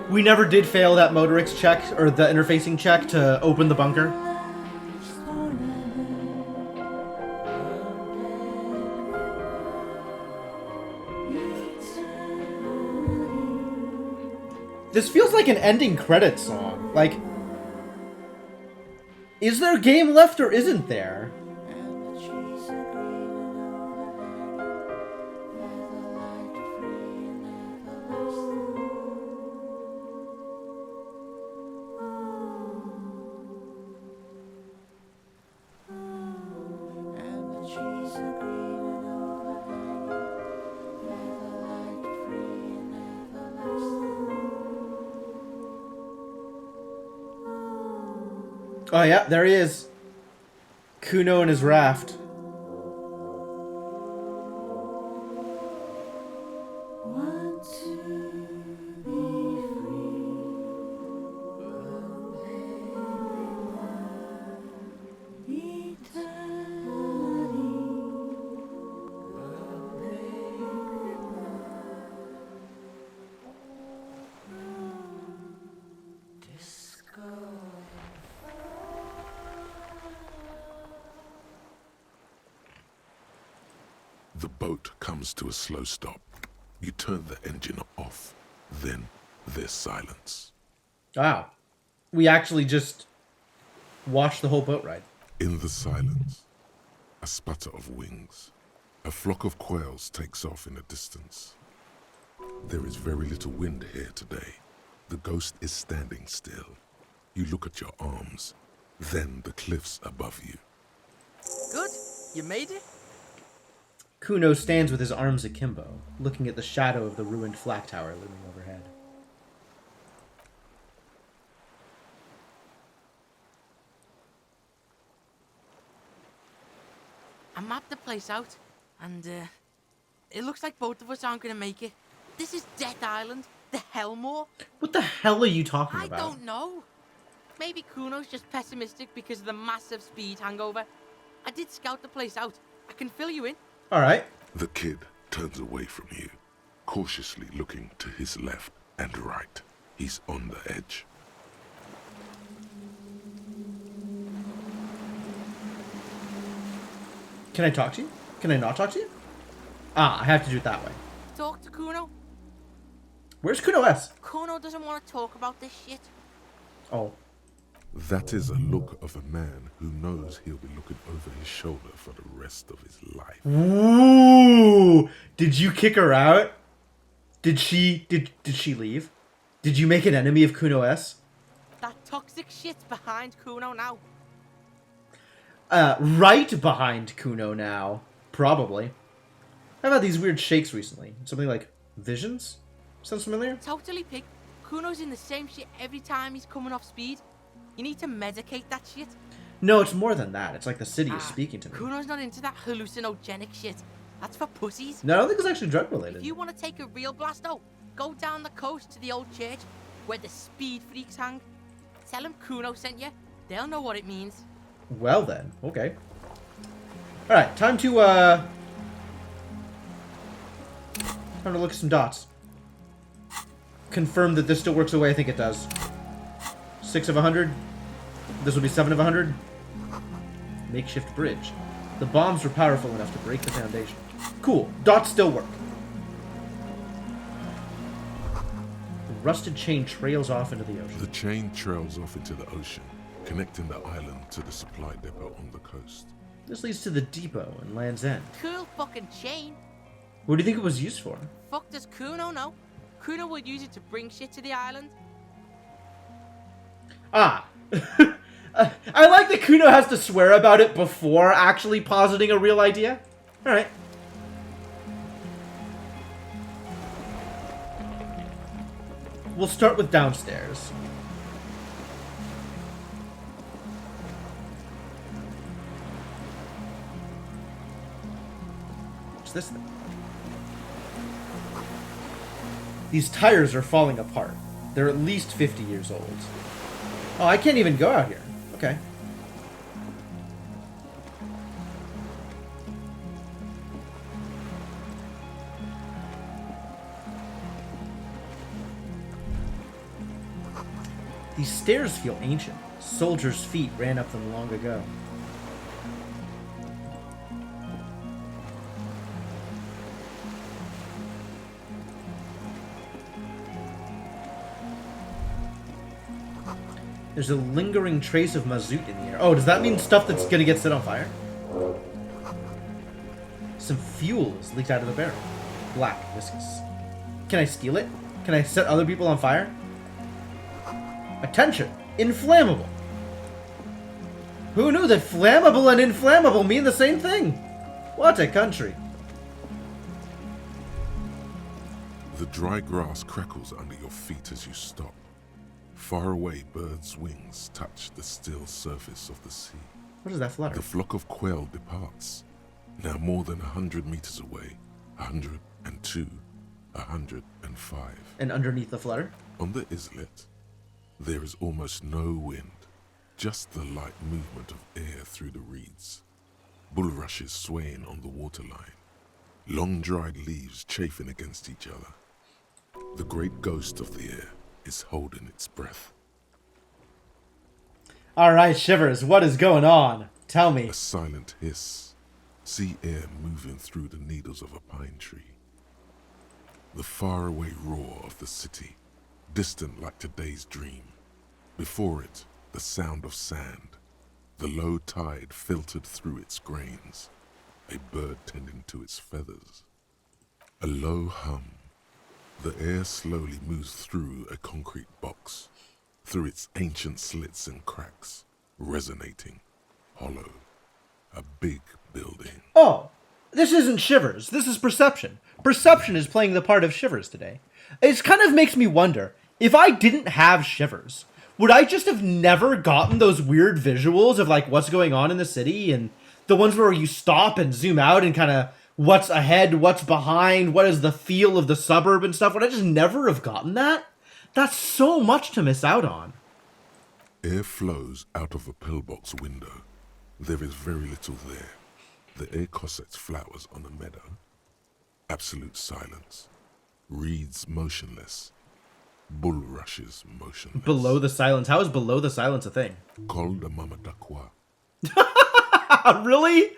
We never did fail that motorics check, or the interfacing check, to open the bunker. This feels like an ending credits song. Like, is there game left or isn't there? Oh yeah, there he is. Kuno and his raft. The boat comes to a slow stop. You turn the engine off. Then there's silence. Wow. We actually just watched the whole boat ride. In the silence, a sputter of wings. A flock of quails takes off in the distance. There is very little wind here today. The ghost is standing still. You look at your arms, then the cliffs above you. Good? You made it? Kuno stands with his arms akimbo, looking at the shadow of the ruined flak tower looming overhead. I mapped the place out, and it looks like both of us aren't gonna make it. This is Death Island, the Hellmore. What the hell are you talking about? I don't know. Maybe Kuno's just pessimistic because of the massive speed hangover. I did scout the place out. I can fill you in. Alright. The kid turns away from you, cautiously looking to his left and right. He's on the edge. Can I talk to you? Can I not talk to you? Ah, I have to do it that way. Talk to Kuno. Where's Kuno S? Kuno doesn't want to talk about this shit. Oh. That is a look of a man who knows he'll be looking over his shoulder for the rest of his life. Ooh! Did you kick her out? Did she leave? Did you make an enemy of Kuno S? That toxic shit's behind Kuno now. Right behind Kuno now. Probably. I've had these weird shakes recently. Something like visions? Sounds familiar? Totally, Pig. Kuno's in the same shit every time he's coming off speed. You need to medicate that shit. No, it's more than that. It's like the city is speaking to me. Kuno's not into that hallucinogenic shit. That's for pussies. No, I don't think it's actually drug related. If you want to take a real blast out, go down the coast to the old church where the speed freaks hang. Tell them Kuno sent you. They'll know what it means. Well then, okay. Alright, time to look at some dots. Confirm that this still works the way I think it does. 6 of 100. This will be 7 of 100. Makeshift bridge. The bombs were powerful enough to break the foundation. Cool. Dots still work. The rusted chain trails off into the ocean. The chain trails off into the ocean, connecting the island to the supply depot on the coast. This leads to the depot in Land's End. Cool fucking chain. What do you think it was used for? Fuck does Kuno know? Kuno would use it to bring shit to the island. Ah. I like that Kuno has to swear about it before actually positing a real idea. Alright. We'll start with downstairs. What's this thing? These tires are falling apart. They're at least 50 years old. Oh, I can't even go out here. Okay. These stairs feel ancient. Soldiers' feet ran up them long ago. There's a lingering trace of mazout in the air. Oh, does that mean stuff that's gonna get set on fire? Some fuel is leaked out of the barrel. Black, viscous. Can I steal it? Can I set other people on fire? Attention! Inflammable! Who knew that flammable and inflammable mean the same thing? What a country. The dry grass crackles under your feet as you stop. Far away, birds' wings touch the still surface of the sea. What is that flutter? The flock of quail departs. Now more than 100 meters away. 102, 105. And underneath the flutter? On the islet, there is almost no wind. Just the light movement of air through the reeds. Bulrushes swaying on the waterline. Long dried leaves chafing against each other. The great ghost of the air is holding its breath. Alright, Shivers, what is going on? Tell me. A silent hiss. Sea air moving through the needles of a pine tree. The faraway roar of the city, distant like today's dream. Before it, the sound of sand. The low tide filtered through its grains. A bird tending to its feathers. A low hum. The air slowly moves through a concrete box, through its ancient slits and cracks, resonating, hollow. A big building. Oh, this isn't Shivers. This is Perception. Perception is playing the part of Shivers today. It kind of makes me wonder, if I didn't have Shivers, would I just have never gotten those weird visuals of like what's going on in the city and the ones where you stop and zoom out and kind of what's ahead, what's behind, what is the feel of the suburb and stuff? Would I just never have gotten that? That's so much to miss out on. Air flows out of a pillbox window. There is very little there. The air cossets flowers on a meadow. Absolute silence. Reeds motionless. Bulrushes motionless. Below the silence. How is below the silence a thing? Called a mama dakwa. Really?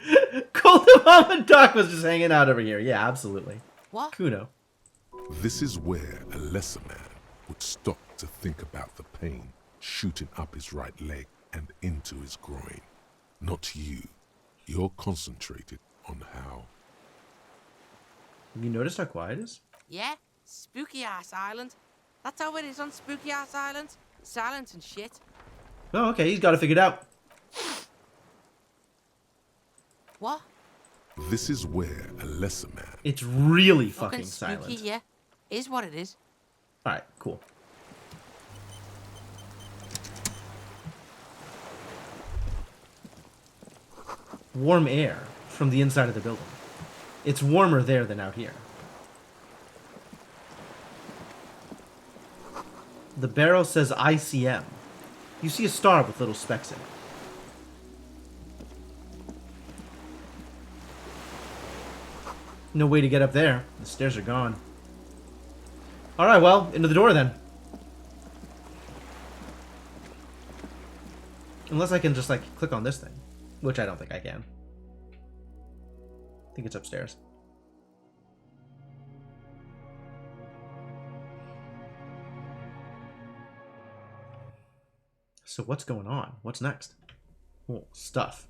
Koldamama Duck was just hanging out over here. Yeah, absolutely. What? Kuno. This is where a lesser man would stop to think about the pain shooting up his right leg and into his groin. Not you. You're concentrated on how. Have you noticed how quiet it is? Yeah, spooky ass island. That's how it is on spooky ass island. Silence and shit. Oh, okay, he's got it figured out. What? This is where a lesser man. It's really Fucking fucking spooky, silent. yeah. Is what it is. Alright, cool. Warm air from the inside of the building. It's warmer there than out here. The barrel says ICM. You see a star with little specks in it. No way to get up there. The stairs are gone. Alright, well, into the door then. Unless I can just, like, click on this thing. Which I don't think I can. I think it's upstairs. So what's going on? What's next? Oh, stuff.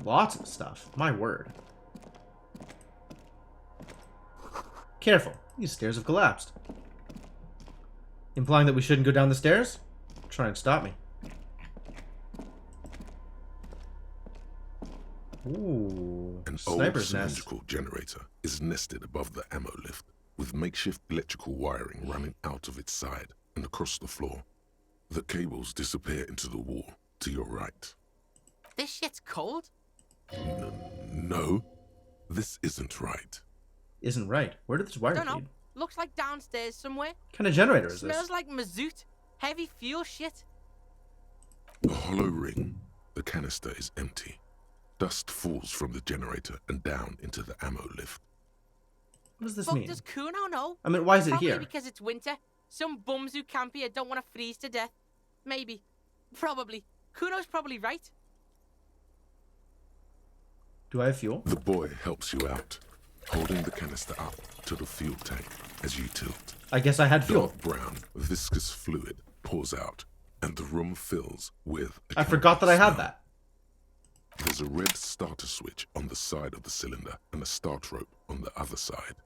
Lots of stuff. My word. Careful. These stairs have collapsed. Implying that we shouldn't go down the stairs? Try and stop me. Ooh. An old Sniper's nest. cylindrical generator is nested above the ammo lift, with makeshift electrical wiring running out of its side and across the floor. The cables disappear into the wall to your right. This shit's cold? No, this isn't right. Isn't right. Where did this wire Don't know. lead? Looks like downstairs somewhere. What kind of generator is this? Smells like mazout. Heavy fuel shit. A hollow ring. The canister is empty. Dust falls from the generator and down into the ammo lift. What does this Fuck mean? does Kuno know? I mean, why is it Probably here? because it's winter. Some bums who camp here don't want to freeze to death. Maybe. Probably. Kuno's probably right. Do I have fuel? The boy helps you out, holding the canister up to the fuel tank as you tilt. I guess I had fuel. Dark brown, viscous fluid pours out, and the room fills with I forgot that I had that. There's a red starter switch on the side of the cylinder and a start rope on the other side.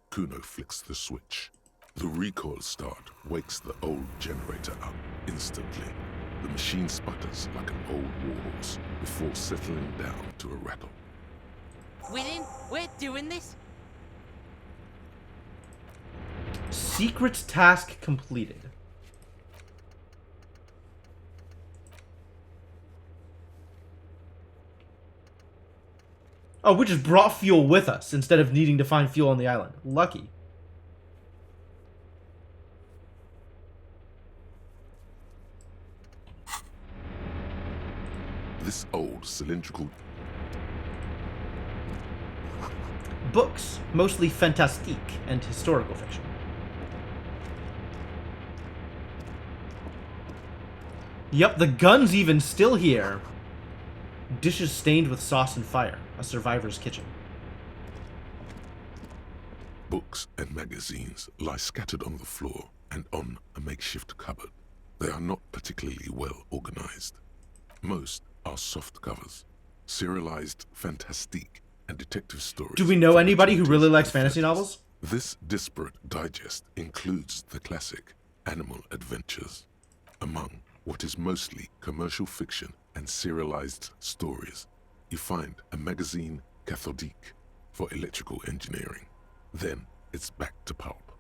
Kuno flicks the switch. The recoil start wakes the old generator up instantly. The machine sputters like an old warhorse before settling down to a rattle. We're doing this. Secret task completed. Oh, we just brought fuel with us instead of needing to find fuel on the island. Lucky. This old cylindrical Books, mostly fantastique and historical fiction. Yep, the gun's even still here. Dishes stained with sauce and fire. A survivor's kitchen. books and magazines lie scattered on the floor and on a makeshift cupboard. They are not particularly well organized. Most are soft covers, serialized fantastique and detective stories. Do we know anybody who really likes fantasy novels? This disparate digest includes the classic Animal Adventures, among what is mostly commercial fiction and serialized stories. You find a magazine cathodique for electrical engineering. Then it's back to pulp.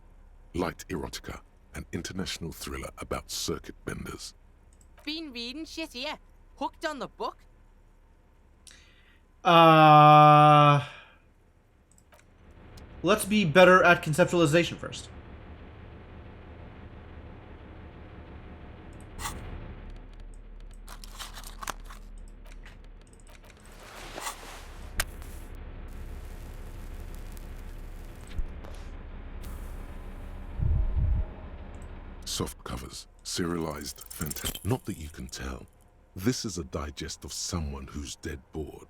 Light erotica, an international thriller about circuit benders. Been reading shit here. Hooked on the book. Let's be better at conceptualization first. soft covers, serialized, fantastic. Not that you can tell. This is a digest of someone who's dead bored.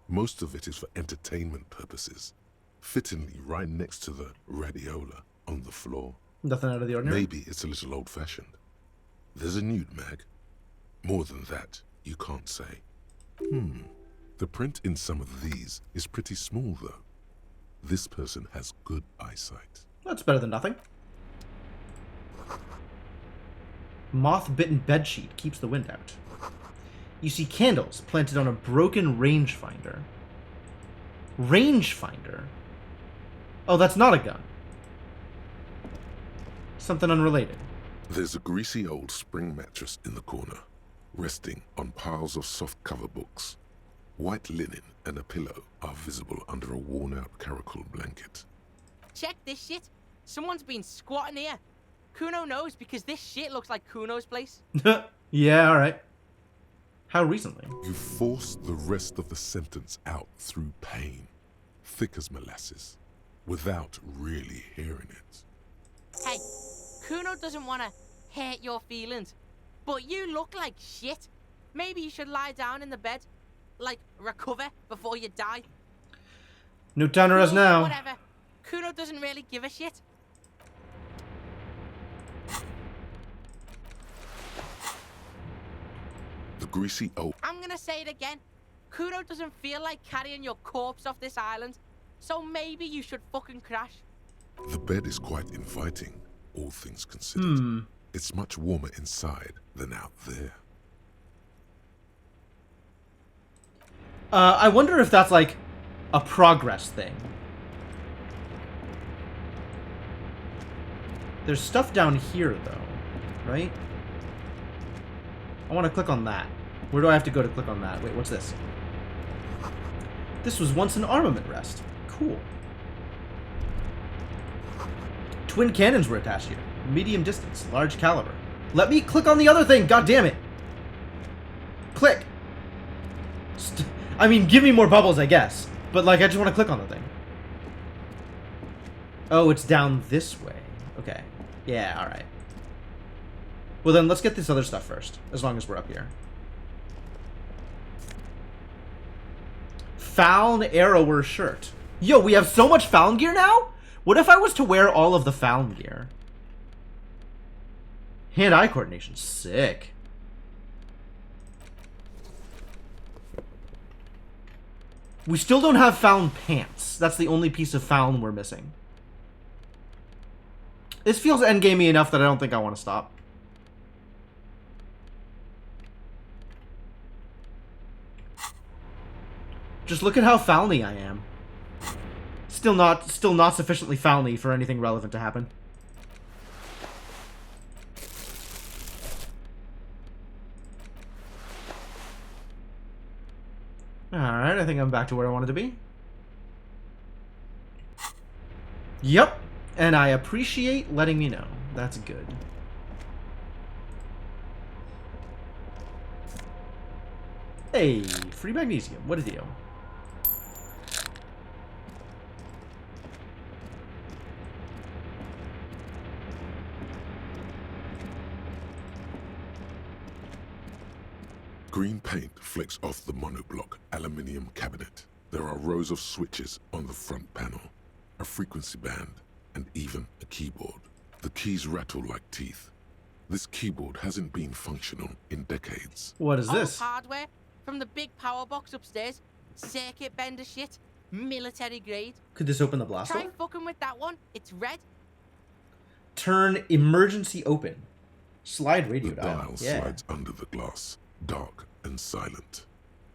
Most of it is for entertainment purposes, fittingly right next to the radiola on the floor. Nothing out of the ordinary. Maybe it's a little old-fashioned. There's a nude mag. More than that, you can't say. The print in some of these is pretty small, though. This person has good eyesight. That's better than nothing. Moth-bitten bedsheet keeps the wind out. You see candles planted on a broken rangefinder. Rangefinder? Oh, that's not a gun. Something unrelated. There's a greasy old spring mattress in the corner, resting on piles of soft-cover books. White linen and a pillow are visible under a worn-out caracal blanket. Check this shit. Someone's been squatting here. Kuno knows because this shit looks like Kuno's place. Yeah, alright. How recently? You force the rest of the sentence out through pain, thick as molasses, without really hearing it. Hey, Kuno doesn't want to hurt your feelings, but you look like shit. Maybe you should lie down in the bed, like recover before you die. No time to rest now. Whatever. Kuno doesn't really give a shit. The greasy old... I'm gonna say it again. Kuno doesn't feel like carrying your corpse off this island, so maybe you should fucking crash. The bed is quite inviting, all things considered. It's much warmer inside than out there. I wonder if that's like a progress thing. There's stuff down here though, right? I want to click on that. Where do I have to go to click on that? Wait, what's this? This was once an armament rest. Cool. Twin cannons were attached here. Medium distance, large caliber. Let me click on the other thing, god damn it! Click! I mean, give me more bubbles, I guess. But, like, I just want to click on the thing. Oh, it's down this way. Okay. Yeah, alright. Well, then, let's get this other stuff first, as long as we're up here. Faln Arrower shirt. Yo, we have so much Faln gear now? What if I was to wear all of the Faln gear? Hand-eye coordination. Sick. We still don't have Faln pants. That's the only piece of Faln we're missing. This feels endgamey enough that I don't think I want to stop. Just look at how Falny I am. Still not sufficiently Falny for anything relevant to happen. Alright, I think I'm back to where I wanted to be. Yep, and I appreciate letting me know. That's good. Hey, free magnesium. What a deal. Green paint flecks off the monoblock aluminium cabinet. There are rows of switches on the front panel, a frequency band, and even a keyboard. The keys rattle like teeth. This keyboard hasn't been functional in decades. What is this? Old hardware from the big power box upstairs. Circuit bender shit. Military grade. Could this open the blast Try door? fucking with that one. It's red. Turn emergency open. Slide radio The dial. dial Yeah. slides under the glass, dark and silent.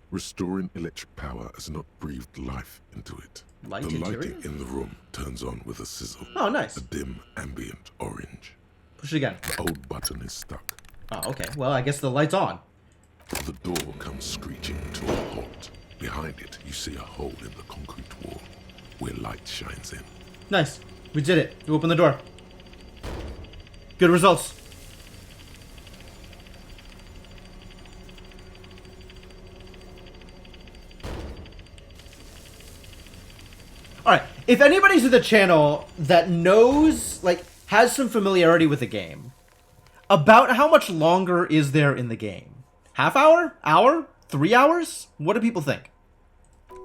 Restoring electric power has not breathed life into it. Light the interior? lighting in the room turns on with a sizzle. Oh, nice. A dim ambient orange. Push it again. The old button is stuck. Oh, okay. Well, I guess the light's on. The door comes screeching to a halt. Behind it, you see a hole in the concrete wall, where light shines in. Nice. We did it. You opened the door. Good results. Alright, if anybody's in the channel that knows, like, has some familiarity with the game, About how much longer is there in the game? Half hour? Hour? 3 hours? What do people think?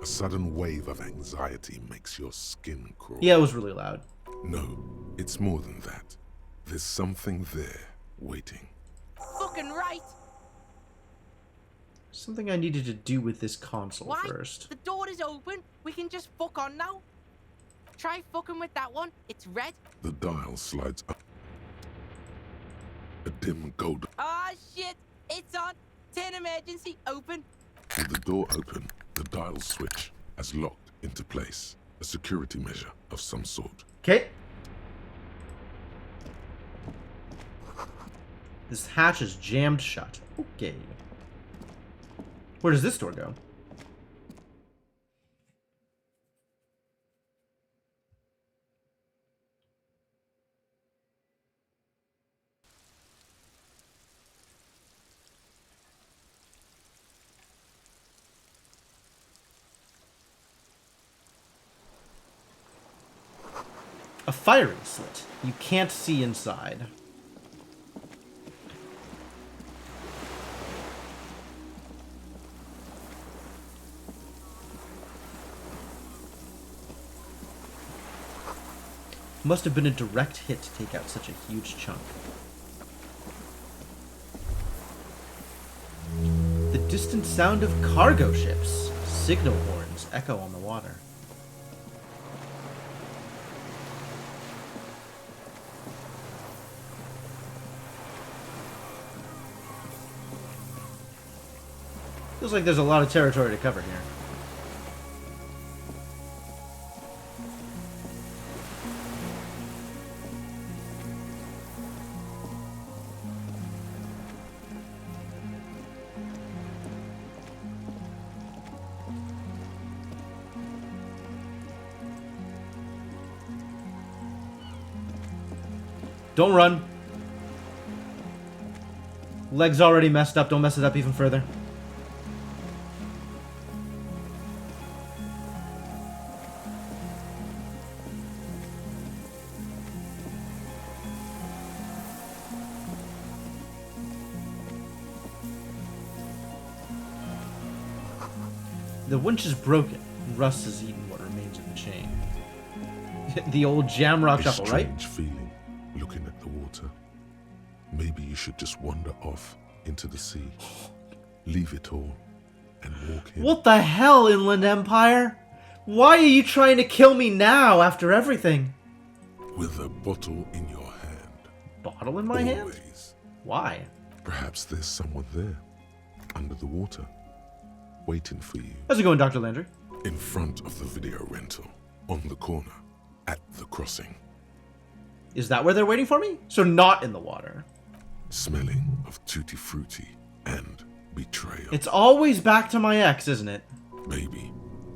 A sudden wave of anxiety makes your skin crawl. Yeah, it was really loud. No, it's more than that. There's something there, waiting. Fucking right. Something I needed to do with this console Why? first. The door is open. We can just fuck on now. Try fucking with that one. It's red. The dial slides up. A dim gold. Ah, shit. It's on. Turn emergency. Open. With the door open, the dial switch has locked into place. A security measure of some sort. Okay. This hatch is jammed shut. Okay. Where does this door go? A firing slit. You can't see inside. Must have been a direct hit to take out such a huge chunk. The distant sound of cargo ships. Signal horns echo on the water. Feels like there's a lot of territory to cover here. Don't run. Leg's already messed up. Don't mess it up even further. The winch is broken. Rust has eaten what remains of the chain. The old Jamrock shuffle, right? Strange feeling, looking at the water. Maybe you should just wander off into the sea. Leave it all and walk in. What the hell, Inland Empire? Why are you trying to kill me now after everything? With a bottle in your hand. Bottle in my hand? Why? Perhaps there's someone there, under the water, waiting for you. How's it going, Dr. Landry? In front of the video rental, on the corner, at the crossing. Is that where they're waiting for me? So not in the water. Smelling of tutti frutti and betrayal. It's always back to my ex, isn't it? Maybe.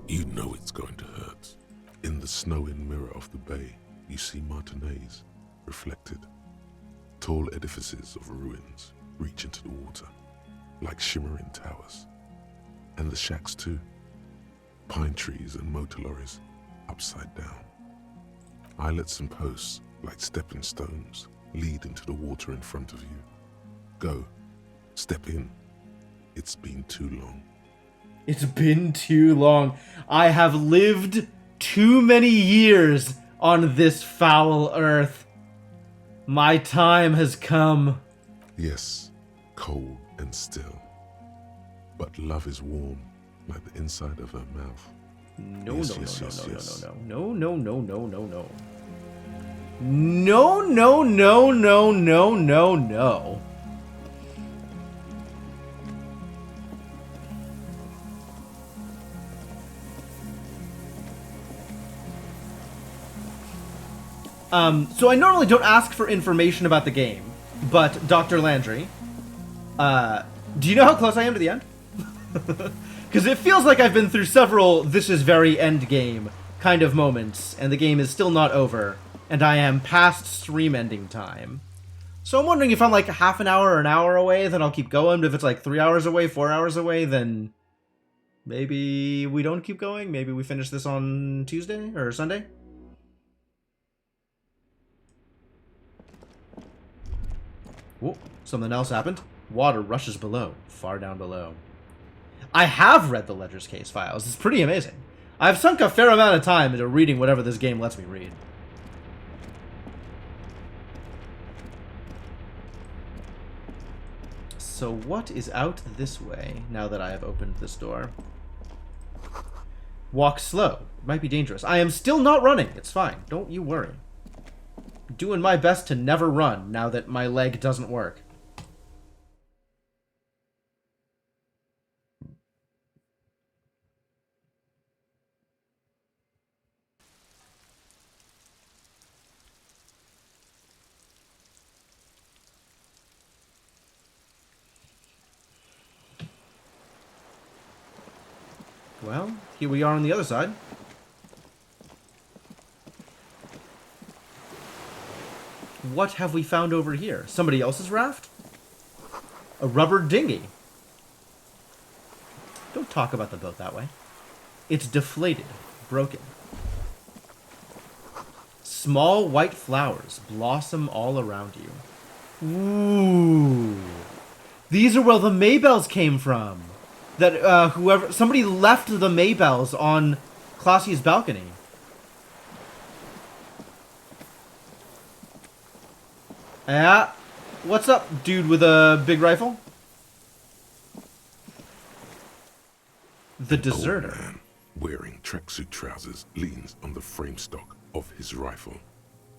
You know it's going to hurt. In the snowing mirror of the bay, you see Martinez, reflected. Tall edifices of ruins reach into the water, like shimmering towers. And the shacks too. Pine trees and motor lorries, upside down. Islets and posts, like stepping stones, lead into the water in front of you. Go. Step in. It's been too long. It's been too long. I have lived too many years on this foul earth. My time has come. Yes, cold and still. But love is warm, like the inside of her mouth. No, Yes, no, yes, no, yes, no, yes. no, no, no, no, no, no, no. No, no, no, no, no, no, no. So I normally don't ask for information about the game, but Dr. Landry, do you know how close I am to the end? Because it feels like I've been through several this is very end game kind of moments, and the game is still not over, and I am past stream ending time. So I'm wondering if I'm like half an hour or an hour away, then I'll keep going, but if it's like 3 hours away, 4 hours away, then maybe we don't keep going? Maybe we finish this on Tuesday or Sunday? Whoa, something else happened. Water rushes below, far down below. I have read the Ledger's Case files. It's pretty amazing. I've sunk a fair amount of time into reading whatever this game lets me read. So what is out this way, now that I have opened this door? Walk slow. It might be dangerous. I am still not running. It's fine. Don't you worry. Doing my best to never run, now that my leg doesn't work. Well, here we are on the other side. What have we found over here? Somebody else's raft? A rubber dinghy. Don't talk about the boat that way. It's deflated, broken. Small white flowers blossom all around you. Ooh. These are where the Maybells came from. That somebody left the Maybells on Classie's balcony. Yeah. What's up, dude with a big rifle? The deserter. Old man, wearing tracksuit trousers, leans on the frame stock of his rifle.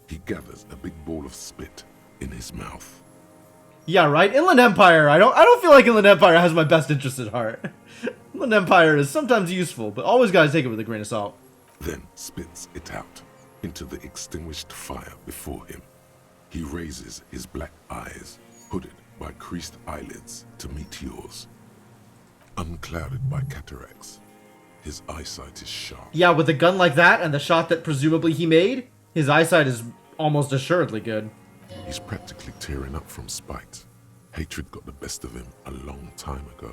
He gathers a big ball of spit in his mouth. Yeah, right? Inland Empire. I don't feel like Inland Empire has my best interest at heart. Inland Empire is sometimes useful, but always gotta take it with a grain of salt. Then spits it out into the extinguished fire before him. He raises his black eyes, hooded by creased eyelids, to meet yours. Unclouded by cataracts, his eyesight is sharp. Yeah, with a gun like that and the shot that presumably he made, his eyesight is almost assuredly good. He's practically tearing up from spite. Hatred got the best of him a long time ago.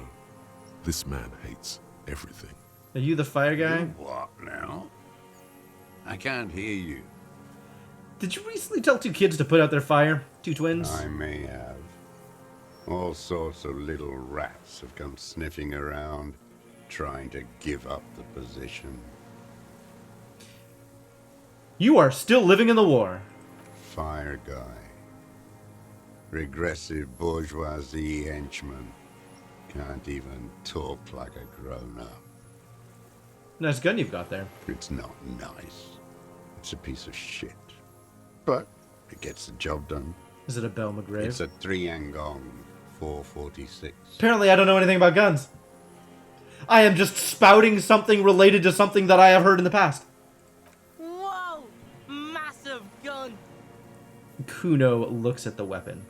This man hates everything. Are you the fire guy? You what now? I can't hear you. Did you recently tell two kids to put out their fire? Two twins? I may have. All sorts of little rats have come sniffing around, trying to give up the position. You are still living in the war. Fire guy. Regressive bourgeoisie henchman. Can't even talk like a grown-up. Nice gun you've got there. It's not nice. It's a piece of shit. But it gets the job done. Is it a Belle McGrave? It's a 3-Angong 446. Apparently I don't know anything about guns. I am just spouting something related to something that I have heard in the past. Whoa! Massive gun! Kuno looks at the weapon.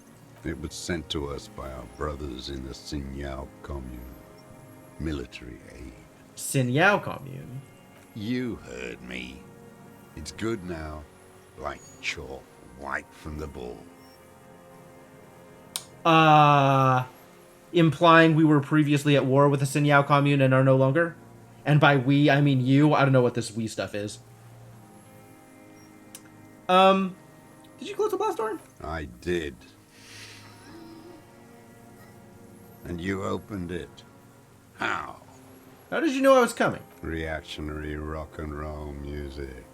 It was sent to us by our brothers in the Sinyao commune. Military aid. Sinyao commune? You heard me. It's good now. Like chalk, wiped from the ball. Implying we were previously at war with the Sinyao commune and are no longer? And by we, I mean you. I don't know what this we stuff is. Did you close the blast door? I did. And you opened it. How? How did you know I was coming? Reactionary rock and roll music.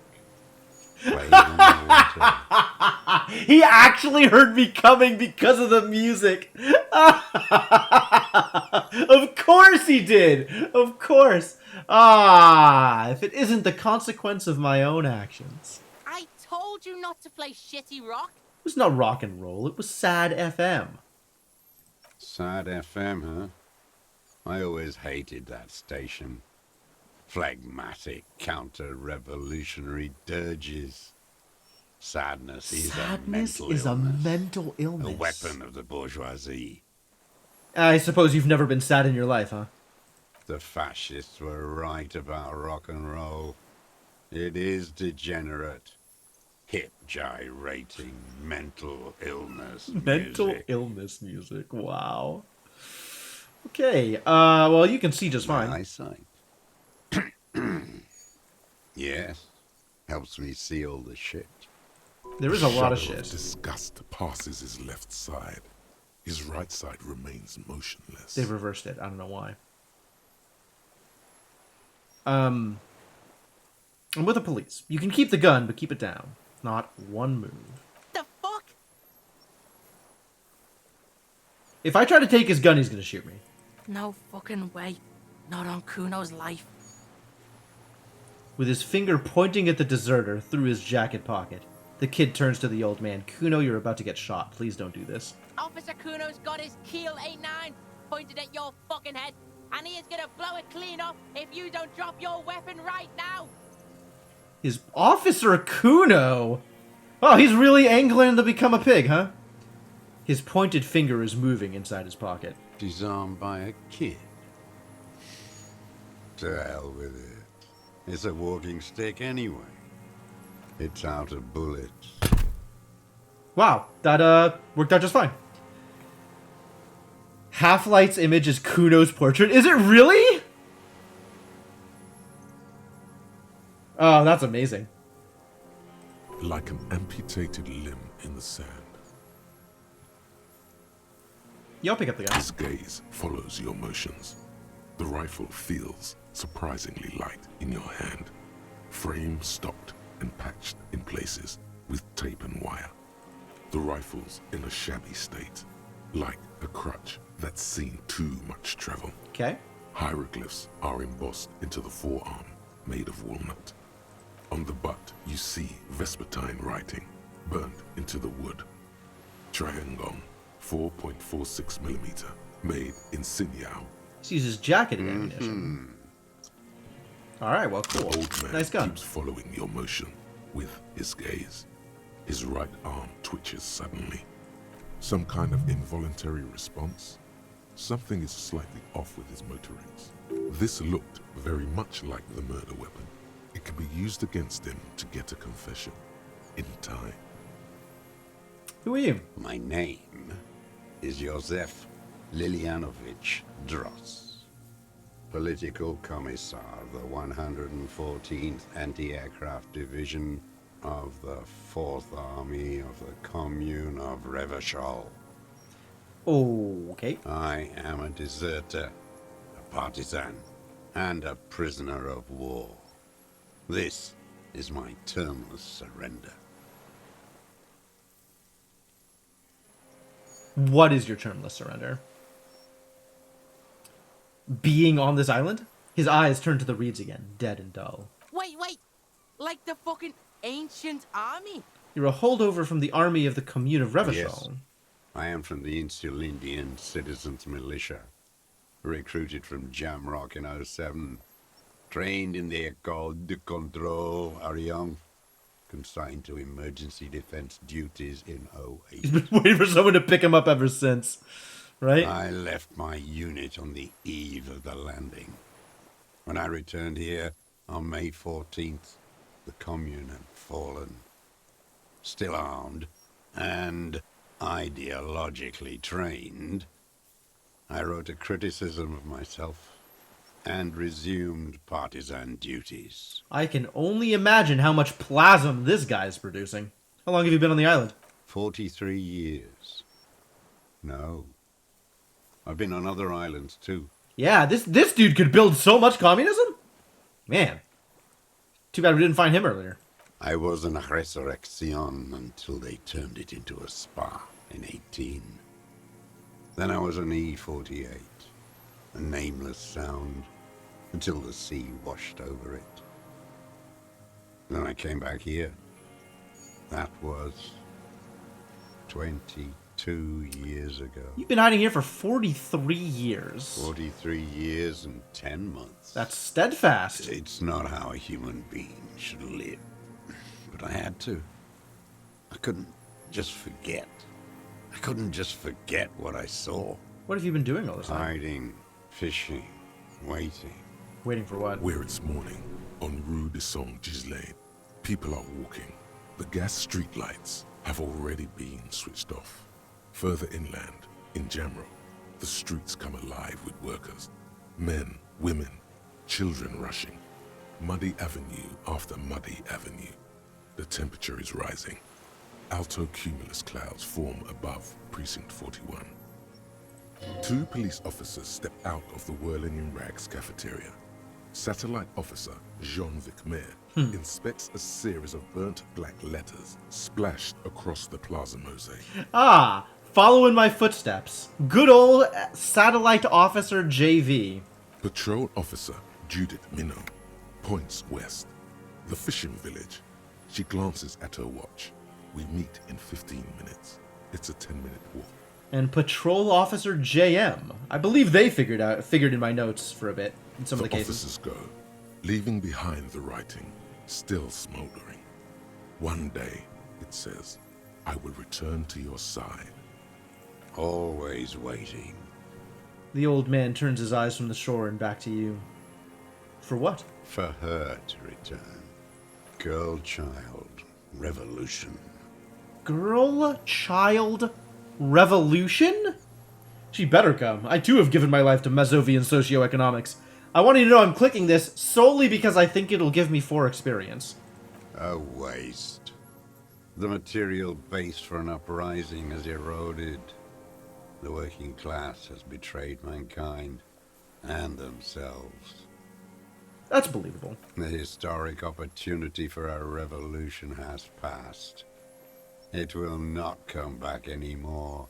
Playing in the winter. He actually heard me coming because of the music. Of course he did. Of course. If it isn't the consequence of my own actions. I told you not to play shitty rock. It was not rock and roll. It was sad FM. Sad FM, huh? I always hated that station. Phlegmatic, counter-revolutionary dirges. Sadness is a mental illness. A weapon of the bourgeoisie. I suppose you've never been sad in your life, huh? The fascists were right about rock and roll. It is degenerate. Hip gyrating mental illness music. Mental illness music, wow. Okay, well, you can see just fine. Eyesight. Yes, helps me see all the shit. There is a lot of shadow shit. Disgust passes his left side. His right side remains motionless. They've reversed it. I don't know why. I'm with the police. You can keep the gun, but keep it down. Not one move. The fuck? If I try to take his gun, he's gonna shoot me. No fucking way. Not on Kuno's life. With his finger pointing at the deserter through his jacket pocket, the kid turns to the old man. Kuno, you're about to get shot. Please don't do this. Officer Kuno's got his keel 89 pointed at your fucking head, and he is gonna blow it clean off if you don't drop your weapon right now. His Officer Kuno? Oh, he's really angling to become a pig, huh? His pointed finger is moving inside his pocket. Disarmed by a kid. To hell with it. It's a walking stick anyway. It's out of bullets. Wow, that worked out just fine. Half-Light's image is Kuno's portrait. Is it really? Oh, that's amazing. Like an amputated limb in the sand. Yeah, I'll pick up the gun. His gaze follows your motions. The rifle feels surprisingly light in your hand. Frame stopped and patched in places with tape and wire. The rifle's in a shabby state, like a crutch that's seen too much travel. Okay. Hieroglyphs are embossed into the forearm, made of walnut. On the butt, you see Vespertine writing, burnt into the wood. Triangon, 4.46mm, made in Sinyao. This uses jacketed ammunition. Alright, well, cool. The old man Nice gun. keeps following your motion with his gaze. His right arm twitches suddenly. Some kind of involuntary response? Something is slightly off with his motor rings. This looked very much like the murder weapon. It can be used against him to get a confession in time. Who are you? My name is Josef Lilianovich Dross, Political Commissar of the 114th Anti-Aircraft Division of the 4th Army of the Commune of Revachol. Okay. I am a deserter, a partisan, and a prisoner of war. This is my termless surrender. What is your termless surrender? Being on this island? His eyes turn to the reeds again, dead and dull. Wait. Like the fucking ancient army? You're a holdover from the army of the Commune of Revachol. Yes. I am from the Insulindian Citizens Militia, recruited from Jamrock in 07, trained in the École de Contrôle Arion, consigned to emergency defense duties in 08. He's been waiting for someone to pick him up ever since, right? I left my unit on the eve of the landing. When I returned here on May 14th, the Commune had fallen. Still armed and ideologically trained, I wrote a criticism of myself and resumed partisan duties. I can only imagine how much plasm this guy's producing. How long have you been on the island? 43 years. No. I've been on other islands too. Yeah, this dude could build so much communism? Man. Too bad we didn't find him earlier. I was an resurrection until they turned it into a spa in 18. Then I was an E-48, a nameless sound, until the sea washed over it. Then I came back here. That was 22 years ago. You've been hiding here for 43 years. 43 years and 10 months. That's steadfast. It's not how a human being should live. But I had to. I couldn't just forget. I couldn't just forget what I saw. What have you been doing all this time? Hiding, fishing, waiting. Waiting for what? Where it's morning, on Rue de Saint-Ghislain, people are walking. The gas streetlights have already been switched off. Further inland, in Jamrock, the streets come alive with workers. Men, women, children rushing. Muddy avenue after muddy avenue. The temperature is rising. Alto cumulus clouds form above Precinct 41. Two police officers step out of the Whirling in Rags cafeteria. Satellite officer Jean-Vic Mayer inspects a series of burnt black letters splashed across the plaza mosaic. Ah, follow in my footsteps. Good old satellite officer JV. Patrol officer Judith Minot points west. The fishing village. She glances at her watch. We meet in 15 minutes. It's a 10-minute walk. And patrol officer JM. I believe they figured in my notes for a bit in some of the cases. Officers go, leaving behind the writing, still smoldering. One day, it says, I will return to your side. Always waiting. The old man turns his eyes from the shore and back to you. For what? For her to return. Girl, child, revolution. Girl, child, revolution? She better come. I too have given my life to Mazovian socioeconomics. I want you to know I'm clicking this solely because I think it'll give me 4 experience. A waste. The material base for an uprising has eroded. The working class has betrayed mankind and themselves. That's believable. The historic opportunity for a revolution has passed. It will not come back anymore,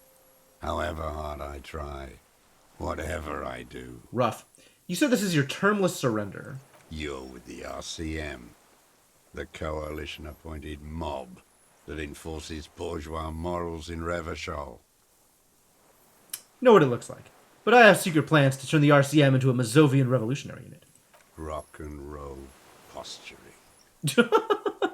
however hard I try, whatever I do. Rough. You said this is your termless surrender. You're with the RCM, the coalition-appointed mob that enforces bourgeois morals in Revachol. Know what it looks like. But I have secret plans to turn the RCM into a Mazovian revolutionary unit. Rock and roll posturing.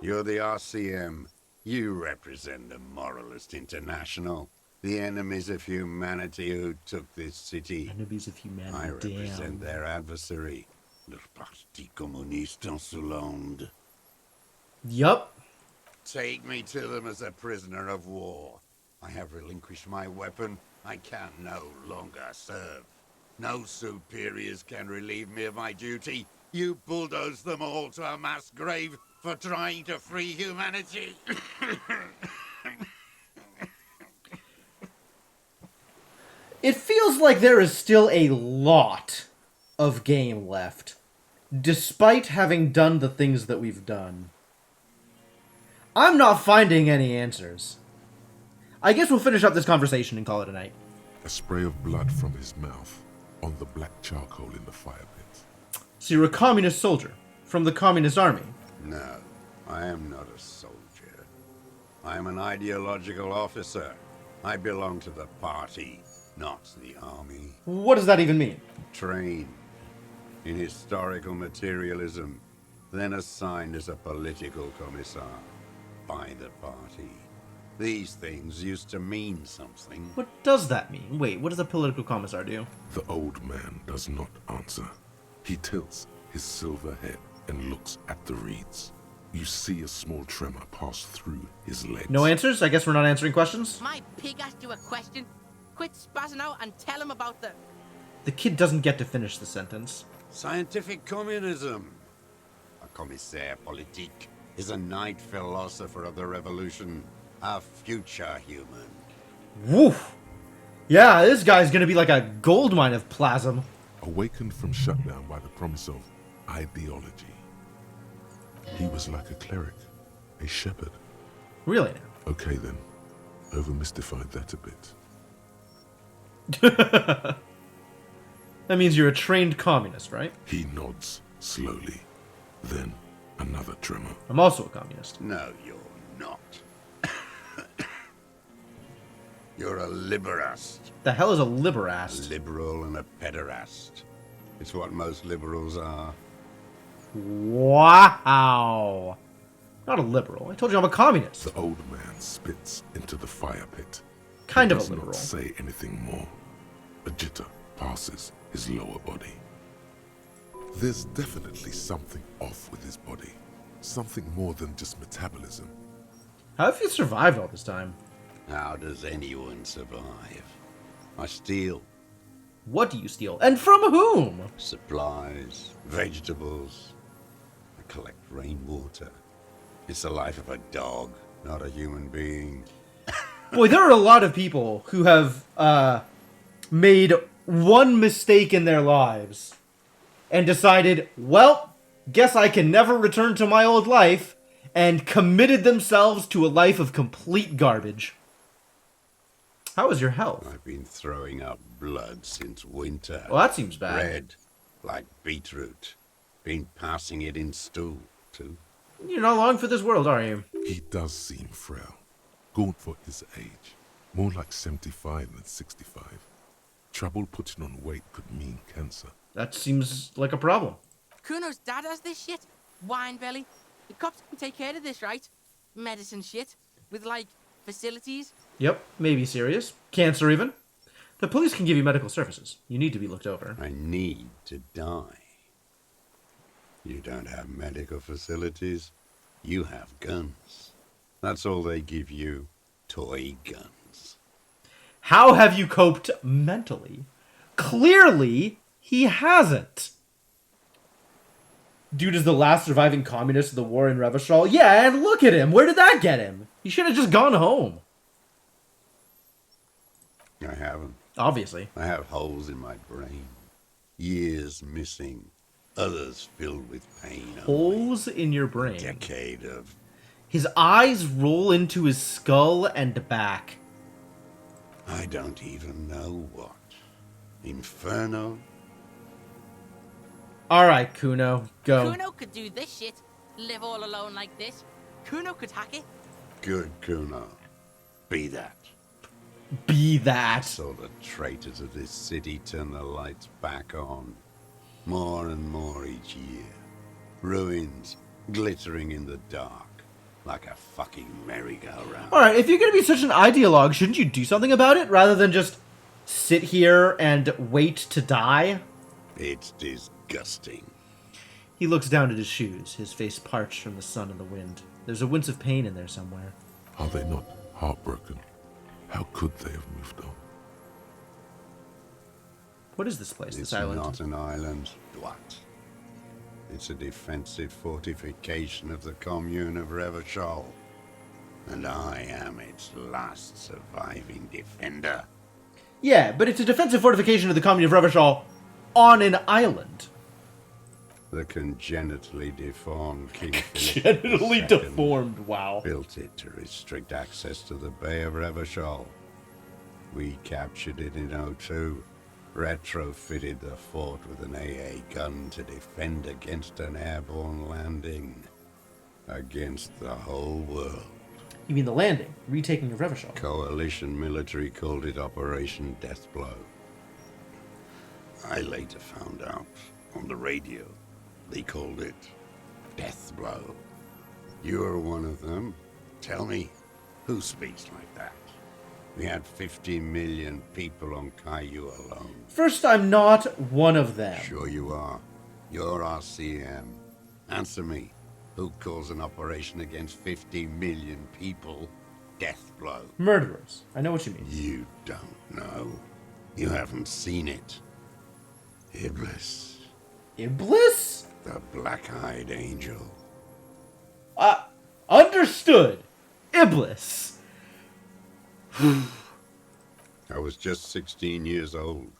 You're the RCM. You represent the Moralist International, the enemies of humanity who took this city. Enemies of humanity, I represent their adversary, le Parti Communiste en Hollande. Yup. Take me to them as a prisoner of war. I have relinquished my weapon. I can no longer serve. No superiors can relieve me of my duty. You bulldoze them all to a mass grave for trying to free humanity. It feels like there is still a lot of game left, despite having done the things that we've done. I'm not finding any answers. I guess we'll finish up this conversation and call it a night. A spray of blood from his mouth on the black charcoal in the fire pit. So you're a communist soldier from the communist army? No, I am not a soldier. I am an ideological officer. I belong to the party, not the army. What does that even mean? Trained in historical materialism, then assigned as a political commissar by the party. These things used to mean something. What does that mean? Wait, what does a political commissar do? The old man does not answer. He tilts his silver head and looks at the reeds. You see a small tremor pass through his legs. No answers? I guess we're not answering questions? My pig asked you a question. Quit spazzing out and tell him about the... The kid doesn't get to finish the sentence. Scientific communism. A commissaire politique is a knight philosopher of the revolution. A future human. Woof! Yeah, this guy's gonna be like a gold mine of plasm. Awakened from shutdown by the promise of ideology. He was like a cleric, a shepherd. Really? Okay then, over-mystified that a bit. That means you're a trained communist, right? He nods slowly, then another tremor. I'm also a communist. No, you're not. You're a liberast. The hell is a liberast? A liberal and a pederast. It's what most liberals are. Wow. Not a liberal. I told you I'm a communist. The old man spits into the fire pit. Kind He of a does liberal. not say anything more. A jitter passes his lower body. There's definitely something off with his body. Something more than just metabolism. How have you survived all this time? How does anyone survive? I steal. What do you steal? And from whom? Supplies, vegetables. I collect rainwater. It's the life of a dog, not a human being. Boy, there are a lot of people who have made one mistake in their lives and decided, well, guess I can never return to my old life, and committed themselves to a life of complete garbage. How is your health? I've been throwing up blood since winter. Well, that seems bad. Red, like beetroot. Been passing it in stool, too. You're not long for this world, are you? He does seem frail. Gaunt for his age. More like 75 than 65. Trouble putting on weight could mean cancer. That seems like a problem. Kuno's dad has this shit. Wine belly. The cops can take care of this, right? Medicine shit. With, like, facilities. Yep, maybe serious. Cancer even. The police can give you medical services. You need to be looked over. I need to die. You don't have medical facilities. You have guns. That's all they give you. Toy guns. How have you coped mentally? Clearly, he hasn't. Dude is the last surviving communist of the war in Revachol. Yeah, and look at him. Where did that get him? He should have just gone home. I haven't. Obviously. I have holes in my brain. Years missing. Others filled with pain. Holes in your brain. A decade of... His eyes roll into his skull and back. I don't even know what. Inferno? Alright, Kuno. Go. Kuno could do this shit. Live all alone like this. Kuno could hack it. Good, Kuno. Be that. Be that. So the traitors of this city turn the lights back on. More and more each year. Ruins glittering in the dark. Like a fucking merry-go-round. Alright, if you're gonna be such an ideologue, shouldn't you do something about it rather than just sit here and wait to die? It's disgusting. He looks down at his shoes, his face parched from the sun and the wind. There's a wince of pain in there somewhere. Are they not heartbroken? How could they have moved on? What is this place, It's this island? not an island, Dwat. It's a defensive fortification of the commune of Revachol. And I am its last surviving defender. Yeah, but it's a defensive fortification of the commune of Revachol on an island. The congenitally deformed King Philip Congenitally II deformed, wow. built it to restrict access to the Bay of Revachol. We captured it in '02. Retrofitted the fort with an AA gun to defend against an airborne landing. Against the whole world. You mean the landing? Retaking of Revachol? Coalition military called it Operation Deathblow. I later found out on the radio they called it Deathblow. You're one of them. Tell me, who speaks like that? We had 50 million people on Caillou alone. First, I'm not one of them. Sure you are. You're our CM. Answer me. Who calls an operation against 50 million people Deathblow? Murderers. I know what you mean. You don't know. You haven't seen it. Iblis. Iblis? The black-eyed angel. Understood. Iblis. I was just 16 years old.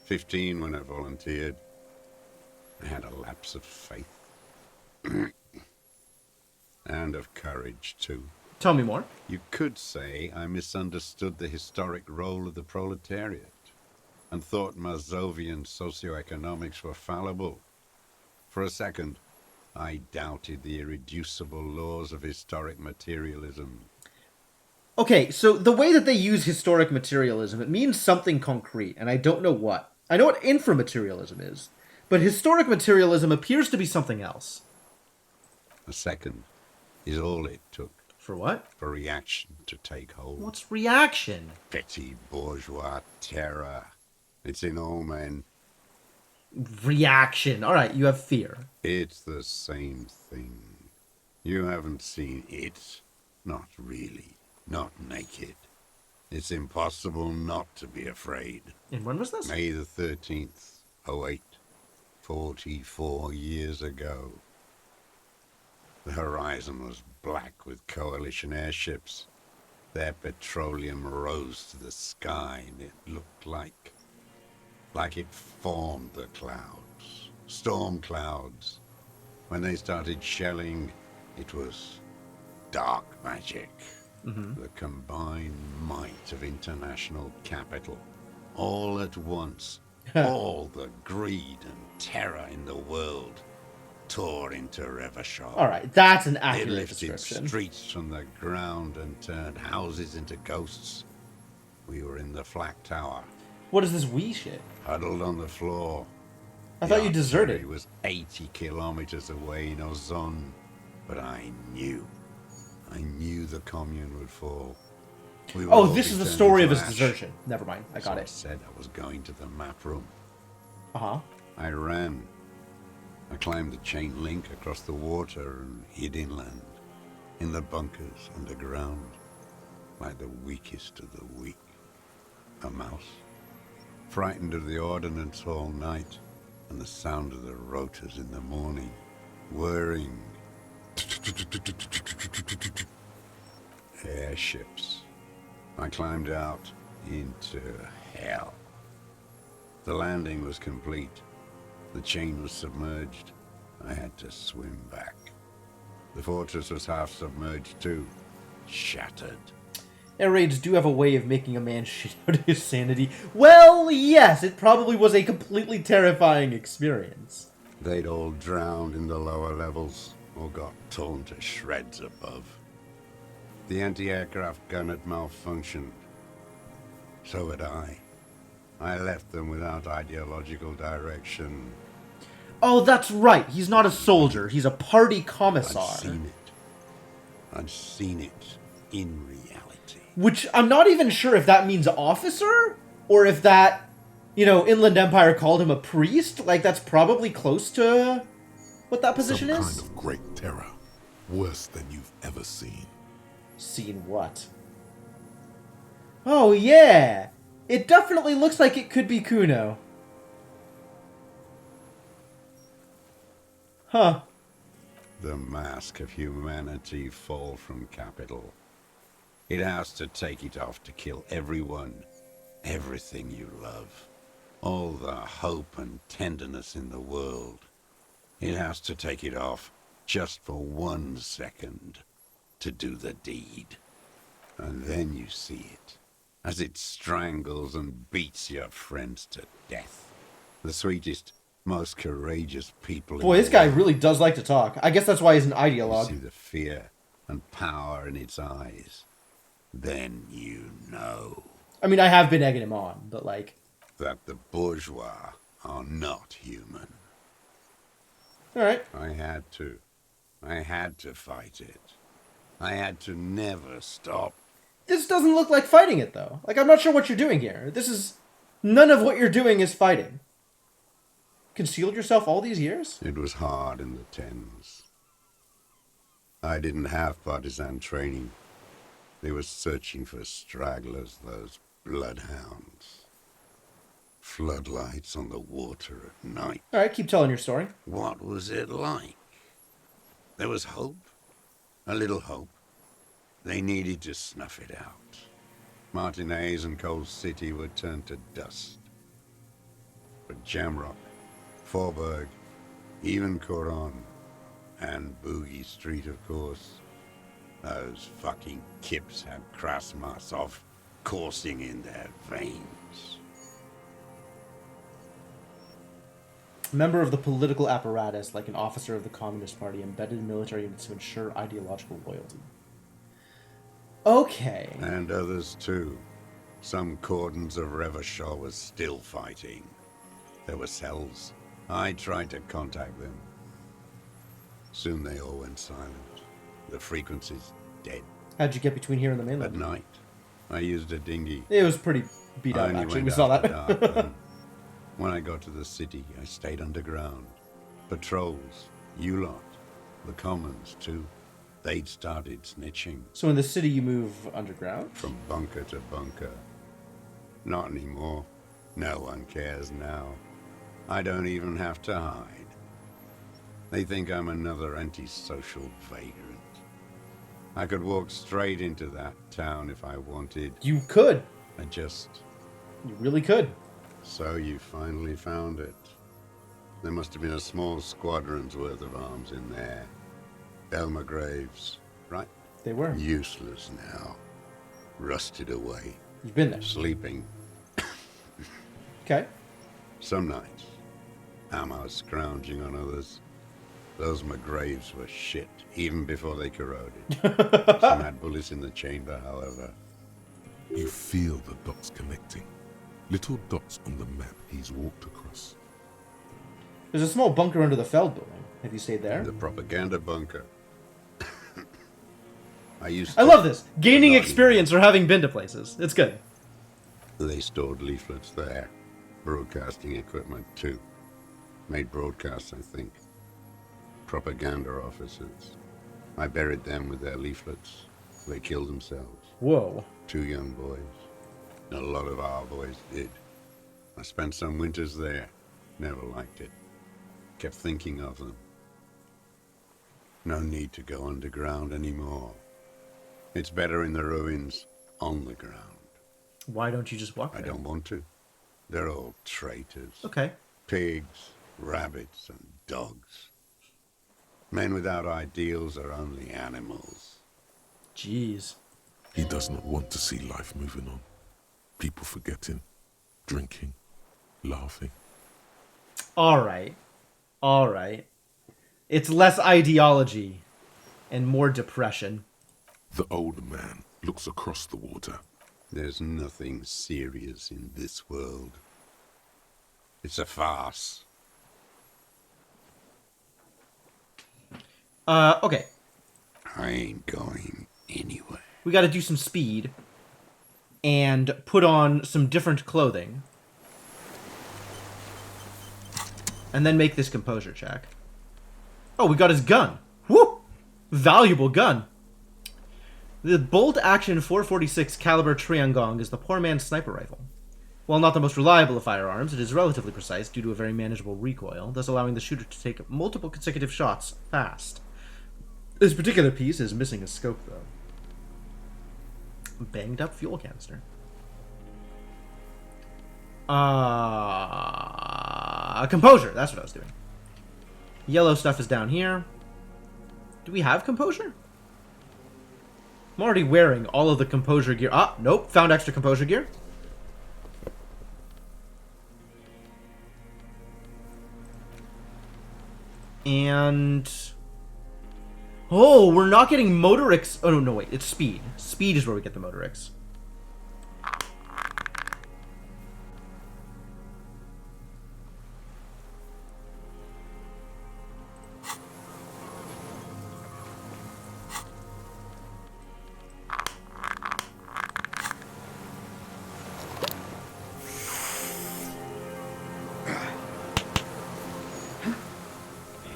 15 when I volunteered. I had a lapse of faith. And of courage, too. Tell me more. You could say I misunderstood the historic role of the proletariat and thought Mazovian socioeconomics were fallible. For a second, I doubted the irreducible laws of historic materialism. Okay, so the way that they use historic materialism, it means something concrete, and I don't know what. I know what inframaterialism is, but historic materialism appears to be something else. A second is all it took. For what? For reaction to take hold. What's reaction? Petty bourgeois terror. It's in all men. Reaction. Alright, you have fear. It's the same thing. You haven't seen it. Not really. Not naked. It's impossible not to be afraid. And when was this? May the 13th, 08. 44 years ago. The horizon was black with coalition airships. Their petroleum rose to the sky, and it looked like like it formed the clouds, storm clouds. When they started shelling, it was dark magic. The combined might of international capital. All at once, all the greed and terror in the world tore into Revachol. Alright, that's an It accurate lifted description. streets from the ground and turned houses into ghosts. We were in the flak tower. What is this wee shit? Huddled on the floor. I thought you deserted. It was 80 kilometers away in Ozon, but I knew the commune would fall. We would Oh, all this be is the turned story of into his ash. desertion. Never mind, I got So I it. said I was going to the map room. Uh-huh. I ran. I climbed the chain link across the water and hid inland, in the bunkers underground, like the weakest of the weak. A mouse, frightened of the ordnance all night, and the sound of the rotors in the morning, whirring. Airships. I climbed out into hell. The landing was complete. The chain was submerged. I had to swim back. The fortress was half submerged too, shattered. Air raids do have a way of making a man shit out of his sanity. Well, yes, it probably was a completely terrifying experience. They'd all drowned in the lower levels, or got torn to shreds above. The anti-aircraft gun had malfunctioned. So had I. I left them without ideological direction. Oh, that's right. He's not a soldier. He's a party commissar. I'd seen it. I'd seen it in reality. Which, I'm not even sure if that means officer, or if that, you know, Inland Empire called him a priest. Like, that's probably close to what that position is. Some kind of great terror. Worse than you've ever seen. Seen what? Oh, yeah. It definitely looks like it could be Kuno. Huh. The mask of humanity fall from capital. It has to take it off to kill everyone, everything you love. All the hope and tenderness in the world. It has to take it off just for 1 second to do the deed. And then you see it, as it strangles and beats your friends to death. The sweetest, most courageous people Boy, in this the guy world. really does like to talk. I guess that's why he's an You ideologue. see the fear and power in its eyes. Then you know I mean, I have been egging him on, but like... that the bourgeois are not human. Alright. I had to. I had to fight it. I had to never stop. This doesn't look like fighting it, though. Like, I'm not sure what you're doing here. This is... None of what you're doing is fighting. Concealed yourself all these years? It was hard in the tens. I didn't have partisan training. They were searching for stragglers, those bloodhounds. Floodlights on the water at night. Alright, keep telling your story. What was it like? There was hope. A little hope. They needed to snuff it out. Martinez and Cold City were turned to dust. But Jamrock, Forburg, even Coron, and Boogie Street, of course. Those fucking kips had Krasmasov coursing in their veins. Member of the political apparatus, like an officer of the Communist Party, embedded in military units to ensure ideological loyalty. Okay. And others too. Some cordons of Revachol was still fighting. There were cells. I tried to contact them. Soon they all went silent. The frequency's dead. How'd you get between here and the mainland? At night, I used a dinghy. It was pretty beat I up, only actually. went We saw after that. dark, and when I got to the city, I stayed underground. Patrols, you lot, the commons too. They'd started snitching. So in the city you move underground? From bunker to bunker. Not anymore. No one cares now. I don't even have to hide. They think I'm another antisocial vagrant. I could walk straight into that town if I wanted. You could. I just You really could. So you finally found it. There must have been a small squadron's worth of arms in there. Elmer Graves, right? They were. Useless now. Rusted away. You've been there. Sleeping. Okay. Some nights. Ammo scrounging on others. Those McGraves were shit, even before they corroded. Some had bullets in the chamber, however. You feel the dots connecting. Little dots on the map he's walked across. There's a small bunker under the Feld building. Have you stayed there? The propaganda bunker. I love this. Gaining experience or having been to places. It's good. They stored leaflets there. Broadcasting equipment, too. Made broadcasts, I think. Propaganda officers. I buried them with their leaflets. They killed themselves. Whoa. 2 young boys. A lot of our boys did. I spent some winters there. Never liked it. Kept thinking of them. No need to go underground anymore. It's better in the ruins, on the ground. Why don't you just walk there? I don't want to. They're all traitors. Okay. Pigs, rabbits, and dogs. Men without ideals are only animals. Jeez. He does not want to see life moving on. People forgetting, drinking, laughing. All right. It's less ideology and more depression. The old man looks across the water. There's nothing serious in this world. It's a farce. Okay. I ain't going anywhere. We got to do some speed and put on some different clothing. And then make this composure check. Oh, we got his gun. Woo! Valuable gun. The bolt-action 446 caliber Triangong is the poor man's sniper rifle. While not the most reliable of firearms, it is relatively precise due to a very manageable recoil, thus allowing the shooter to take multiple consecutive shots fast. This particular piece is missing a scope, though. Banged up fuel canister. Composure, that's what I was doing. Yellow stuff is down here. Do we have composure? I'm already wearing all of the composure gear. Ah, nope, found extra composure gear. And... oh, we're not getting Motorix. Oh, no, wait, it's speed. Speed is where we get the Motorix.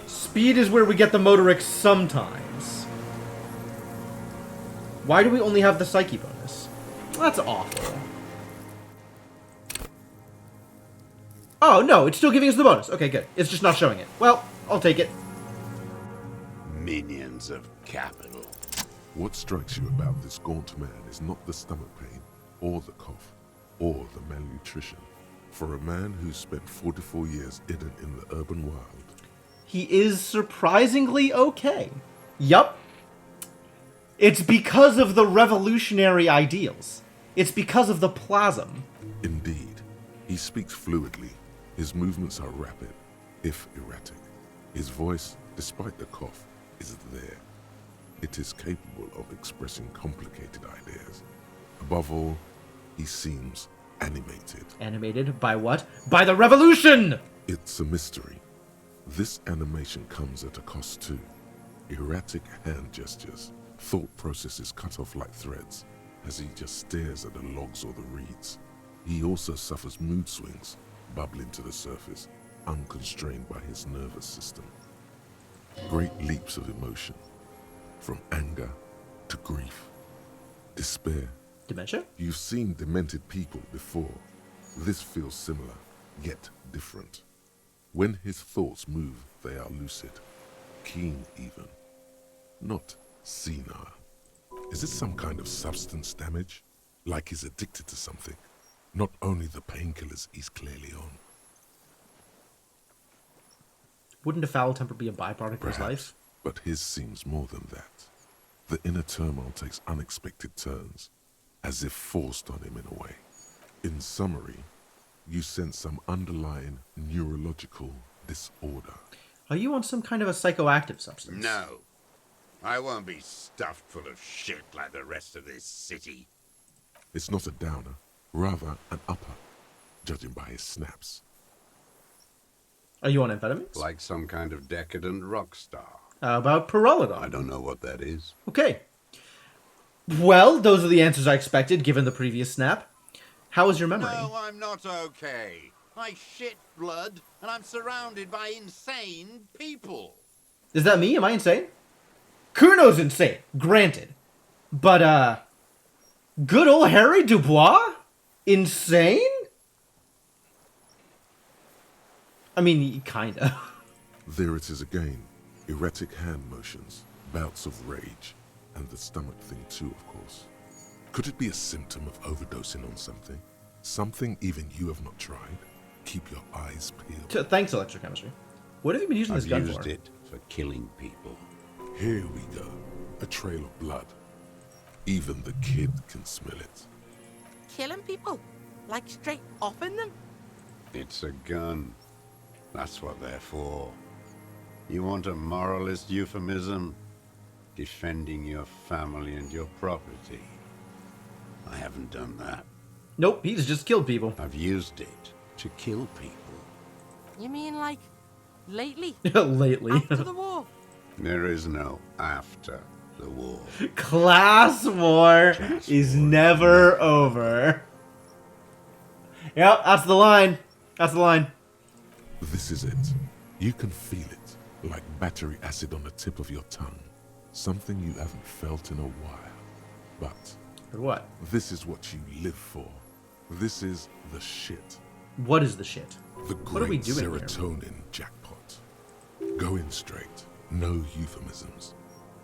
Speed is where we get the Motorix sometimes. Why do we only have the Psyche bonus? That's awful. Oh, no, it's still giving us the bonus. Okay, good. It's just not showing it. Well, I'll take it. Minions of capital. What strikes you about this gaunt man is not the stomach pain, or the cough, or the malnutrition. For a man who's spent 44 years hidden in the urban wild, he is surprisingly okay. Yup. It's because of the revolutionary ideals. It's because of the plasm. Indeed. He speaks fluidly. His movements are rapid, if erratic. His voice, despite the cough, is there. It is capable of expressing complicated ideas. Above all, he seems animated. Animated by what? By the revolution! It's a mystery. This animation comes at a cost too. Erratic hand gestures, thought processes cut off like threads, as he just stares at the logs or the reeds. He also suffers mood swings, bubbling to the surface, unconstrained by his nervous system. Great leaps of emotion, from anger to grief, despair. Dementia? You've seen demented people before. This feels similar, yet different. When his thoughts move, they are lucid, keen even, not senile. Is it some kind of substance damage? Like he's addicted to something? Not only the painkillers he's clearly on. Wouldn't a foul temper be a byproduct of his Perhaps, life? but his seems more than that. The inner turmoil takes unexpected turns, as if forced on him in a way. In summary, you sense some underlying neurological disorder. Are you on some kind of a psychoactive substance? No. I won't be stuffed full of shit like the rest of this city. It's not a downer, rather an upper, judging by his snaps. Are you on amphetamines? Like some kind of decadent rock star. How about Pyrrolidon? I don't know what that is. Okay. Well, those are the answers I expected, given the previous snap. How is your memory? No, I'm not okay. I shit blood, and I'm surrounded by insane people. Is that me? Am I insane? Kuno's insane, granted. But, good old Harry Dubois? Insane? I mean, kinda. There it is again. Erratic hand motions, bouts of rage, and the stomach thing too, of course. Could it be a symptom of overdosing on something? Something even you have not tried? Keep your eyes peeled. Thanks, electrochemistry. What have you been using this gun I've for? used it for killing people. Here we go. A trail of blood. Even the kid can smell it. Killing people? Like straight offing them? It's a gun. That's what they're for. You want a moralist euphemism? Defending your family and your property. I haven't done that. Nope, he's just killed people. I've used it to kill people. You mean like lately? Lately. After the war? There is no after the war. Class war is never over. Yep, that's the line. That's the line. This is it. You can feel it, like battery acid on the tip of your tongue. Something you haven't felt in a while. But what? This is what you live for. This is the shit. What is the shit? The What are we great doing here? serotonin jackpot. Go in straight. No euphemisms.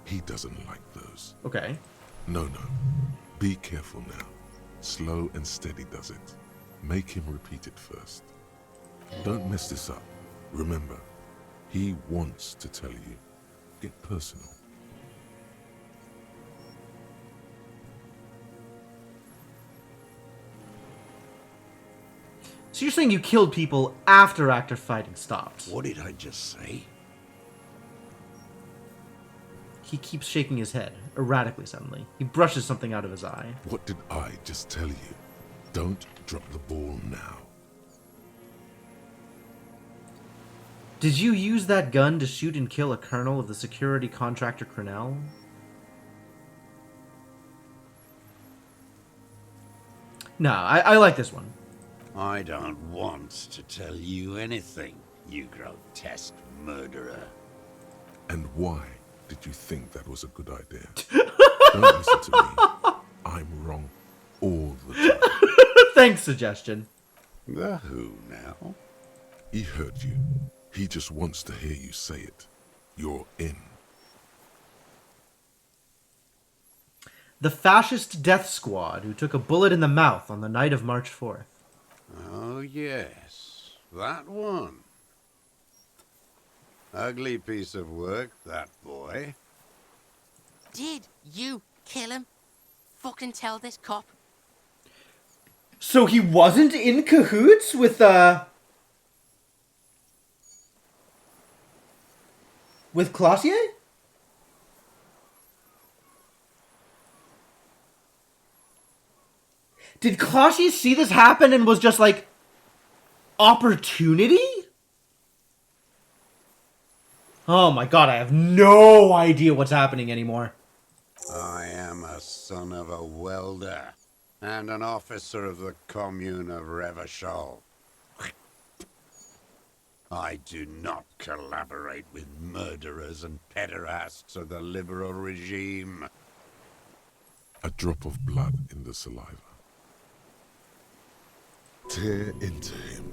He doesn't like those. Okay. No. Be careful now. Slow and steady does it. Make him repeat it first. Don't mess this up. Remember, he wants to tell you. Get personal. So you're saying you killed people after active fighting stopped? What did I just say? He keeps shaking his head, erratically suddenly. He brushes something out of his eye. What did I just tell you? Don't drop the ball now. Did you use that gun to shoot and kill a colonel of the security contractor Cornell? No, I like this one. I don't want to tell you anything, you grotesque murderer. And why did you think that was a good idea? Don't listen to me. I'm wrong all the time. Thanks, suggestion. The who now? He heard you. He just wants to hear you say it. You're in. The fascist death squad who took a bullet in the mouth on the night of March 4th. Oh, yes. That one. Ugly piece of work, that boy. Did you kill him? Fucking tell this cop. So he wasn't in cahoots with Clausier? Did Clausier see this happen and was just like, opportunity? Oh my god, I have no idea what's happening anymore. I am a son of a welder and an officer of the Commune of Revachol. I do not collaborate with murderers and pederasts of the liberal regime. A drop of blood in the saliva. Tear into him.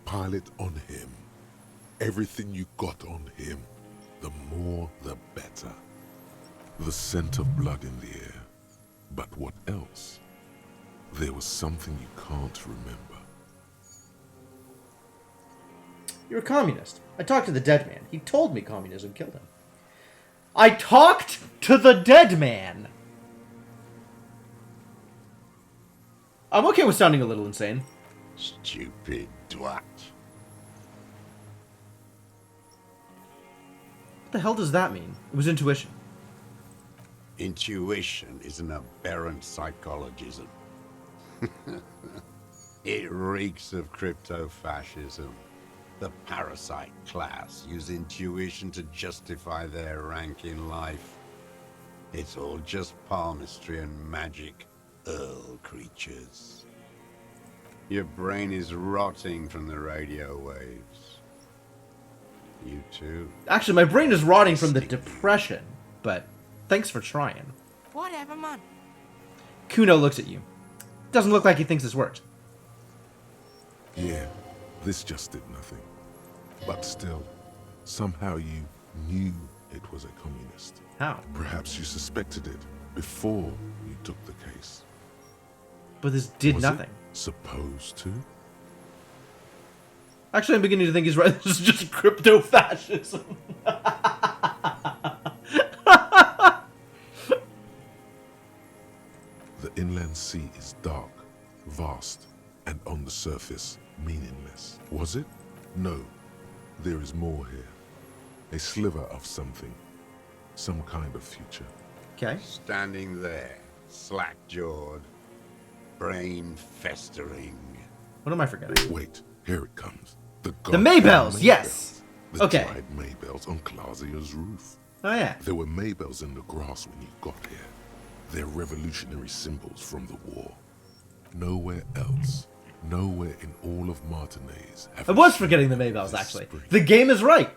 Pile it on him. Everything you got on him. The more, the better. The scent of blood in the air. But what else? There was something you can't remember. You're a communist. I talked to the dead man. He told me communism killed him. I talked to the dead man! I'm okay with sounding a little insane. Stupid twat. What the hell does that mean? It was intuition. Intuition is an aberrant psychologism. It reeks of crypto-fascism. The parasite class use intuition to justify their rank in life. It's all just palmistry and magic, Earl creatures. Your brain is rotting from the radio waves. You too. Actually, my brain is rotting from the depression, but thanks for trying. Whatever, man. Kuno looks at you. Doesn't look like he thinks this worked. Yeah, this just did nothing. But still, somehow you knew it was a communist. How? Perhaps you suspected it before you took the case. But this did Was nothing. It supposed to? Actually, I'm beginning to think he's right. This is just crypto-fascism. The inland sea is dark, vast, and on the surface, meaningless. Was it? No. There is more here. A sliver of something. Some kind of future. Okay. Standing there, slack-jawed, brain festering. What am I forgetting? Wait, here it comes. The Maybells, yes! The Okay. dried Maybells on Clausia's roof. Oh, yeah. There were Maybells in the grass when you got here. They're revolutionary symbols from the war. Nowhere else, nowhere in all of Martinez. I was forgetting the Maybells, actually. The game is right.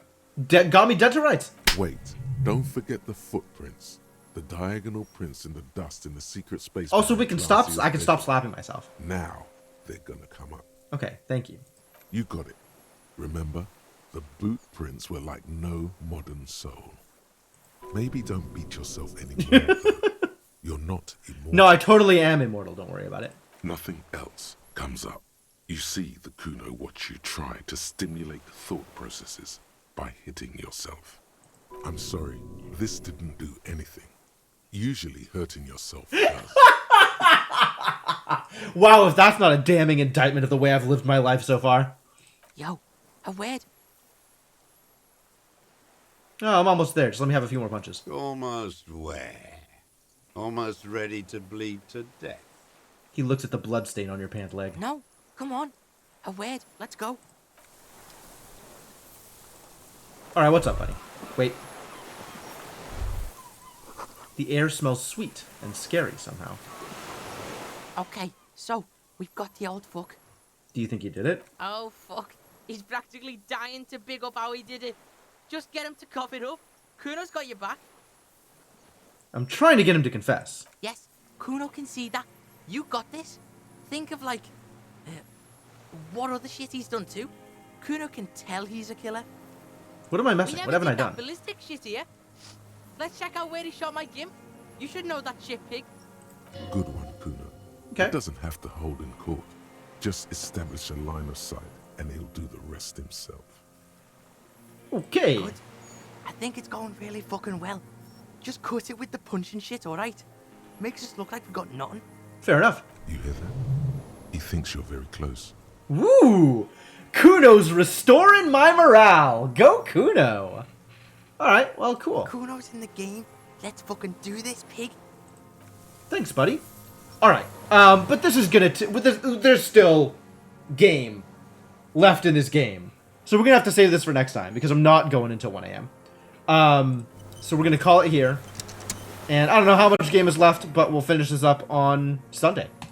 Got me dead to rights. Wait, don't forget the footprints. The diagonal prints in the dust in the secret space. Also, we can stop. Clausia's I can stop bedroom. slapping myself. Now, they're gonna come up. Okay, thank you. You got it. Remember, the boot prints were like no modern soul. Maybe don't beat yourself anymore. though. You're not immortal. No, I totally am immortal. Don't worry about it. Nothing else comes up. You see the Kuno watch you try to stimulate thought processes by hitting yourself. I'm sorry, this didn't do anything. Usually hurting yourself does. Wow, if that's not a damning indictment of the way I've lived my life so far. Yo, a word. Oh, I'm almost there. Just let me have a few more punches. Almost where? Almost ready to bleed to death. He looks at the blood stain on your pant leg. No, come on. A word. Let's go. Alright, what's up, buddy? Wait. The air smells sweet and scary somehow. Okay, so we've got the old fuck. Do you think you did it? Oh, fuck. He's practically dying to big up how he did it. Just get him to cough it up. Kuno's got your back. I'm trying to get him to confess. Yes, Kuno can see that. You got this. Think of, like, what other shit he's done too. Kuno can tell he's a killer. What am I missing? What haven't I done? Ballistic shit here. Let's check out where he shot my gimp. You should know that shit, pig. Good one, Kuno. Okay. He doesn't have to hold in court. Just establish a line of sight, and he'll do the rest himself. Okay. Good. I think it's going really fucking well. Just cut it with the punch and shit, alright? Makes us look like we've got nothing. Fair enough. You hear that? He thinks you're very close. Woo! Kuno's restoring my morale. Go Kuno. Alright, well, cool. Kuno's in the game. Let's fucking do this, pig. Thanks, buddy. Alright, but this is gonna... there's still game left in this game. So we're gonna have to save this for next time, because I'm not going until 1 a.m. So we're gonna call it here. And I don't know how much game is left, but we'll finish this up on Sunday.